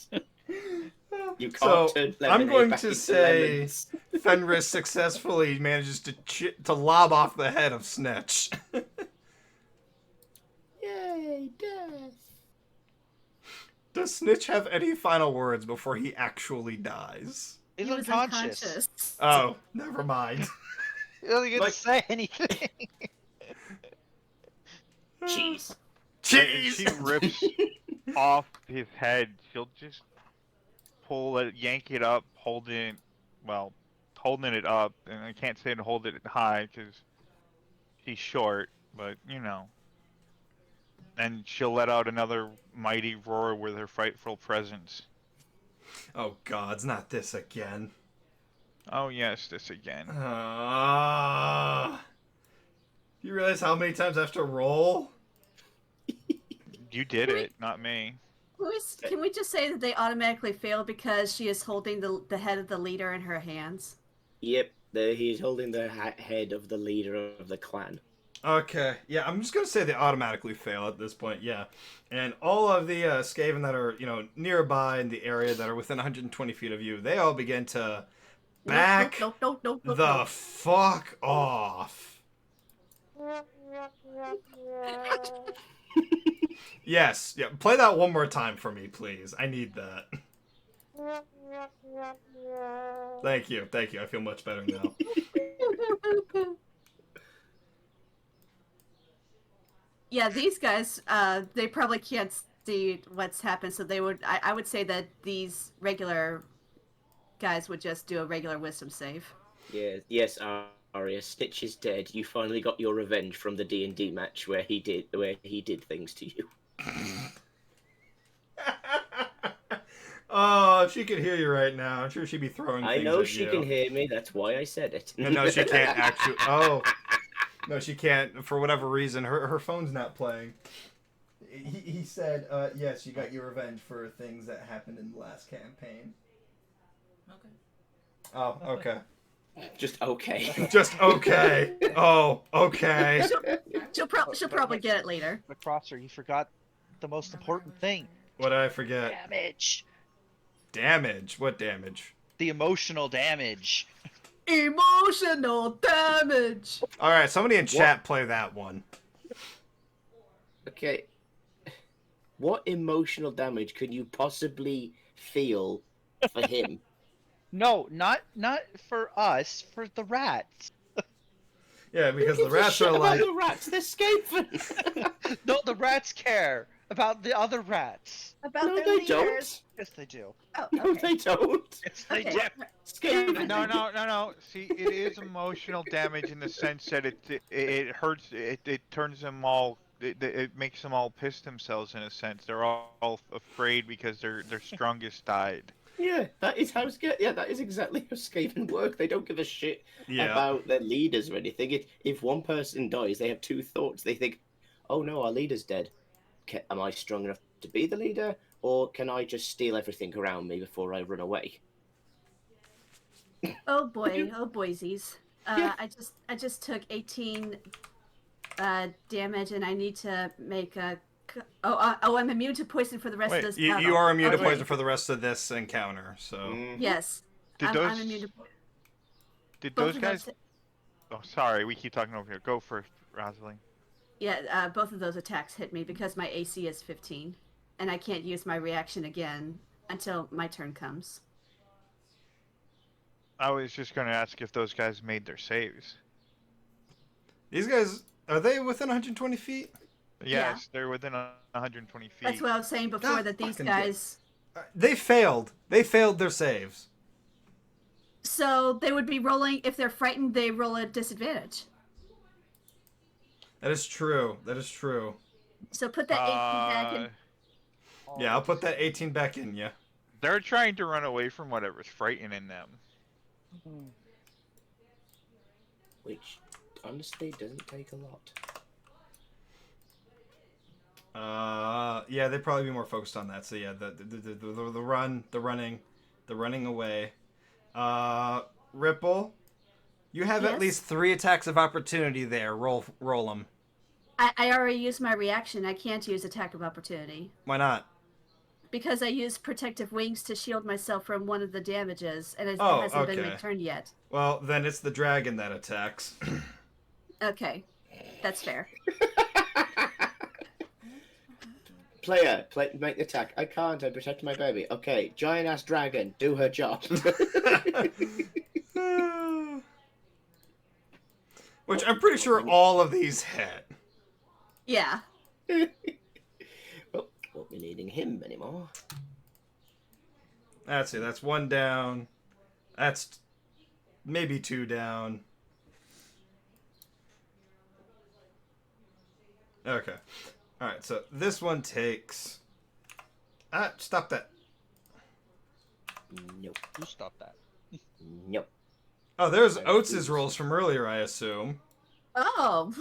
You can't turn lemonade I'm going back to into say lemons. Fenris successfully manages to lob off the head of Snitch. Yay, death. Does Snitch have any final words before he actually dies? He's He was unconscious. Oh, never mind. He doesn't get to say anything. Cheese. If she rips off his head, she'll just pull it, yank it up, holding it up, and I can't say to hold it high because she's short, but and she'll let out another mighty roar with her frightful presence. Oh God, it's not this again. Oh yes, this again. You realize how many times I have to roll? You did it, not me. Can we just say that they automatically fail because she is holding the head of the leader in her hands? Yep, he's holding the head of the leader of the clan. Okay, yeah, I'm just gonna say they automatically fail at this point, yeah. And all of the Skaven that are, nearby in the area that are within 120 feet of you, they all begin to back the fuck off. Yes, yeah, play that one more time for me, please. I need that. Thank you, I feel much better now. Yeah, these guys, they probably can't see what's happened, so I would say that these regular guys would just do a regular wisdom save. Yes, Arya, Stitch is dead. You finally got your revenge from the D&D match where he did things to you. Oh, if she could hear you right now, I'm sure she'd be throwing things I know at she you. can hear me, that's why I said it. No, she can't actually. Oh. No, she can't. For whatever reason, her phone's not playing. He said, yes, you got your revenge for things that happened in the last campaign. Okay. Oh, okay. Just okay. Just okay. Oh, okay. She'll probably get it later. McCrosser, you forgot the most important thing. What did I forget? Damage. Damage? What damage? The emotional damage. Emotional damage. All right, somebody in chat play that one. Okay. What emotional damage could you possibly feel for him? No, not for us, for the rats. Yeah, because the Who gives a rats shit are about like. the rats. They're scaping. No, the rats care about the other rats. About No, their they leaders. don't. Yes, they do. Oh, No, okay. they don't. Yes, they Okay. do. Skaven. No. See, it is emotional damage in the sense that it hurts. It turns them all. It makes them all piss themselves in a sense. They're all afraid because their strongest died. Yeah, that is how that is exactly how Skaven work. They don't give a shit Yeah. about their leaders or anything. If one person dies, they have two thoughts. They think, "Oh no, our leader's dead. Am I strong enough to be the leader, or can I just steal everything around me before I run away?" Oh boy, oh boysies. I just took 18 damage, and I need to make a. I'm immune to poison for the rest Wait, of this. you are immune to Okay. poison for the rest of this encounter, so. Yes. Did I'm immune to. Did both those of guys? those- Oh, sorry, we keep talking over here. Go first, Rosalind. Yeah, both of those attacks hit me because my AC is 15, and I can't use my reaction again until my turn comes. I was just going to ask if those guys made their saves. These guys, are they within 120 feet? Yes, they're within 120 feet. That's what I was saying before, that these fucking guys. They failed. They failed their saves. So they would be rolling, if they're frightened, they roll at disadvantage. That is true. That is true. So put that 18 back in. Yeah, I'll put that 18 back in, yeah. They're trying to run away from whatever's frightening them. Which, honestly, doesn't take a lot. Yeah, they'd probably be more focused on that. So yeah, the running away. Ripple, you have at Yes? least 3 attacks of opportunity there. Roll them. I already used my reaction. I can't use attack of opportunity. Why not? Because I used protective wings to shield myself from one of the damages, and it Oh, hasn't been okay. my turn yet. Well, then it's the dragon that attacks. Okay, that's fair. Player, make the attack. I can't. I protect my baby. Okay, giant ass dragon, do her job. Which I'm pretty sure all of these hit. Yeah. Well, won't be needing him anymore. That's it. That's 1 down. That's maybe 2 down. Okay. Alright, so this one takes... stop that. Nope. You stop that. Nope. Oh, there's Oates' rolls from earlier, I assume. Oh.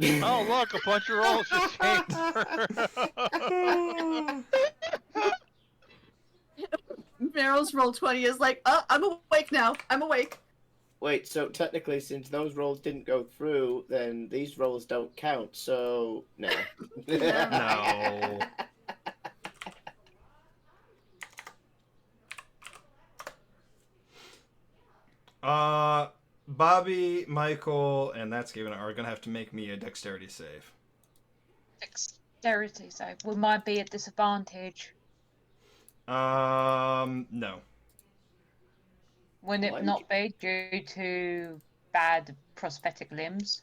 Oh, look, a bunch of rolls just changed. Meryl's roll 20 is like, oh, I'm awake now. I'm awake. Wait, so technically, since those rolls didn't go through, then these rolls don't count, so... No. No. Bobby, Michael, and that's given are gonna have to make me a dexterity save. Dexterity save. We might be at disadvantage. No. Wouldn't it Why not be due to bad prosthetic limbs?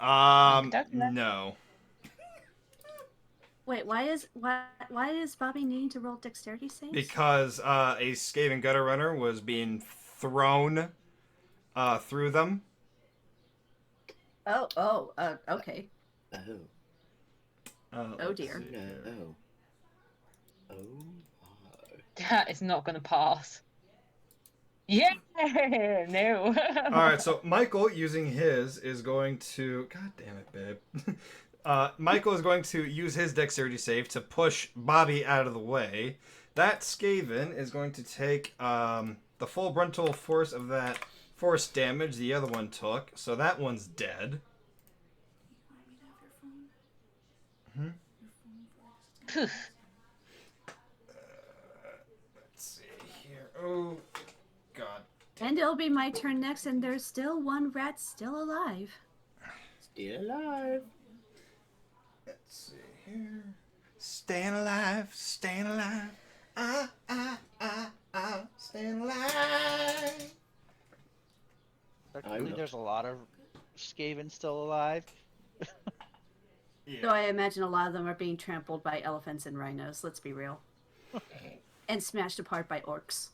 No. Wait, why is Bobby needing to roll dexterity saves? Because a Skaven gutter runner was being thrown through them. Okay. Oh. Oh dear. No. Oh. That is not going to pass. Yeah, no. All right, so Michael using his is going to. God damn it, babe. Michael is going to use his dexterity save to push Bobby out of the way. That Skaven is going to take the full brutal force of that force damage the other one took, so that one's dead. Hmm? Let's see here. Oh, God. And it'll be my turn next, and there's still one rat still alive. Still alive. Let's see here. Staying alive, staying alive. Staying alive. Technically, there's a lot of Skaven still alive. So I imagine a lot of them are being trampled by elephants and rhinos, let's be real. And smashed apart by orcs.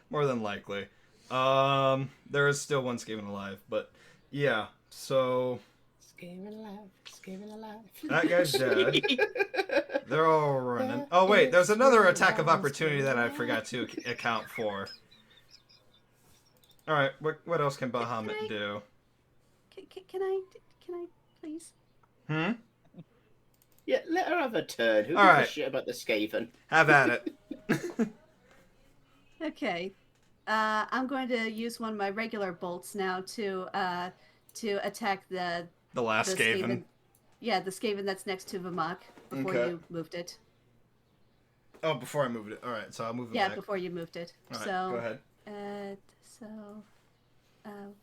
More than likely. There is still one Skaven alive, but yeah, so Skaven alive, Skaven alive. that guy's dead. They're all running. Oh wait, there's another attack of opportunity that I forgot to account for. All right, what else can Bahamut do? Can I please? Hmm? Yeah, let her have a turn. Who gives All right. a shit about the Skaven? Have at it. Okay. I'm going to use one of my regular bolts now to attack the last Skaven. Yeah, the Skaven that's next to Vamok before Okay. you moved it. Oh, before I moved it. All right, so I'll move it Yeah, back. before you moved it. All right, So go ahead.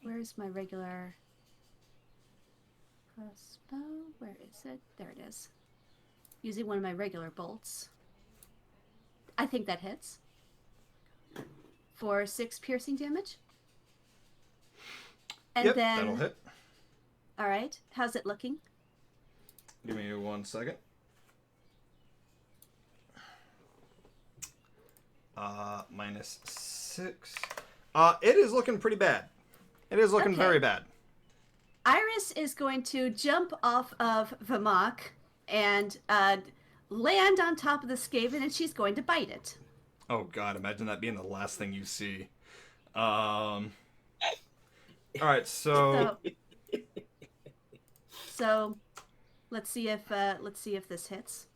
Where's my regular crossbow? Where is it? There it is. Using one of my regular bolts. I think that hits. For 6 piercing damage. And Yep, then that'll hit. All right. How's it looking? Give me 1 second. -6. It is looking pretty bad. It is looking Okay. very bad. Iris is going to jump off of Vamok and land on top of the Skaven, and she's going to bite it. Oh god, imagine that being the last thing you see. All right, so So let's see if this hits.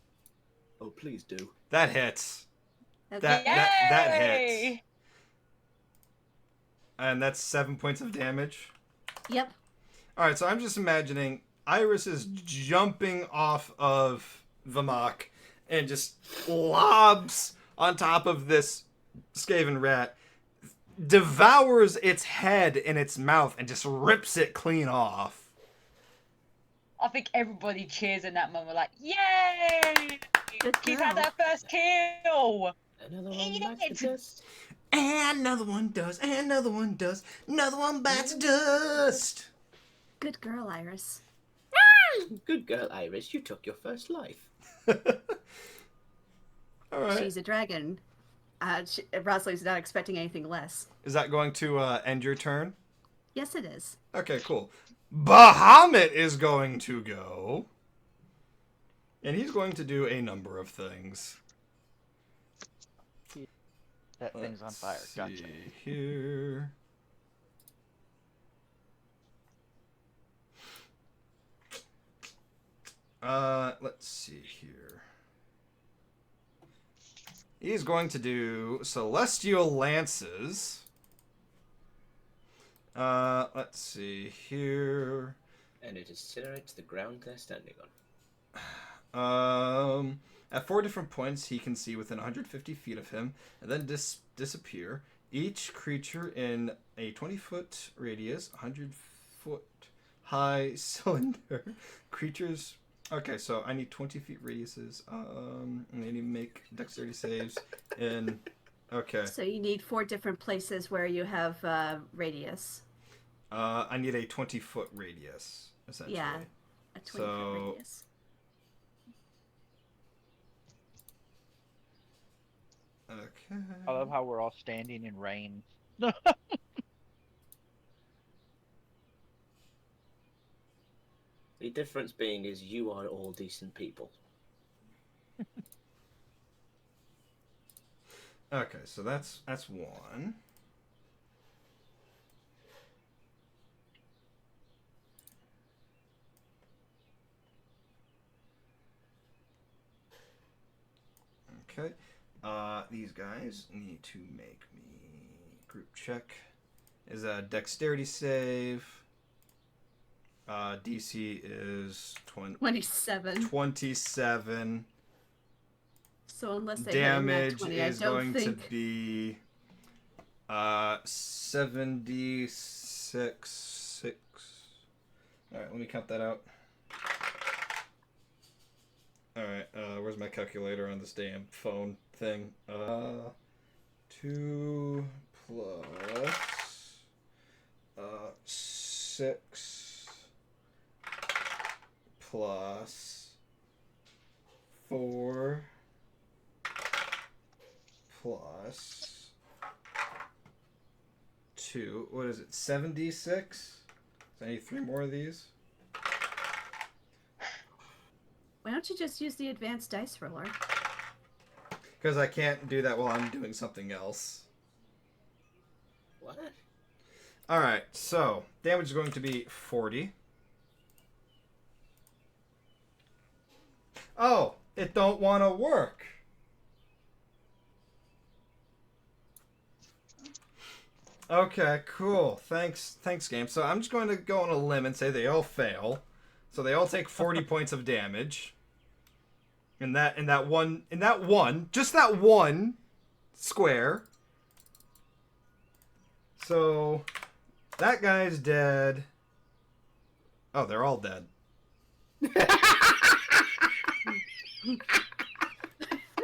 Oh, please do. that hits. Okay. That hits. And that's 7 points of damage. Yep. All right, so I'm just imagining Iris is jumping off of Vamok and just lobs on top of this Skaven rat, devours its head in its mouth, and just rips it clean off. I think everybody cheers in that moment, like, yay! She's had her first kill! Another one bites the dust. And another one does, and another one does, another one bites dust. Good girl, Iris. Good girl, Iris. You took your first life. All right. She's a dragon. Rosalie's not expecting anything less. Is that going to end your turn? Yes, it is. Okay, cool. Bahamut is going to go. And he's going to do a number of things. That thing's on fire. Gotcha. See here. Let's see here. He's going to do Celestial Lances. Let's see here. And it incinerates the ground they're standing on. At 4 different points, he can see within 150 feet of him, and then disappear. Each creature in a 20-foot radius, 100-foot high cylinder. Creatures. Okay, so I need 20 feet radiuses. And I need to make dexterity saves. And okay. So you need 4 different places where you have radius. I need a 20-foot radius, essentially. Yeah, a 20-foot radius. Okay. I love how we're all standing in rain. The difference being is you are all decent people. Okay, so that's one. Okay. These guys need to make me group check. Is a dexterity save. DC is 27. 27. So unless they damage hit a nat 20, is I don't going think... to be 76 6. All right, let me count that out. All right, where's my calculator on this damn phone thing? 2 plus 6 plus 4 plus 2. What is it? 76? I need 3 more of these. Why don't you just use the advanced dice roller? Because I can't do that while I'm doing something else. What? Alright, so damage is going to be 40. Oh, it don't want to work. Okay, cool. Thanks, game. So I'm just going to go on a limb and say they all fail. So they all take 40 points of damage. In that one, just that one square. So that guy's dead. Oh, they're all dead.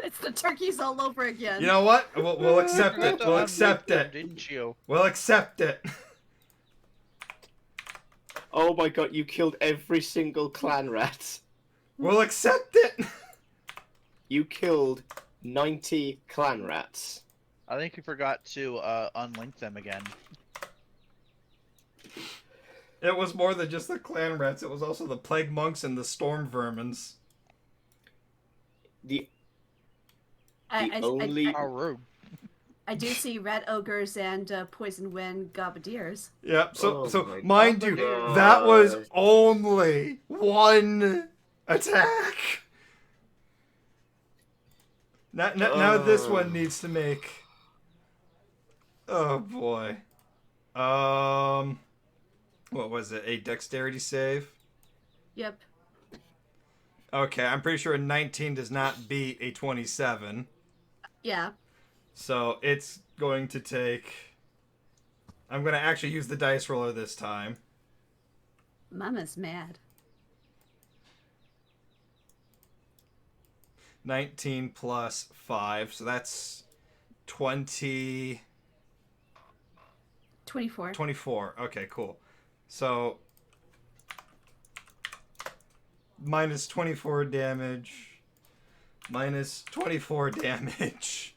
It's the turkeys all over again. You know what? We'll accept it. We'll accept it. Didn't you? We'll accept it. Oh my god, you killed every single clan rat. We'll accept it. You killed 90 clan rats. I think you forgot to unlink them again. It was more than just the clan rats. It was also the plague monks and the storm vermins. I do see rat ogres and poison wind gobadiers. Yep. So mind you, that was only one attack. Now this one needs to make. Oh boy. What was it? A dexterity save? Yep. Okay, I'm pretty sure a 19 does not beat a 27. Yeah. So it's going to take. I'm going to actually use the dice roller this time. Mama's mad. 19 plus 5, so that's 20. 24. 24. Okay, cool. So minus 24 damage. Minus 24 damage.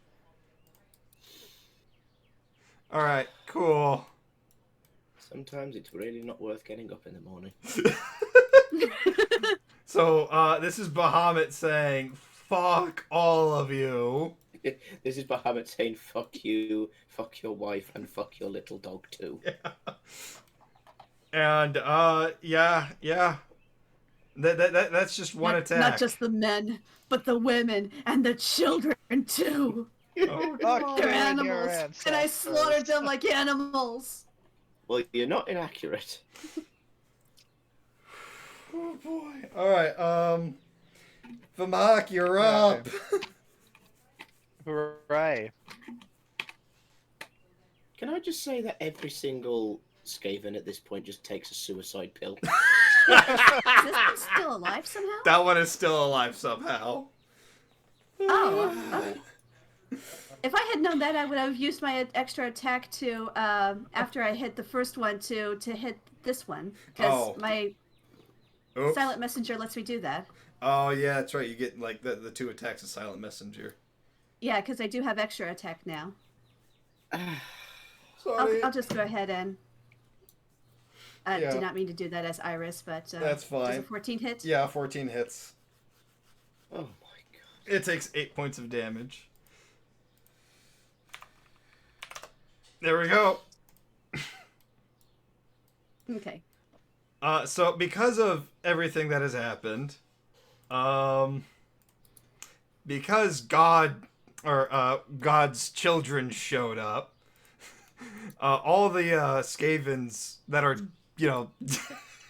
Alright, cool. Sometimes it's really not worth getting up in the morning. So, this is Bahamut saying, fuck all of you. This is Bahamut saying, fuck you, fuck your wife, and fuck your little dog too. Yeah. And, yeah. That's just one attack. Not just the men, but the women and the children too. Oh, they're animals, and I slaughtered them like animals. Well, you're not inaccurate. Oh boy. Alright, Vamak, you're up. Hooray. Can I just say that every single Skaven at this point just takes a suicide pill? Is this one still alive somehow? That one is still alive somehow. Oh, okay. If I had known that, I would have used my extra attack to, after I hit the first one, to hit this one. Because my silent messenger lets me do that. Oh, yeah, that's right. You get, like, the 2 attacks of Silent Messenger. Yeah, because I do have extra attack now. Sorry. I'll just go ahead and... did not mean to do that as Iris, but... that's fine. Does a 14 hit? Yeah, 14 hits. Oh my god. It takes 8 points of damage. There we go. Okay. So because of everything that has happened, because God's children showed up, all the Skavens that are,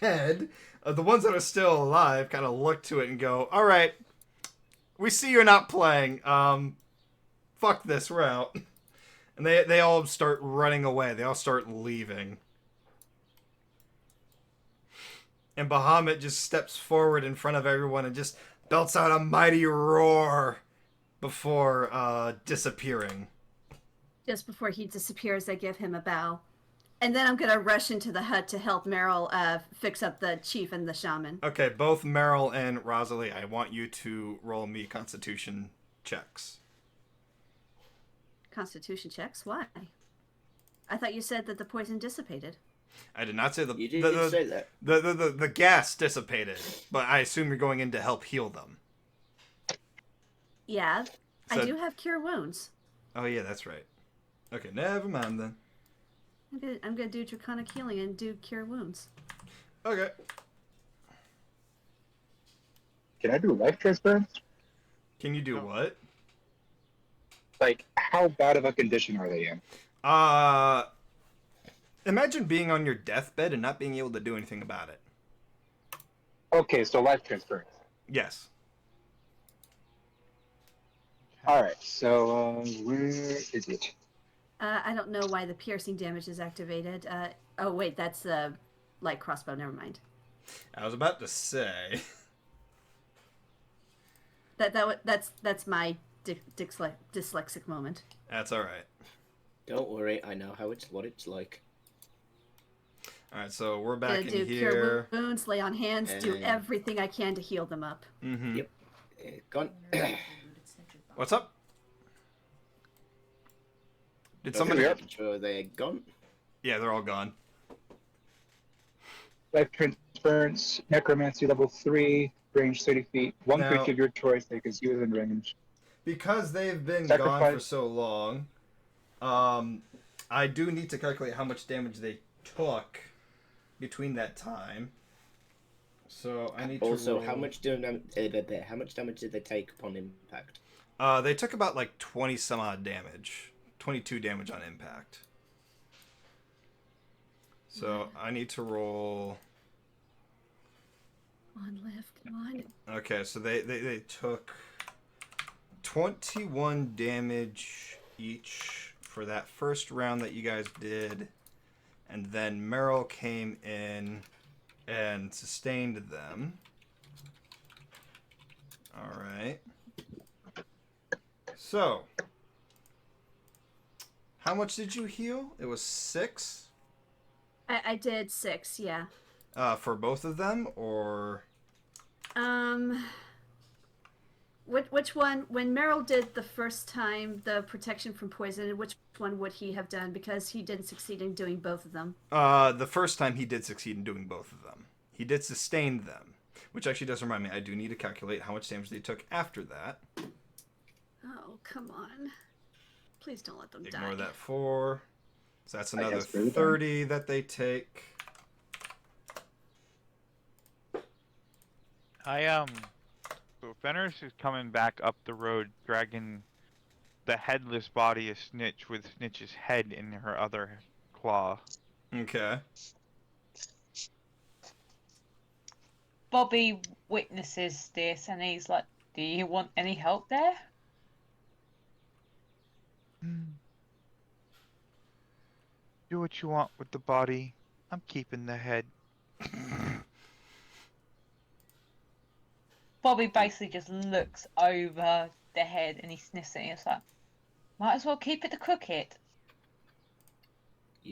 dead, the ones that are still alive, kind of look to it and go, "All right, we see you're not playing. Fuck this, we're out." And they all start running away. They all start leaving. And Bahamut just steps forward in front of everyone and just belts out a mighty roar before disappearing. Just before he disappears, I give him a bow. And then I'm going to rush into the hut to help Meryl fix up the chief and the shaman. Okay, both Meryl and Rosalie, I want you to roll me Constitution checks. Constitution checks? Why? I thought you said that the poison dissipated. I did not say You didn't say that. The gas dissipated, but I assume you're going in to help heal them. Yeah, So- I do have cure wounds. Oh yeah, that's right. Okay, never mind then. I'm gonna do draconic healing and do cure wounds. Okay. Can I do life transference? Can you do what? Like, how bad of a condition are they in? Imagine being on your deathbed and not being able to do anything about it. Okay, so life transference. Yes. All right, so where is it? I don't know why the piercing damage is activated. Oh wait, that's light crossbow. Never mind. I was about to say. That's my dyslexic moment. That's all right. Don't worry, I know what it's like. All right, so we're back Gonna do in cure here. wounds, lay on hands, do And- everything I can to heal them up. Mm-hmm. Yep. Gone. What's up? Did Okay, somebody? making sure they're gone. Yeah, they're all gone. Life transference, necromancy level 3, range 30 feet. One Now- creature of your choice that is within range. Because they've been gone Sacrifice. for so long, I do need to calculate how much damage they took between that time. So I need to Also, roll... how much damage did they take upon impact? They took about like 20 some odd damage. 22 damage on impact. So I need to roll... Come on, Liv, come on. Okay, so they took 21 damage each for that first round that you guys did. And then Meryl came in and sustained them. Alright. So, how much did you heal? It was 6? I did 6, yeah. For both of them, or... Which one? When Meryl did the first time the protection from poison, which one would he have done? Because he didn't succeed in doing both of them. The first time he did succeed in doing both of them. He did sustain them, which actually does remind me, I do need to calculate how much damage they took after that. Oh, come on. Please don't let them Ignore die. that 4. So that's I another guess they're done. 30 that they take. So Fenris is coming back up the road, dragging the headless body of Snitch with Snitch's head in her other claw. Okay. Bobby witnesses this and he's like, "Do you want any help there?" Do what you want with the body. I'm keeping the head. Bobby basically just looks over the head and he sniffs it and it's like, might as well keep it to cook it.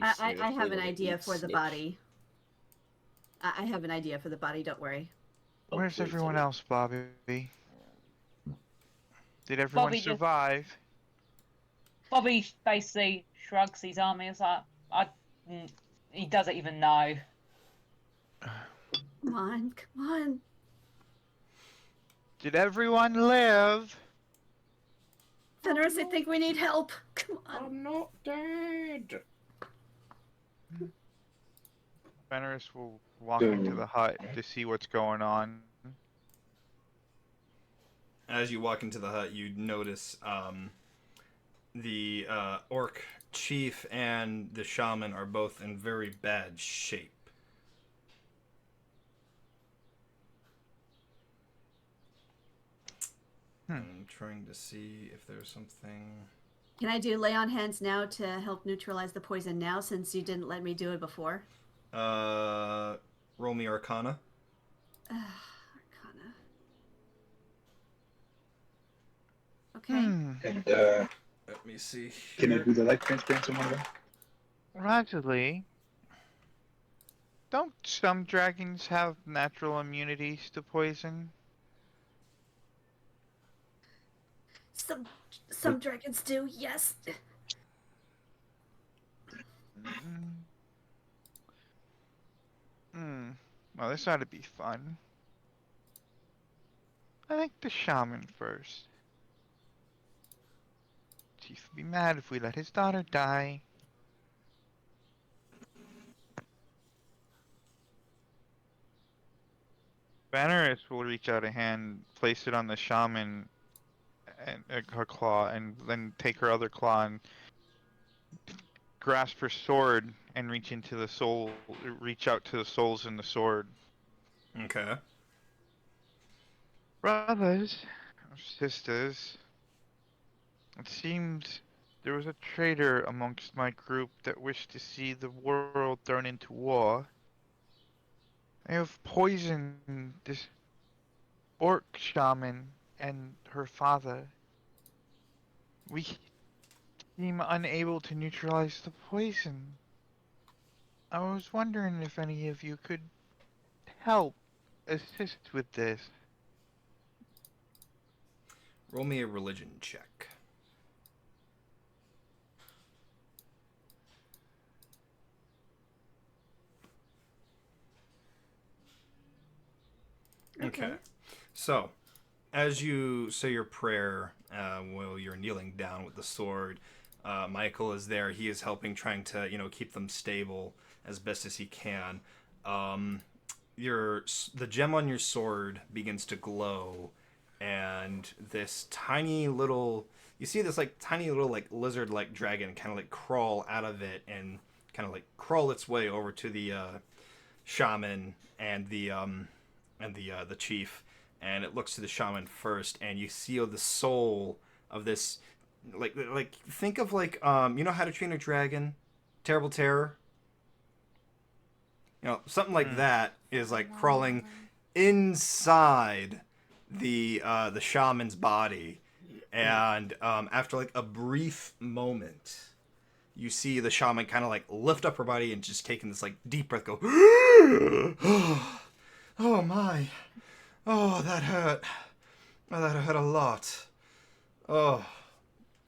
I have an idea for the body. I have an idea for the body, don't worry. Where's everyone else, Bobby? Did everyone Bobby just- survive? Bobby basically shrugs his arm and is like, he doesn't even know. Come on, come on. Did everyone live? Fenris, I think we need help. Come on. I'm not dead. Fenris will walk into the hut to see what's going on. as you walk into the hut, you notice the orc chief and the shaman are both in very bad shape. I'm trying to see if there's something. Can I do lay on hands now to help neutralize the poison now, since you didn't let me do it before? Roll me Arcana. Arcana. Okay. And let me see. Can I do the life transference on one of them? Actually, don't some dragons have natural immunities to poison? Some dragons do, yes. Well, this ought to be fun. I think the shaman first. Chief would be mad if we let his daughter die. Banneris will reach out a hand, place it on the shaman and her claw, and then take her other claw and grasp her sword and reach into the soul, reach out to the souls in the sword. Okay. Brothers, or sisters, it seems there was a traitor amongst my group that wished to see the world thrown into war. I have poisoned this orc shaman and her father. We seem unable to neutralize the poison. I was wondering if any of you could help assist with this. Roll me a religion check. Okay. So, as you say your prayer while you're kneeling down with the sword, Michael is there. He is helping, trying to keep them stable as best as he can. The gem on your sword begins to glow, and this tiny little you see this tiny little lizard dragon kind of crawl out of it and kind of crawl its way over to the shaman and the chief, and it looks to the shaman first, and you see the soul of this think of How to Train a Dragon, Terrible Terror. Something like that is crawling inside the shaman's body, and after a brief moment, you see the shaman kind of lift up her body and just taking this deep breath, go, oh my, oh that hurt, oh that hurt a lot, oh,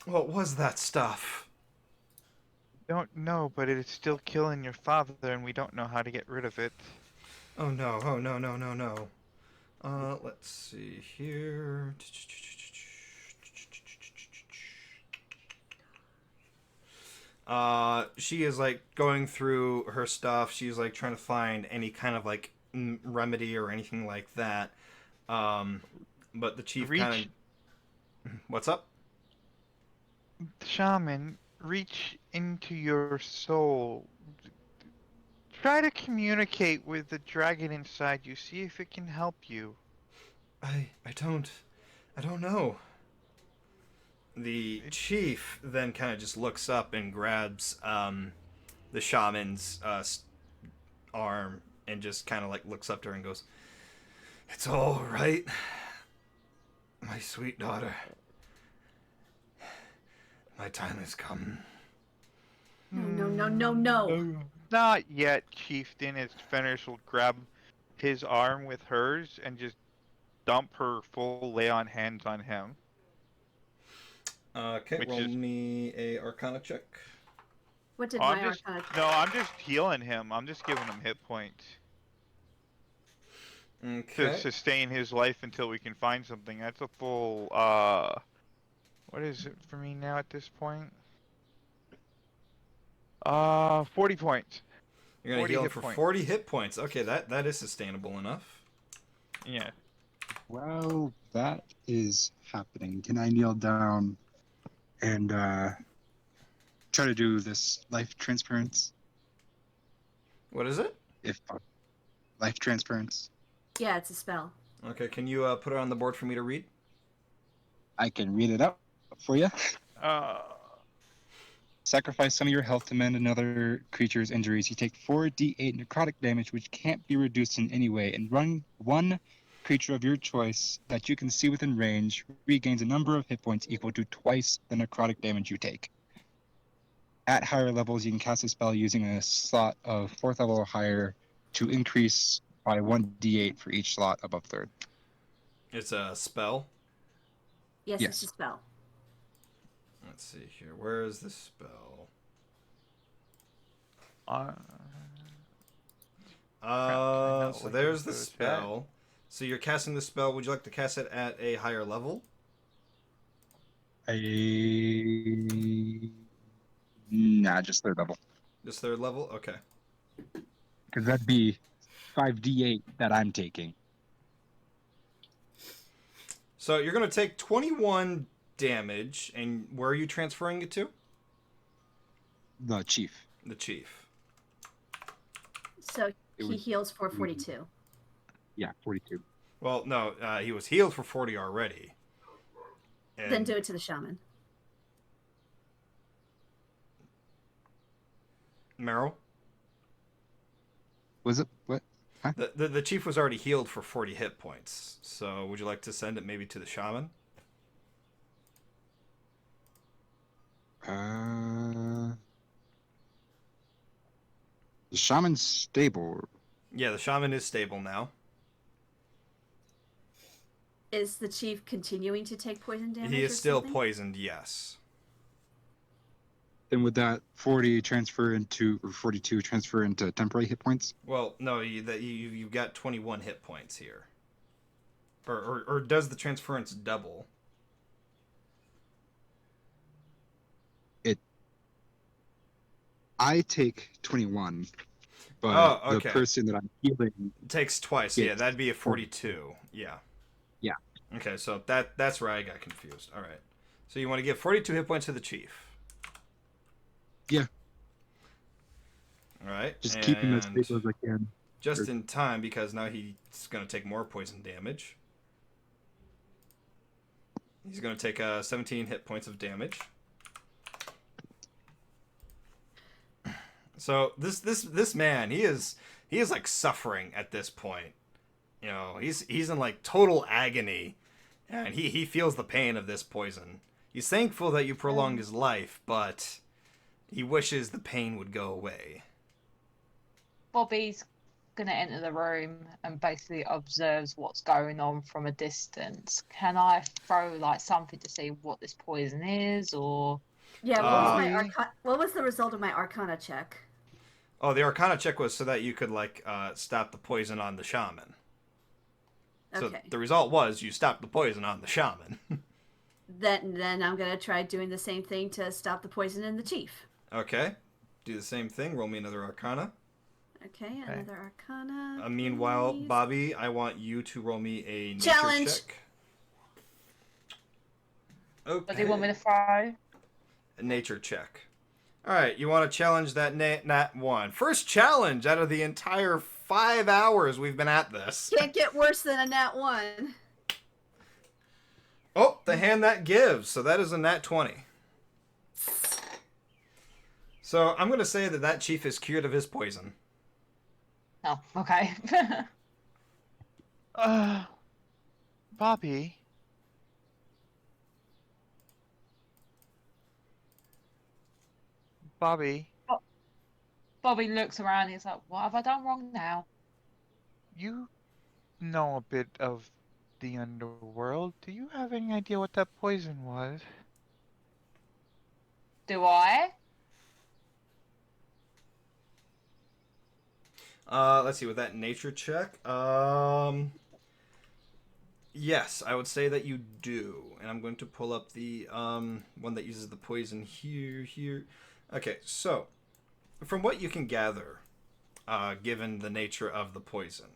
what was that stuff? Don't know, but it is still killing your father, and we don't know how to get rid of it. Oh no, oh no, no, no, no. Let's see here. She is going through her stuff. She's trying to find any kind of remedy or anything like that. But the chief kind of. What's up? Shaman, reach into your soul. Try to communicate with the dragon inside you. See if it can help you. I don't know. The chief then kind of just looks up and grabs the shaman's arm and just kind of looks up to her and goes, "It's all right, my sweet daughter. My time has come." No, no, no, no, no. Not yet, chieftain. As Fenris will grab his arm with hers and just dump her full lay on hands on him. Okay, roll me a Arcana check. What did my Arcana check? No, I'm just healing him. I'm just giving him hit points. Okay. To sustain his life until we can find something. That's a full, what is it for me now at this point? 40 points. You're gonna heal him for 40 hit points. Okay, that is sustainable enough. Yeah. While that is happening, can I kneel down and try to do this life transference? What is it? If life transference, Yeah, it's a spell. Okay, can you put it on the board for me to read? I can read it up for you. Uh, Sacrifice some of your health to mend another creature's injuries. You take 4d8 necrotic damage, which can't be reduced in any way, and run one creature of your choice that you can see within range regains a number of hit points equal to twice the necrotic damage you take. At higher levels, you can cast a spell using a slot of 4th level or higher to increase by 1d8 for each slot above 3rd. It's a spell. Yes, Yes. it's a spell. Let's see here. Where is the spell? So there's the spell. So you're casting the spell. Would you like to cast it at a higher level? Nah, just 3rd level. Just 3rd level? Okay. Because that'd be 5d8 that I'm taking. So you're going to take 21 damage, and where are you transferring it to? The chief. The chief. So he heals for 42. Yeah, 42. Well, no, he was healed for 40 already. And Then do it to the shaman. Meryl? Was it? What? Huh? The chief was already healed for 40 hit points. So would you like to send it maybe to the shaman? The shaman's stable. Yeah, the shaman is stable now. Is the chief continuing to take poison damage? He is still something? poisoned, yes. Then would that 40 transfer into, or 42 transfer into temporary hit points? Well, no, you've got 21 hit points here. Or does the transference double? I take 21, but okay. the person that I'm healing takes twice. Yeah, that'd be a 42. Yeah. Yeah. Okay, so that's where I got confused. All right. So you want to give 42 hit points to the chief. Yeah. All right. Just keep him as stable as I can. Just in time, because now he's going to take more poison damage. He's going to take 17 hit points of damage. So this man, he is like suffering at this point. You know, he's in like total agony, and he feels the pain of this poison. He's thankful that you prolonged his life, but he wishes the pain would go away. Bobby's gonna enter the room and basically observes what's going on from a distance. Can I throw like something to see what this poison is, or? Yeah. What was the result of my Arcana check? Oh, the Arcana check was so that you could like stop the poison on the shaman. So Okay. the result was you stopped the poison on the shaman. Then I'm gonna try doing the same thing to stop the poison in the chief. Okay. Do the same thing. Roll me another Arcana. Okay, another Arcana. Meanwhile, please. Bobby, I want you to roll me a nature Challenge. check. Okay. What do you want me to throw? A nature check. All right, you want to challenge that nat 1. First challenge out of the entire 5 hours we've been at this. Can't get worse than a nat 1. Oh, the hand that gives. So that is a nat 20. So I'm going to say that chief is cured of his poison. Oh, okay. Bobby. Bobby. Bobby looks around and he's like, what have I done wrong now? You know a bit of the underworld. Do you have any idea what that poison was? Do I? Let's see, with that nature check. Yes, I would say that you do. And I'm going to pull up the one that uses the poison here. Okay, so from what you can gather, given the nature of the poison.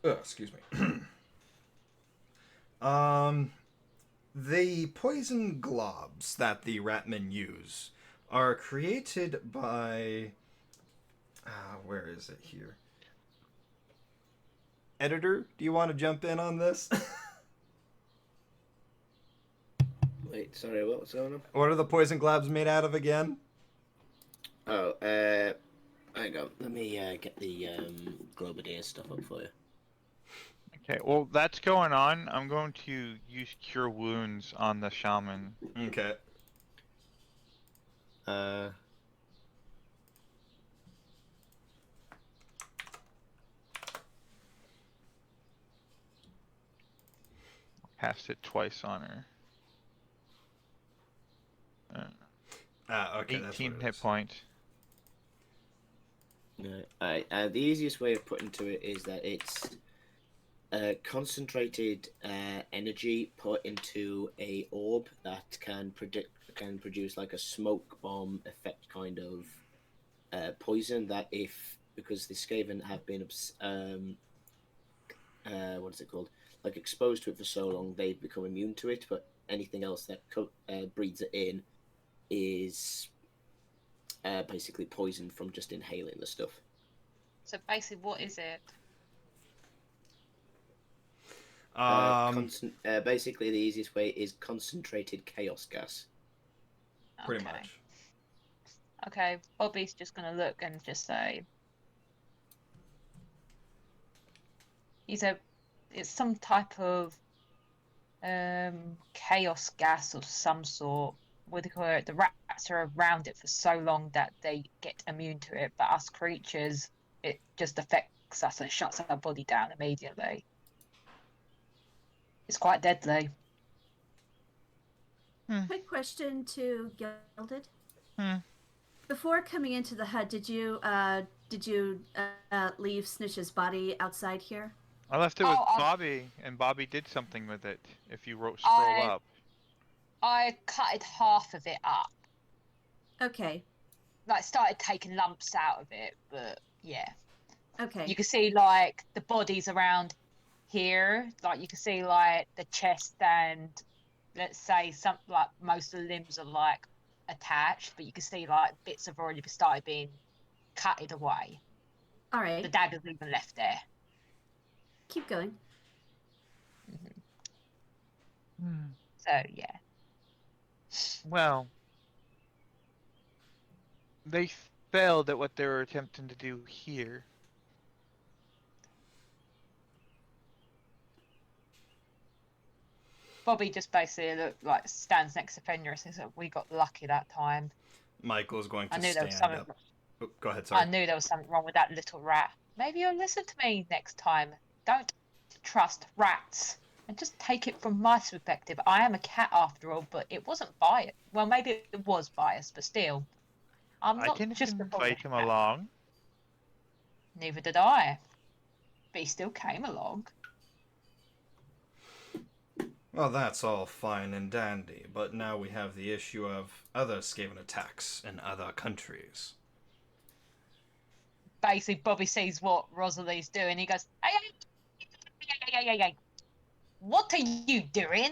Excuse me. The poison globs that the ratmen use are created by. Where is it here? Editor, do you want to jump in on this? Wait, sorry, what was going on? What are the poison globs made out of again? Oh, hang on. Let me get the Globadier stuff up for you. Okay, well, that's going on. I'm going to use Cure Wounds on the shaman. Okay. Cast it twice on her. Okay, that's 18 what it hit is. points. No, the easiest way of putting to it is that it's concentrated energy put into a orb that can produce like a smoke bomb effect kind of poison. That because the Skaven have been what is it called? Like exposed to it for so long, they become immune to it. But anything else that breathes it in is basically poisoned from just inhaling the stuff. So basically, what is it? Basically, the easiest way is concentrated chaos gas. Pretty Okay. much. Okay, Bobby's just gonna look and just say, it's some type of chaos gas of some sort. What do you call it? The rats are around it for so long that they get immune to it, but us creatures, it just affects us and shuts our body down immediately. It's quite deadly. Quick question to Gilded. Hmm. Before coming into the hut, did you leave Snitch's body outside here? I left it with Bobby, and Bobby did something with it. If you scroll up. I cutted half of it up. Okay. Like, started taking lumps out of it, but yeah. Okay. You can see, like, the bodies around here. Like, you can see, like, the chest and, let's say, like, most of the limbs are, like, attached, but you can see, like, bits have already started being cutted away. All right. The dagger's even left there. Keep going. So, yeah. Well, they failed at what they were attempting to do here. Bobby just basically stands next to Fenris and says, "We got lucky that time." Michael's going to I knew there was stand something. up. Oh, go ahead, sorry. I knew there was something wrong with that little rat. Maybe you'll listen to me next time. Don't trust rats. And just take it from my perspective. I am a cat after all, but it wasn't biased. Well, maybe it was biased, but still. I'm I not can just invite him along. Neither did I. But he still came along. Well, that's all fine and dandy, but now we have the issue of other Skaven attacks in other countries. Basically, Bobby sees what Rosalie's doing. He goes, hey, what are you doing?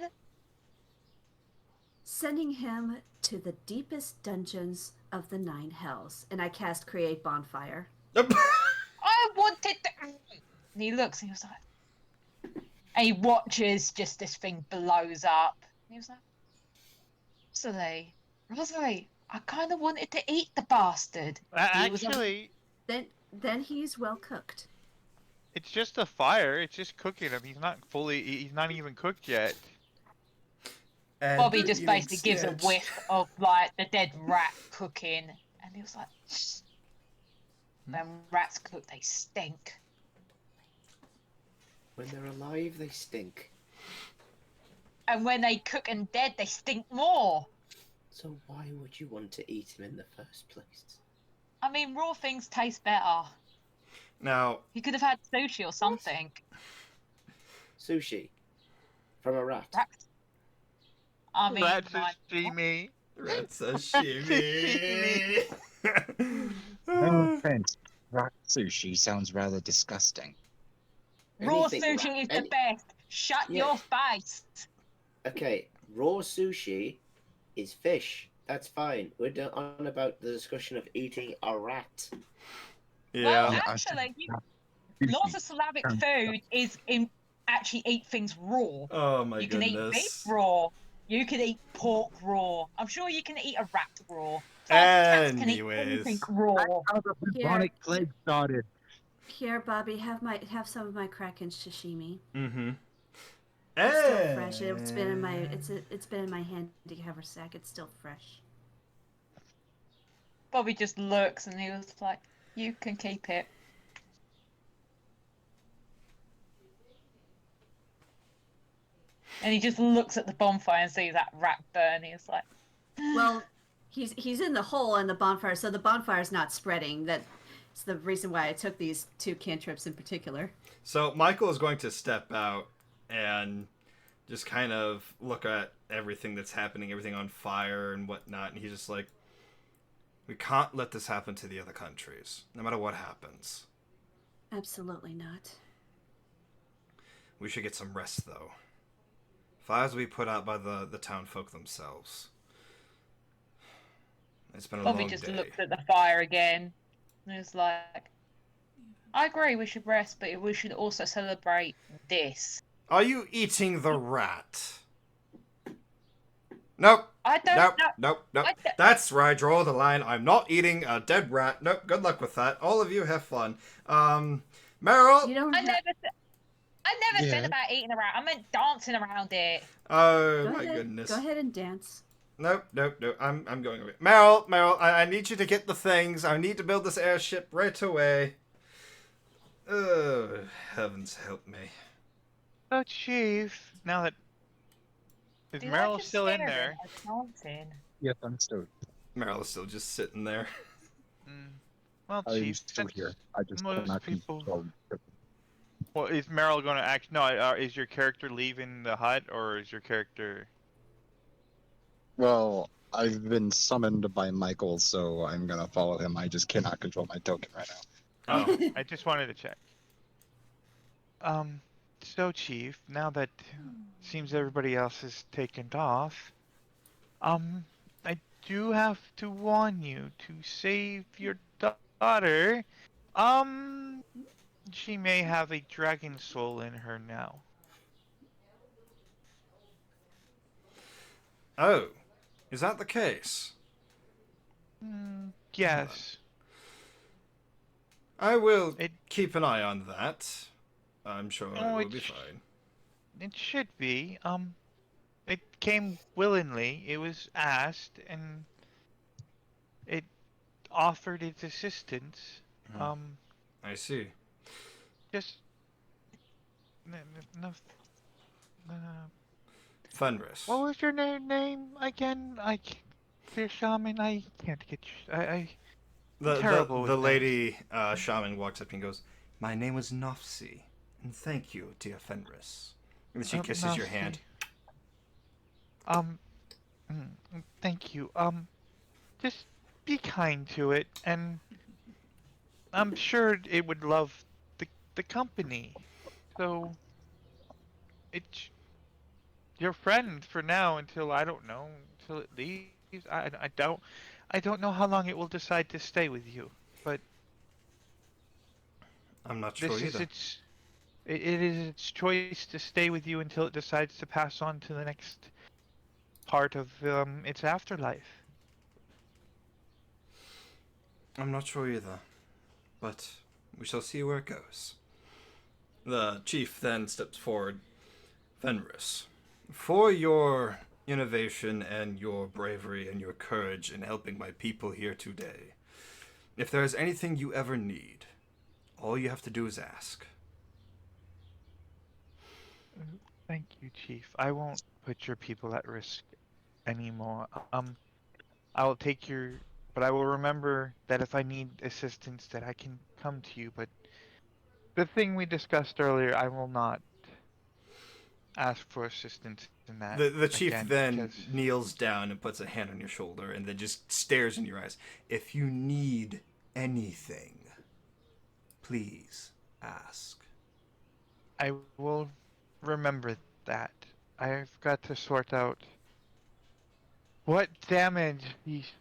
Sending him to the deepest dungeons of the 9 hells. And I cast Create Bonfire. I wanted to... And he looks and he was like... And he watches just this thing blows up. And he was like, Rosalie, I kind of wanted to eat the bastard. Actually... Then he's well cooked. It's just a fire. It's just cooking him. He's not even cooked yet. And Bobby just basically gives a whiff of, like, the dead rat cooking. And he was like, when rats cook, they stink. When they're alive, they stink. And when they cook and dead, they stink more. So why would you want to eat him in the first place? I mean, raw things taste better. Now... He could have had sushi or something. Sushi? From a rat? I mean... Rat sashimi. Rat sashimi. No offense. Rat sushi sounds rather disgusting. Raw sushi is the best. Shut Yeah. your face. Okay, raw sushi is fish. That's fine. We're on about the discussion of eating a rat. Well, Yeah. actually, lots of Slavic food is actually eat things raw. Oh my You can eat beef goodness. raw. You can eat pork raw. I'm sure you can eat a rat raw. Cats can eat anything Anyways. raw. How the bubonic plague started. Here, Bobby, have some of my Kraken sashimi. Mm-hmm. It's still fresh. It's been in my it's been in my handy cover sack. It's still fresh. Bobby just looks and he was like, "You can keep it." And he just looks at the bonfire and sees that rat burn. He's like, Well, he's in the hole in the bonfire, so the bonfire's not spreading. That's the reason why I took these 2 cantrips in particular. So Michael is going to step out and just kind of look at everything that's happening, everything on fire and whatnot, and he's just like, we can't let this happen to the other countries, no matter what happens. Absolutely not. We should get some rest, though. Fires will be put out by the town folk themselves. It's been a Bobby long just day. looked at the fire again. And was like, I agree, we should rest, but we should also celebrate this. Are you eating the rat? Nope. I don't Nope. know. Nope. That's where I draw the line. I'm not eating a dead rat. Nope. Good luck with that. All of you have fun. Meryl. I never said about eating a rat. I meant dancing around it. Oh Go my ahead. goodness. Go ahead and dance. Nope. I'm going away. Meryl, I need you to get the things. I need to build this airship right away. Oh, heavens help me. So, Chief, now that is Did I Meryl just still in scare there? him by dancing? Yes, I'm still. Meryl is still just sitting there. Well, I'm Chief, still since here. I just most cannot people. control. Well, is Meryl going to act? No, is your character leaving the hut, or is your character? Well, I've been summoned by Michael, so I'm gonna follow him. I just cannot control my token right now. Oh, I just wanted to check. So Chief, now that seems everybody else is taken off, I do have to warn you to save your daughter. She may have a dragon soul in her now. Oh, is that the case? Yes. I will keep an eye on that. I'm sure Oh, it will be fine. It should be. It came willingly. It was asked, and it offered its assistance. I see. Just no. Fenris. What was your name again? Dear Shaman, I can't get you. I'm terrible with The names. lady shaman walks up and goes, "My name is Nofsi, and thank you, dear Fenris." And she kisses your Nofsi. hand. Thank you. Just be kind to it, and I'm sure it would love the company. So it's your friend for now until I don't know until it leaves. I don't know how long it will decide to stay with you, but I'm not sure this is either. it is its choice to stay with you until it decides to pass on to the next part of its afterlife. I'm not sure either, but we shall see where it goes. The chief then steps forward. Fenris, for your innovation and your bravery and your courage in helping my people here today, if there is anything you ever need, all you have to do is ask. Thank you, Chief. I won't put your people at risk anymore. I will take but I will remember that if I need assistance that I can come to you, but the thing we discussed earlier, I will not ask for assistance in that The chief again, then because kneels down and puts a hand on your shoulder and then just stares in your eyes. If you need anything, please ask. I will remember that. I've got to sort out what damage these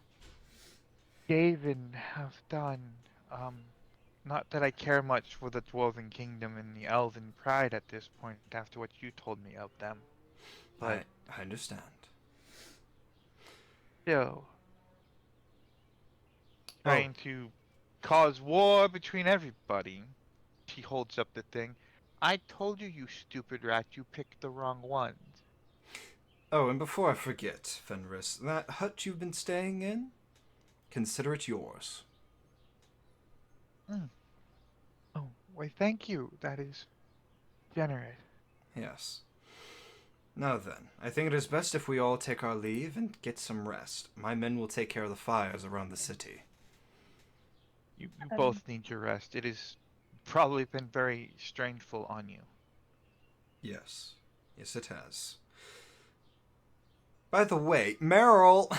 Skaven have done. Not that I care much for the Dwarven Kingdom and the Elven Pride at this point after what you told me of them. But I understand. still, Oh, trying to cause war between everybody. She holds up the thing. I told you, you stupid rat, you picked the wrong ones. oh, and before I forget, Fenris, that hut you've been staying in, consider it yours. Oh, why thank you. That is generous. Yes. Now then, I think it is best if we all take our leave and get some rest. My men will take care of the fires around the city. You both need your rest. It has probably been very strainful on you. Yes. Yes, it has. By the way, Meryl!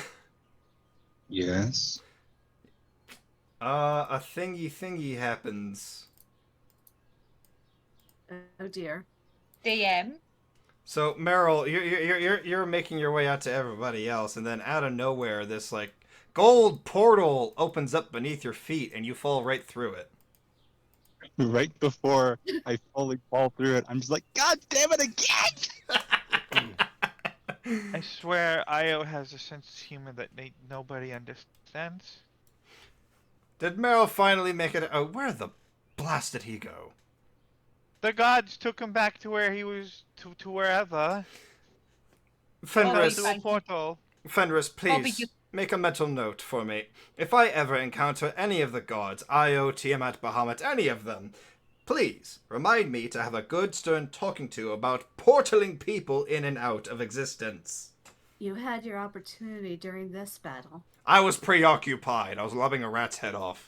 Yes. A thingy happens. Oh dear. DM. So Meryl, you're making your way out to everybody else, and then out of nowhere, this like gold portal opens up beneath your feet, and you fall right through it. Right before I fully fall through it, I'm just like, God damn it again! I swear Io has a sense of humor that nobody understands. Did Meryl finally make it? Oh, where the blast did he go? The gods took him back to where he was, to wherever. Fenris, To a portal. Fenris, please make a mental note for me. If I ever encounter any of the gods, Io, Tiamat, Bahamut, any of them, please remind me to have a good stern talking to about portaling people in and out of existence. You had your opportunity during this battle. I was preoccupied. I was lobbing a rat's head off.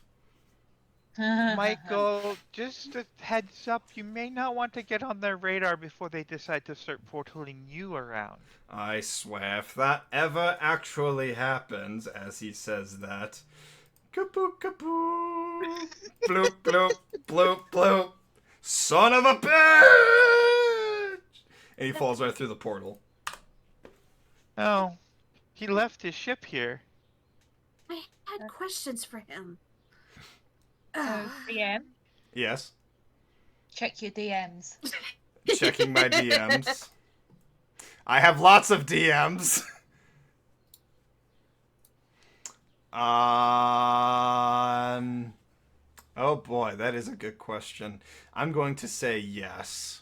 Michael, just a heads up, you may not want to get on their radar before they decide to start portaling you around. I swear, if that ever actually happens, as he says that, kapoo, kapoo, bloop, bloop, bloop, bloop, son of a bitch! And he falls right through the portal. Oh, he left his ship here. I had questions for him. DM. Yes. Check your DMs. Checking my DMs. I have lots of DMs. Oh boy, that is a good question. I'm going to say yes.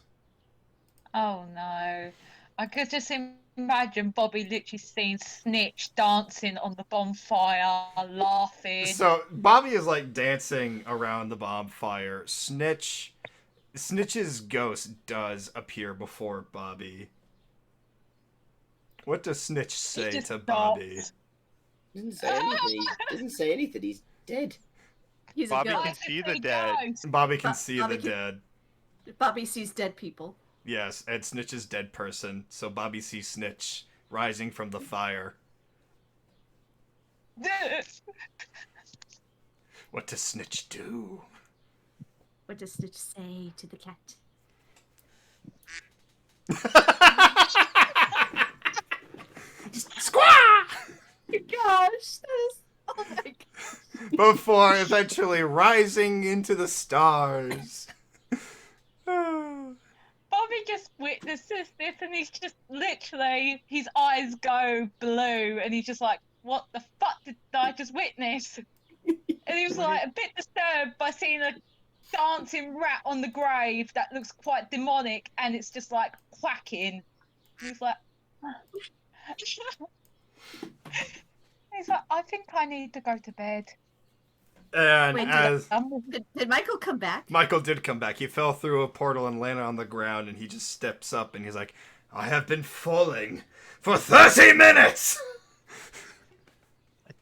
Oh no. I could just imagine Bobby literally seeing Snitch dancing on the bonfire, laughing. So Bobby is like dancing around the bonfire. Snitch's ghost does appear before Bobby. What does Snitch say to Bobby? Doesn't say anything. Doesn't say anything. He's dead. He's Bobby a ghost. can see the dead. Bobby can see Bobby the can- dead. Bobby sees dead people. Yes, and Snitch is dead person, so Bobby sees Snitch rising from the fire. What does Snitch do? What does Snitch say to the cat? Squaw! Gosh, that is... Oh my gosh. Before eventually rising into the stars. Bobby just witnesses this and he's just literally, his eyes go blue and he's just like, what the fuck did I just witness? And he was like a bit disturbed by seeing a dancing rat on the grave that looks quite demonic and it's just like quacking. He's like, he's like, I think I need to go to bed. And Wait, as did Michael come back? Michael did come back, he fell through a portal and landed on the ground, and he just steps up and he's like, I have been falling for 30 minutes!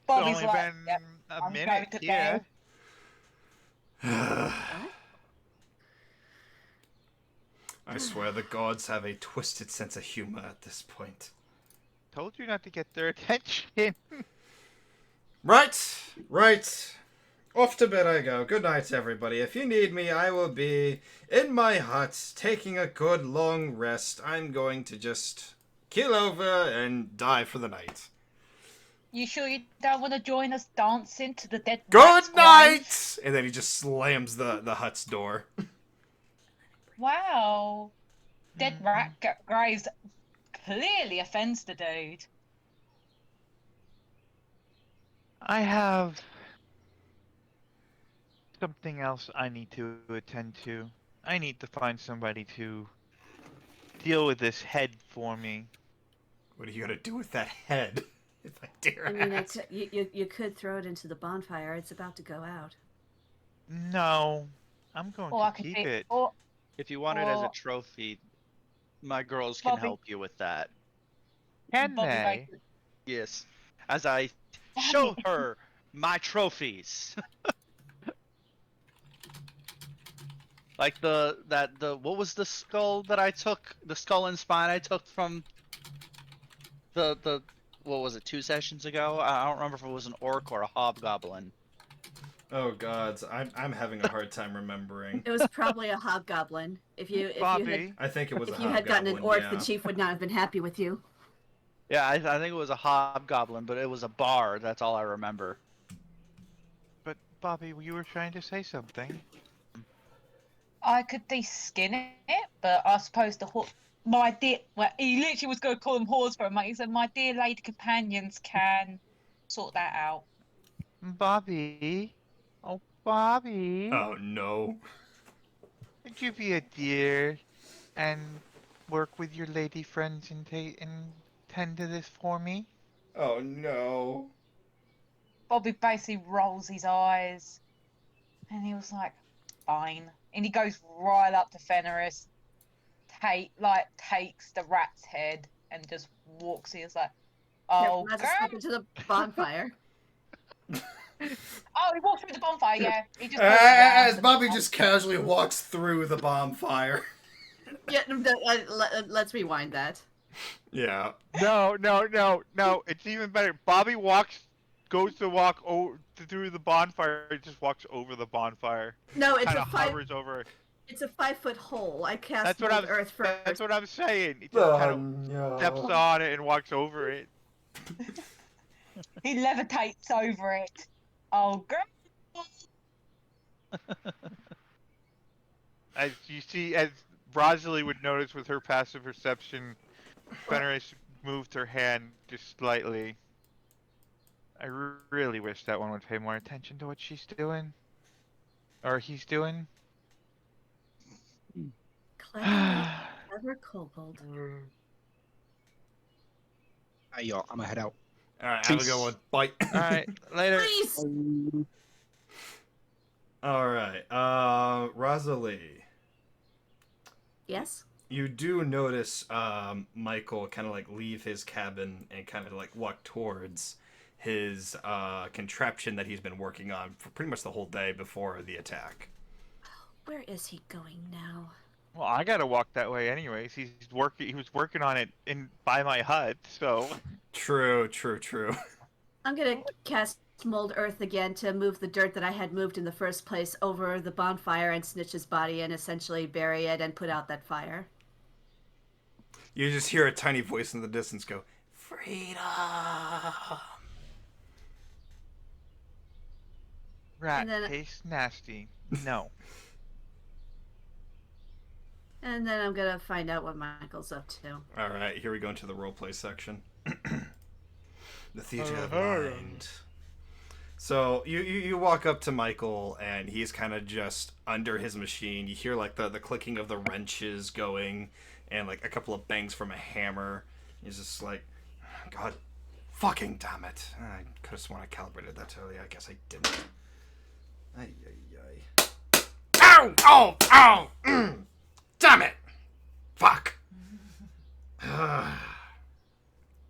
Bobby's only like, been yep, a I'm minute going to here. bed. I swear the gods have a twisted sense of humor at this point. Told you not to get their attention. Right. Off to bed I go. Good night, everybody. If you need me, I will be in my hut, taking a good long rest. I'm going to just keel over and die for the night. You sure you don't want to join us dancing to the dead rat's Good grave? night! And then he just slams the hut's door. Wow. Dead rat graves clearly offends the dude. I have something else I need to attend to. I need to find somebody to deal with this head for me. What are you gonna do with that head? If I dare I mean, ask. you could throw it into the bonfire. It's about to go out. No, I'm going Or I to could keep be, it. If you want it as a or trophy, my girls can Bobby, help you with that. Can Bobby they? Bacon. Yes, as I Damn show it. her my trophies. Like the what was the skull that I took? The skull and spine I took from the what was it, 2 sessions ago? I don't remember if it was an orc or a hobgoblin. Oh gods, I'm having a hard time remembering. It was probably a hobgoblin. If you Bobby. I think it was a if you had gotten an hobgoblin, orc, the yeah. chief would not have been happy with you. Yeah, I think it was a hobgoblin, but it was a bar. That's all I remember. But Bobby, you were trying to say something. I could de-skin it, but I suppose my dear, well, he literally was going to call them whores for a moment. He said, my dear lady companions can sort that out. Bobby. Oh, Bobby. Oh no. Would you be a dear and work with your lady friends and tend to this for me? Oh no. Bobby basically rolls his eyes, and he was like, fine. And he goes right up to Fenris, takes the rat's head, and just walks in. It's like, oh, Let's girl. step into the bonfire. Oh, he walked through the bonfire, yeah. He just walks around As the Bobby bonfire. just casually walks through the bonfire. Yeah, let's rewind that. Yeah. No. It's even better. Bobby goes to walk through the bonfire. He just walks over the bonfire. No, it's Kind a of hovers over. It's a 5-foot hole. I cast That's what mold earth first. That's what I'm saying. He just Oh kind no. of steps on it and walks over it. He levitates over it. Oh, girl. As you see, as Rosalie would notice with her passive perception, Fenris moved her hand just slightly. I really wish that one would pay more attention to what she's doing. Or he's doing. Clever kobold. Hey, y'all, I'm gonna head out. Alright, have a good one. Bye. Alright, later. Please. Alright, Rosalie. Yes. You do notice Michael kind of like leave his cabin and kind of like walk towards his contraption that he's been working on for pretty much the whole day before the attack. Where is he going now? Well, I gotta walk that way anyways. He was working on it by my hut, so. True. I'm gonna cast mold earth again to move the dirt that I had moved in the first place over the bonfire and snitch his body and essentially bury it and put out that fire. You just hear a tiny voice in the distance go, "Freedom!" Rat And then- tastes nasty. No. And then I'm gonna find out what Michael's up to. Alright, here we go into the roleplay section. The theater of mind. So you walk up to Michael and he's kind of just under his machine. You hear like the clicking of the wrenches going and like a couple of bangs from a hammer. He's just like, God fucking damn it. I could have sworn I calibrated that earlier. I guess I didn't. Ay, ay, ay. Ow! Oh! Ow! Damn it! Fuck!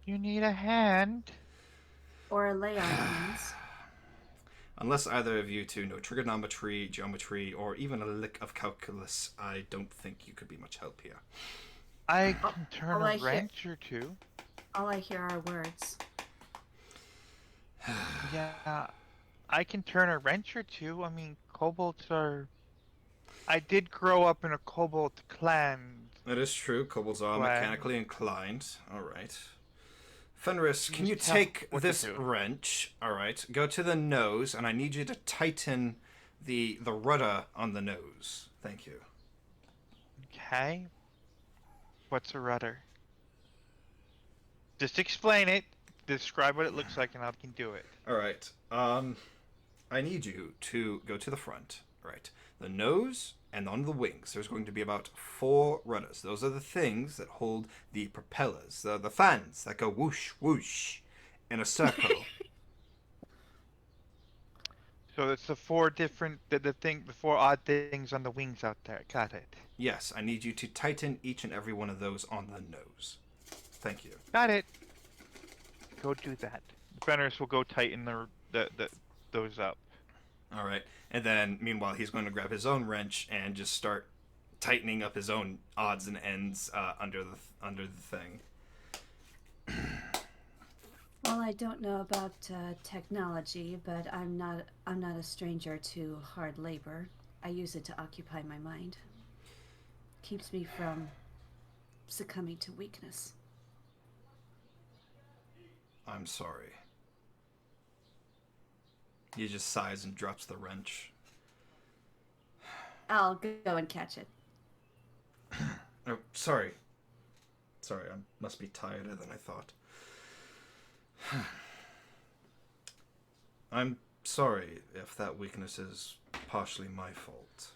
You need a hand? Or a lay on hands. Unless either of you two know trigonometry, geometry, or even a lick of calculus, I don't think you could be much help here. I can turn all a I hear- wrench or two. All I hear are words. Yeah. I can turn a wrench or two. I mean, kobolds are. I did grow up in a kobold clan. That is true. Kobolds are Clan. mechanically inclined. All right. Fenris, You can you just tell take what to this do. wrench? All right. Go to the nose, and I need you to tighten the rudder on the nose. Thank you. Okay. What's a rudder? Just explain it. Describe what it looks like, and I can do it. All right. I need you to go to the front. All right. The nose and on the wings, there's going to be about 4 rudders. Those are the things that hold the propellers, the fans that go whoosh whoosh in a circle. So it's the 4 different, the 4 odd things on the wings out there. Got it. Yes, I need you to tighten each and every one of those on the nose. Thank you. Got it. Go do that. Fenris will go tighten those up. All right. And then, meanwhile, he's going to grab his own wrench and just start tightening up his own odds and ends under the thing. Well, I don't know about technology, but I'm not a stranger to hard labor. I use it to occupy my mind. Keeps me from succumbing to weakness. I'm sorry. He just sighs and drops the wrench. I'll go and catch it. Oh, sorry. Sorry, I must be tireder than I thought. I'm sorry if that weakness is partially my fault.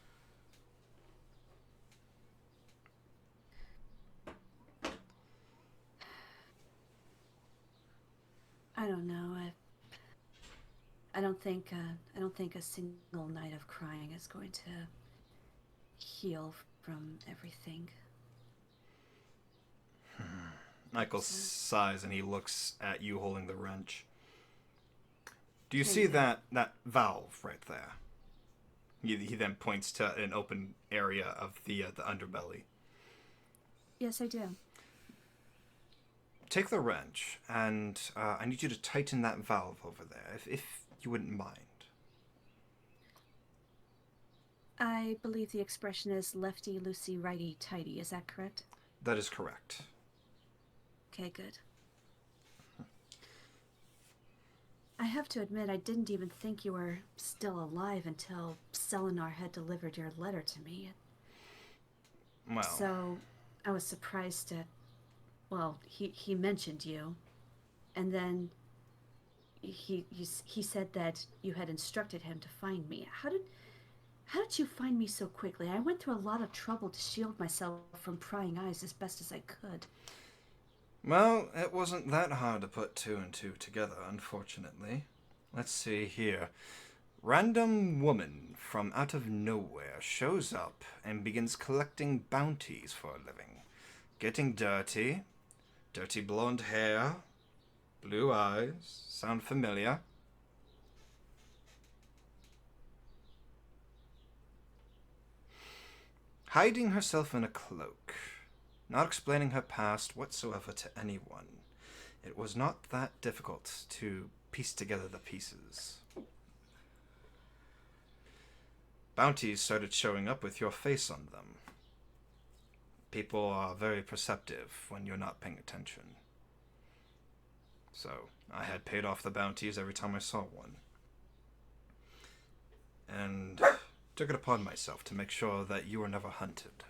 I don't know. I don't think a single night of crying is going to heal from everything. Michael sighs and he looks at you holding the wrench. Do you see that valve right there? He then points to an open area of the underbelly. Yes, I do. Take the wrench, and I need you to tighten that valve over there, if you wouldn't mind. I believe the expression is lefty loosey, righty tighty. Is that correct? That is correct. Okay, good. I have to admit, I didn't even think you were still alive until Selenar had delivered your letter to me. Well. So, I was surprised at... Well, he mentioned you, and then he said that you had instructed him to find me. How did you find me so quickly? I went through a lot of trouble to shield myself from prying eyes as best as I could. Well, it wasn't that hard to put 2 and 2 together, unfortunately. Let's see here. Random woman from out of nowhere shows up and begins collecting bounties for a living. Getting dirty. Dirty blonde hair. Blue eyes. Sound familiar? Hiding herself in a cloak. Not explaining her past whatsoever to anyone. It was not that difficult to piece together the pieces. Bounties started showing up with your face on them. People are very perceptive when you're not paying attention. So, I had paid off the bounties every time I saw one. And took it upon myself to make sure that you were never hunted.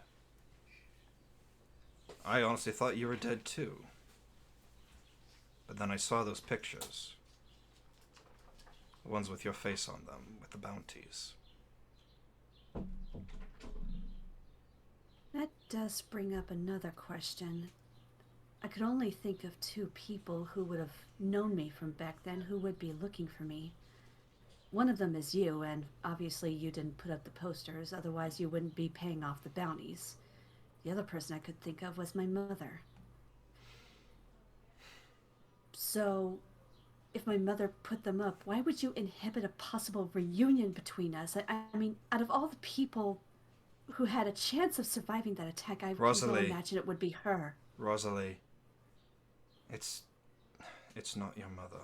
I honestly thought you were dead too. But then I saw those pictures. The ones with your face on them, with the bounties. That does bring up another question. I could only think of 2 people who would have known me from back then who would be looking for me. One of them is you, and obviously you didn't put up the posters, otherwise you wouldn't be paying off the bounties. The other person I could think of was my mother. So, if my mother put them up, why would you inhibit a possible reunion between us? I mean, out of all the people who had a chance of surviving that attack, I can well imagine it would be her. Rosalie, it's not your mother.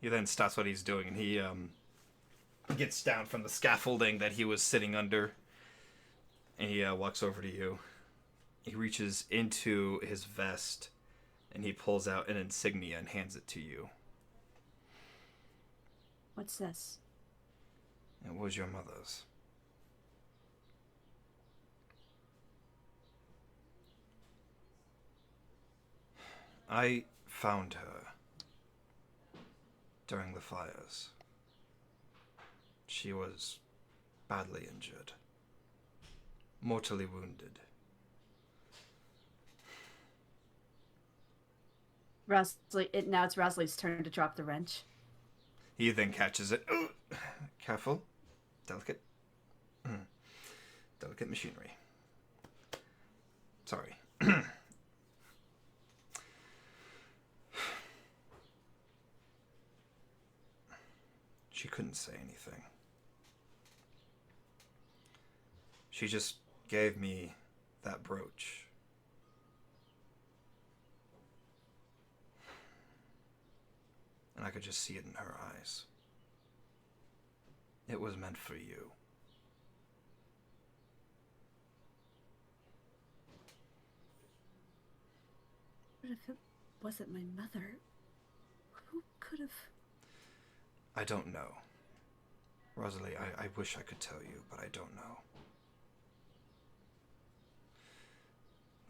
He then stops what he's doing and he gets down from the scaffolding that he was sitting under. And he walks over to you. He reaches into his vest and he pulls out an insignia and hands it to you. What's this? It was your mother's. I found her during the fires. She was badly injured, mortally wounded. Now it's Rosalie's turn to drop the wrench. He then catches it. Ooh, careful. Delicate. Delicate machinery. Sorry. She couldn't say anything. She just gave me that brooch. And I could just see it in her eyes. It was meant for you. But if it wasn't my mother, who could have... I don't know. Rosalie, I wish I could tell you, but I don't know.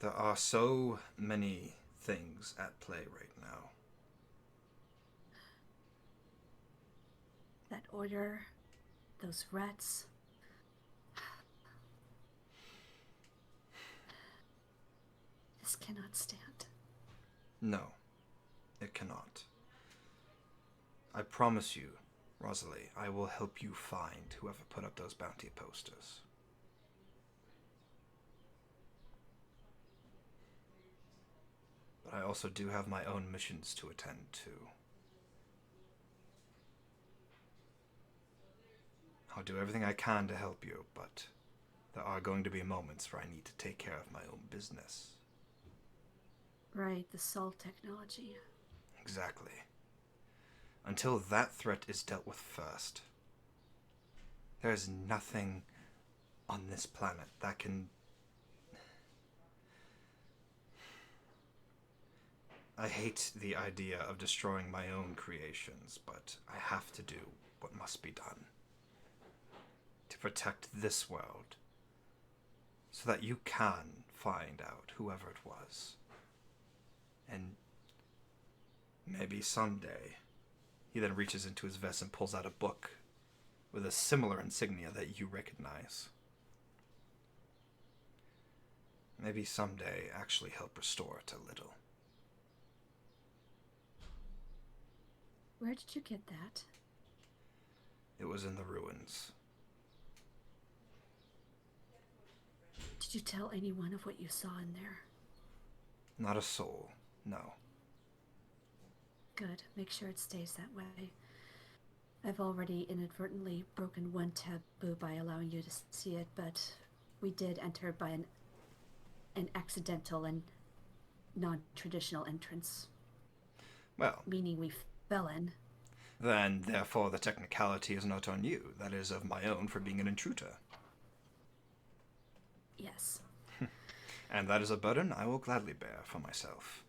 There are so many things at play right now. That order, those rats. This cannot stand. No, it cannot. I promise you, Rosalie, I will help you find whoever put up those bounty posters. But I also do have my own missions to attend to. I'll do everything I can to help you, but there are going to be moments where I need to take care of my own business. Right, the soul technology. Exactly. Until that threat is dealt with first, there is nothing on this planet that can... I hate the idea of destroying my own creations, but I have to do what must be done to protect this world so that you can find out whoever it was. And maybe someday... He then reaches into his vest and pulls out a book with a similar insignia that you recognize. Maybe someday actually help restore it a little. Where did you get that? It was in the ruins. Did you tell anyone of what you saw in there? Not a soul, no. Good. Make sure it stays that way. I've already inadvertently broken one taboo by allowing you to see it, but we did enter by an accidental and non-traditional entrance. Well... Meaning we fell in. Then, therefore, the technicality is not on you. That is of my own for being an intruder. Yes. And that is a burden I will gladly bear for myself.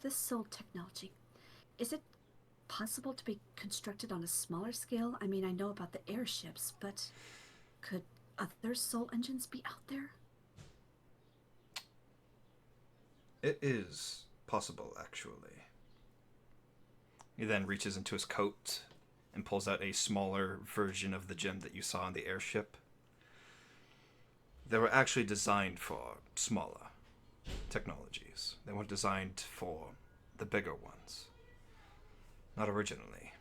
This soul technology, is it possible to be constructed on a smaller scale? I mean, I know about the airships, but could other soul engines be out there? It is possible, actually. He then reaches into his coat and pulls out a smaller version of the gem that you saw on the airship. They were actually designed for smaller technologies. They weren't designed for the bigger ones. Not originally.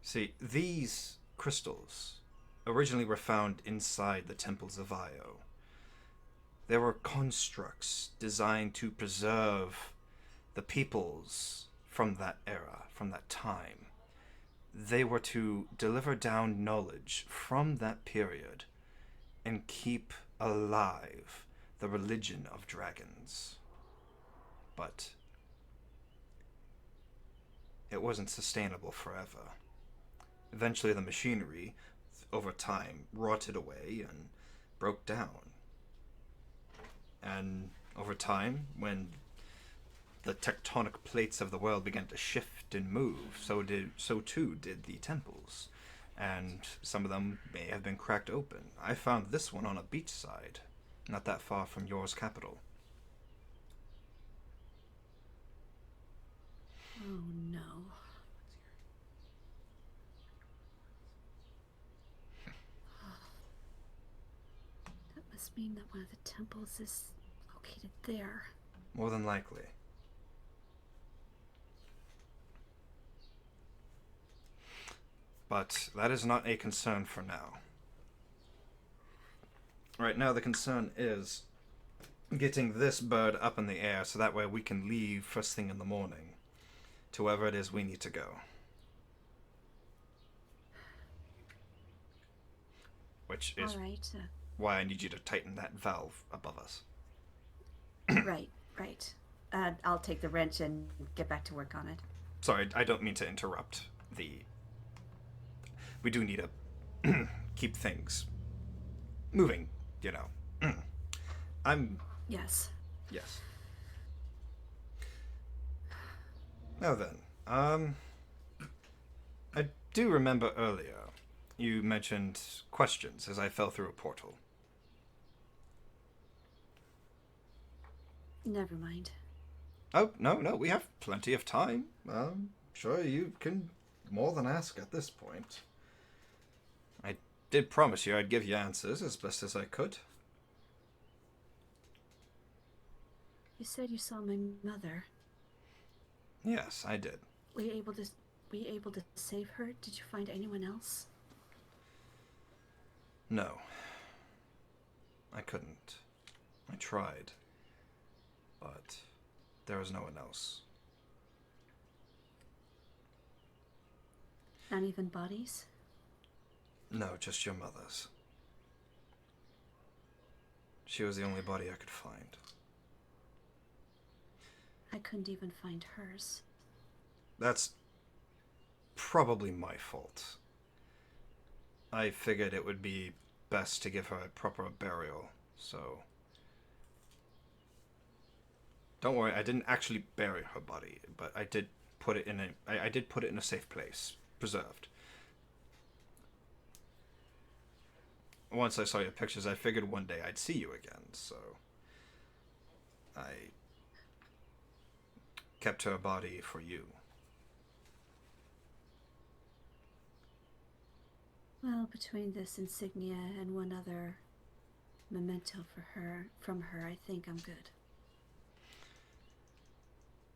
See, these crystals originally were found inside the temples of Io. They were constructs designed to preserve the peoples from that era, from that time. They were to deliver down knowledge from that period and keep alive the religion of dragons. But it wasn't sustainable forever. Eventually, the machinery, over time, rotted away and broke down. And over time, when the tectonic plates of the world began to shift and move, so too did the temples, and some of them may have been cracked open. I found this one on a beachside, not that far from yours capital. Oh no. That must mean that one of the temples is located there. More than likely. But that is not a concern for now. Right now, the concern is getting this bird up in the air so that way we can leave first thing in the morning to wherever it is we need to go. Which is why I need you to tighten that valve above us. Right. I'll take the wrench and get back to work on it. Sorry, I don't mean to interrupt the... We do need to keep things moving, you know. Yes. Yes. Now then, I do remember earlier you mentioned questions as I fell through a portal. Never mind. Oh, no, we have plenty of time. Sure, you can more than ask at this point. I did promise you I'd give you answers as best as I could. You said you saw my mother. Yes, I did. Were you able to save her? Did you find anyone else? No. I couldn't. I tried. But there was no one else. Not even bodies? No, just your mother's. She was the only body I could find. I couldn't even find hers. That's probably my fault. I figured it would be best to give her a proper burial, so... Don't worry, I didn't actually bury her body, but I did put it in a safe place, preserved. Once I saw your pictures, I figured one day I'd see you again, so I kept her body for you. Well, between this insignia and one other memento from her, I think I'm good.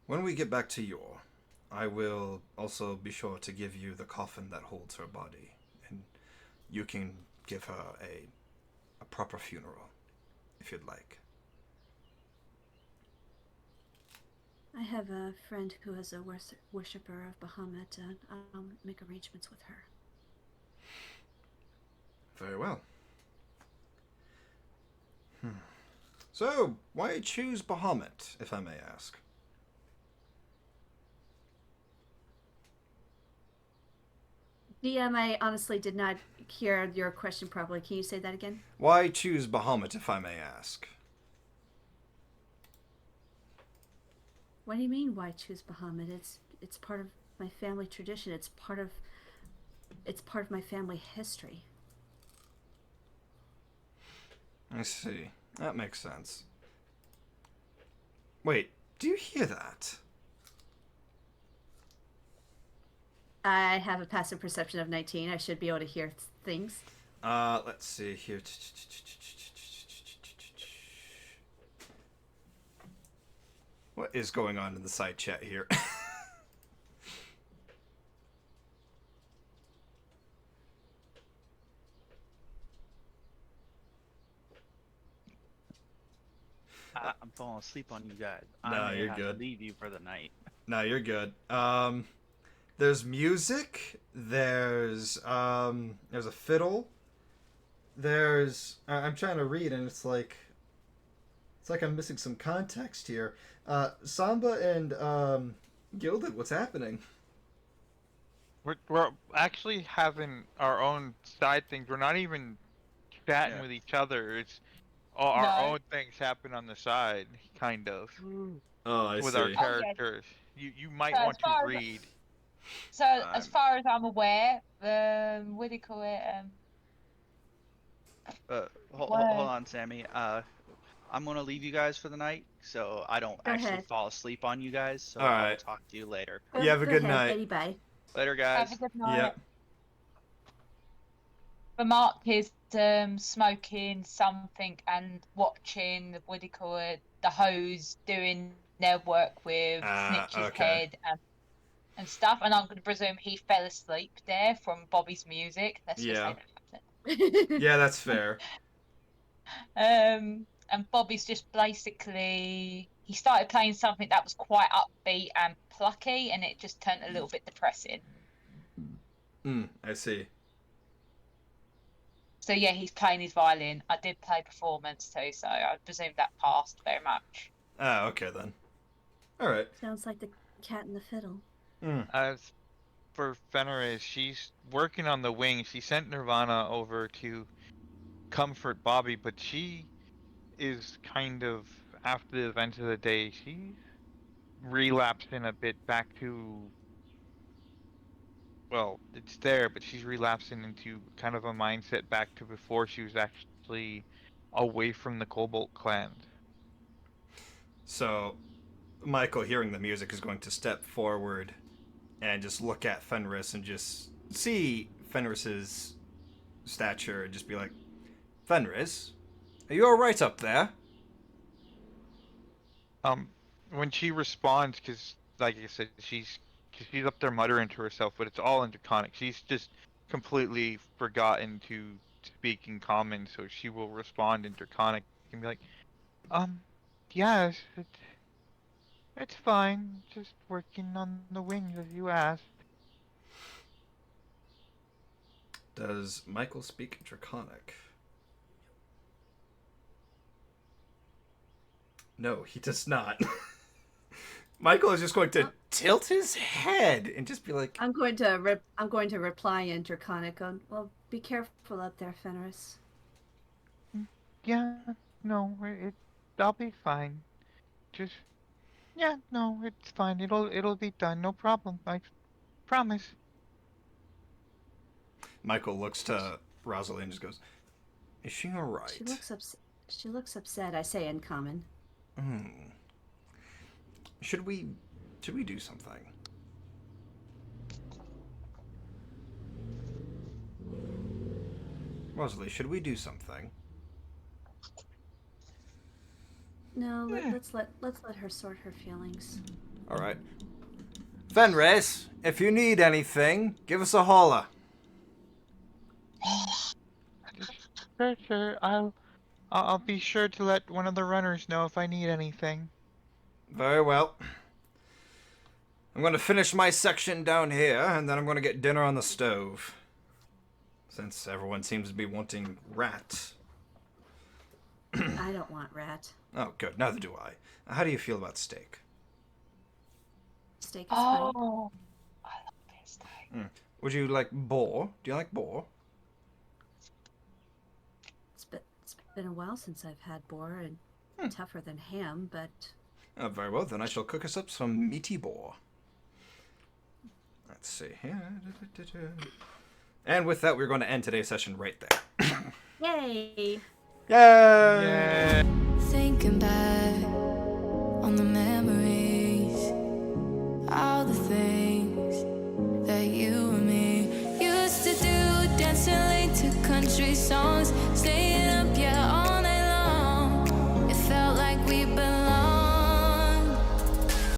When we get back to Yor, I will also be sure to give you the coffin that holds her body, and you can give her a proper funeral, if you'd like. I have a friend who is a worshipper of Bahamut, and I'll make arrangements with her. Very well. So, why choose Bahamut, if I may ask? DM, I honestly did not hear your question properly. Can you say that again? Why choose Bahamut, if I may ask? What do you mean, why choose Bahamut? It's part of my family tradition. It's part of my family history. I see. That makes sense. Wait, do you hear that? I have a passive perception of 19. I should be able to hear things. Let's see here. What is going on in the side chat here? I'm falling asleep on you guys. No, I may you're have good. to leave you for the night. No, you're good. There's music. There's a fiddle. There's I'm trying to read and it's like I'm missing some context here. Samba and Gilded, what's happening? We're actually having our own side things. We're not even chatting with each other. It's all our No. own things happen on the side, kind of, Oh, I with our see. Oh yeah. characters. You So might as want to far as read. so as far as I'm aware, what do you call it? Hold Word. on, Sammy. I'm gonna leave you guys for the night, so I don't Go actually ahead. fall asleep on you guys. So All I will right. talk to you later. You have a Go good ahead, night. Betty. Bye. Later, Have a guys. good night. Yep. For Mark is smoking something and watching what do you call it? The hose doing their work with Snitch's Okay. head and stuff. And I'm going to presume he fell asleep there from Bobby's music. Let's just Yeah. say that. Yeah, that's fair. And Bobby's just basically he started playing something that was quite upbeat and plucky, and it just turned a little bit depressing. I see. So yeah, he's playing his violin. I did play performance too, so I presume that passed very much. Ah, okay then. All right. Sounds like the cat and the fiddle. As for Fenris, she's working on the wing. She sent Nirvana over to comfort Bobby, but she is kind of, after the events of the day, she's relapsing a bit back to, well, it's there, but she's relapsing into kind of a mindset back to before she was actually away from the Cobalt clan. So, Michael, hearing the music, is going to step forward and just look at Fenris and just see Fenris's stature and just be like, Fenris, are you alright up there? When she responds, because like I said, she's up there muttering to herself, but it's all in Draconic. She's just completely forgotten to speak in Common, so she will respond in Draconic and be like, yes, it's fine, just working on the wings as you asked. Does Michael speak Draconic? No, he does not. Michael is just going to tilt his head and just be like, I'm going to reply in Draconic. Well, be careful up there, Fenris. Yeah, no, I'll be fine. Just, yeah, no, it's fine. It'll be done. No problem. I promise. Michael looks to Rosalie and just goes, is she alright? She looks upset, I say in Common. Should we do something? Rosalie, should we do something? No, let's let her sort her feelings. All right. Fenris, if you need anything, give us a holler. Sure. I'll be sure to let one of the runners know if I need anything. Very well. I'm going to finish my section down here, and then I'm going to get dinner on the stove. Since everyone seems to be wanting rat. I don't want rat. Oh, good. Neither do I. How do you feel about steak? Steak is fine. I love steak. Would you like boar? Do you like boar? It's been a while since I've had boar, and tougher than ham, but... Oh, very well, then I shall cook us up some meaty boar. Let's see here. And with that, we're going to end today's session right there. Yay! Yay! Thinking back on the memories, all the things that you and me used to do, dancing late to country songs, staying